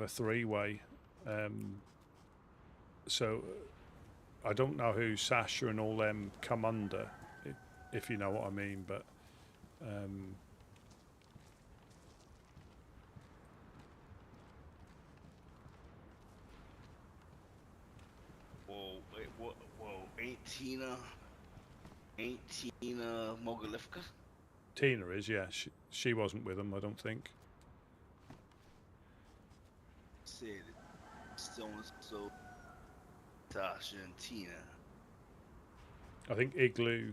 Speaker 1: three-way. So I don't know who Sasha and all them come under, if you know what I mean, but
Speaker 10: Whoa, wait, whoa, ain't Tina Mogalivka?
Speaker 1: Tina is, yeah. She wasn't with them, I don't think.
Speaker 10: Said it. So Tasha and Tina.
Speaker 1: I think Igloo.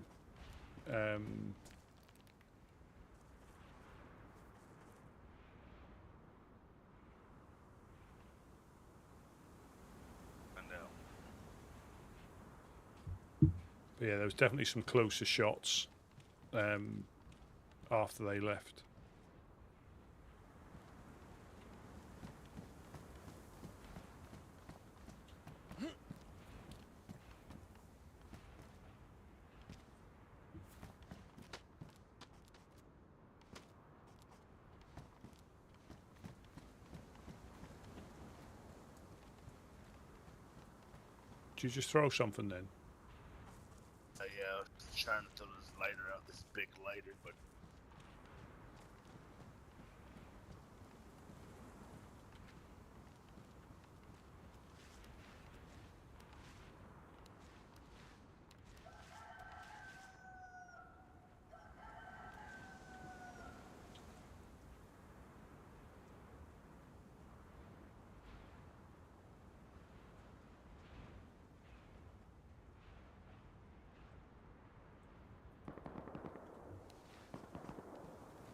Speaker 1: But yeah, there was definitely some closer shots after they left. Do you just throw something then?
Speaker 10: Yeah, I was trying to throw this lighter out, this big lighter, but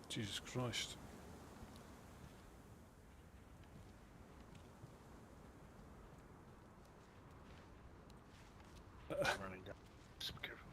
Speaker 1: Jesus Christ.
Speaker 10: running down. Just be careful.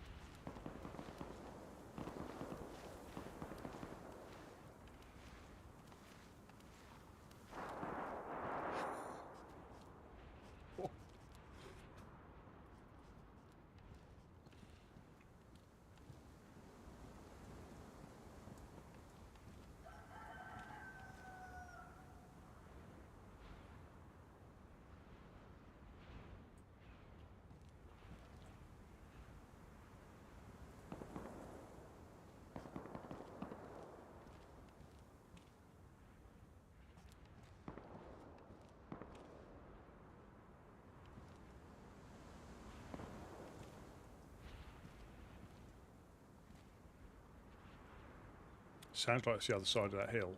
Speaker 1: Sounds like it's the other side of that hill.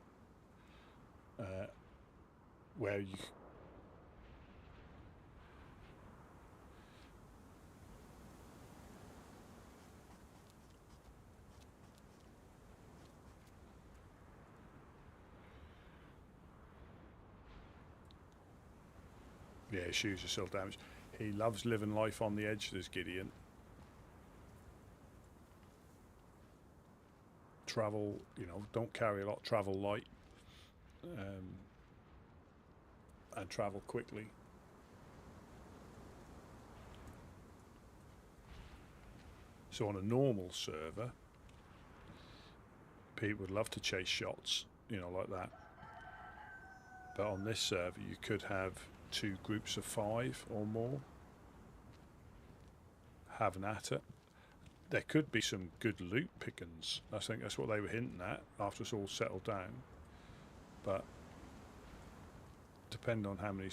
Speaker 1: Where you... Yeah, his shoes are still damaged. He loves living life on the edge, this Gideon. Travel, you know, don't carry a lot, travel light. And travel quickly. So on a normal server, people would love to chase shots, you know, like that. But on this server, you could have 2 groups of 5 or more having at it. There could be some good loot pickings. I think that's what they were hinting at after it's all settled down. But depend on how many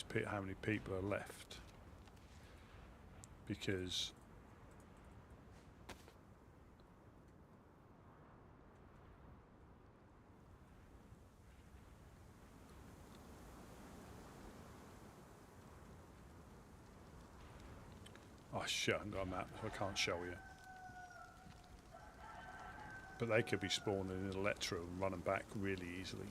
Speaker 1: people are left, because oh shit, I haven't got a map, so I can't show you. But they could be spawning in Electro and running back really easily.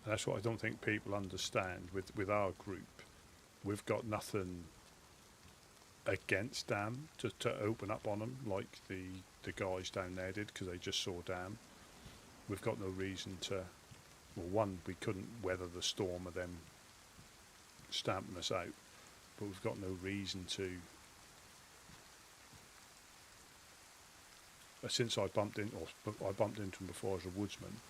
Speaker 1: That's what I don't think people understand with our group. We've got nothing against Dam to open up on them like the guys down there did, because they just saw Dam. We've got no reason to... Well, one, we couldn't weather the storm of them stamping us out, but we've got no reason to... Since I bumped into them before as a woodsman,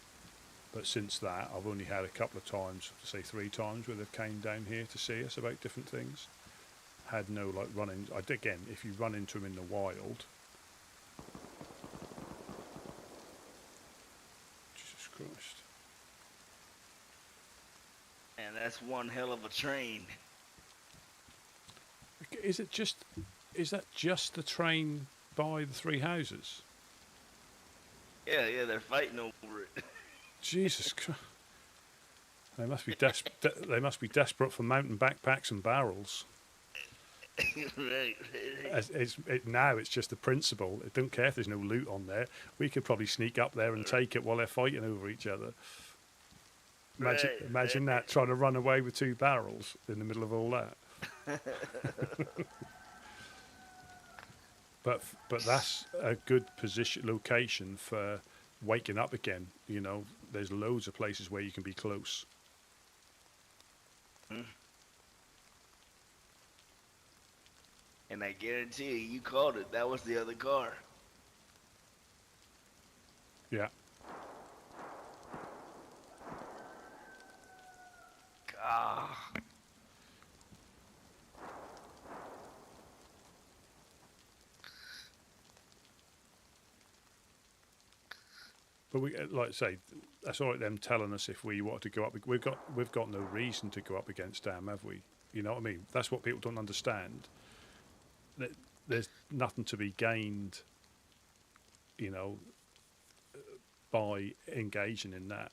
Speaker 1: but since that, I've only had a couple of times, say 3 times, where they've came down here to see us about different things. Had no, like, run-ins. Again, if you run into them in the wild... Jesus Christ.
Speaker 10: And that's one hell of a train.
Speaker 1: Is that just the train by the 3 houses?
Speaker 10: Yeah, they're fighting over it.
Speaker 1: Jesus Christ. They must be they must be desperate for mountain backpacks and barrels.
Speaker 10: Right.
Speaker 1: Now it's just the principle. I don't care if there's no loot on there. We could probably sneak up there and take it while they're fighting over each other. Imagine that, trying to run away with 2 barrels in the middle of all that. But that's a good location for waking up again. You know, there's loads of places where you can be close.
Speaker 10: And I guarantee you called it. That was the other car.
Speaker 1: Yeah.
Speaker 10: Ah.
Speaker 1: But we, like I say, that's all right. Them telling us if we want to go up. We've got no reason to go up against them, have we? You know what I mean? That's what people don't understand. There's nothing to be gained, you know, by engaging in that.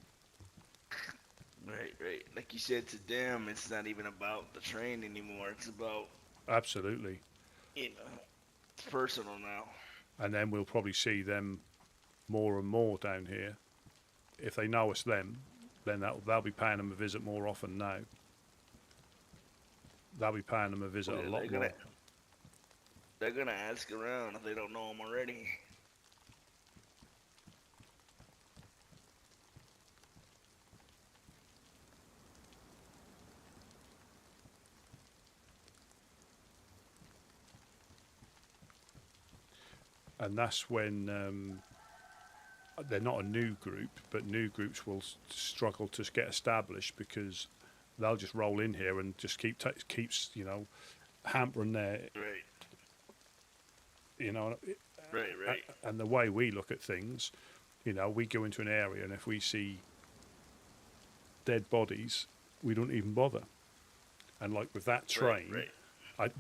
Speaker 10: Right. Like you said to them, it's not even about the train anymore. It's about
Speaker 1: Absolutely.
Speaker 10: You know, it's personal now.
Speaker 1: And then we'll probably see them more and more down here. If they know it's them, then they'll be paying them a visit more often now. They'll be paying them a visit a lot more.
Speaker 10: They're gonna ask around if they don't know them already.
Speaker 1: And that's when they're not a new group, but new groups will struggle to get established because they'll just roll in here and just keeps you know hampering their
Speaker 10: right.
Speaker 1: You know,
Speaker 10: right.
Speaker 1: And the way we look at things, you know, we go into an area and if we see dead bodies, we don't even bother. And like with that train,
Speaker 10: right.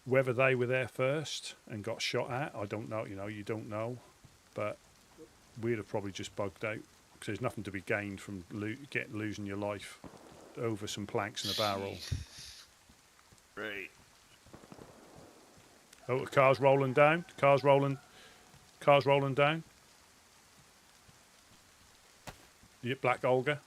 Speaker 1: Whether they were there first and got shot at, I don't know. You know, you don't know, but we'd have probably just bugged out because there's nothing to be gained from losing your life over some planks in a barrel.
Speaker 10: Right.
Speaker 1: Oh, the car's rolling down. Car's rolling down. Yep, Black Olga.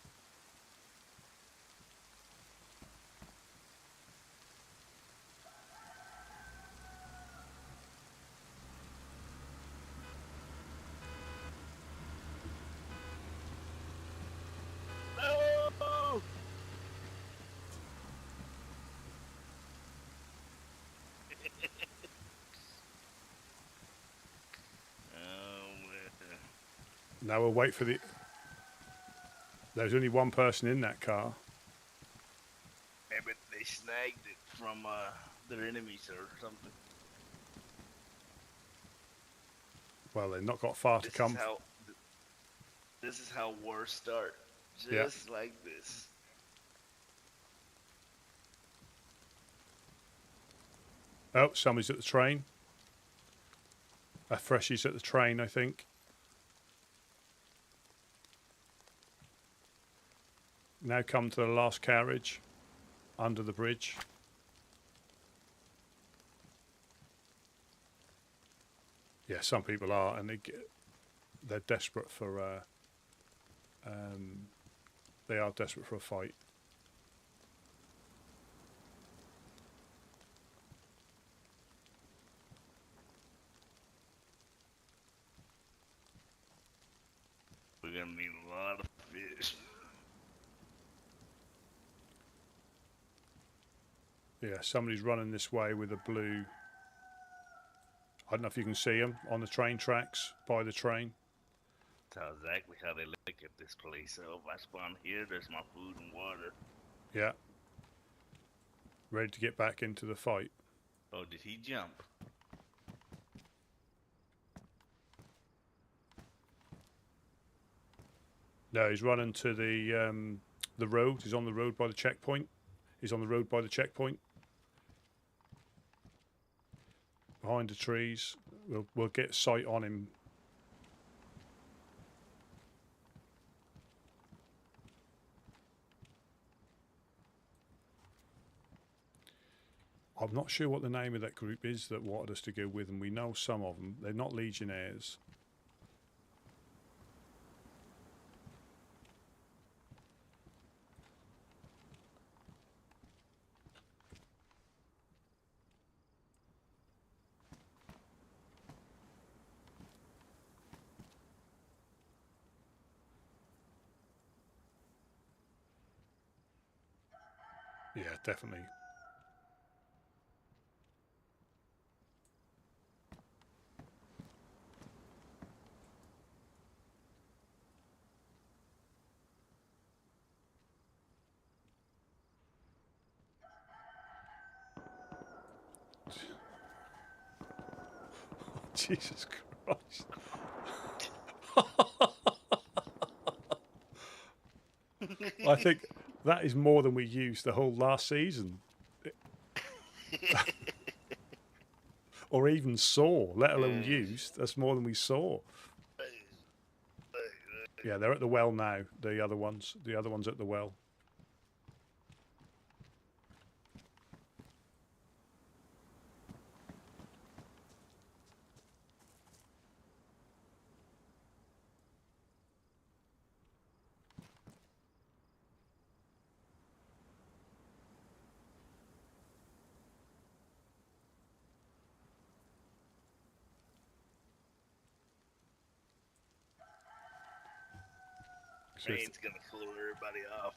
Speaker 1: Now we'll wait for the... There's only one person in that car.
Speaker 10: Maybe they snagged it from their enemies or something.
Speaker 1: Well, they've not got far to come.
Speaker 10: This is how wars start. Just like this.
Speaker 1: Oh, somebody's at the train. A freshie's at the train, I think. Now come to the last carriage under the bridge. Yeah, some people are, and they're desperate for. They are desperate for a fight.
Speaker 10: We're gonna need a lot of fish.
Speaker 1: Yeah, somebody's running this way with a blue. I don't know if you can see them on the train tracks by the train.
Speaker 10: That's exactly how they look at this place. So if I spawn here, there's my food and water.
Speaker 1: Yeah. Ready to get back into the fight.
Speaker 10: Oh, did he jump?
Speaker 1: No, he's running to the road. He's on the road by the checkpoint. He's on the road by the checkpoint. Behind the trees. We'll get sight on him. I'm not sure what the name of that group is that wanted us to go with them. We know some of them. They're not Legionnaires. Yeah, definitely. Jesus Christ. I think that is more than we used the whole last season. Or even saw, let alone used. That's more than we saw. Yeah, they're at the well now, the other ones. The other one's at the well.
Speaker 10: Rain's gonna cool everybody off.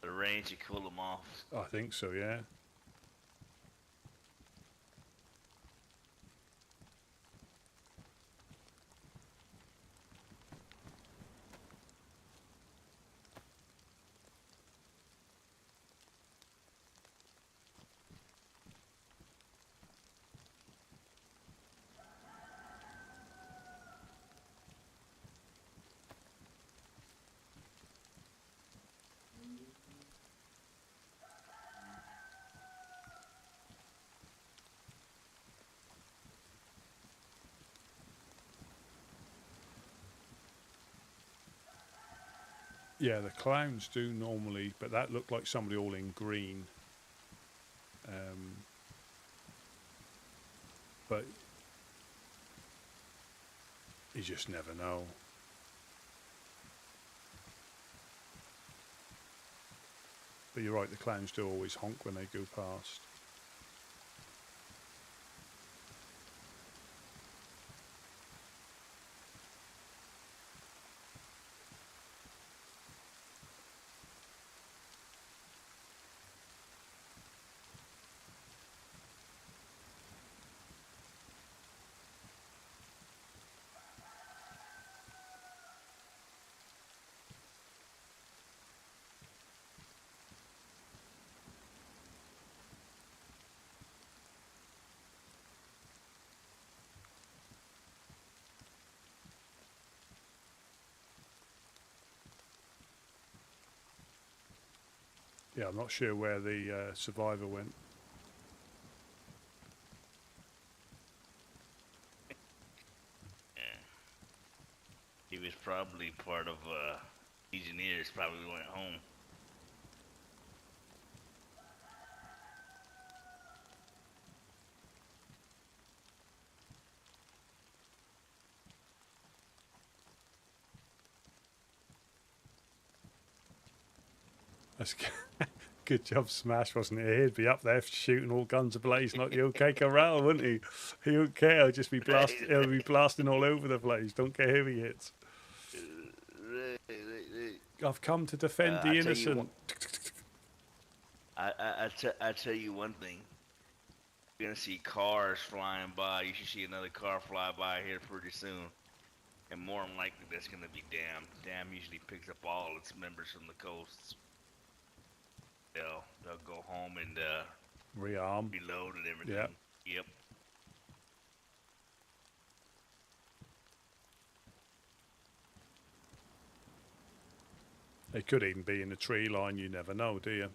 Speaker 10: The rain should cool them off.
Speaker 1: I think so, yeah. Yeah, the clowns do normally, but that looked like somebody all in green. But you just never know. But you're right, the clowns do always honk when they go past. Yeah, I'm not sure where the survivor went.
Speaker 10: Yeah. He was probably part of engineers. Probably went home.
Speaker 1: That's good job, Smash, wasn't it? He'd be up there shooting all guns ablaze like the OK Corral, wouldn't he? He wouldn't care. He'll just be blasting. He'll be blasting all over the place. Don't care who he hits. I've come to defend the innocent.
Speaker 10: I tell you one thing. You're gonna see cars flying by. You should see another car fly by here pretty soon. And more than likely, that's gonna be Dam. Dam usually picks up all its members from the coasts. They'll go home and
Speaker 1: rearm,
Speaker 10: reload and everything.
Speaker 1: Yeah.
Speaker 10: Yep.
Speaker 1: They could even be in the tree line. You never know, do you?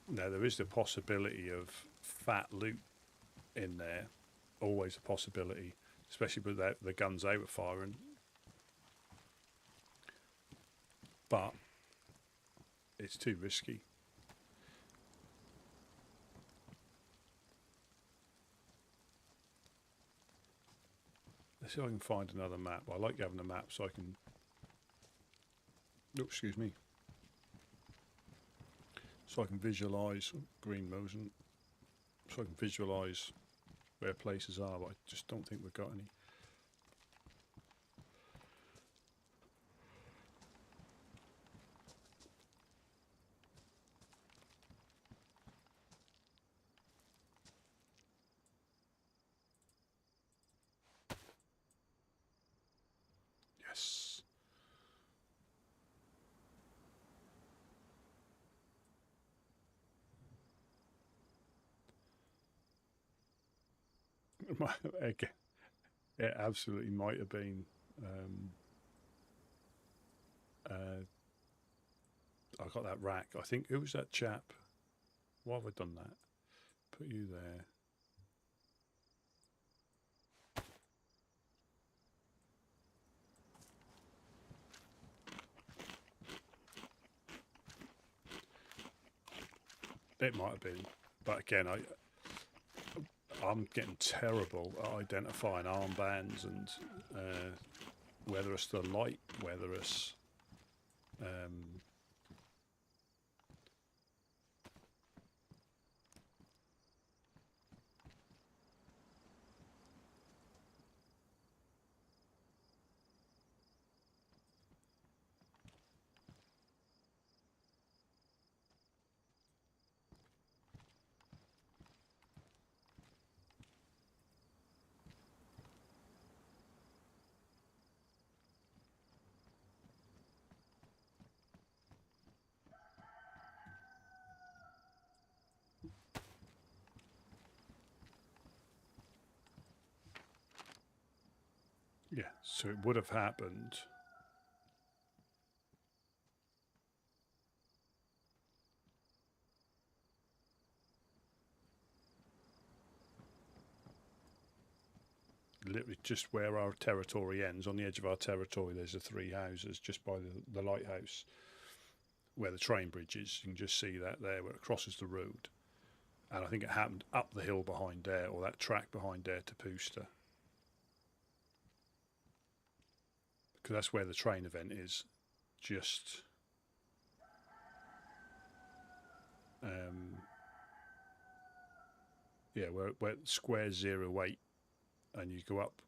Speaker 1: Now, there is the possibility of fat loot in there. Always a possibility, especially with the guns they were firing. But it's too risky. Let's see if I can find another map. I like having a map so I can... Oh, excuse me. So I can visualise green motion. so I can visualise where places are, but I just don't think we've got any. Yes. Again, it absolutely might have been. I got that rack. I think, who was that chap? Why have I done that? Put you there. It might have been, but again, I'm getting terrible at identifying armbands and whether it's the light, whether it's yeah, so it would have happened. Literally just where our territory ends, on the edge of our territory, there's the 3 houses just by the lighthouse where the train bridge is. You can just see that there where it crosses the road. And I think it happened up the hill behind there, or that track behind there to Pooster. Because that's where the train event is. Just yeah, where square 08, and you go up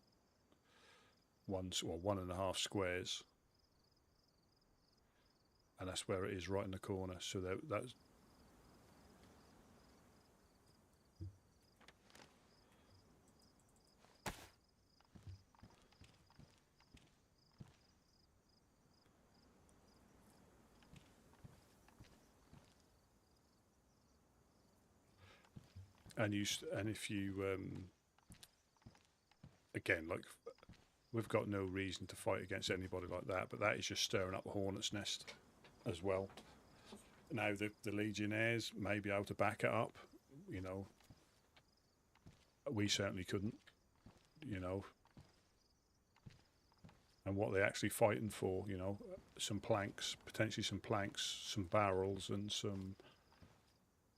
Speaker 1: 1.5 squares, and that's where it is, right in the corner. So that's and if you again, like, we've got no reason to fight against anybody like that, but that is just stirring up a hornet's nest as well. Now the Legionnaires may be able to back it up, you know. We certainly couldn't, you know. And what they're actually fighting for, you know, some planks, potentially some planks, some barrels, and some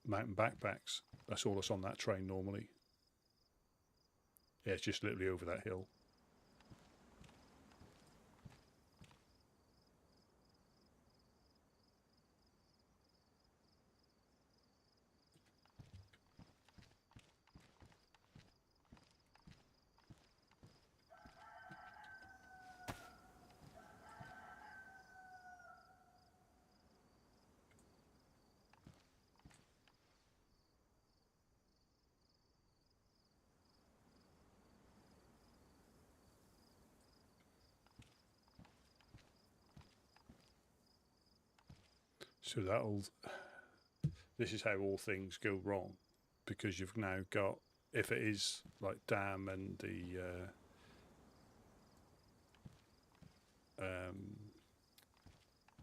Speaker 1: mountain backpacks. That's all that's on that train normally. Yeah, it's just literally over that hill. So this is how all things go wrong, because you've now got, if it is like Dam and the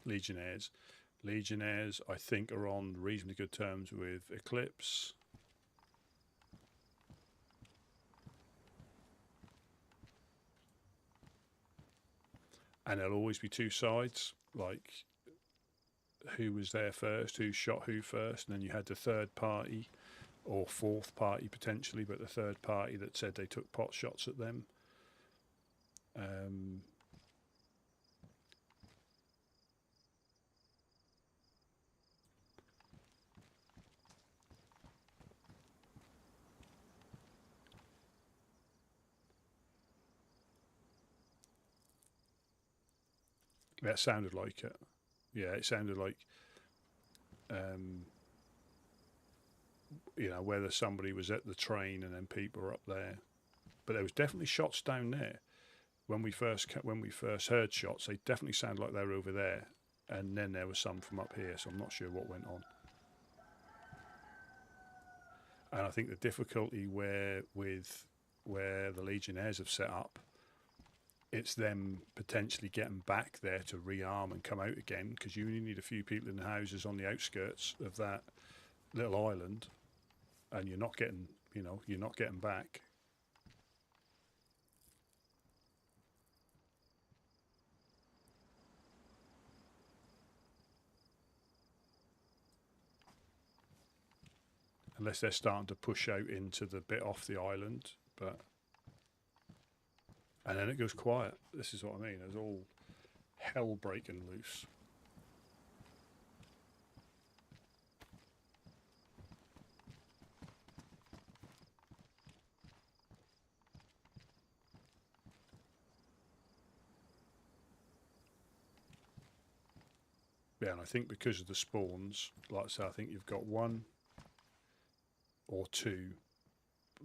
Speaker 1: Legionnaires, I think are on reasonably good terms with Eclipse. And there'll always be 2 sides, like who was there first, who shot who first, and then you had the third party, or fourth party potentially, but the third party that said they took pot shots at them. That sounded like it. Yeah, it sounded like, you know, whether somebody was at the train and then people were up there. But there was definitely shots down there. When we first heard shots, they definitely sounded like they were over there, and then there was some from up here. So I'm not sure what went on. And I think the difficulty where the Legionnaires have set up, it's them potentially getting back there to rearm and come out again, because you only need a few people in the houses on the outskirts of that little island, and you're not getting back. Unless they're starting to push out into the bit off the island, and then it goes quiet. This is what I mean. There's all hell breaking loose. Yeah, and I think because of the spawns, like I say, I think you've got one or two,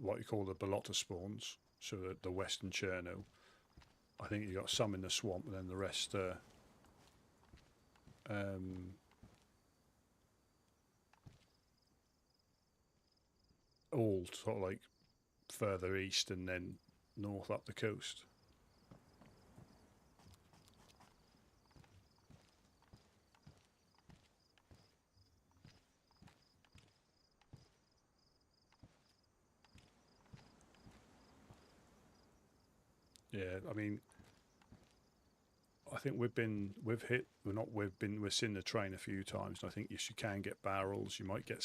Speaker 1: what you call the Balota spawns, so the Western Cherno. I think you've got some in the swamp, and then the rest all sort of like further east and then north up the coast. Yeah, I mean, I think we've seen the train a few times, and I think yes, you can get barrels. You might get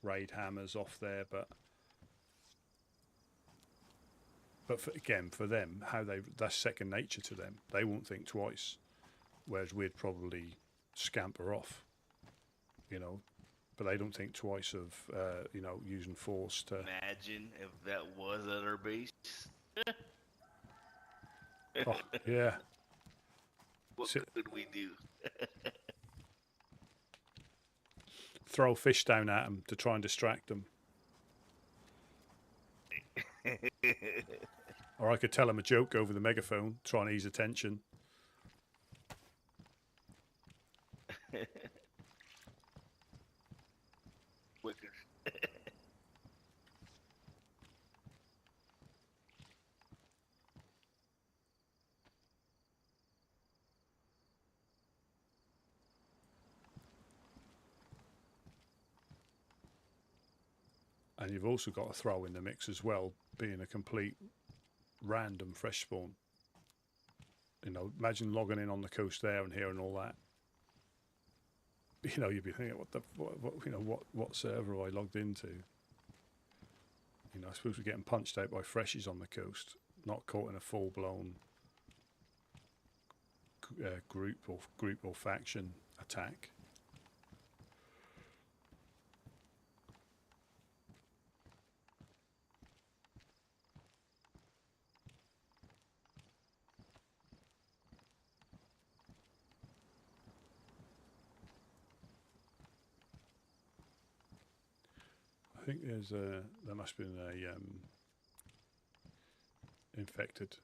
Speaker 1: raid hammers off there, but for them, that's second nature to them. They won't think twice, whereas we'd probably scamper off, you know. But they don't think twice of using force to.
Speaker 10: Imagine if that was at our base.
Speaker 1: Oh, yeah.
Speaker 10: What could we do?
Speaker 1: Throw fish down at them to try and distract them. Or I could tell them a joke over the megaphone, try and ease attention.
Speaker 10: Wicked.
Speaker 1: And you've also got to throw in the mix as well, being a complete random fresh spawn. You know, imagine logging in on the coast there and hearing all that. You know, you'd be thinking, what server have I logged into? You know, I suppose we're getting punched out by freshies on the coast, not caught in a full-blown group or faction attack. I think there must have been a infected.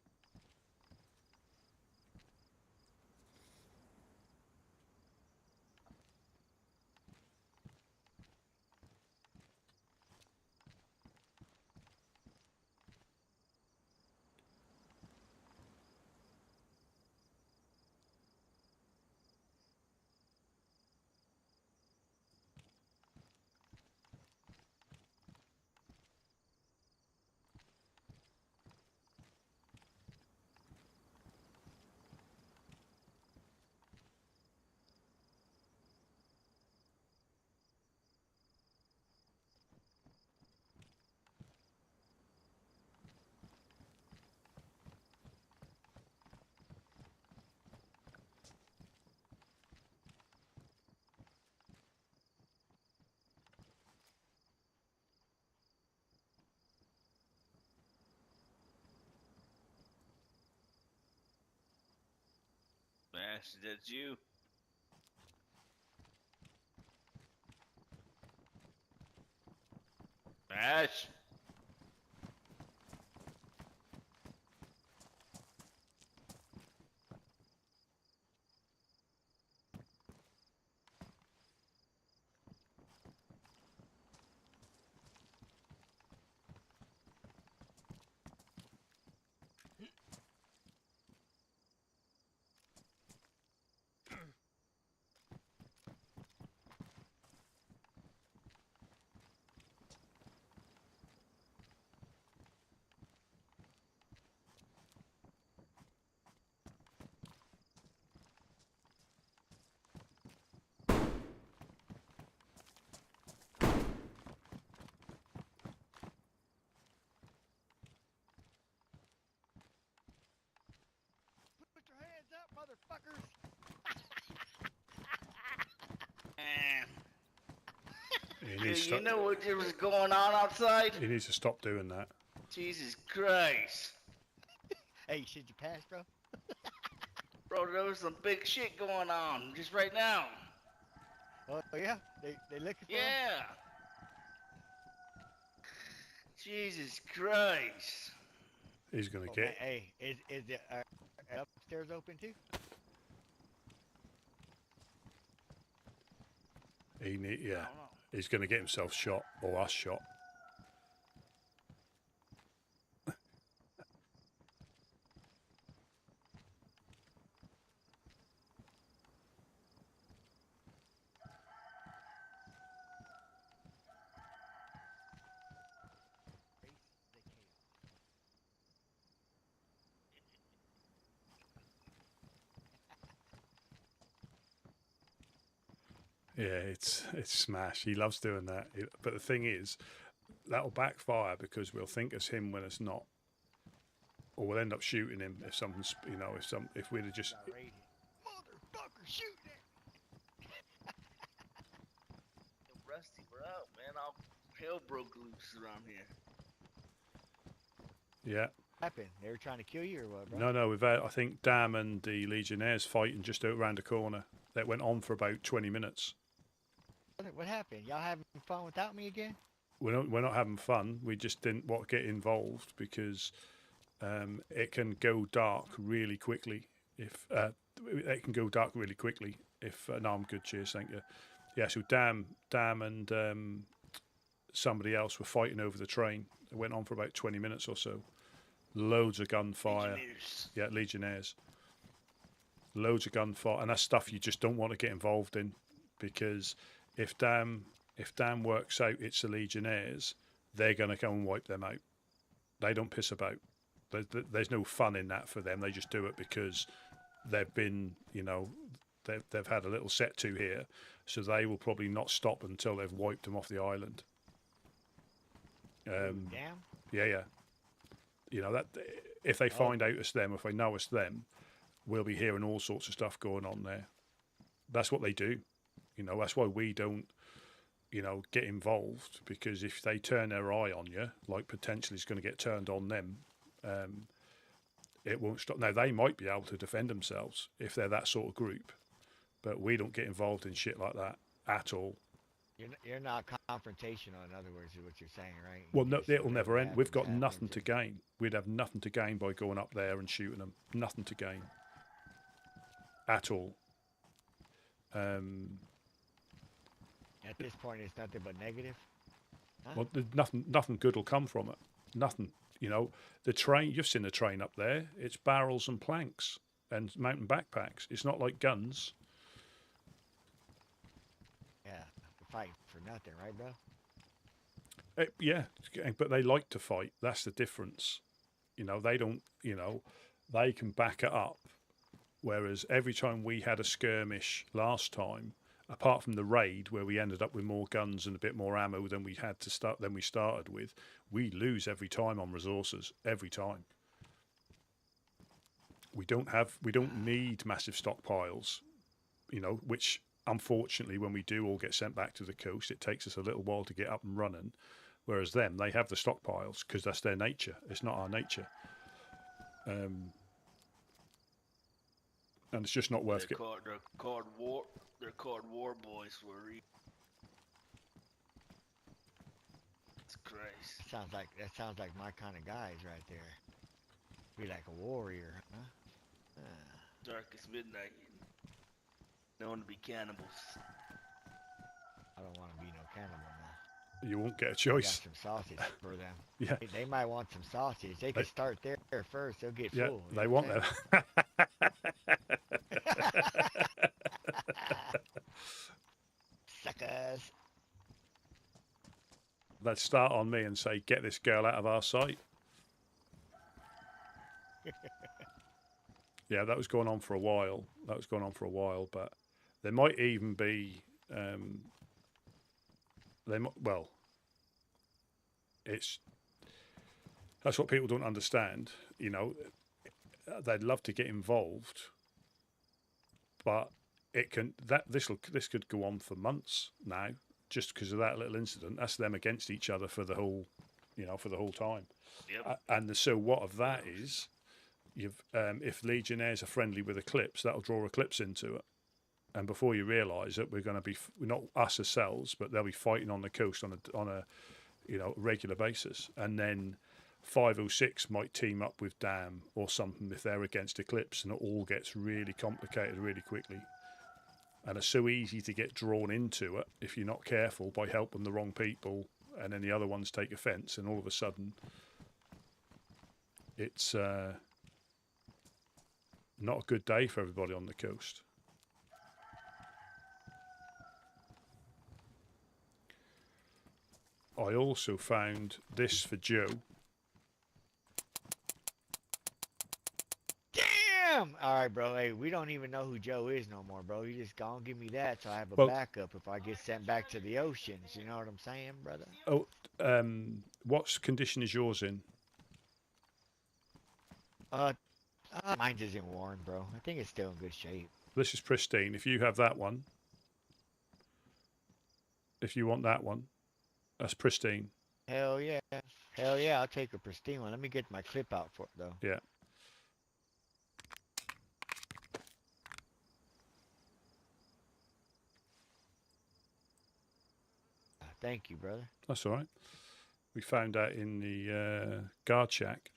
Speaker 10: Smash, that's you. Smash.
Speaker 17: Put your hands up, motherfuckers!
Speaker 10: You know what was going on outside?
Speaker 1: He needs to stop doing that.
Speaker 10: Jesus Christ.
Speaker 17: Hey, should you pass, bro?
Speaker 10: Bro, there was some big shit going on just right now.
Speaker 17: Oh, yeah? They looking for him?
Speaker 10: Yeah. Jesus Christ.
Speaker 1: He's going to
Speaker 17: Oh,
Speaker 1: get...
Speaker 17: man, hey, is the upstairs open too?
Speaker 1: Yeah. He's going to get himself shot, or us shot. Yeah, it's smash. He loves doing that. But the thing is, that'll backfire because we'll think it's him when it's not, or we'll end up shooting him if something's, if we'd have just.
Speaker 17: Motherfucker, shooting it!
Speaker 10: Rusty, we're out, man. All hell broke loose around here.
Speaker 1: Yeah.
Speaker 17: What happened? They were trying to kill you or what, bro?
Speaker 1: No, we've had, I think, Dam and the Legionnaires fighting just out around the corner. That went on for about 20 minutes.
Speaker 17: What happened? Y'all having fun without me again?
Speaker 1: We're not having fun. We just didn't want to get involved because it can go dark really quickly. If it can go dark really quickly. If no, I'm good. Cheers, thank you. Yeah, so Dam and somebody else were fighting over the train. It went on for about 20 minutes or so. Loads of gunfire.
Speaker 10: Legionnaires.
Speaker 1: Yeah, Legionnaires. Loads of gunfire, and that's stuff you just don't want to get involved in because if Dam works out it's the Legionnaires, they're going to go and wipe them out. They don't piss about. There's no fun in that for them. They just do it because they've been, they've had a little set to here, so they will probably not stop until they've wiped them off the island.
Speaker 17: Damn.
Speaker 1: Yeah. That if they find out it's them, if they know it's them, we'll be hearing all sorts of stuff going on there. That's what they do. That's why we don't, get involved, because if they turn their eye on you, like potentially it's going to get turned on them, it won't stop. Now, they might be able to defend themselves if they're that sort of group, but we don't get involved in shit like that at all.
Speaker 17: You're not confrontational, in other words, is what you're saying, right?
Speaker 1: Well, no, it'll never end. We've got nothing to gain. We'd have nothing to gain by going up there and shooting them. Nothing to gain. At all.
Speaker 17: At this point, it's nothing but negative. Huh?
Speaker 1: Well, there's nothing good will come from it. Nothing. The train. You've seen the train up there. It's barrels and planks and mountain backpacks. It's not like guns.
Speaker 17: Yeah, fight for nothing, right, bro?
Speaker 1: Yeah, but they like to fight. That's the difference. They don't. They can back it up. Whereas every time we had a skirmish last time, apart from the raid where we ended up with more guns and a bit more ammo than we had to start than we started with, we lose every time on resources. Every time. We don't need massive stockpiles, which unfortunately when we do all get sent back to the coast, it takes us a little while to get up and running. Whereas them, they have the stockpiles because that's their nature. It's not our nature. and it's just not worth it.
Speaker 10: They're called war. They're called war boys for a reason. Christ.
Speaker 17: That sounds like my kind of guys right there. Be like a warrior, huh?
Speaker 10: Dark as midnight. Known to be cannibals.
Speaker 17: I don't want to be no cannibal, man.
Speaker 1: You won't get a
Speaker 17: I
Speaker 1: choice.
Speaker 17: got some sausage for them.
Speaker 1: Yeah.
Speaker 17: They might want some sausage. They can start there first. They'll get full.
Speaker 1: They want them.
Speaker 17: Suckers.
Speaker 1: Let's start on me and say, get this girl out of our sight. Yeah, that was going on for a while. But there might even be, that's what people don't understand. You know, they'd love to get involved, but this could go on for months now, just because of that little incident. That's them against each other for the whole time.
Speaker 10: Yep.
Speaker 1: And the so what of that is, if Legionnaires are friendly with Eclipse, that'll draw Eclipse into it, and before you realise it, we're going to be not us ourselves, but they'll be fighting on the coast on a regular basis, and then 506 might team up with Dam or something if they're against Eclipse, and it all gets really complicated really quickly. And it's so easy to get drawn into it if you're not careful by helping the wrong people, and then the other ones take offence, and all of a sudden it's not a good day for everybody on the coast. I also found this for Joe.
Speaker 17: Damn! All right, bro. Hey, we don't even know who Joe is no more, bro. You just gonna give me that so I have a backup if I get sent back to the oceans. You know what I'm saying, brother?
Speaker 1: Oh, what condition is yours in?
Speaker 17: Mine isn't worn, bro. I think it's still in good shape.
Speaker 1: This is pristine. If you have that one, if you want that one, that's pristine.
Speaker 17: Hell yeah. Hell yeah, I'll take a pristine one. Let me get my clip out for it, though.
Speaker 1: Yeah.
Speaker 17: Thank you, brother.
Speaker 1: That's all right. We found that in the guard shack.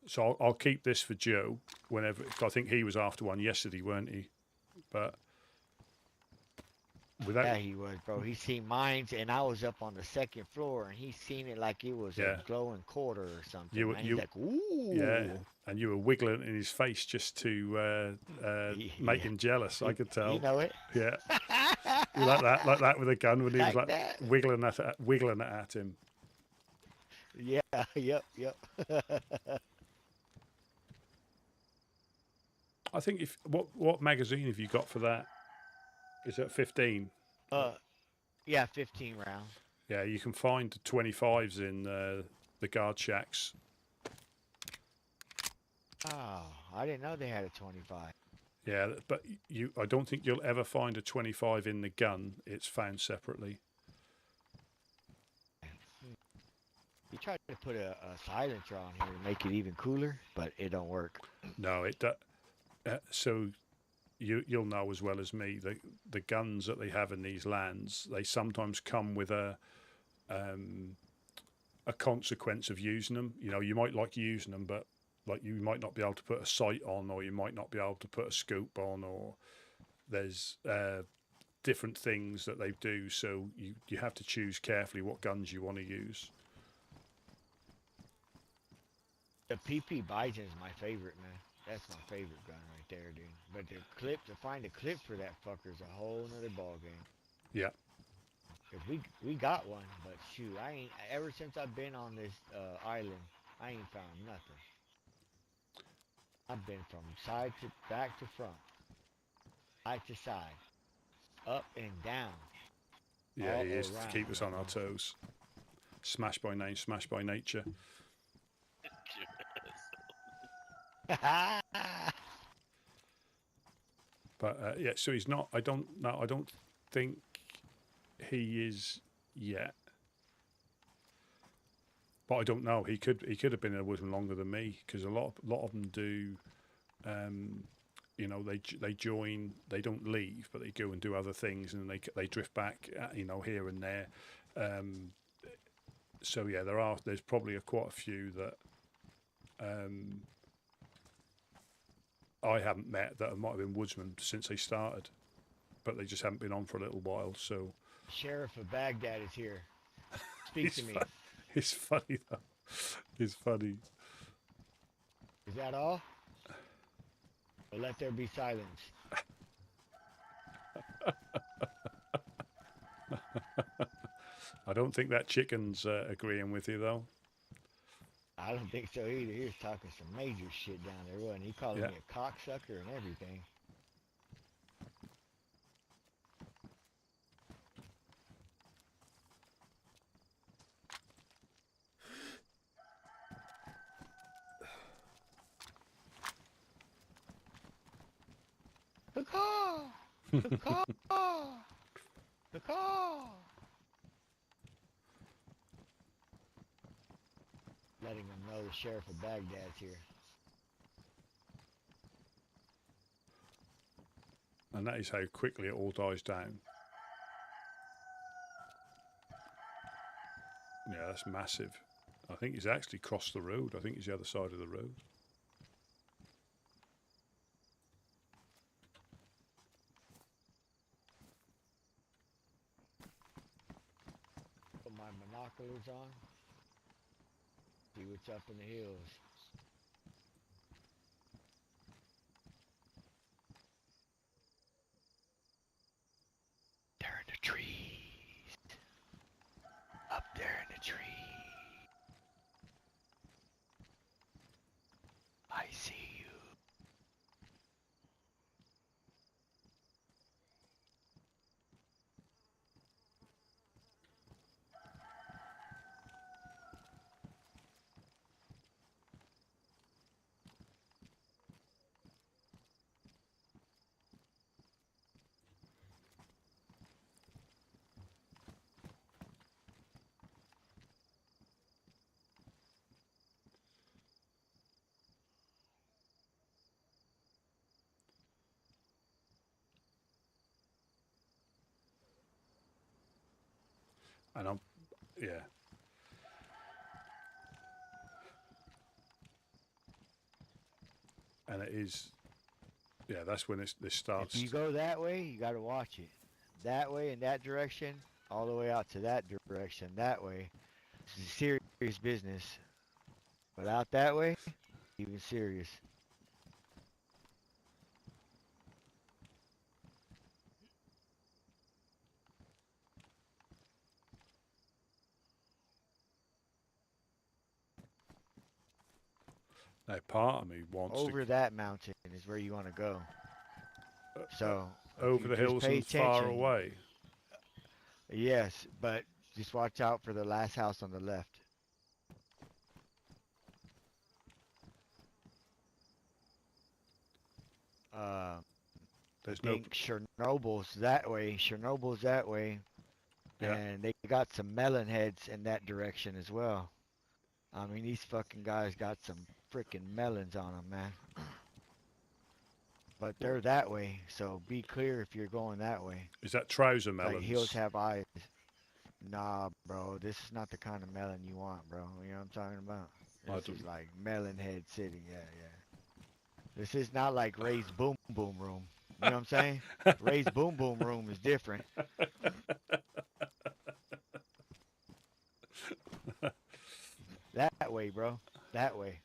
Speaker 1: So I'll keep this for Joe whenever. I think he was after one yesterday, weren't he? But without.
Speaker 17: Yeah, he was, bro. He seen mine, and I was up on the second floor, and he seen it like it was a glowing quarter or something. He's like, ooh.
Speaker 1: Yeah, and you were wiggling in his face just to make him jealous. I could tell.
Speaker 17: You know it.
Speaker 1: Yeah. You like that with a gun when he was like wiggling it at him.
Speaker 17: Yeah. Yep.
Speaker 1: I think what magazine have you got for that? Is it 15?
Speaker 17: Yeah, 15 rounds.
Speaker 1: Yeah, you can find 25s in the guard shacks.
Speaker 17: Oh, I didn't know they had a 25.
Speaker 1: Yeah, but I don't think you'll ever find a 25 in the gun. It's found separately.
Speaker 17: You tried to put a silencer on here to make it even cooler, but it don't work.
Speaker 1: No, it does. So you'll know as well as me, the guns that they have in these lands, they sometimes come with a consequence of using them. You know, you might like using them, but like you might not be able to put a sight on, or you might not be able to put a scope on, or there's different things that they do. So you have to choose carefully what guns you want to use.
Speaker 17: The PP Bison is my favorite, man. That's my favorite gun right there, dude. But the clip, to find a clip for that fucker is a whole nother ball game.
Speaker 1: Yeah.
Speaker 17: Cause we got one, but shoot, I ain't, ever since I've been on this island, I ain't found nothing. I've been from side to back to front, side to side, up and down.
Speaker 1: Yeah, he is to keep us on our toes. Smash by name, smash by nature. But yeah, so he's not. I don't think he is yet. But I don't know. He could have been in a woodsman longer than me, because a lot of them do you know, they join, they don't leave, but they go and do other things, and they drift back, you know, here and there. So yeah, there's probably quite a few that I haven't met that might have been woodsmen since they started, but they just haven't been on for a little while. So
Speaker 17: Sheriff of Baghdad is here. Speak to me.
Speaker 1: It's funny though. It's funny.
Speaker 17: Is that all? Or let there be silence.
Speaker 1: I don't think that chicken's agreeing with you though.
Speaker 17: I don't think so either. He was talking some major shit down there, wasn't he? Calling me a cocksucker and everything. The car! The car! The car! Letting them know the sheriff of Baghdad's here.
Speaker 1: And that is how quickly it all dies down. Yeah, that's massive. I think he's actually crossed the road. I think he's the other side of the road.
Speaker 17: Put my binoculars on. See what's up in the hills.
Speaker 18: They're in the trees. Up there in the tree. I see you.
Speaker 1: And I'm, yeah. And it is, yeah, that's when this starts.
Speaker 17: If you go that way, you got to watch it. That way in that direction, all the way out to that direction, that way. This is serious business. But out that way, even serious.
Speaker 1: Now, part of me wants
Speaker 17: over that mountain is where you want to go. So
Speaker 1: over the hills and far away.
Speaker 17: Yes, but just watch out for the last house on the left.
Speaker 1: There's
Speaker 17: I think Chernobyl's that way. Chernobyl's that way.
Speaker 1: Yeah.
Speaker 17: And they got some melon heads in that direction as well. I mean, these fucking guys got some freaking melons on them, man. But they're that way, so be clear if you're going that way.
Speaker 1: Is that trouser melons?
Speaker 17: Like hills have eyes. Nah, bro, this is not the kind of melon you want, bro. You know what I'm talking about? This is like Melon Head City, yeah. This is not like Ray's Boom Boom Room. You know what I'm saying? Ray's Boom Boom Room is different. That way, bro. That way.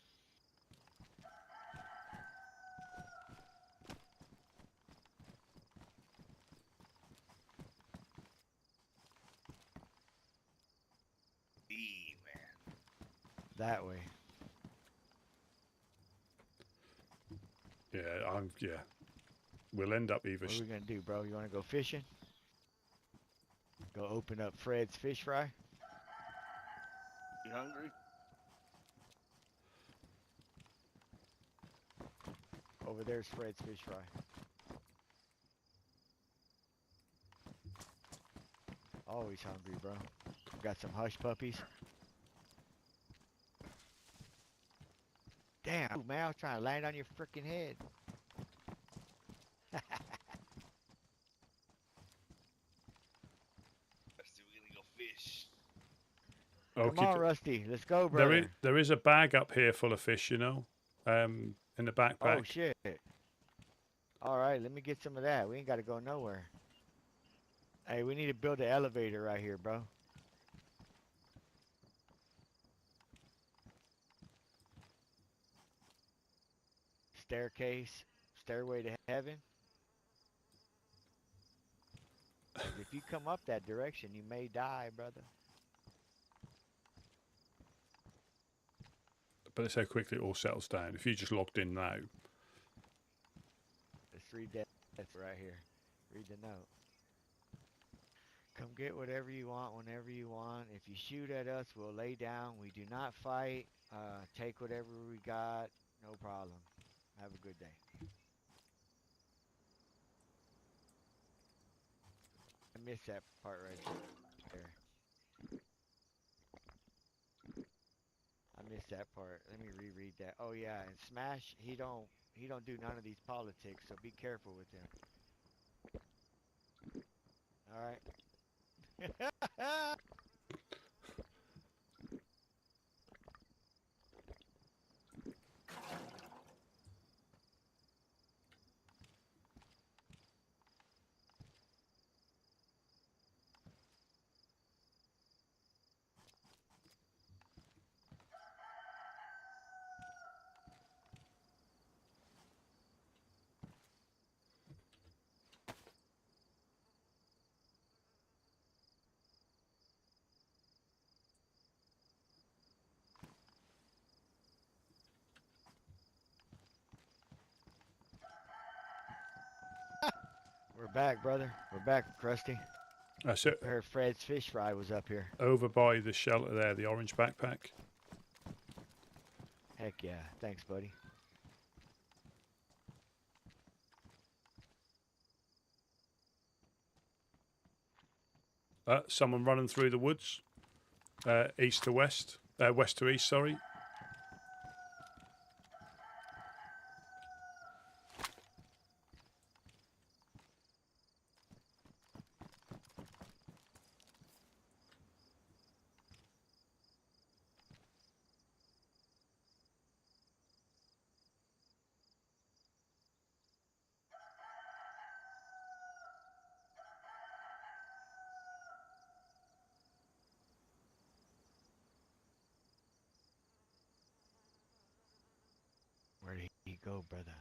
Speaker 17: That way.
Speaker 1: Yeah. We'll end up either.
Speaker 17: What are we gonna do, bro? You wanna go fishing? Go open up Fred's fish fry?
Speaker 10: You hungry?
Speaker 17: Over there's Fred's fish fry. Always hungry, bro. Got some hush puppies. Damn, man, I was trying to land on your freaking head. Come on, Rusty. Let's go,
Speaker 1: There
Speaker 17: brother.
Speaker 1: is a bag up here full of fish, you know, in the backpack.
Speaker 17: Oh, shit. All right, let me get some of that. We ain't got to go nowhere. Hey, we need to build an elevator right here, bro. Staircase, stairway to heaven. 'Cause if you come up that direction, you may die, brother.
Speaker 1: But let's see how quickly it all settles down. If you just logged in now.
Speaker 17: Let's read that. That's right here. Read the note. Come get whatever you want whenever you want. If you shoot at us, we'll lay down. We do not fight. Take whatever we got. No problem. Have a good day. I missed that part right there. I missed that part. Let me reread that. Oh yeah, and Smash, he don't do none of these politics, so be careful with him. All right. We're back, brother. We're back, Krusty.
Speaker 1: That's it.
Speaker 17: I heard Fred's fish fry was up here.
Speaker 1: Over by the shelter there, the orange backpack.
Speaker 17: Heck yeah. Thanks, buddy.
Speaker 1: Someone running through the woods. East to west. West to east, sorry.
Speaker 17: Where did he go, brother?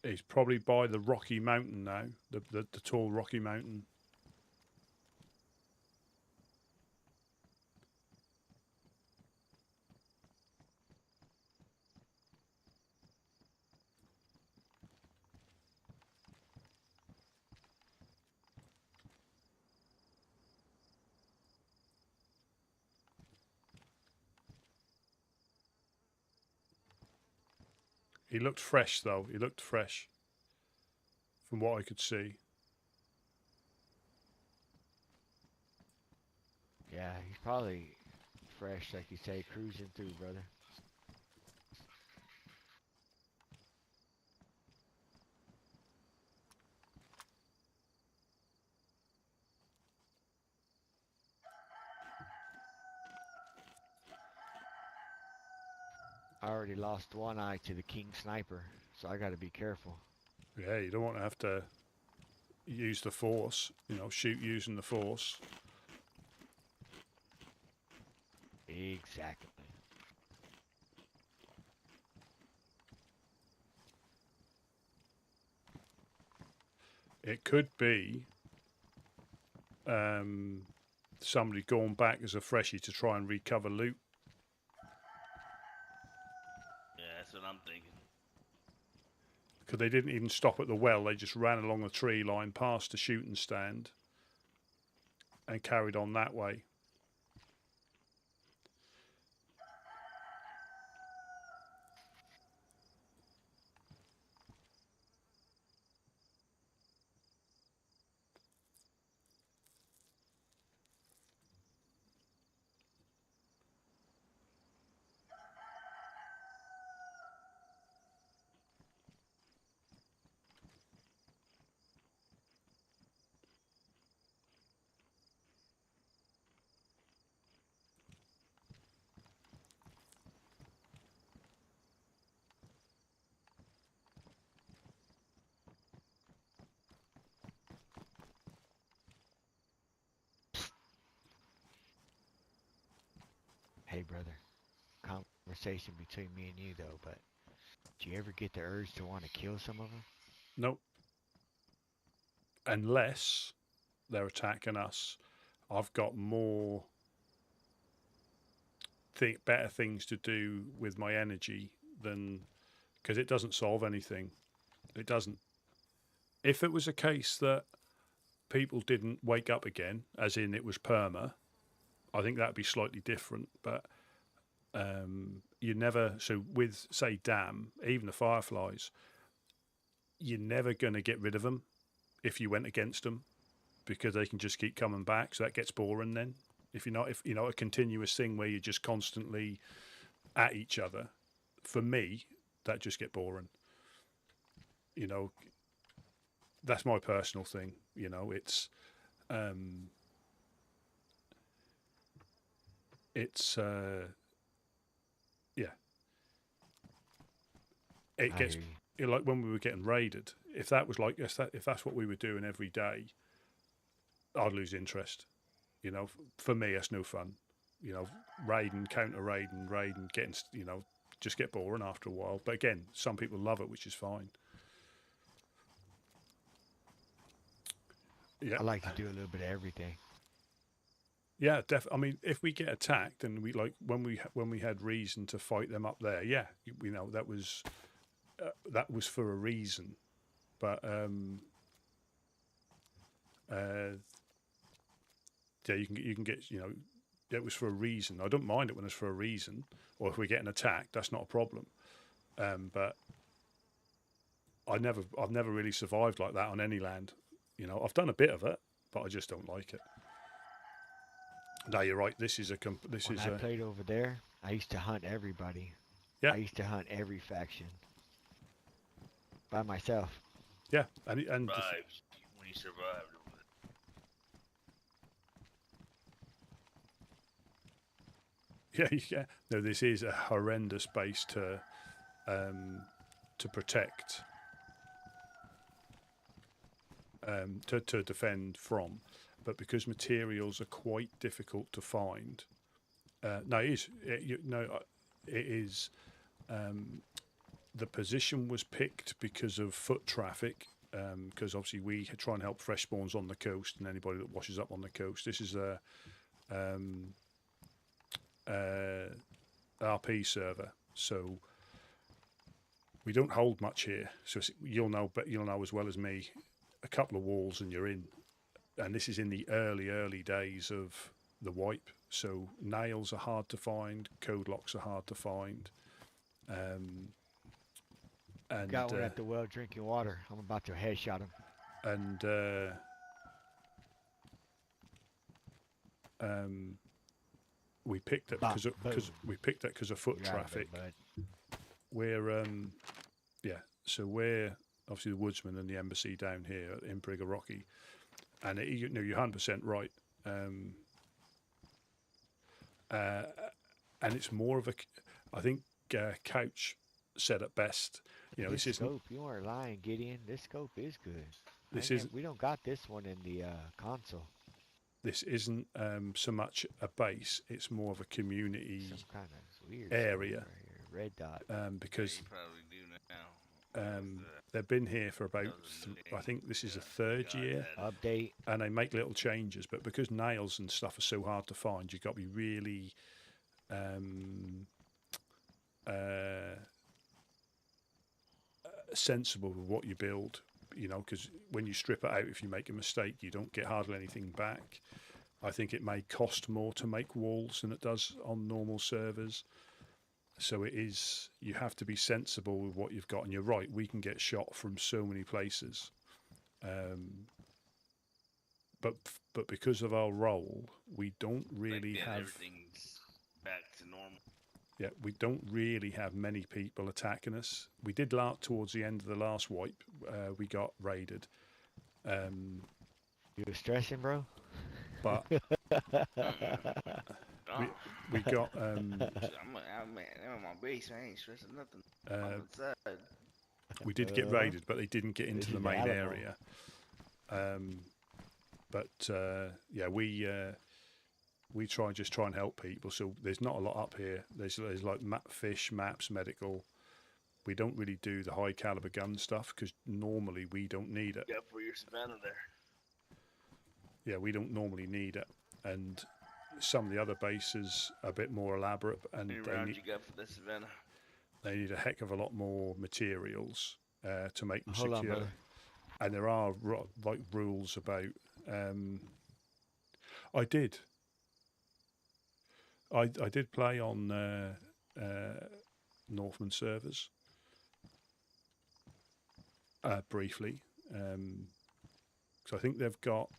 Speaker 1: He's probably by the Rocky Mountain now, the tall Rocky Mountain. He looked fresh, though. He looked fresh, from what I could see.
Speaker 17: Yeah, he's probably fresh, like you say, cruising through, brother. I already lost one eye to the King Sniper, so I gotta be careful.
Speaker 1: Yeah, you don't want to have to use the force, you know, shoot using the force.
Speaker 17: Exactly.
Speaker 1: It could be somebody going back as a freshie to try and recover loot.
Speaker 10: Yeah, that's what I'm thinking.
Speaker 1: Because they didn't even stop at the well, they just ran along the tree line past the shooting stand and carried on that way.
Speaker 17: Hey, brother. Conversation between me and you, though, but do you ever get the urge to want to kill some of them?
Speaker 1: Nope. Unless they're attacking us, I've got more better things to do with my energy than, because it doesn't solve anything. It doesn't. If it was a case that people didn't wake up again, as in it was perma, I think that'd be slightly different. But you never. So with, say, damn, even the fireflies, you're never going to get rid of them if you went against them, because they can just keep coming back. So that gets boring then. If you're not a continuous thing where you're just constantly at each other, for me, that just get boring. You know, that's my personal thing. You know, it's yeah. It gets like when we were getting raided. If that was like if that's what we were doing every day, I'd lose interest. You know, for me, that's no fun. You know, raiding, counter raiding, getting, you know, just get boring after a while. But again, some people love it, which is fine. Yeah,
Speaker 17: I like to do a little bit of everything.
Speaker 1: Yeah, I mean, if we get attacked, and we like when we had reason to fight them up there, yeah, you know, that was for a reason. But yeah, you can get, you know, it was for a reason. I don't mind it when it's for a reason, or if we're getting attacked, that's not a problem. But I've never really survived like that on any land. You know, I've done a bit of it, but I just don't like it. No, you're right. This is
Speaker 17: When I played over there, I used to hunt everybody.
Speaker 1: Yeah.
Speaker 17: I used to hunt every faction by myself.
Speaker 1: Yeah, and
Speaker 10: survived when you survived.
Speaker 1: Yeah. No, this is a horrendous base to protect, to defend from, but because materials are quite difficult to find. No, it is. It is. The position was picked because of foot traffic. Because obviously we try and help fresh spawns on the coast and anybody that washes up on the coast. This is a RP server, so we don't hold much here. So you'll know as well as me. A couple of walls and you're in, and this is in the early days of the wipe. So nails are hard to find, code locks are hard to find. And
Speaker 17: got one at the well drinking water. I'm about to headshot him.
Speaker 1: And we picked it because of foot traffic. We're so we're obviously the woodsman and the embassy down here in Briggerocki, and you know, you're 100% right. And it's more of a, I think Couch said it best. You know, this isn't.
Speaker 17: Scope, you aren't lying, Gideon. This scope is good. We don't got this one in the console.
Speaker 1: This isn't so much a base; it's more of a community
Speaker 17: some kind of weird
Speaker 1: area.
Speaker 17: Right, red dot.
Speaker 1: Because
Speaker 10: you probably do now.
Speaker 1: They've been here for about, I think this is a third year.
Speaker 17: Update.
Speaker 1: And they make little changes, but because nails and stuff are so hard to find, you've got to be really sensible with what you build, you know, because when you strip it out, if you make a mistake, you don't get hardly anything back. I think it may cost more to make walls than it does on normal servers. So it is, you have to be sensible with what you've got. And you're right, we can get shot from so many places. But because of our role, we don't really have...
Speaker 10: Everything's back to normal.
Speaker 1: Yeah, we don't really have many people attacking us. We did towards the end of the last wipe. We got raided.
Speaker 17: You were stressing, bro?
Speaker 1: But we got.
Speaker 10: I'm on my base. I ain't stressing nothing.
Speaker 1: We did get raided, but they didn't get into the main area. But yeah, we we try and help people. So there's not a lot up here. There's like fish, maps, medical. We don't really do the high caliber gun stuff because normally we don't need it.
Speaker 10: Yeah, for your savannah there.
Speaker 1: Yeah, we don't normally need it, and some of the other bases are a bit more elaborate, and
Speaker 10: How many rounds you got for the savannah?
Speaker 1: they need a heck of a lot more materials to make them
Speaker 17: Hold on,
Speaker 1: secure.
Speaker 17: brother.
Speaker 1: And there are like rules about. I did play on Northman servers briefly, because I think they've got.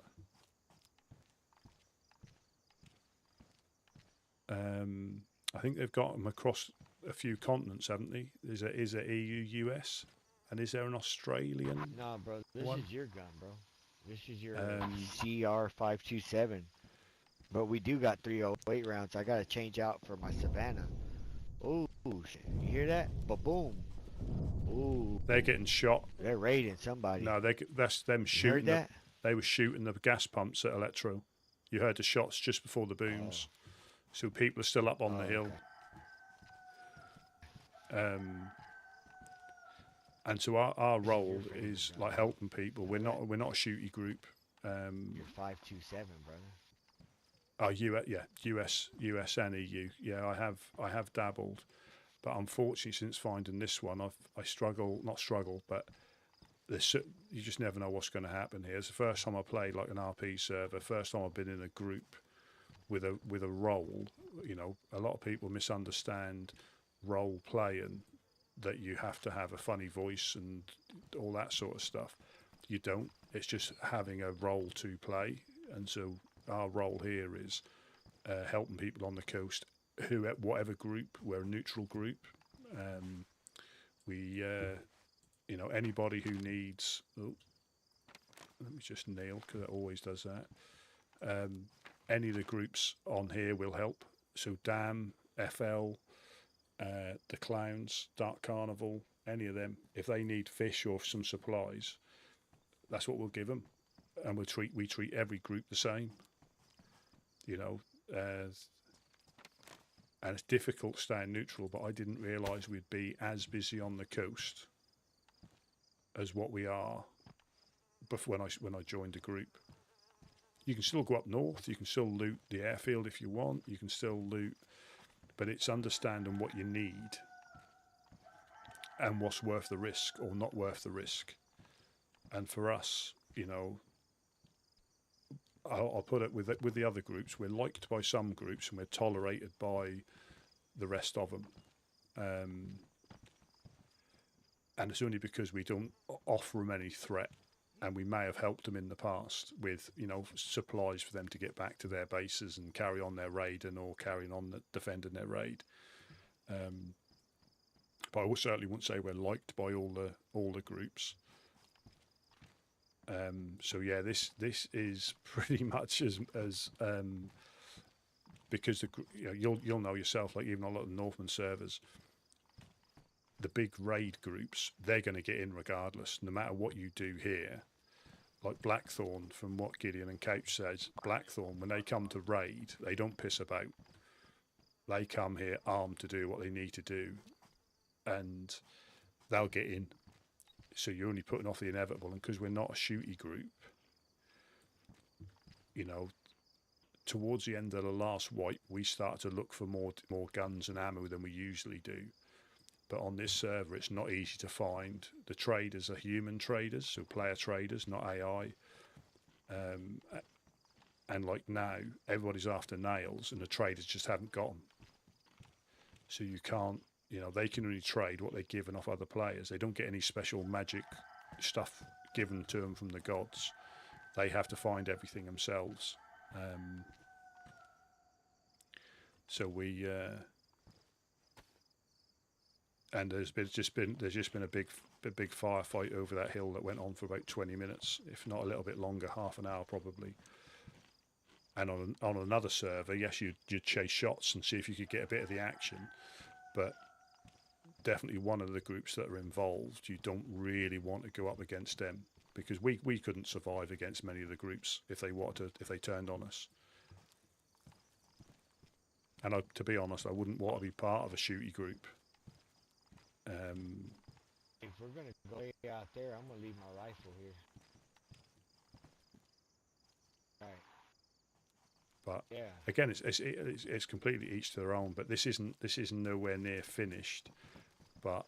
Speaker 1: I think they've got them across a few continents, haven't they? Is it EU, US, and is there an Australian?
Speaker 17: Nah, bro, this
Speaker 1: one?
Speaker 17: is your gun, bro. This is your CR527. But we do got 308 rounds. I gotta change out for my Savannah. Ooh, shit. You hear that? Ba-boom. Ooh.
Speaker 1: They're getting shot.
Speaker 17: They're raiding somebody.
Speaker 1: No, that's them shooting.
Speaker 17: that?
Speaker 1: They were shooting the gas pumps at Electro. You heard the shots just before the booms. So people are still up on the hill. Okay. And so our role is like helping people. We're not a shooty group.
Speaker 17: You're 527, brother.
Speaker 1: Oh, US and EU. Yeah, I have dabbled, but unfortunately, since finding this one, not struggle, but you just never know what's going to happen here. It's the first time I played like an RP server. First time I've been in a group with a role. You know, a lot of people misunderstand role playing, that you have to have a funny voice and all that sort of stuff. You don't. It's just having a role to play, and so our role here is helping people on the coast, whatever group. We're a neutral group. Anybody who needs. Oh, let me just nail, because it always does that. Any of the groups on here will help. So DAM, FL, the Clowns, Dark Carnival, any of them. If they need fish or some supplies, that's what we'll give them, and we treat every group the same. You know, and it's difficult staying neutral, but I didn't realise we'd be as busy on the coast as what we are before when I joined the group. You can still go up north, you can still loot the airfield if you want, you can still loot, but it's understanding what you need and what's worth the risk or not worth the risk. And for us, you know, I'll put it with the other groups. We're liked by some groups and we're tolerated by the rest of them. And it's only because we don't offer them any threat, and we may have helped them in the past with, you know, supplies for them to get back to their bases and carry on their raiding or carrying on defending their raid. But I certainly wouldn't say we're liked by all the groups. So yeah, this is pretty much as because you'll know yourself, like even a lot of the Northman servers, the big raid groups, they're going to get in regardless, no matter what you do here. Like Blackthorn, from what Gideon and Couch says, Blackthorn, when they come to raid, they don't piss about. They come here armed to do what they need to do, and they'll get in. So you're only putting off the inevitable, and because we're not a shooty group, you know, towards the end of the last wipe, we start to look for more guns and ammo than we usually do. But on this server, it's not easy to find. The traders are human traders, so player traders, not AI. And like now, everybody's after nails, and the traders just haven't got them. So you can't, you know, they can only trade what they're given off other players. They don't get any special magic stuff given to them from the gods. They have to find everything themselves. So we, and there's just been a big firefight over that hill that went on for about 20 minutes, if not a little bit longer, half an hour probably. And on another server, yes, you'd chase shots and see if you could get a bit of the action, but definitely one of the groups that are involved, you don't really want to go up against them, because we couldn't survive against many of the groups if they turned on us. And to be honest, I wouldn't want to be part of a shooty group.
Speaker 17: If we're gonna go way out there, I'm gonna leave my rifle here. Right.
Speaker 1: But
Speaker 17: yeah.
Speaker 1: again, it's completely each to their own. But this isn't nowhere near finished. But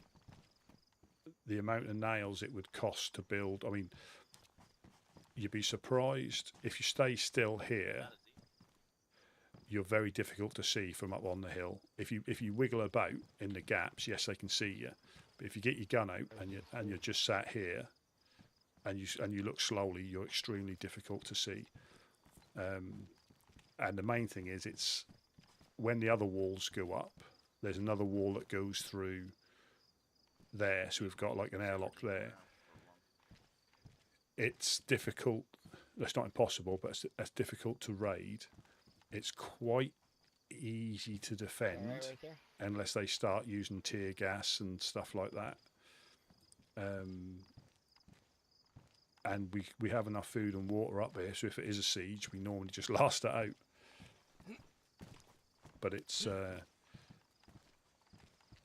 Speaker 1: the amount of nails it would cost to build, I mean, you'd be surprised if you stay still here. You're very difficult to see from up on the hill. If you wiggle about in the gaps, yes, they can see you. But if you get your gun out and you're just sat here, and you look slowly, you're extremely difficult to see. And the main thing is, it's when the other walls go up. There's another wall that goes through there, so we've got like an airlock there. It's difficult. It's not impossible, but it's difficult to raid. It's quite easy to defend
Speaker 17: right there?
Speaker 1: unless they start using tear gas and stuff like that. And we have enough food and water up here, so if it is a siege, we normally just last it out. But it's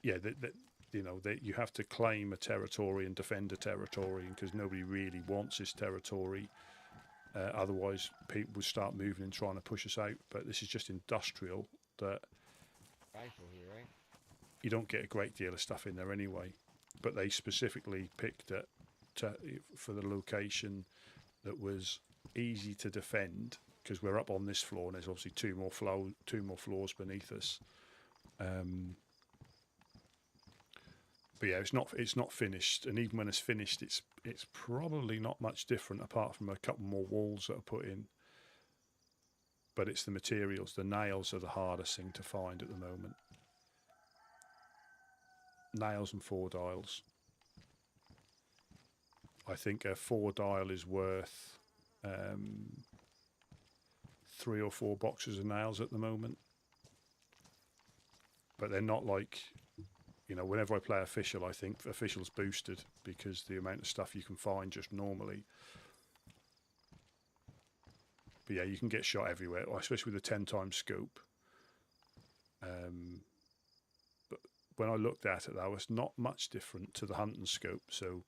Speaker 1: you have to claim a territory and defend a territory, because nobody really wants this territory. Otherwise, people would start moving and trying to push us out. But this is just industrial that
Speaker 17: Rifle here, right?
Speaker 1: you don't get a great deal of stuff in there anyway. But they specifically picked it for the location that was easy to defend, because we're up on this floor and there's obviously two more floors beneath us. But yeah, it's not finished, and even when it's finished, it's probably not much different apart from a couple more walls that are put in. But it's the materials. The nails are the hardest thing to find at the moment. Nails and 4-dials. I think a 4-dial is worth 3 or 4 boxes of nails at the moment. But they're not like, whenever I play official, I think official's boosted because the amount of stuff you can find just normally. But yeah, you can get shot everywhere, especially with a 10-times scope. But when I looked at it, though, it's not much different to the hunting scope. So,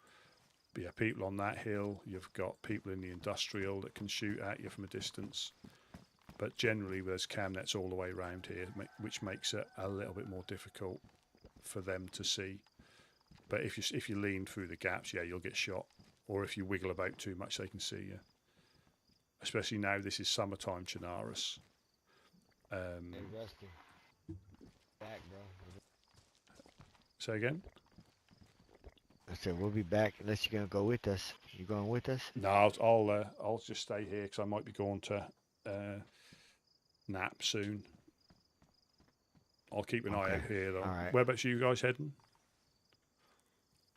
Speaker 1: yeah, people on that hill, you've got people in the industrial that can shoot at you from a distance. But generally, there's cam nets all the way around here, which makes it a little bit more difficult for them to see. But if you lean through the gaps, yeah, you'll get shot. Or if you wiggle about too much, they can see you. Especially now, this is summertime Chernarus.
Speaker 17: Hey, Rusty. Back, bro.
Speaker 1: Say again?
Speaker 17: I said we'll be back unless you're gonna go with us. You going with us?
Speaker 1: No, I'll just stay here because I might be going to nap soon. I'll keep an eye out here though.
Speaker 17: All right.
Speaker 1: Whereabouts are you guys heading?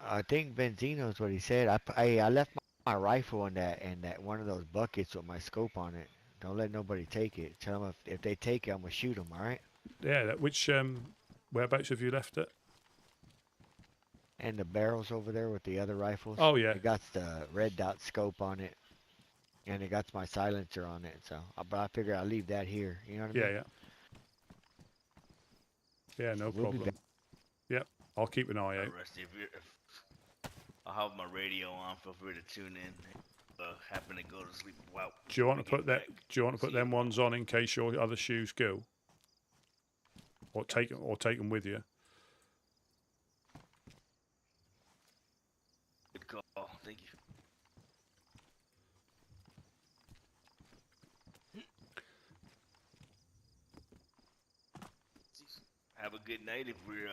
Speaker 17: I think Benzino's what he said. I left my rifle in that one of those buckets with my scope on it. Don't let nobody take it. Tell them if they take it, I'm gonna shoot them. All right.
Speaker 1: Yeah. Which whereabouts have you left it?
Speaker 17: And the barrels over there with the other rifles.
Speaker 1: Oh yeah.
Speaker 17: It got the red dot scope on it, and it got my silencer on it. So, but I figure I'll leave that here. You know what I mean?
Speaker 1: Yeah. Yeah, no problem. Yep, I'll keep an eye out.
Speaker 10: Rusty, I'll have my radio on. Feel free to tune in. Happen to go to sleep. Wow.
Speaker 1: Do you want to put that? Do you want to put them ones on in case your other shoes go? Or take them with you.
Speaker 10: Good call. Thank you. Have a good night if we're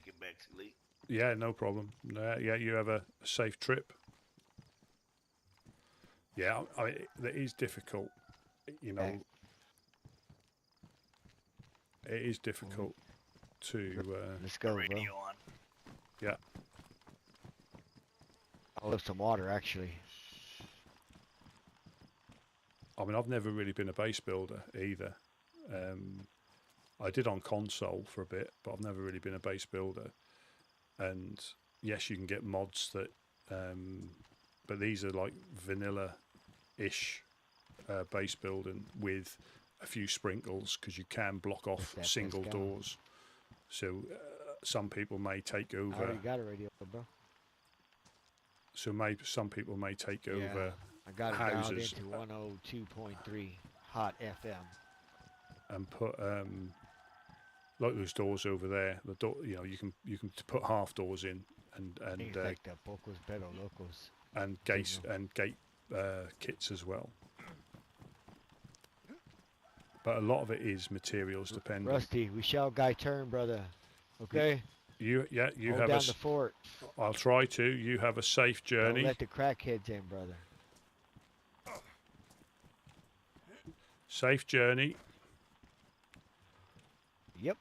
Speaker 10: get back too late.
Speaker 1: Yeah, no problem. Yeah, you have a safe trip. Yeah, I mean, it is difficult. It is difficult to.
Speaker 17: Let's go, bro.
Speaker 1: Yeah.
Speaker 17: I'll have some water, actually.
Speaker 1: I mean, I've never really been a base builder either. I did on console for a bit, but I've never really been a base builder. And yes, you can get mods that, but these are like vanilla-ish base building with a few sprinkles, because you can block off
Speaker 17: that
Speaker 1: single
Speaker 17: Pascal.
Speaker 1: doors. So some people may take
Speaker 17: I
Speaker 1: over.
Speaker 17: already got a radio, bro.
Speaker 1: So some people may take
Speaker 17: Yeah,
Speaker 1: over
Speaker 17: I got it dialed
Speaker 1: houses
Speaker 17: into 102.3 Hot FM.
Speaker 1: and put like those doors over there. The door, you know, you can put half doors in and
Speaker 17: Things like the Pocos Pero Locos.
Speaker 1: and gate kits as well. But a lot of it is materials dependent.
Speaker 17: Rusty, we shall guy turn, brother. Okay.
Speaker 1: You
Speaker 17: Hold
Speaker 1: have
Speaker 17: down the fort.
Speaker 1: I'll try to. You have a safe journey.
Speaker 17: Don't let the crackheads in, brother.
Speaker 1: Safe journey.
Speaker 17: Yep.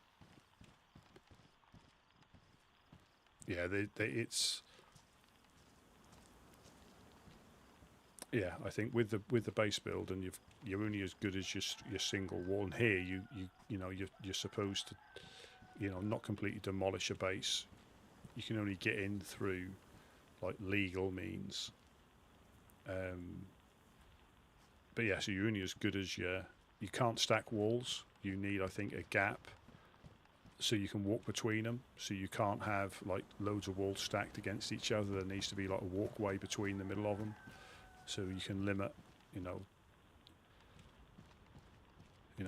Speaker 1: Yeah, it's. Yeah, I think with the base build, and you're only as good as your single wall. And here you know you're supposed to, you know, not completely demolish a base. You can only get in through like legal means. But yeah, so you're only as good as you can't stack walls. You need, I think, a gap so you can walk between them. So you can't have like loads of walls stacked against each other. There needs to be like a walkway between the middle of them, so you can limit, you know,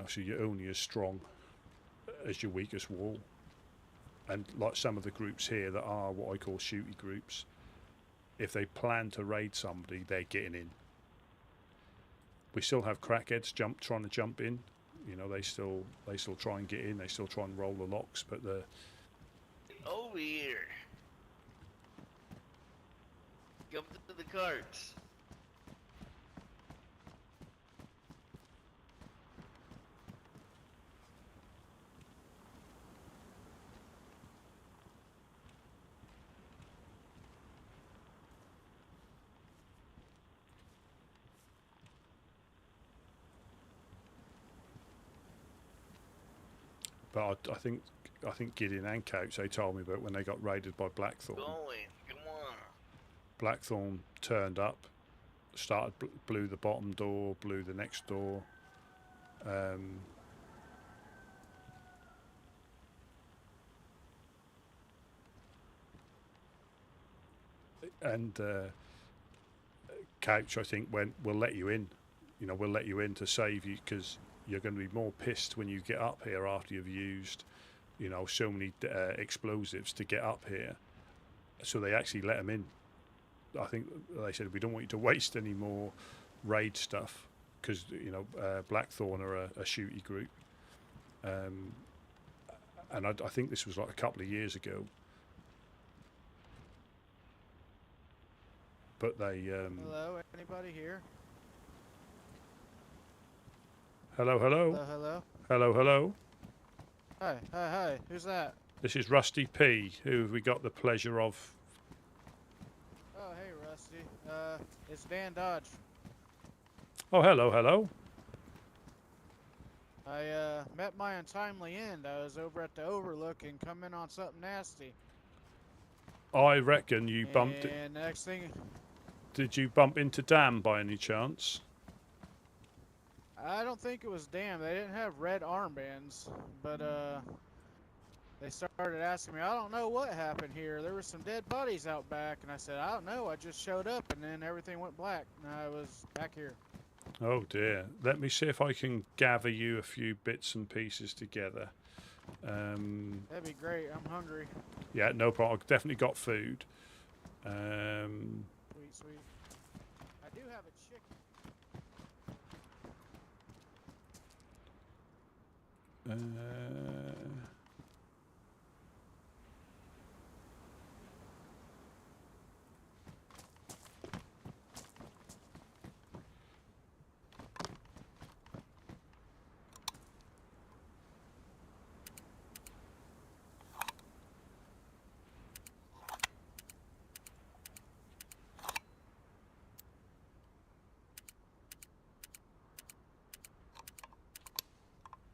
Speaker 1: so you're only as strong as your weakest wall. And like some of the groups here that are what I call shooty groups, if they plan to raid somebody, they're getting in. We still have crackheads trying to jump in. You know, they still try and get in. They still try and roll the locks, but the
Speaker 10: over here. Come to the carts.
Speaker 1: But I think Gideon and Couch, they told me about when they got raided by Blackthorn.
Speaker 10: Come on.
Speaker 1: Blackthorn turned up, blew the bottom door, blew the next door. And Couch, I think, went, we'll let you in. You know, we'll let you in to save you, because you're going to be more pissed when you get up here after you've used, you know, so many explosives to get up here. So they actually let them in. I think they said, we don't want you to waste any more raid stuff, because, you know, Blackthorn are a shooty group. And I think this was like a couple of years ago. But they...
Speaker 20: Hello, anybody here?
Speaker 1: Hello, hello.
Speaker 20: Hello, hello.
Speaker 1: Hello, hello.
Speaker 20: Hi, hi, hi. Who's that?
Speaker 1: This is Rusty P, who we got the pleasure of.
Speaker 20: Oh, hey, Rusty. It's Dan Dodge.
Speaker 1: Oh, hello, hello.
Speaker 20: I met my untimely end. I was over at the Overlook and come in on something nasty.
Speaker 1: I reckon you bumped it.
Speaker 20: And next thing...
Speaker 1: Did you bump into Dan by any chance?
Speaker 20: I don't think it was damn. They didn't have red armbands, but they started asking me, I don't know what happened here. There were some dead bodies out back, and I said, I don't know. I just showed up, and then everything went black, and I was back here.
Speaker 1: Oh dear. Let me see if I can gather you a few bits and pieces together.
Speaker 20: That'd be great. I'm hungry.
Speaker 1: Yeah, no problem. I've definitely got food.
Speaker 20: Sweet, sweet. I do have a chicken.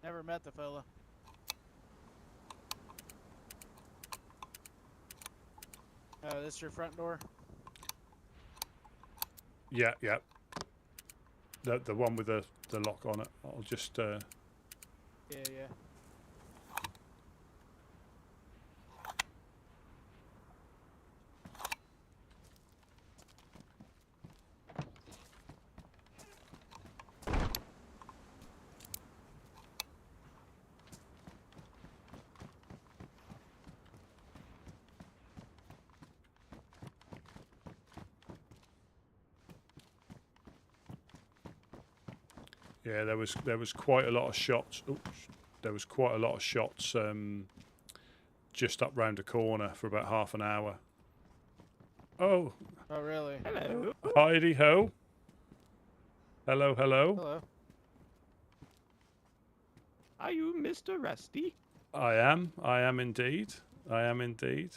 Speaker 20: Never met the fella. Oh, this your front door?
Speaker 1: Yeah, yeah. The one with the lock on it. I'll just.
Speaker 20: Yeah.
Speaker 1: Yeah, there was quite a lot of shots. Oops, there was quite a lot of shots just up round the corner for about half an hour. Oh.
Speaker 20: Oh, really?
Speaker 15: Hello.
Speaker 1: Heidi ho. Hello, hello.
Speaker 20: Hello.
Speaker 15: Are you Mr. Rusty?
Speaker 1: I am indeed. I am indeed.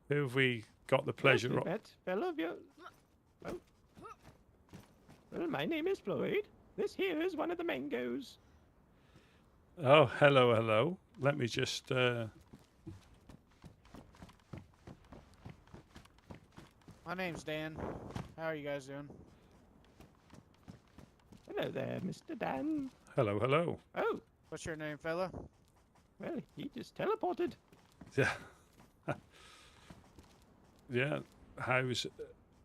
Speaker 1: Who have we got the pleasure
Speaker 15: Yes,
Speaker 1: of?
Speaker 15: we met. Fellow of your... Oh. Well, my name is Floyd. This here is one of the mangoes.
Speaker 1: Oh, hello, hello. Let me just.
Speaker 20: My name's Dan. How are you guys doing?
Speaker 15: Hello there, Mr. Dan.
Speaker 1: Hello, hello.
Speaker 15: Oh.
Speaker 20: What's your name, fella?
Speaker 15: Well, he just teleported.
Speaker 1: Yeah. Yeah. How's?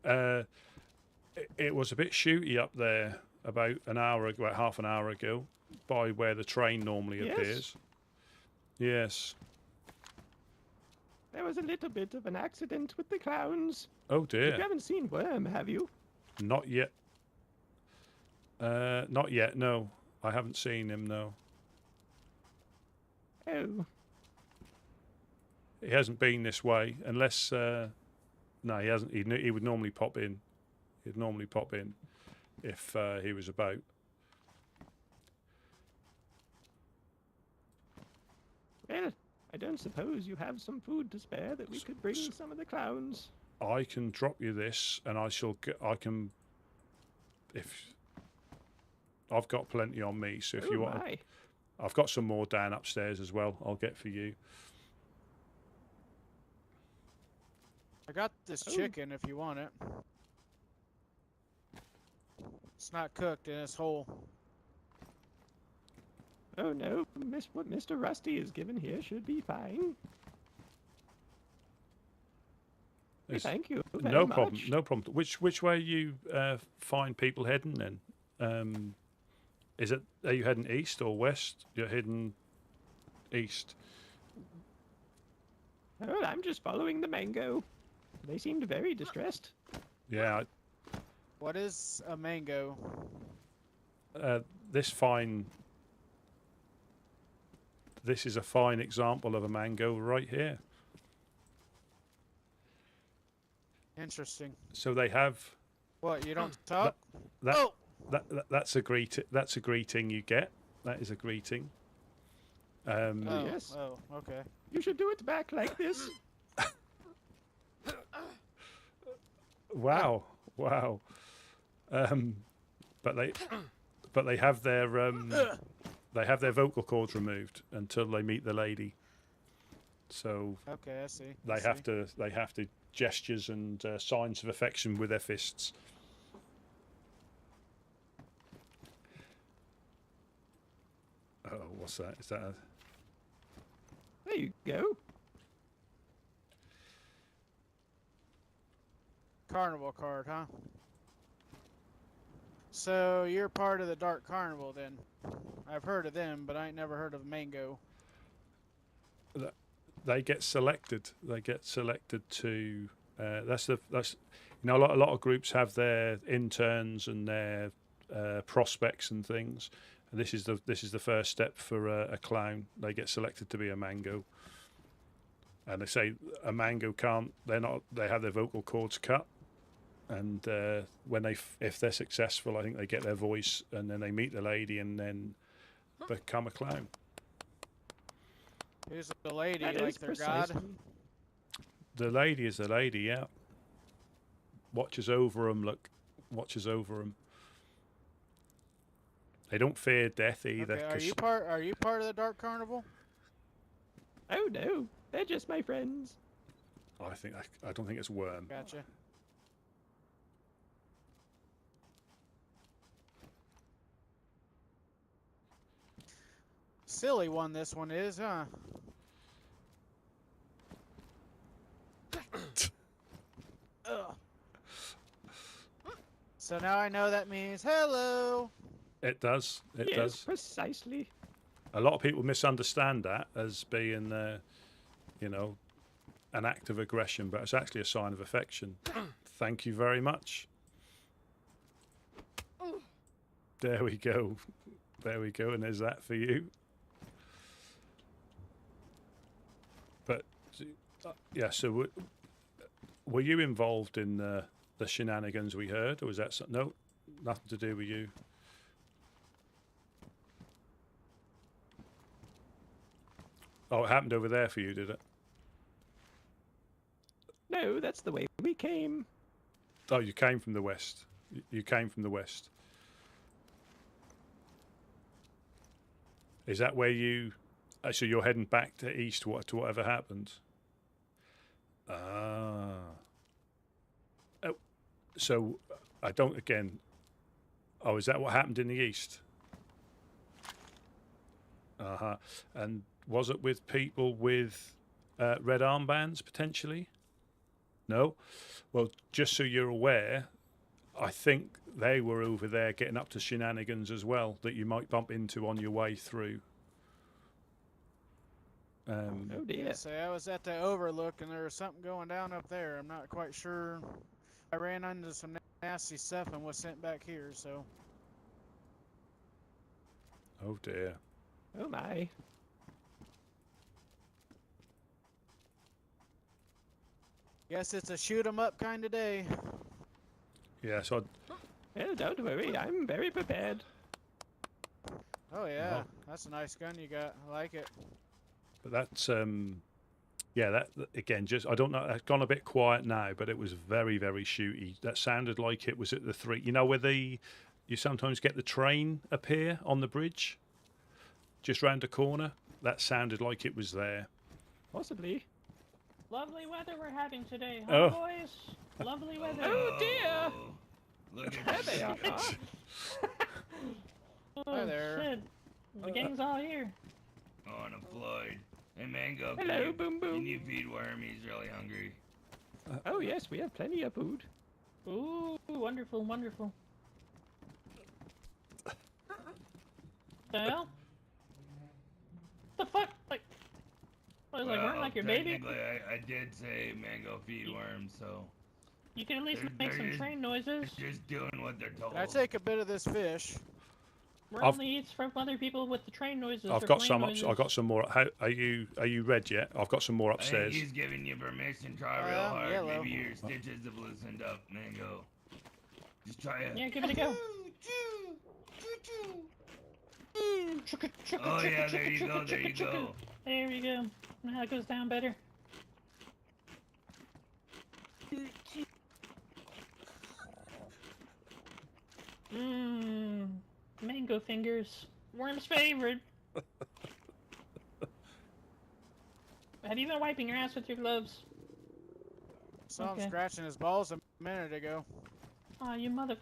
Speaker 1: It was a bit shooty up there about half an hour ago, by where the train normally
Speaker 15: Yes.
Speaker 1: appears. Yes.
Speaker 15: There was a little bit of an accident with the clowns.
Speaker 1: Oh dear.
Speaker 15: You haven't seen Worm, have you?
Speaker 1: Not yet. Not yet. No, I haven't seen him. No.
Speaker 15: Oh.
Speaker 1: He hasn't been this way, unless. No, he hasn't. He would normally pop in. He'd normally pop in if he was about.
Speaker 15: Well, I don't suppose you have some food to spare that we could bring some of the clowns.
Speaker 1: I can drop you this, and I shall. I can. If I've got plenty on me, so if you want, I've got some more down upstairs as well. I'll get for you.
Speaker 20: I got this chicken if you want it. It's not cooked and it's whole.
Speaker 15: Oh no, what Mr. Rusty is given here should be fine. Thank you very
Speaker 1: No
Speaker 15: much.
Speaker 1: problem. No problem. Which way you find people heading then? Are you heading east or west? You're heading east.
Speaker 15: Well, I'm just following the mango. They seemed very distressed.
Speaker 1: Yeah.
Speaker 20: What is a mango?
Speaker 1: This is a fine example of a mango right here.
Speaker 20: Interesting.
Speaker 1: So they have.
Speaker 20: What, you don't talk?
Speaker 1: That's a greeting you get. That is a greeting.
Speaker 15: Yes.
Speaker 20: Oh, okay.
Speaker 15: You should do it back like this.
Speaker 1: Wow. But they have their vocal cords removed until they meet the lady. So
Speaker 20: okay, I see.
Speaker 1: They have to gestures and signs of affection with their fists. Oh, what's that? Is that a...
Speaker 15: There you go.
Speaker 20: Carnival card, huh? So you're part of the Dark Carnival then. I've heard of them, but I ain't never heard of Mango.
Speaker 1: They get selected. They get selected to. That's a lot of groups have their interns and their prospects and things. And this is the first step for a clown. They get selected to be a mango. And they say a mango can't. They have their vocal cords cut. And if they're successful, I think they get their voice, and then they meet the lady, and then become a clown.
Speaker 20: Who's the lady?
Speaker 15: That
Speaker 20: like
Speaker 15: is
Speaker 20: their god?
Speaker 1: The lady is the lady, yeah. Watches over them. Watches over them. They don't fear death either.
Speaker 20: Okay, are you part of the Dark Carnival?
Speaker 15: Oh no, they're just my friends.
Speaker 1: I don't think it's Worm.
Speaker 20: Gotcha. silly one this one is, huh? Ugh. So now I know that means hello.
Speaker 1: It does. It
Speaker 15: yes,
Speaker 1: does.
Speaker 15: Precisely.
Speaker 1: A lot of people misunderstand that as being, you know, an act of aggression, but it's actually a sign of affection. Thank you very much. There we go. There we go. And there's that for you. But yeah, so were you involved in the shenanigans we heard, or was that no, nothing to do with you? Oh, it happened over there for you, did it?
Speaker 15: No, that's the way we came.
Speaker 1: Oh, you came from the west. You came from the west. Is that where you? So you're heading back to east. To whatever happened. Ah. Oh, so I don't again. Oh, is that what happened in the east? And was it with people with red armbands potentially? No. Well, just so you're aware, I think they were over there getting up to shenanigans as well that you might bump into on your way through.
Speaker 15: Oh dear.
Speaker 20: Say I was at the overlook and there was something going down up there. I'm not quite sure. I ran into some nasty stuff and was sent back here, so.
Speaker 1: Oh dear.
Speaker 15: Oh my.
Speaker 20: Guess it's a shoot 'em up kind of day.
Speaker 1: Yeah, so
Speaker 15: Well, don't worry, I'm very prepared.
Speaker 20: Oh yeah, that's a nice gun you got. I like it.
Speaker 1: but that's yeah, that again, just I don't know, it's gone a bit quiet now, but it was very, very shooty. That sounded like it was at the 3, you know, where you sometimes get the train appear on the bridge just round the corner. That sounded like it was there.
Speaker 15: Possibly.
Speaker 21: Lovely weather we're having today, huh, boys? Lovely weather.
Speaker 15: Oh dear.
Speaker 10: Look
Speaker 15: There
Speaker 10: at
Speaker 15: they are.
Speaker 21: Oh,
Speaker 20: Hi there.
Speaker 21: shit. The gang's all here.
Speaker 10: Oh, and a Floyd. Hey, Mango.
Speaker 15: Hello, Boom Boom.
Speaker 10: Can you feed Worm? He's really hungry.
Speaker 15: Oh yes, we have plenty of food.
Speaker 21: Ooh, wonderful, wonderful. The hell? The fuck? Like, what, is like Worm like your baby?
Speaker 10: Technically, I did say Mango feed Worm, so.
Speaker 21: You can at least make some train noises.
Speaker 10: Just doing what they're told.
Speaker 20: I take a bit of this fish.
Speaker 21: Worm only eats from other people with the train noises.
Speaker 1: I've got some. I've got some more. How are you? Are you read yet? I've got some more upstairs.
Speaker 10: I think he's giving you permission. Try real hard.
Speaker 20: Yellow.
Speaker 10: Maybe your stitches have loosened up, Mango. Just try it.
Speaker 21: Yeah, give it a go.
Speaker 10: Oh yeah, there you go. There you go.
Speaker 21: There we go. Now it goes down better. Mmm. Mango fingers. Worm's favorite. Have you been wiping your ass with your gloves?
Speaker 20: Saw him scratching his balls a minute ago.
Speaker 21: Aw, you mother...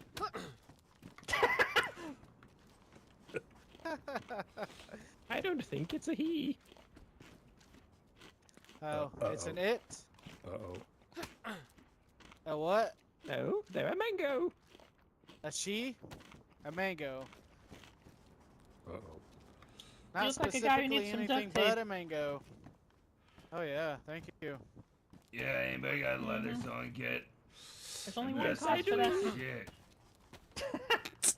Speaker 15: I don't think it's a he.
Speaker 20: Oh, it's an it?
Speaker 1: Uh-oh.
Speaker 20: A what?
Speaker 15: No, they're a mango.
Speaker 20: A she? A mango.
Speaker 1: Uh-oh.
Speaker 20: Not
Speaker 21: Feels like a guy who
Speaker 20: specifically
Speaker 21: needs some
Speaker 20: anything
Speaker 21: duct
Speaker 20: but
Speaker 21: tape.
Speaker 20: a mango. Oh yeah, thank you.
Speaker 10: Yeah, anybody got a leather sewing kit?
Speaker 21: There's only
Speaker 10: Yes,
Speaker 21: one
Speaker 10: I
Speaker 21: cost for that.
Speaker 10: do. Shit.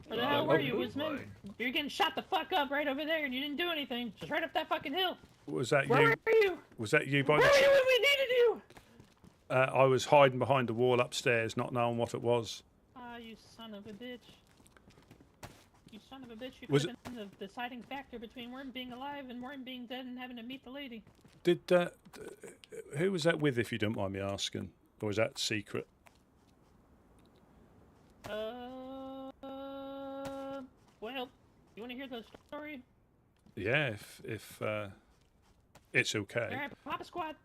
Speaker 21: Where the hell were you, Wisman? You're getting shot the fuck up right over there and you didn't do anything. Just right up that fucking hill.
Speaker 1: Was that
Speaker 21: Where
Speaker 1: you?
Speaker 21: were you?
Speaker 1: Was that you by
Speaker 21: Where
Speaker 1: the?
Speaker 21: were you when we needed you?
Speaker 1: I was hiding behind the wall upstairs, not knowing what it was.
Speaker 21: Ah, you son of a bitch. You son of a bitch. You
Speaker 1: Was
Speaker 21: could have been the deciding factor between Worm being alive and Worm being dead and having to meet the lady.
Speaker 1: Did who was that with, if you don't mind me asking, or was that secret?
Speaker 21: Well, you want to hear the story?
Speaker 1: Yeah, if it's okay.
Speaker 21: Alright, Papa Squad.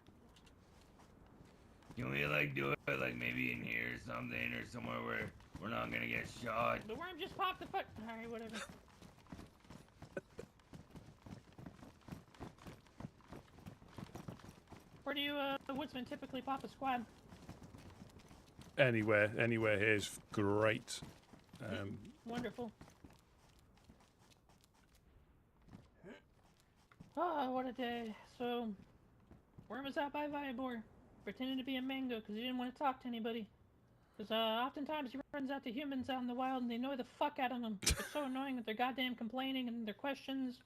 Speaker 10: Can we like do it like maybe in here or something, or somewhere where we're not gonna get shot?
Speaker 21: The Worm just popped the fuck. Alright, whatever. Where do you woodsmen typically pop a squad?
Speaker 1: Anywhere here is great.
Speaker 21: Wonderful. Oh, what a day. So, Worm was out by Vibor, pretending to be a mango because he didn't want to talk to anybody. Because oftentimes he runs out to humans out in the wild and they annoy the fuck out of him. It's so annoying with their goddamn complaining and their questions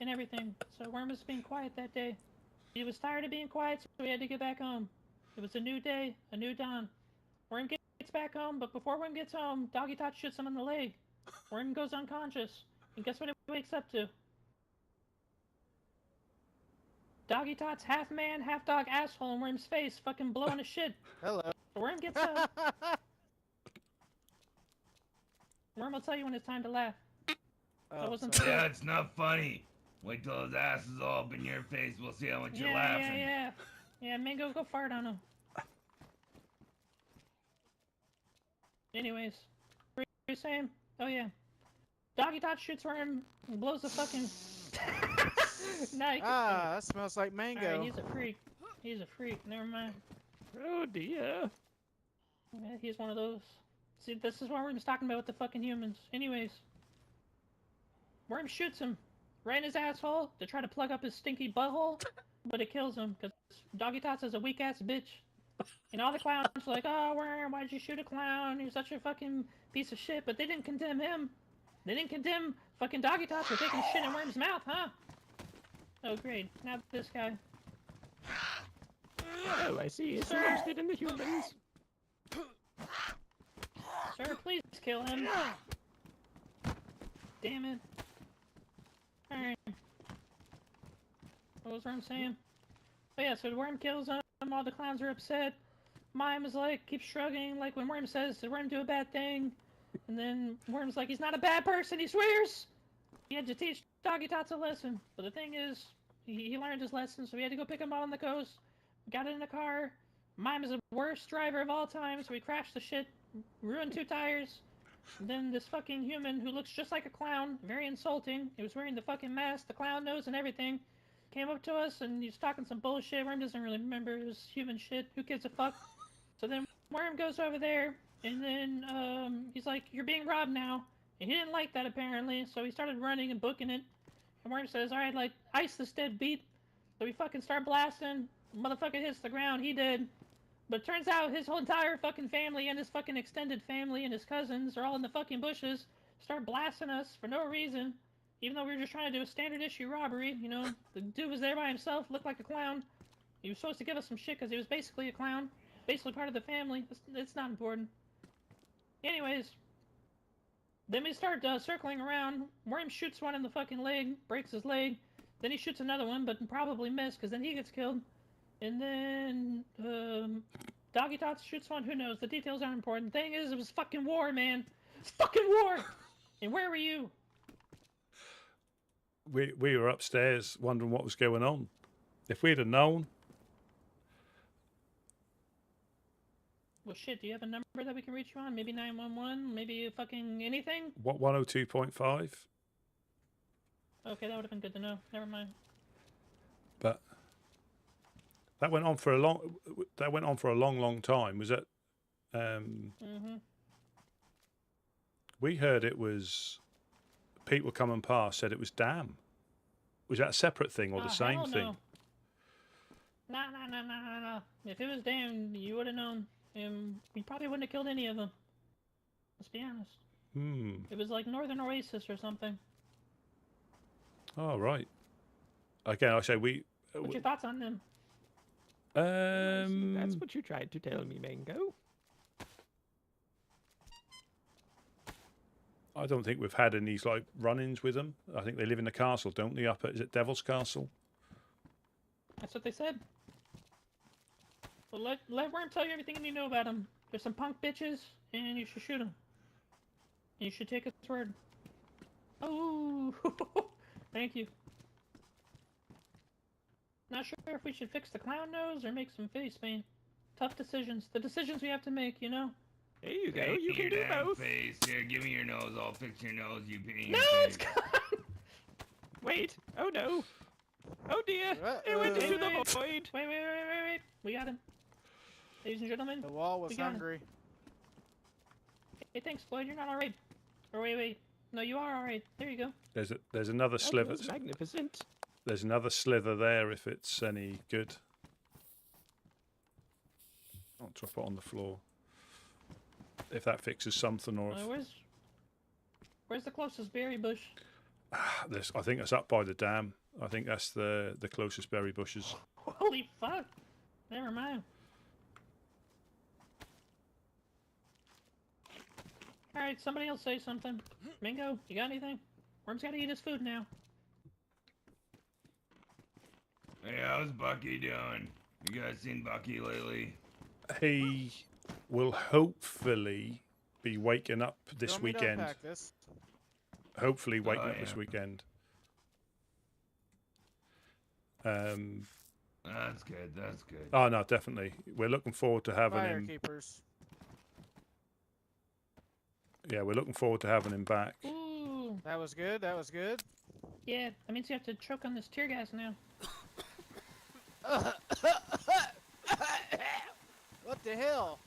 Speaker 21: and everything. So Worm was being quiet that day. He was tired of being quiet, so he had to get back home. It was a new day, a new dawn. Worm gets back home, but before Worm gets home, Doggy Tot shoots him in the leg. Worm goes unconscious. And guess what he wakes up to? Doggy Tot's half man, half dog asshole in Worm's face, fucking blowing his shit.
Speaker 20: Hello.
Speaker 21: Worm gets up. Worm will tell you when it's time to laugh.
Speaker 20: Oh,
Speaker 5: yeah, it's not funny. Wait till his ass is all up in your face. We'll see how much you're laughing.
Speaker 21: Yeah, Mango, go fart on him. Anyways, what were you saying? Oh yeah. Doggy Tot shoots Worm and blows the fucking... Nice.
Speaker 20: That smells like mango.
Speaker 21: Alright, he's a freak. He's a freak. Never mind.
Speaker 15: Oh dear.
Speaker 21: Yeah, he's one of those. See, this is what Worm's talking about with the fucking humans. Anyways. Worm shoots him right in his asshole to try to plug up his stinky butthole, but it kills him because Doggy Tots is a weak ass bitch. And all the clowns are like, oh, Worm, why'd you shoot a clown? You're such a fucking piece of shit. But they didn't condemn him. They didn't condemn fucking Doggy Tots for taking shit in Worm's mouth, huh? Oh, great. Now this guy.
Speaker 15: Oh, I see. He's interested in the humans.
Speaker 21: Sir, please kill him. Damn it. Alright. What was Worm saying? Oh yeah, so the Worm kills him, all the clowns are upset. Mime is like, keeps shrugging, like when Worm says, did Worm do a bad thing? And then Worm's like, he's not a bad person, he swears! He had to teach Doggy Tots a lesson. But the thing is, he learned his lesson, so we had to go pick him up on the coast. Got in the car. Mime is the worst driver of all time, so we crashed the shit, ruined 2 tires. And then this fucking human who looks just like a clown, very insulting. He was wearing the fucking mask, the clown nose and everything. Came up to us and he's talking some bullshit. Worm doesn't really remember. It was human shit. Who gives a fuck? So then Worm goes over there and then he's like, you're being robbed now. And he didn't like that apparently, so he started running and booking it. And Worm says, alright, like, ice this dead beat. So we fucking start blasting. Motherfucker hits the ground, he did. But turns out his whole entire fucking family and his fucking extended family and his cousins are all in the fucking bushes, start blasting us for no reason. Even though we were just trying to do a standard issue robbery, you know. The dude was there by himself, looked like a clown. He was supposed to give us some shit because he was basically a clown. Basically part of the family. It's not important. Anyways. Then we start circling around. Worm shoots one in the fucking leg, breaks his leg. Then he shoots another one, but probably missed because then he gets killed. And then, Doggy Tots shoots one, who knows, the details aren't important. Thing is, it was fucking war, man. It's fucking war! And where were you?
Speaker 1: We were upstairs wondering what was going on. If we'd have known...
Speaker 21: Well, shit, do you have a number that we can reach you on? Maybe 911? Maybe fucking anything?
Speaker 1: What, 102.5?
Speaker 21: Okay, that would have been good to know. Never mind.
Speaker 1: But... That went on for a long time. Was it? We heard it was people coming past said it was damn. Was that a separate thing or the same thing?
Speaker 21: No. If it was damn, you would have known. We probably wouldn't have killed any of them. Let's be honest. It was like Northern Oasis or something.
Speaker 1: Oh right. Again, I say we.
Speaker 21: What's your thoughts on them?
Speaker 15: That's what you tried to tell me, Mango.
Speaker 1: I don't think we've had any like run-ins with them. I think they live in the castle, don't they? Up at, is it Devil's Castle?
Speaker 21: That's what they said. Well, let Worm tell you everything you know about them. There's some punk bitches, and you should shoot them. You should take his word. Oh, thank you. Not sure if we should fix the clown nose or make some face paint. Tough decisions. The decisions we have to make, you know?
Speaker 15: There you go. You can do both.
Speaker 5: Face. Here, give me your nose. I'll fix your nose. You pee.
Speaker 21: No, it's gone!
Speaker 15: Wait. Oh, no. Oh dear! It went into the void.
Speaker 21: Wait. We got him. Ladies and gentlemen.
Speaker 20: The wall was
Speaker 21: we got him.
Speaker 20: hungry.
Speaker 21: Hey, thanks, Floyd. You're not all right. Or wait. No, you are all right. There you go.
Speaker 1: There's another sliver.
Speaker 15: That was magnificent.
Speaker 1: There's another slither there if it's any good. I'll drop it on the floor. If that fixes something, or if...
Speaker 21: Where's the closest berry bush?
Speaker 1: I think it's up by the dam. I think that's the closest berry bushes.
Speaker 21: Holy fuck! Never mind. All right, somebody else say something. Mingo, you got anything? Worm's got to eat his food now.
Speaker 5: Hey, how's Bucky doing? You guys seen Bucky lately?
Speaker 1: He will hopefully be waking up this weekend.
Speaker 20: This?
Speaker 1: Hopefully waking up this weekend.
Speaker 5: That's good. That's good.
Speaker 1: Oh no, definitely. We're looking forward to having him.
Speaker 20: Firekeepers.
Speaker 1: Yeah, we're looking forward to having him back.
Speaker 21: Ooh.
Speaker 20: That was good. That was good.
Speaker 21: Yeah, that means you have to choke on this tear gas now.
Speaker 20: What the hell?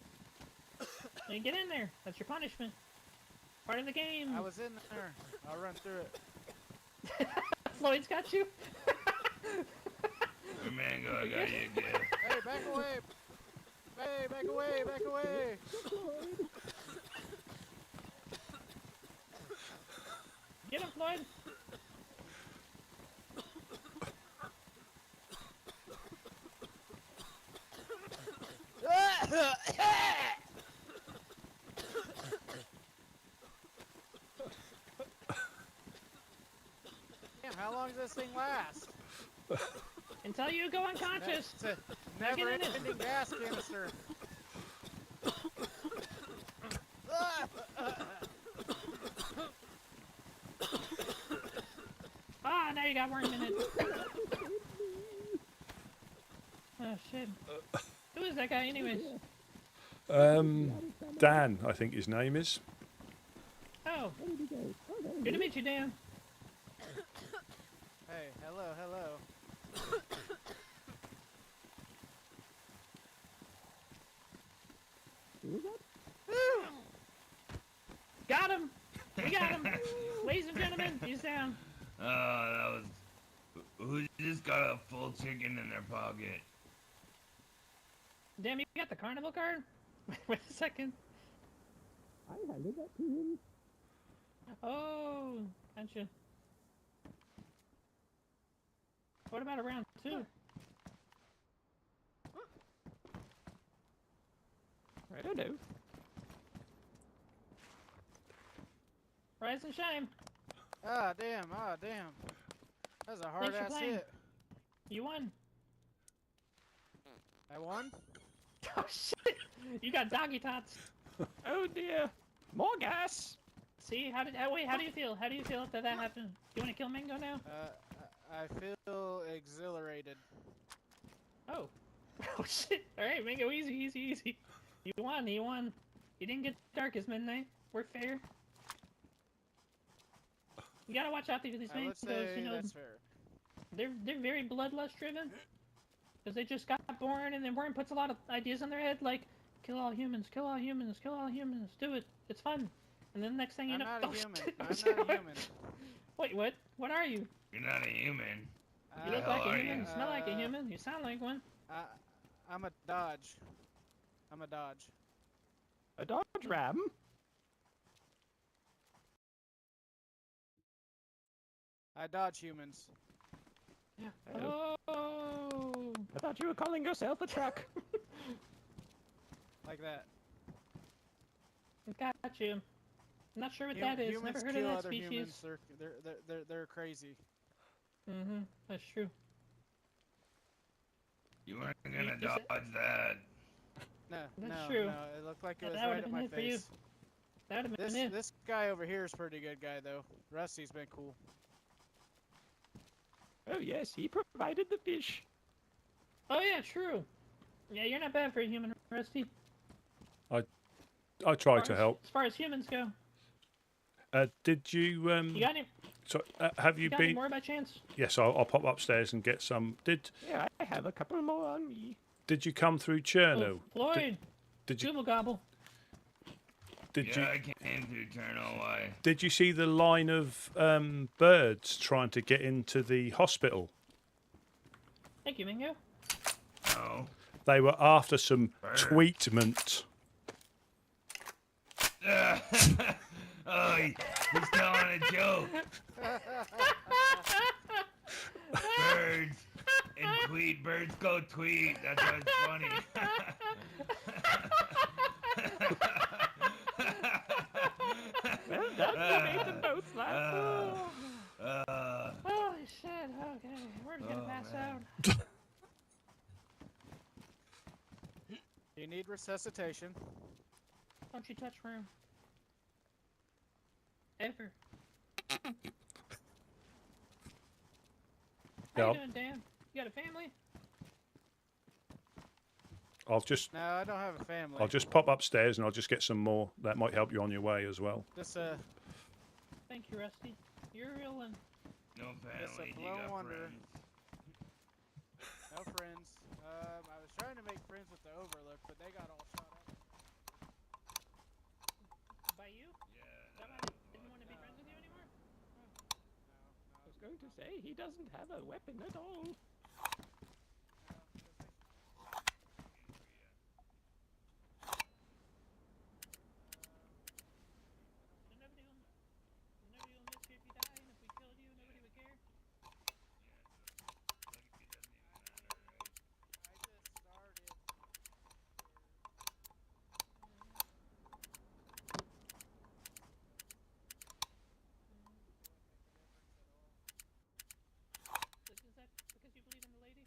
Speaker 21: You get in there. That's your punishment. Part of the game.
Speaker 20: I was in there. I'll run through it.
Speaker 21: Floyd's got you.
Speaker 5: Hey, Mango, I got you again.
Speaker 20: Hey, back away! Hey, back away! Back away!
Speaker 21: Get him, Floyd.
Speaker 20: Damn, how long does this thing last?
Speaker 21: Until you go unconscious.
Speaker 20: It's a never-ending gas canister.
Speaker 21: Ah, now you got worm in it. Oh shit. Who is that guy, anyways?
Speaker 1: Dan, I think his name is.
Speaker 21: Oh. Good to meet you, Dan.
Speaker 20: Hey, hello.
Speaker 21: Got him! We got him! Ladies and gentlemen, he's down.
Speaker 5: That was... Who just got a full chicken in their pocket?
Speaker 21: Damn, you got the carnival card? Wait a second.
Speaker 15: I handed that to him.
Speaker 21: Oh, gotcha. What about a round two?
Speaker 15: I don't know.
Speaker 21: Rise and shine.
Speaker 20: Ah, damn. That's a hard-ass hit.
Speaker 21: You won.
Speaker 20: I won?
Speaker 21: Oh, shit. You got doggy tots.
Speaker 15: Oh, dear. More gas.
Speaker 21: See, how do you feel? How do you feel after that happened? You want to kill Mingo now?
Speaker 20: I feel exhilarated.
Speaker 21: Oh. Oh, shit. Alright, Mingo, easy. You won. You didn't get dark as midnight. We're fair. You gotta watch out for these Mingos, you know.
Speaker 20: That's fair.
Speaker 21: They're very bloodlust driven. Because they just got born, and then Worm puts a lot of ideas in their head, like, kill all humans, do it, it's fun. And then the next thing you know...
Speaker 20: I'm not a human. I'm not a human.
Speaker 21: Wait, what? What are you?
Speaker 5: You're not a human.
Speaker 21: You look like a human, you smell like a human, you sound like one.
Speaker 20: I'm a Dodge. I'm a Dodge.
Speaker 15: A Dodge Ram?
Speaker 20: I dodge humans.
Speaker 21: Yeah. Oh!
Speaker 15: I thought you were calling yourself a truck.
Speaker 20: Like that.
Speaker 21: Got you. I'm not sure what that is.
Speaker 20: Humans
Speaker 21: Never heard
Speaker 20: kill
Speaker 21: of that
Speaker 20: other
Speaker 21: species.
Speaker 20: humans. They're crazy.
Speaker 21: Mm-hmm. That's true.
Speaker 5: You weren't gonna dodge that.
Speaker 21: That's true.
Speaker 20: No, it looked like it was
Speaker 21: that
Speaker 20: right
Speaker 21: would
Speaker 20: at
Speaker 21: have
Speaker 20: my
Speaker 21: been it for you.
Speaker 20: face.
Speaker 21: That would have been it.
Speaker 20: This guy over here is a pretty good guy, though. Rusty's been cool.
Speaker 15: Oh yes, he provided the fish.
Speaker 21: Oh yeah, true. Yeah, you're not bad for a human, Rusty.
Speaker 1: I try to help.
Speaker 21: As far as humans go.
Speaker 1: Did you?
Speaker 21: You got any?
Speaker 1: So have you
Speaker 21: got any
Speaker 1: been?
Speaker 21: more by chance?
Speaker 1: Yes, I'll pop upstairs and get some.
Speaker 15: Yeah, I have a couple more on me.
Speaker 1: Did you come through Cherno?
Speaker 21: Floyd.
Speaker 1: Did you?
Speaker 21: Gobble gobble.
Speaker 1: Did you?
Speaker 5: I came through Cherno. Why?
Speaker 1: Did you see the line of birds trying to get into the hospital?
Speaker 21: Thank you, Mingo.
Speaker 5: No.
Speaker 1: They were after some
Speaker 5: Birds.
Speaker 1: tweetment.
Speaker 5: Oh, he's telling a joke. Birds and tweet. Birds go tweet. That's what's funny.
Speaker 15: Well, that made them both laugh.
Speaker 21: Holy shit. Okay, we're gonna pass out.
Speaker 20: You need resuscitation.
Speaker 21: Don't you touch room. Ever. How you doing, Dan? You got a family?
Speaker 1: I'll just.
Speaker 20: No, I don't have a family.
Speaker 1: I'll just pop upstairs and I'll just get some more. That might help you on your way as well.
Speaker 20: Just
Speaker 21: Thank you, Rusty. You're a real one.
Speaker 5: No family.
Speaker 20: Just a
Speaker 5: You got
Speaker 20: wanderer.
Speaker 5: friends.
Speaker 20: No friends. I was trying to make friends with the Overlook, but they got all shot up.
Speaker 21: By you?
Speaker 5: Yeah.
Speaker 21: Somebody didn't want to be friends with you anymore?
Speaker 15: I was going to say, he doesn't have a weapon at all.
Speaker 21: Nobody will miss you if you die, and if we killed you, nobody would care. Is that because you believe in the lady?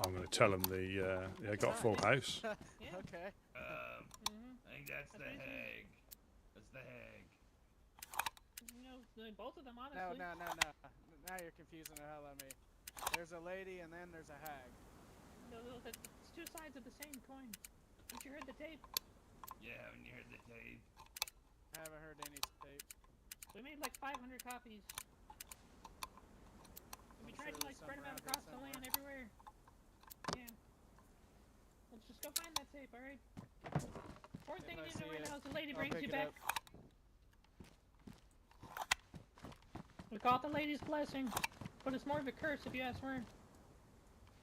Speaker 1: I'm going to tell them they got a full house.
Speaker 20: Okay.
Speaker 5: I think that's the hag. That's the hag.
Speaker 21: No, both of them, honestly.
Speaker 20: No. Now you're confusing the hell out of me. There's a lady and then there's a hag.
Speaker 21: No, it's two sides of the same coin. Haven't you heard the tape?
Speaker 5: Yeah, haven't you heard the tape?
Speaker 20: I haven't heard any tape.
Speaker 21: We made like 500 copies. And we tried to like spread them out across the land everywhere. Yeah. Let's just go find that tape, alright? Important thing you need to know right now is the lady brings you back. We call it the lady's blessing, but it's more of a curse if you ask Worm.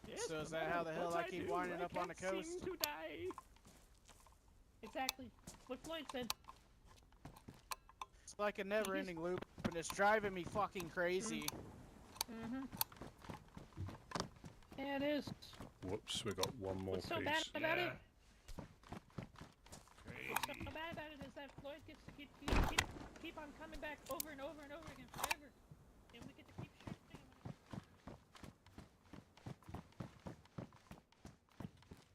Speaker 15: Yes,
Speaker 20: So is that how the hell I keep winding up on the coast?
Speaker 15: Seem to die.
Speaker 21: Exactly. What Floyd said.
Speaker 20: It's like a never-ending loop, and it's driving me fucking crazy.
Speaker 21: Mm-hmm. Yeah, it is.
Speaker 1: Whoops, we got one more
Speaker 21: What's so
Speaker 1: piece.
Speaker 21: bad about it?
Speaker 5: Crazy.
Speaker 21: What's so bad about it is that Floyd gets to keep on coming back over and over and over again forever. And we get to keep shooting him.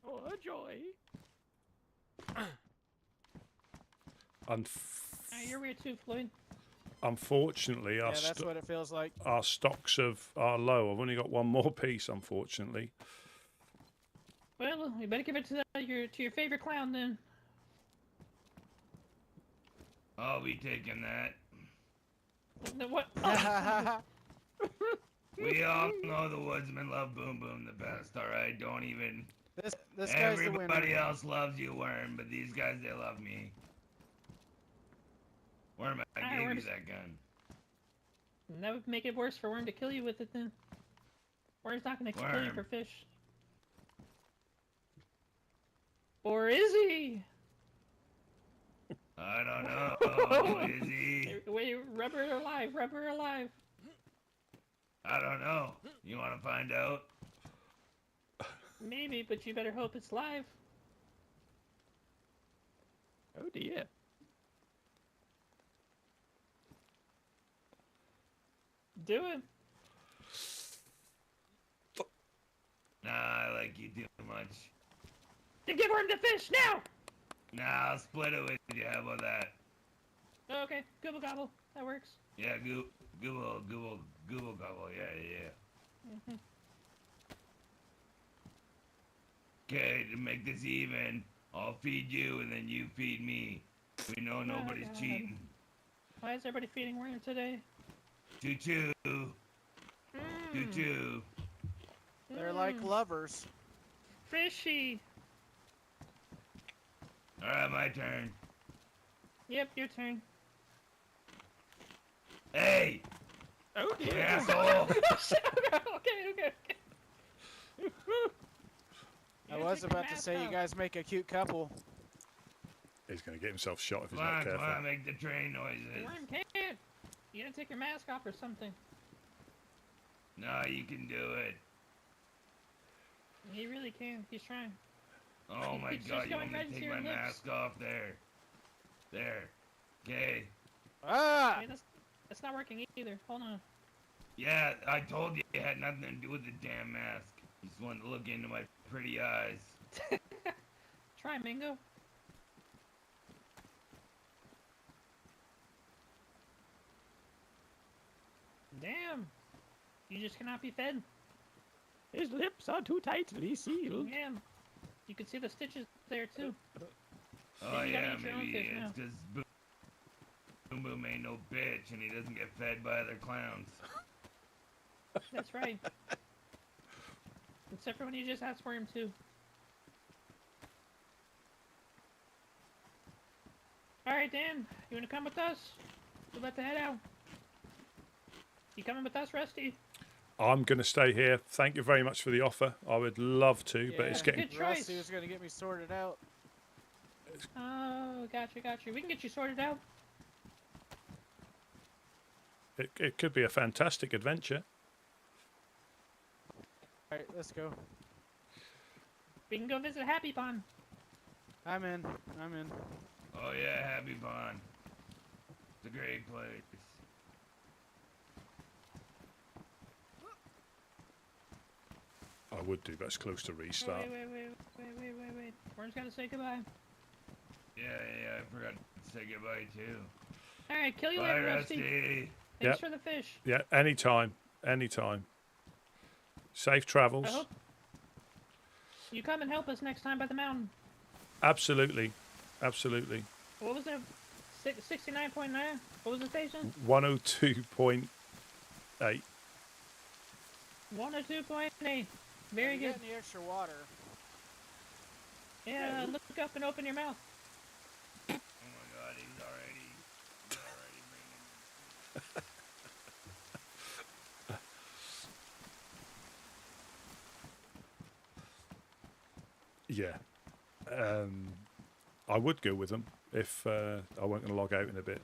Speaker 15: Oh, joy.
Speaker 21: You're weird too, Floyd.
Speaker 1: Unfortunately,
Speaker 20: Yeah, that's what it feels like.
Speaker 1: Our stocks are low. I've only got one more piece, unfortunately.
Speaker 21: Well, you better give it to your favorite clown then.
Speaker 5: I'll be taking that.
Speaker 21: What?
Speaker 5: We all know the woodsmen love Boom Boom the best, alright? Don't even...
Speaker 20: This guy's the winner.
Speaker 5: Everybody else loves you, Worm, but these guys, they love me. Worm, I gave you that gun.
Speaker 21: That would make it worse for Worm to kill you with it then. Worm's not gonna kill you for fish. Or is he?
Speaker 5: I don't know. Is he?
Speaker 21: Wait, rubber alive, rubber alive.
Speaker 5: I don't know. You want to find out?
Speaker 21: Maybe, but you better hope it's live.
Speaker 15: Oh dear.
Speaker 21: Do it.
Speaker 5: Nah, I like you too much.
Speaker 21: Then give Worm the fish now!
Speaker 5: Nah, I'll split it with you. How about that?
Speaker 21: Oh, okay, gobble gobble. That works.
Speaker 5: Yeah, Google gobble. Yeah.
Speaker 21: Mhm.
Speaker 5: Okay, to make this even, I'll feed you and then you feed me. We know nobody's
Speaker 21: God.
Speaker 5: cheating.
Speaker 21: Why is everybody feeding Worm today?
Speaker 5: Choo-choo. Choo-choo.
Speaker 20: They're like lovers.
Speaker 21: Fishy.
Speaker 5: Alright, my turn.
Speaker 21: Yep, your turn.
Speaker 5: Hey!
Speaker 21: Oh dear.
Speaker 5: Asshole!
Speaker 21: okay.
Speaker 20: I was about to say you guys make a cute couple.
Speaker 1: He's going to get himself shot if he's
Speaker 5: Come
Speaker 1: not
Speaker 5: on,
Speaker 1: careful.
Speaker 5: come on, make the train noises.
Speaker 21: Worm can't. You gotta take your mask off or something.
Speaker 5: No, you can do it.
Speaker 21: He really can. He's trying.
Speaker 5: Oh my
Speaker 21: It's
Speaker 5: god,
Speaker 21: just
Speaker 5: you
Speaker 21: going
Speaker 5: want me
Speaker 21: right
Speaker 5: to
Speaker 21: into
Speaker 5: take
Speaker 21: your
Speaker 5: my
Speaker 21: lips.
Speaker 5: mask off there? There. Okay.
Speaker 20: Ah!
Speaker 21: Wait, that's not working either. Hold on.
Speaker 5: Yeah, I told you it had nothing to do with the damn mask. You just wanted to look into my pretty eyes.
Speaker 21: Try, Mingo. Damn. You just cannot be fed.
Speaker 15: His lips are too tightly sealed.
Speaker 21: Yeah. You can see the stitches there too.
Speaker 5: Oh
Speaker 21: You gotta
Speaker 5: yeah,
Speaker 21: eat your own
Speaker 5: maybe
Speaker 21: fish
Speaker 5: it's
Speaker 21: now.
Speaker 5: because Boom Boom ain't no bitch and he doesn't get fed by other clowns.
Speaker 21: That's right. Except for when you just ask for him too. Alright, Dan. You wanna come with us? We're about to head out. You coming with us, Rusty?
Speaker 1: I'm going to stay here. Thank you very much for the offer. I would love to, but it's
Speaker 20: Yeah,
Speaker 1: getting...
Speaker 21: Good choice.
Speaker 20: Rusty was gonna get me sorted out.
Speaker 21: Oh, gotcha. We can get you sorted out.
Speaker 1: It could be a fantastic adventure.
Speaker 20: Alright, let's go.
Speaker 21: We can go visit Happy Pond.
Speaker 20: I'm in.
Speaker 5: Oh yeah, Happy Pond. It's a great place.
Speaker 1: I would do, but it's close to restart.
Speaker 21: Wait. Worm's gotta say goodbye.
Speaker 5: Yeah, I forgot to say goodbye too.
Speaker 21: Alright, kill you
Speaker 5: Bye,
Speaker 21: later, Rusty.
Speaker 5: Rusty.
Speaker 21: Thanks for the fish.
Speaker 1: Yeah, anytime. Safe travels.
Speaker 21: I hope you come and help us next time by the mountain.
Speaker 1: Absolutely.
Speaker 21: What was it? 69.9? What was the station?
Speaker 1: 102.8.
Speaker 21: 102.8. Very good.
Speaker 20: Getting the extra water.
Speaker 21: Yeah, look up and open your mouth.
Speaker 5: Oh my god, he's already bringing
Speaker 1: Yeah. I would go with them if I weren't going to log out in a bit.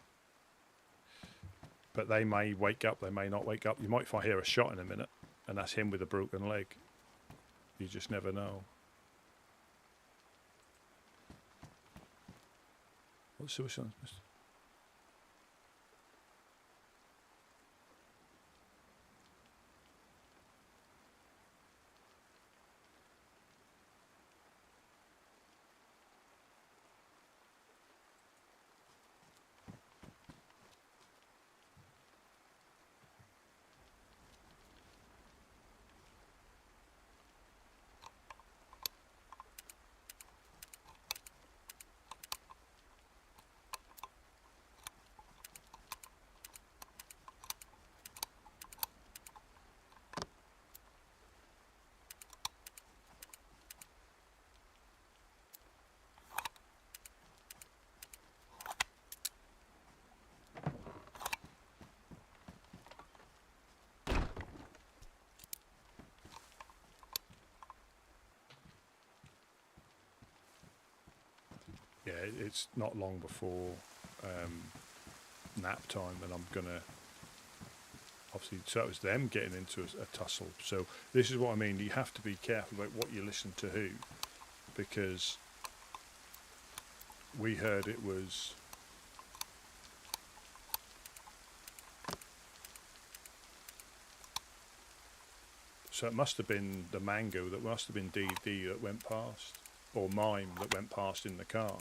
Speaker 1: But they may wake up, they may not wake up. You might hear a shot in a minute, and that's him with a broken leg. You just never know. What's suicide? Yeah, it's not long before nap time, and I'm gonna obviously, so it was them getting into a tussle. So this is what I mean. You have to be careful about what you listen to who, because we heard it was so it must have been the mango, that must have been DD that went past, or mime that went past in the car.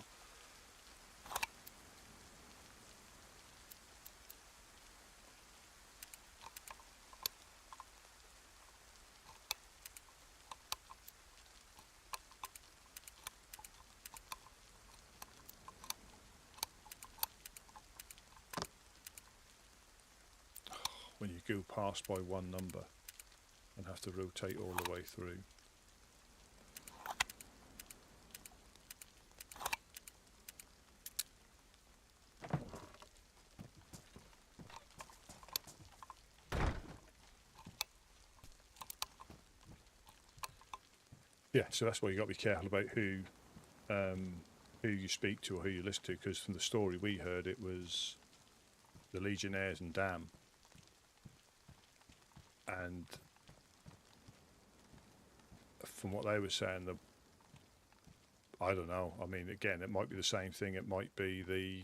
Speaker 1: go past by one number and have to rotate all the way through. Yeah, so that's why you got to be careful about who you speak to or who you listen to, because from the story we heard, it was the Legionnaires and Dam, and from what they were saying, I don't know. I mean, again, it might be the same thing. It might be the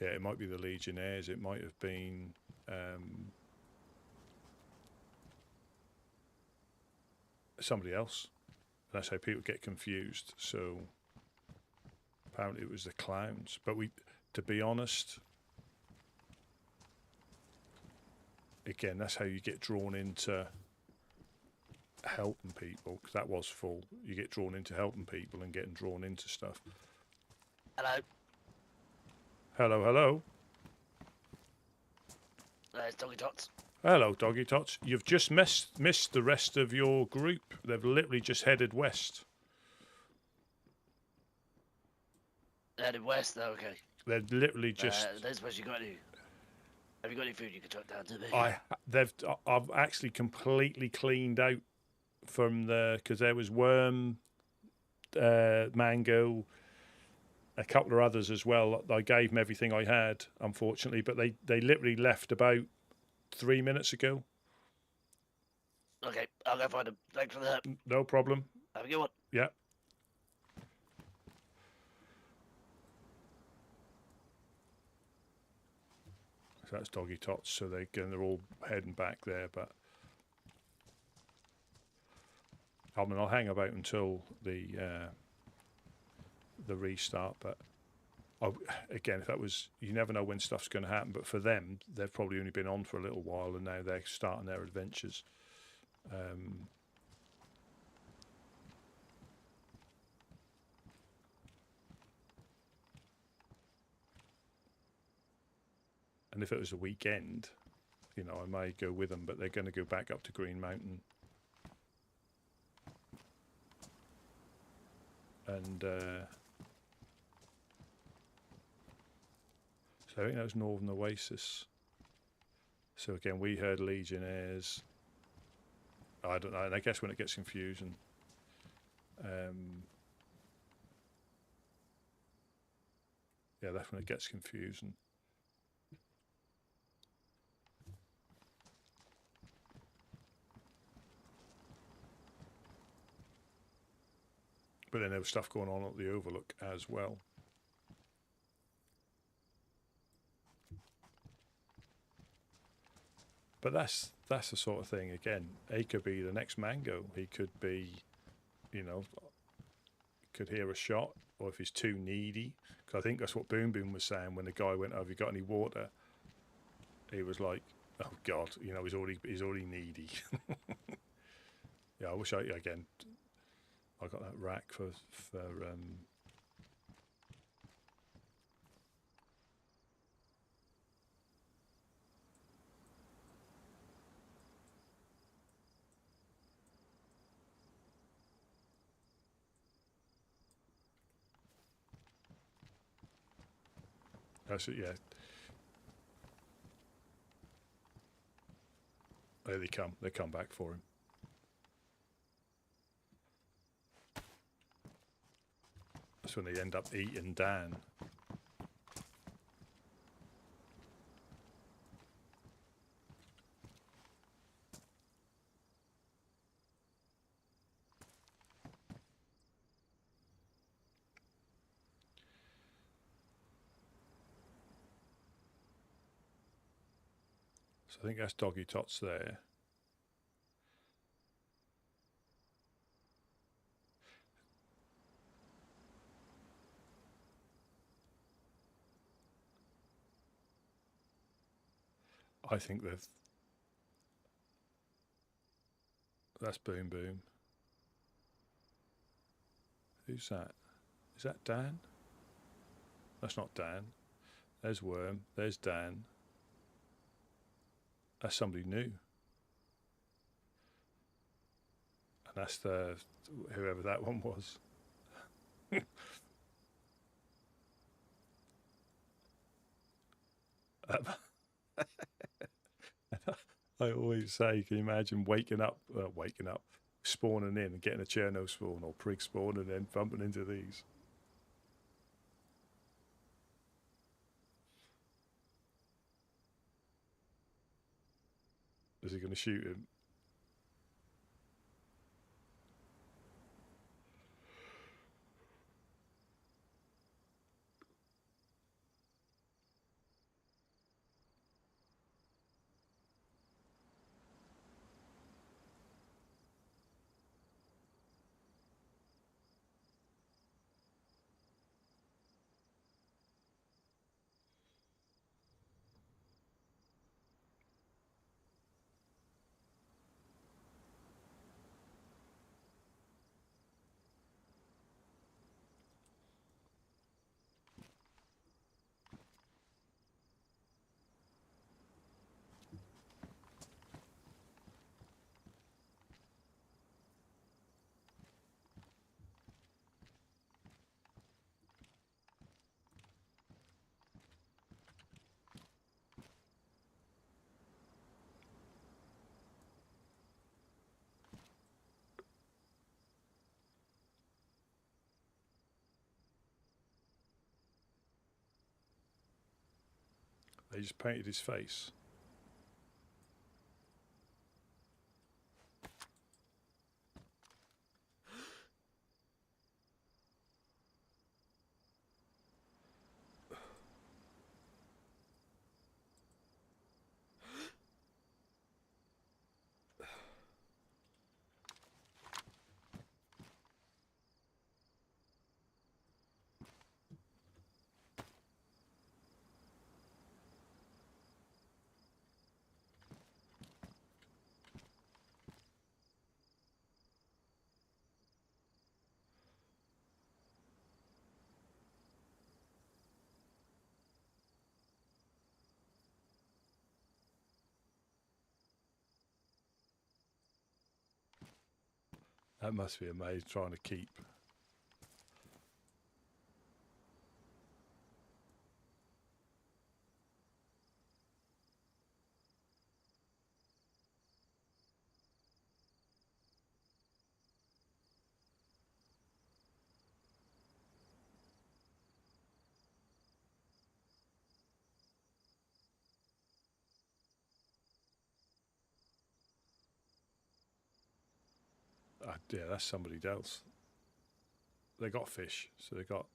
Speaker 1: yeah, it might be the Legionnaires. It might have been somebody else. That's how people get confused. So apparently it was the clowns. But to be honest, again, that's how you get drawn into helping people, because that was full. You get drawn into helping people and getting drawn into stuff.
Speaker 6: Hello.
Speaker 1: Hello, hello.
Speaker 6: There's Doggy Tots.
Speaker 1: Hello, Doggy Tots. You've just missed the rest of your group. They've literally just headed west.
Speaker 6: Headed west, though, okay.
Speaker 1: They're literally just...
Speaker 6: That's what you got to do. Have you got any food you can chuck down to me?
Speaker 1: I've actually completely cleaned out from because there was worm, mango, a couple of others as well. I gave them everything I had, unfortunately, but they literally left about 3 minutes ago.
Speaker 6: Okay, I'll go find them. Thanks for the help.
Speaker 1: No problem.
Speaker 6: Have a good one.
Speaker 1: Yeah. So that's Doggy Tots. So they're all heading back there, but I mean, I'll hang about until the restart. But again, if that was, you never know when stuff's going to happen. But for them, they've probably only been on for a little while, and now they're starting their adventures. And if it was a weekend, you know, I may go with them, but they're going to go back up to Green Mountain. And so I think that was Northern Oasis. So again, we heard Legionnaires. I don't know, and I guess when it gets confusing. Yeah, that's when it gets confusing. But then there was stuff going on at the Overlook as well. But that's the sort of thing. Again, he could be the next Mango. He could be, you know, could hear a shot, or if he's too needy. Because I think that's what Boom Boom was saying when the guy went, "Oh, have you got any water?" He was like, "Oh God, you know, he's already needy." Yeah, I wish I got that rack for that's it, yeah. There they come. They come back for him. That's when they end up eating Dan. So I think that's Doggy Tots there. I think that's Boom Boom. Who's that? Is that Dan? That's not Dan. There's Worm. There's Dan. That's somebody new. And that's whoever that one was. I always say, can you imagine waking up, spawning in and getting a Cherno spawn or prig spawn and then bumping into these? Is he going to shoot him? They just painted his face. That must be amazing trying to keep. Yeah, that's somebody else. They got fish, so he's got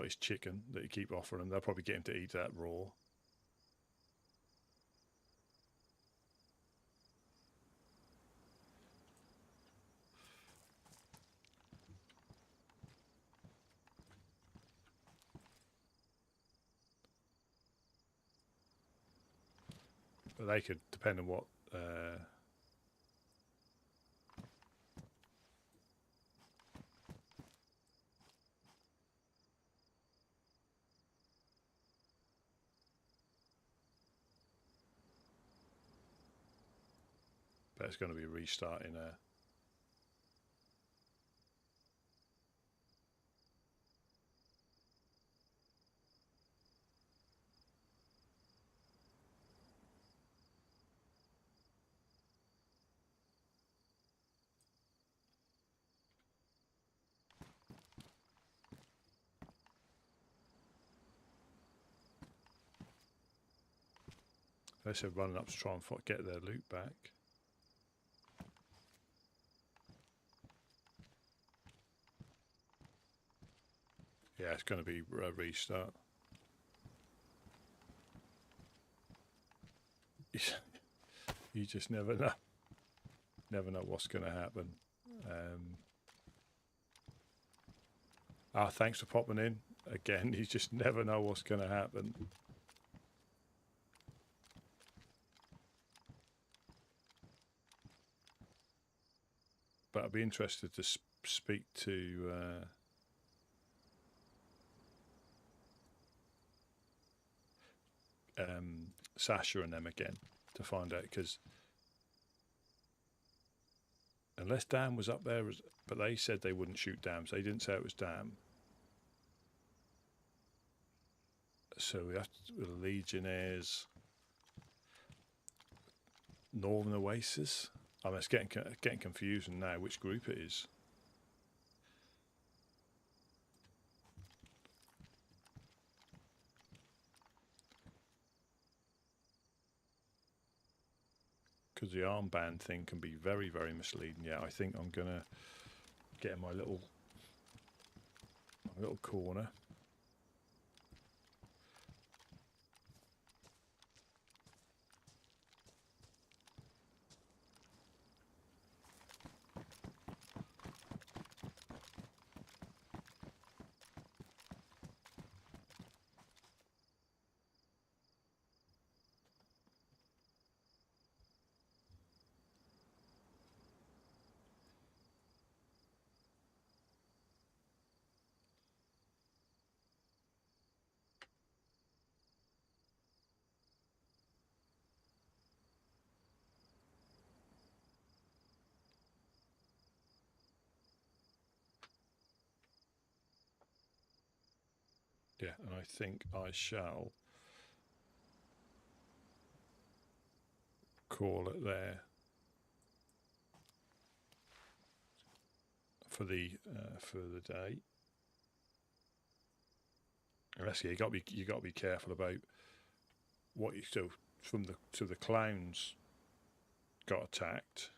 Speaker 1: his chicken that you keep offering. They'll probably get him to eat that raw. But they could, depend on what. But it's going to be restarting a. They said running up to try and get their loot back. Yeah, it's going to be a restart. You just never know. Never know what's going to happen. Thanks for popping in. Again, you just never know what's going to happen. But I'd be interested to speak to Sasha and them again to find out, because unless Dan was up there, but they said they wouldn't shoot Dan, so they didn't say it was Dan. So we have to, with the Legionnaires, Northern Oasis. I mean, it's getting confusing now which group it is. Because the armband thing can be very, very misleading. Yeah, I think I'm gonna get in my little corner. Yeah, and I think I shall call it there for the day. Unless you got to be careful about what you do. So the clowns got attacked.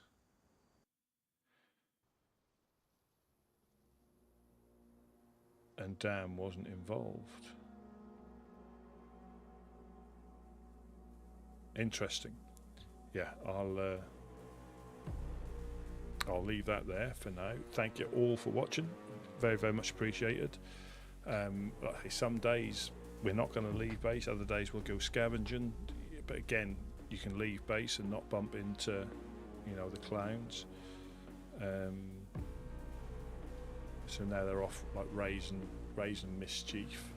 Speaker 1: And Dan wasn't involved. Interesting. Yeah, I'll leave that there for now. Thank you all for watching. Very, very much appreciated. Some days we're not going to leave base. Other days we'll go scavenging. But again, you can leave base and not bump into, the clowns. So now they're off like raising mischief.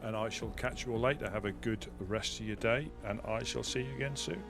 Speaker 1: And I shall catch you all later. Have a good rest of your day, and I shall see you again soon.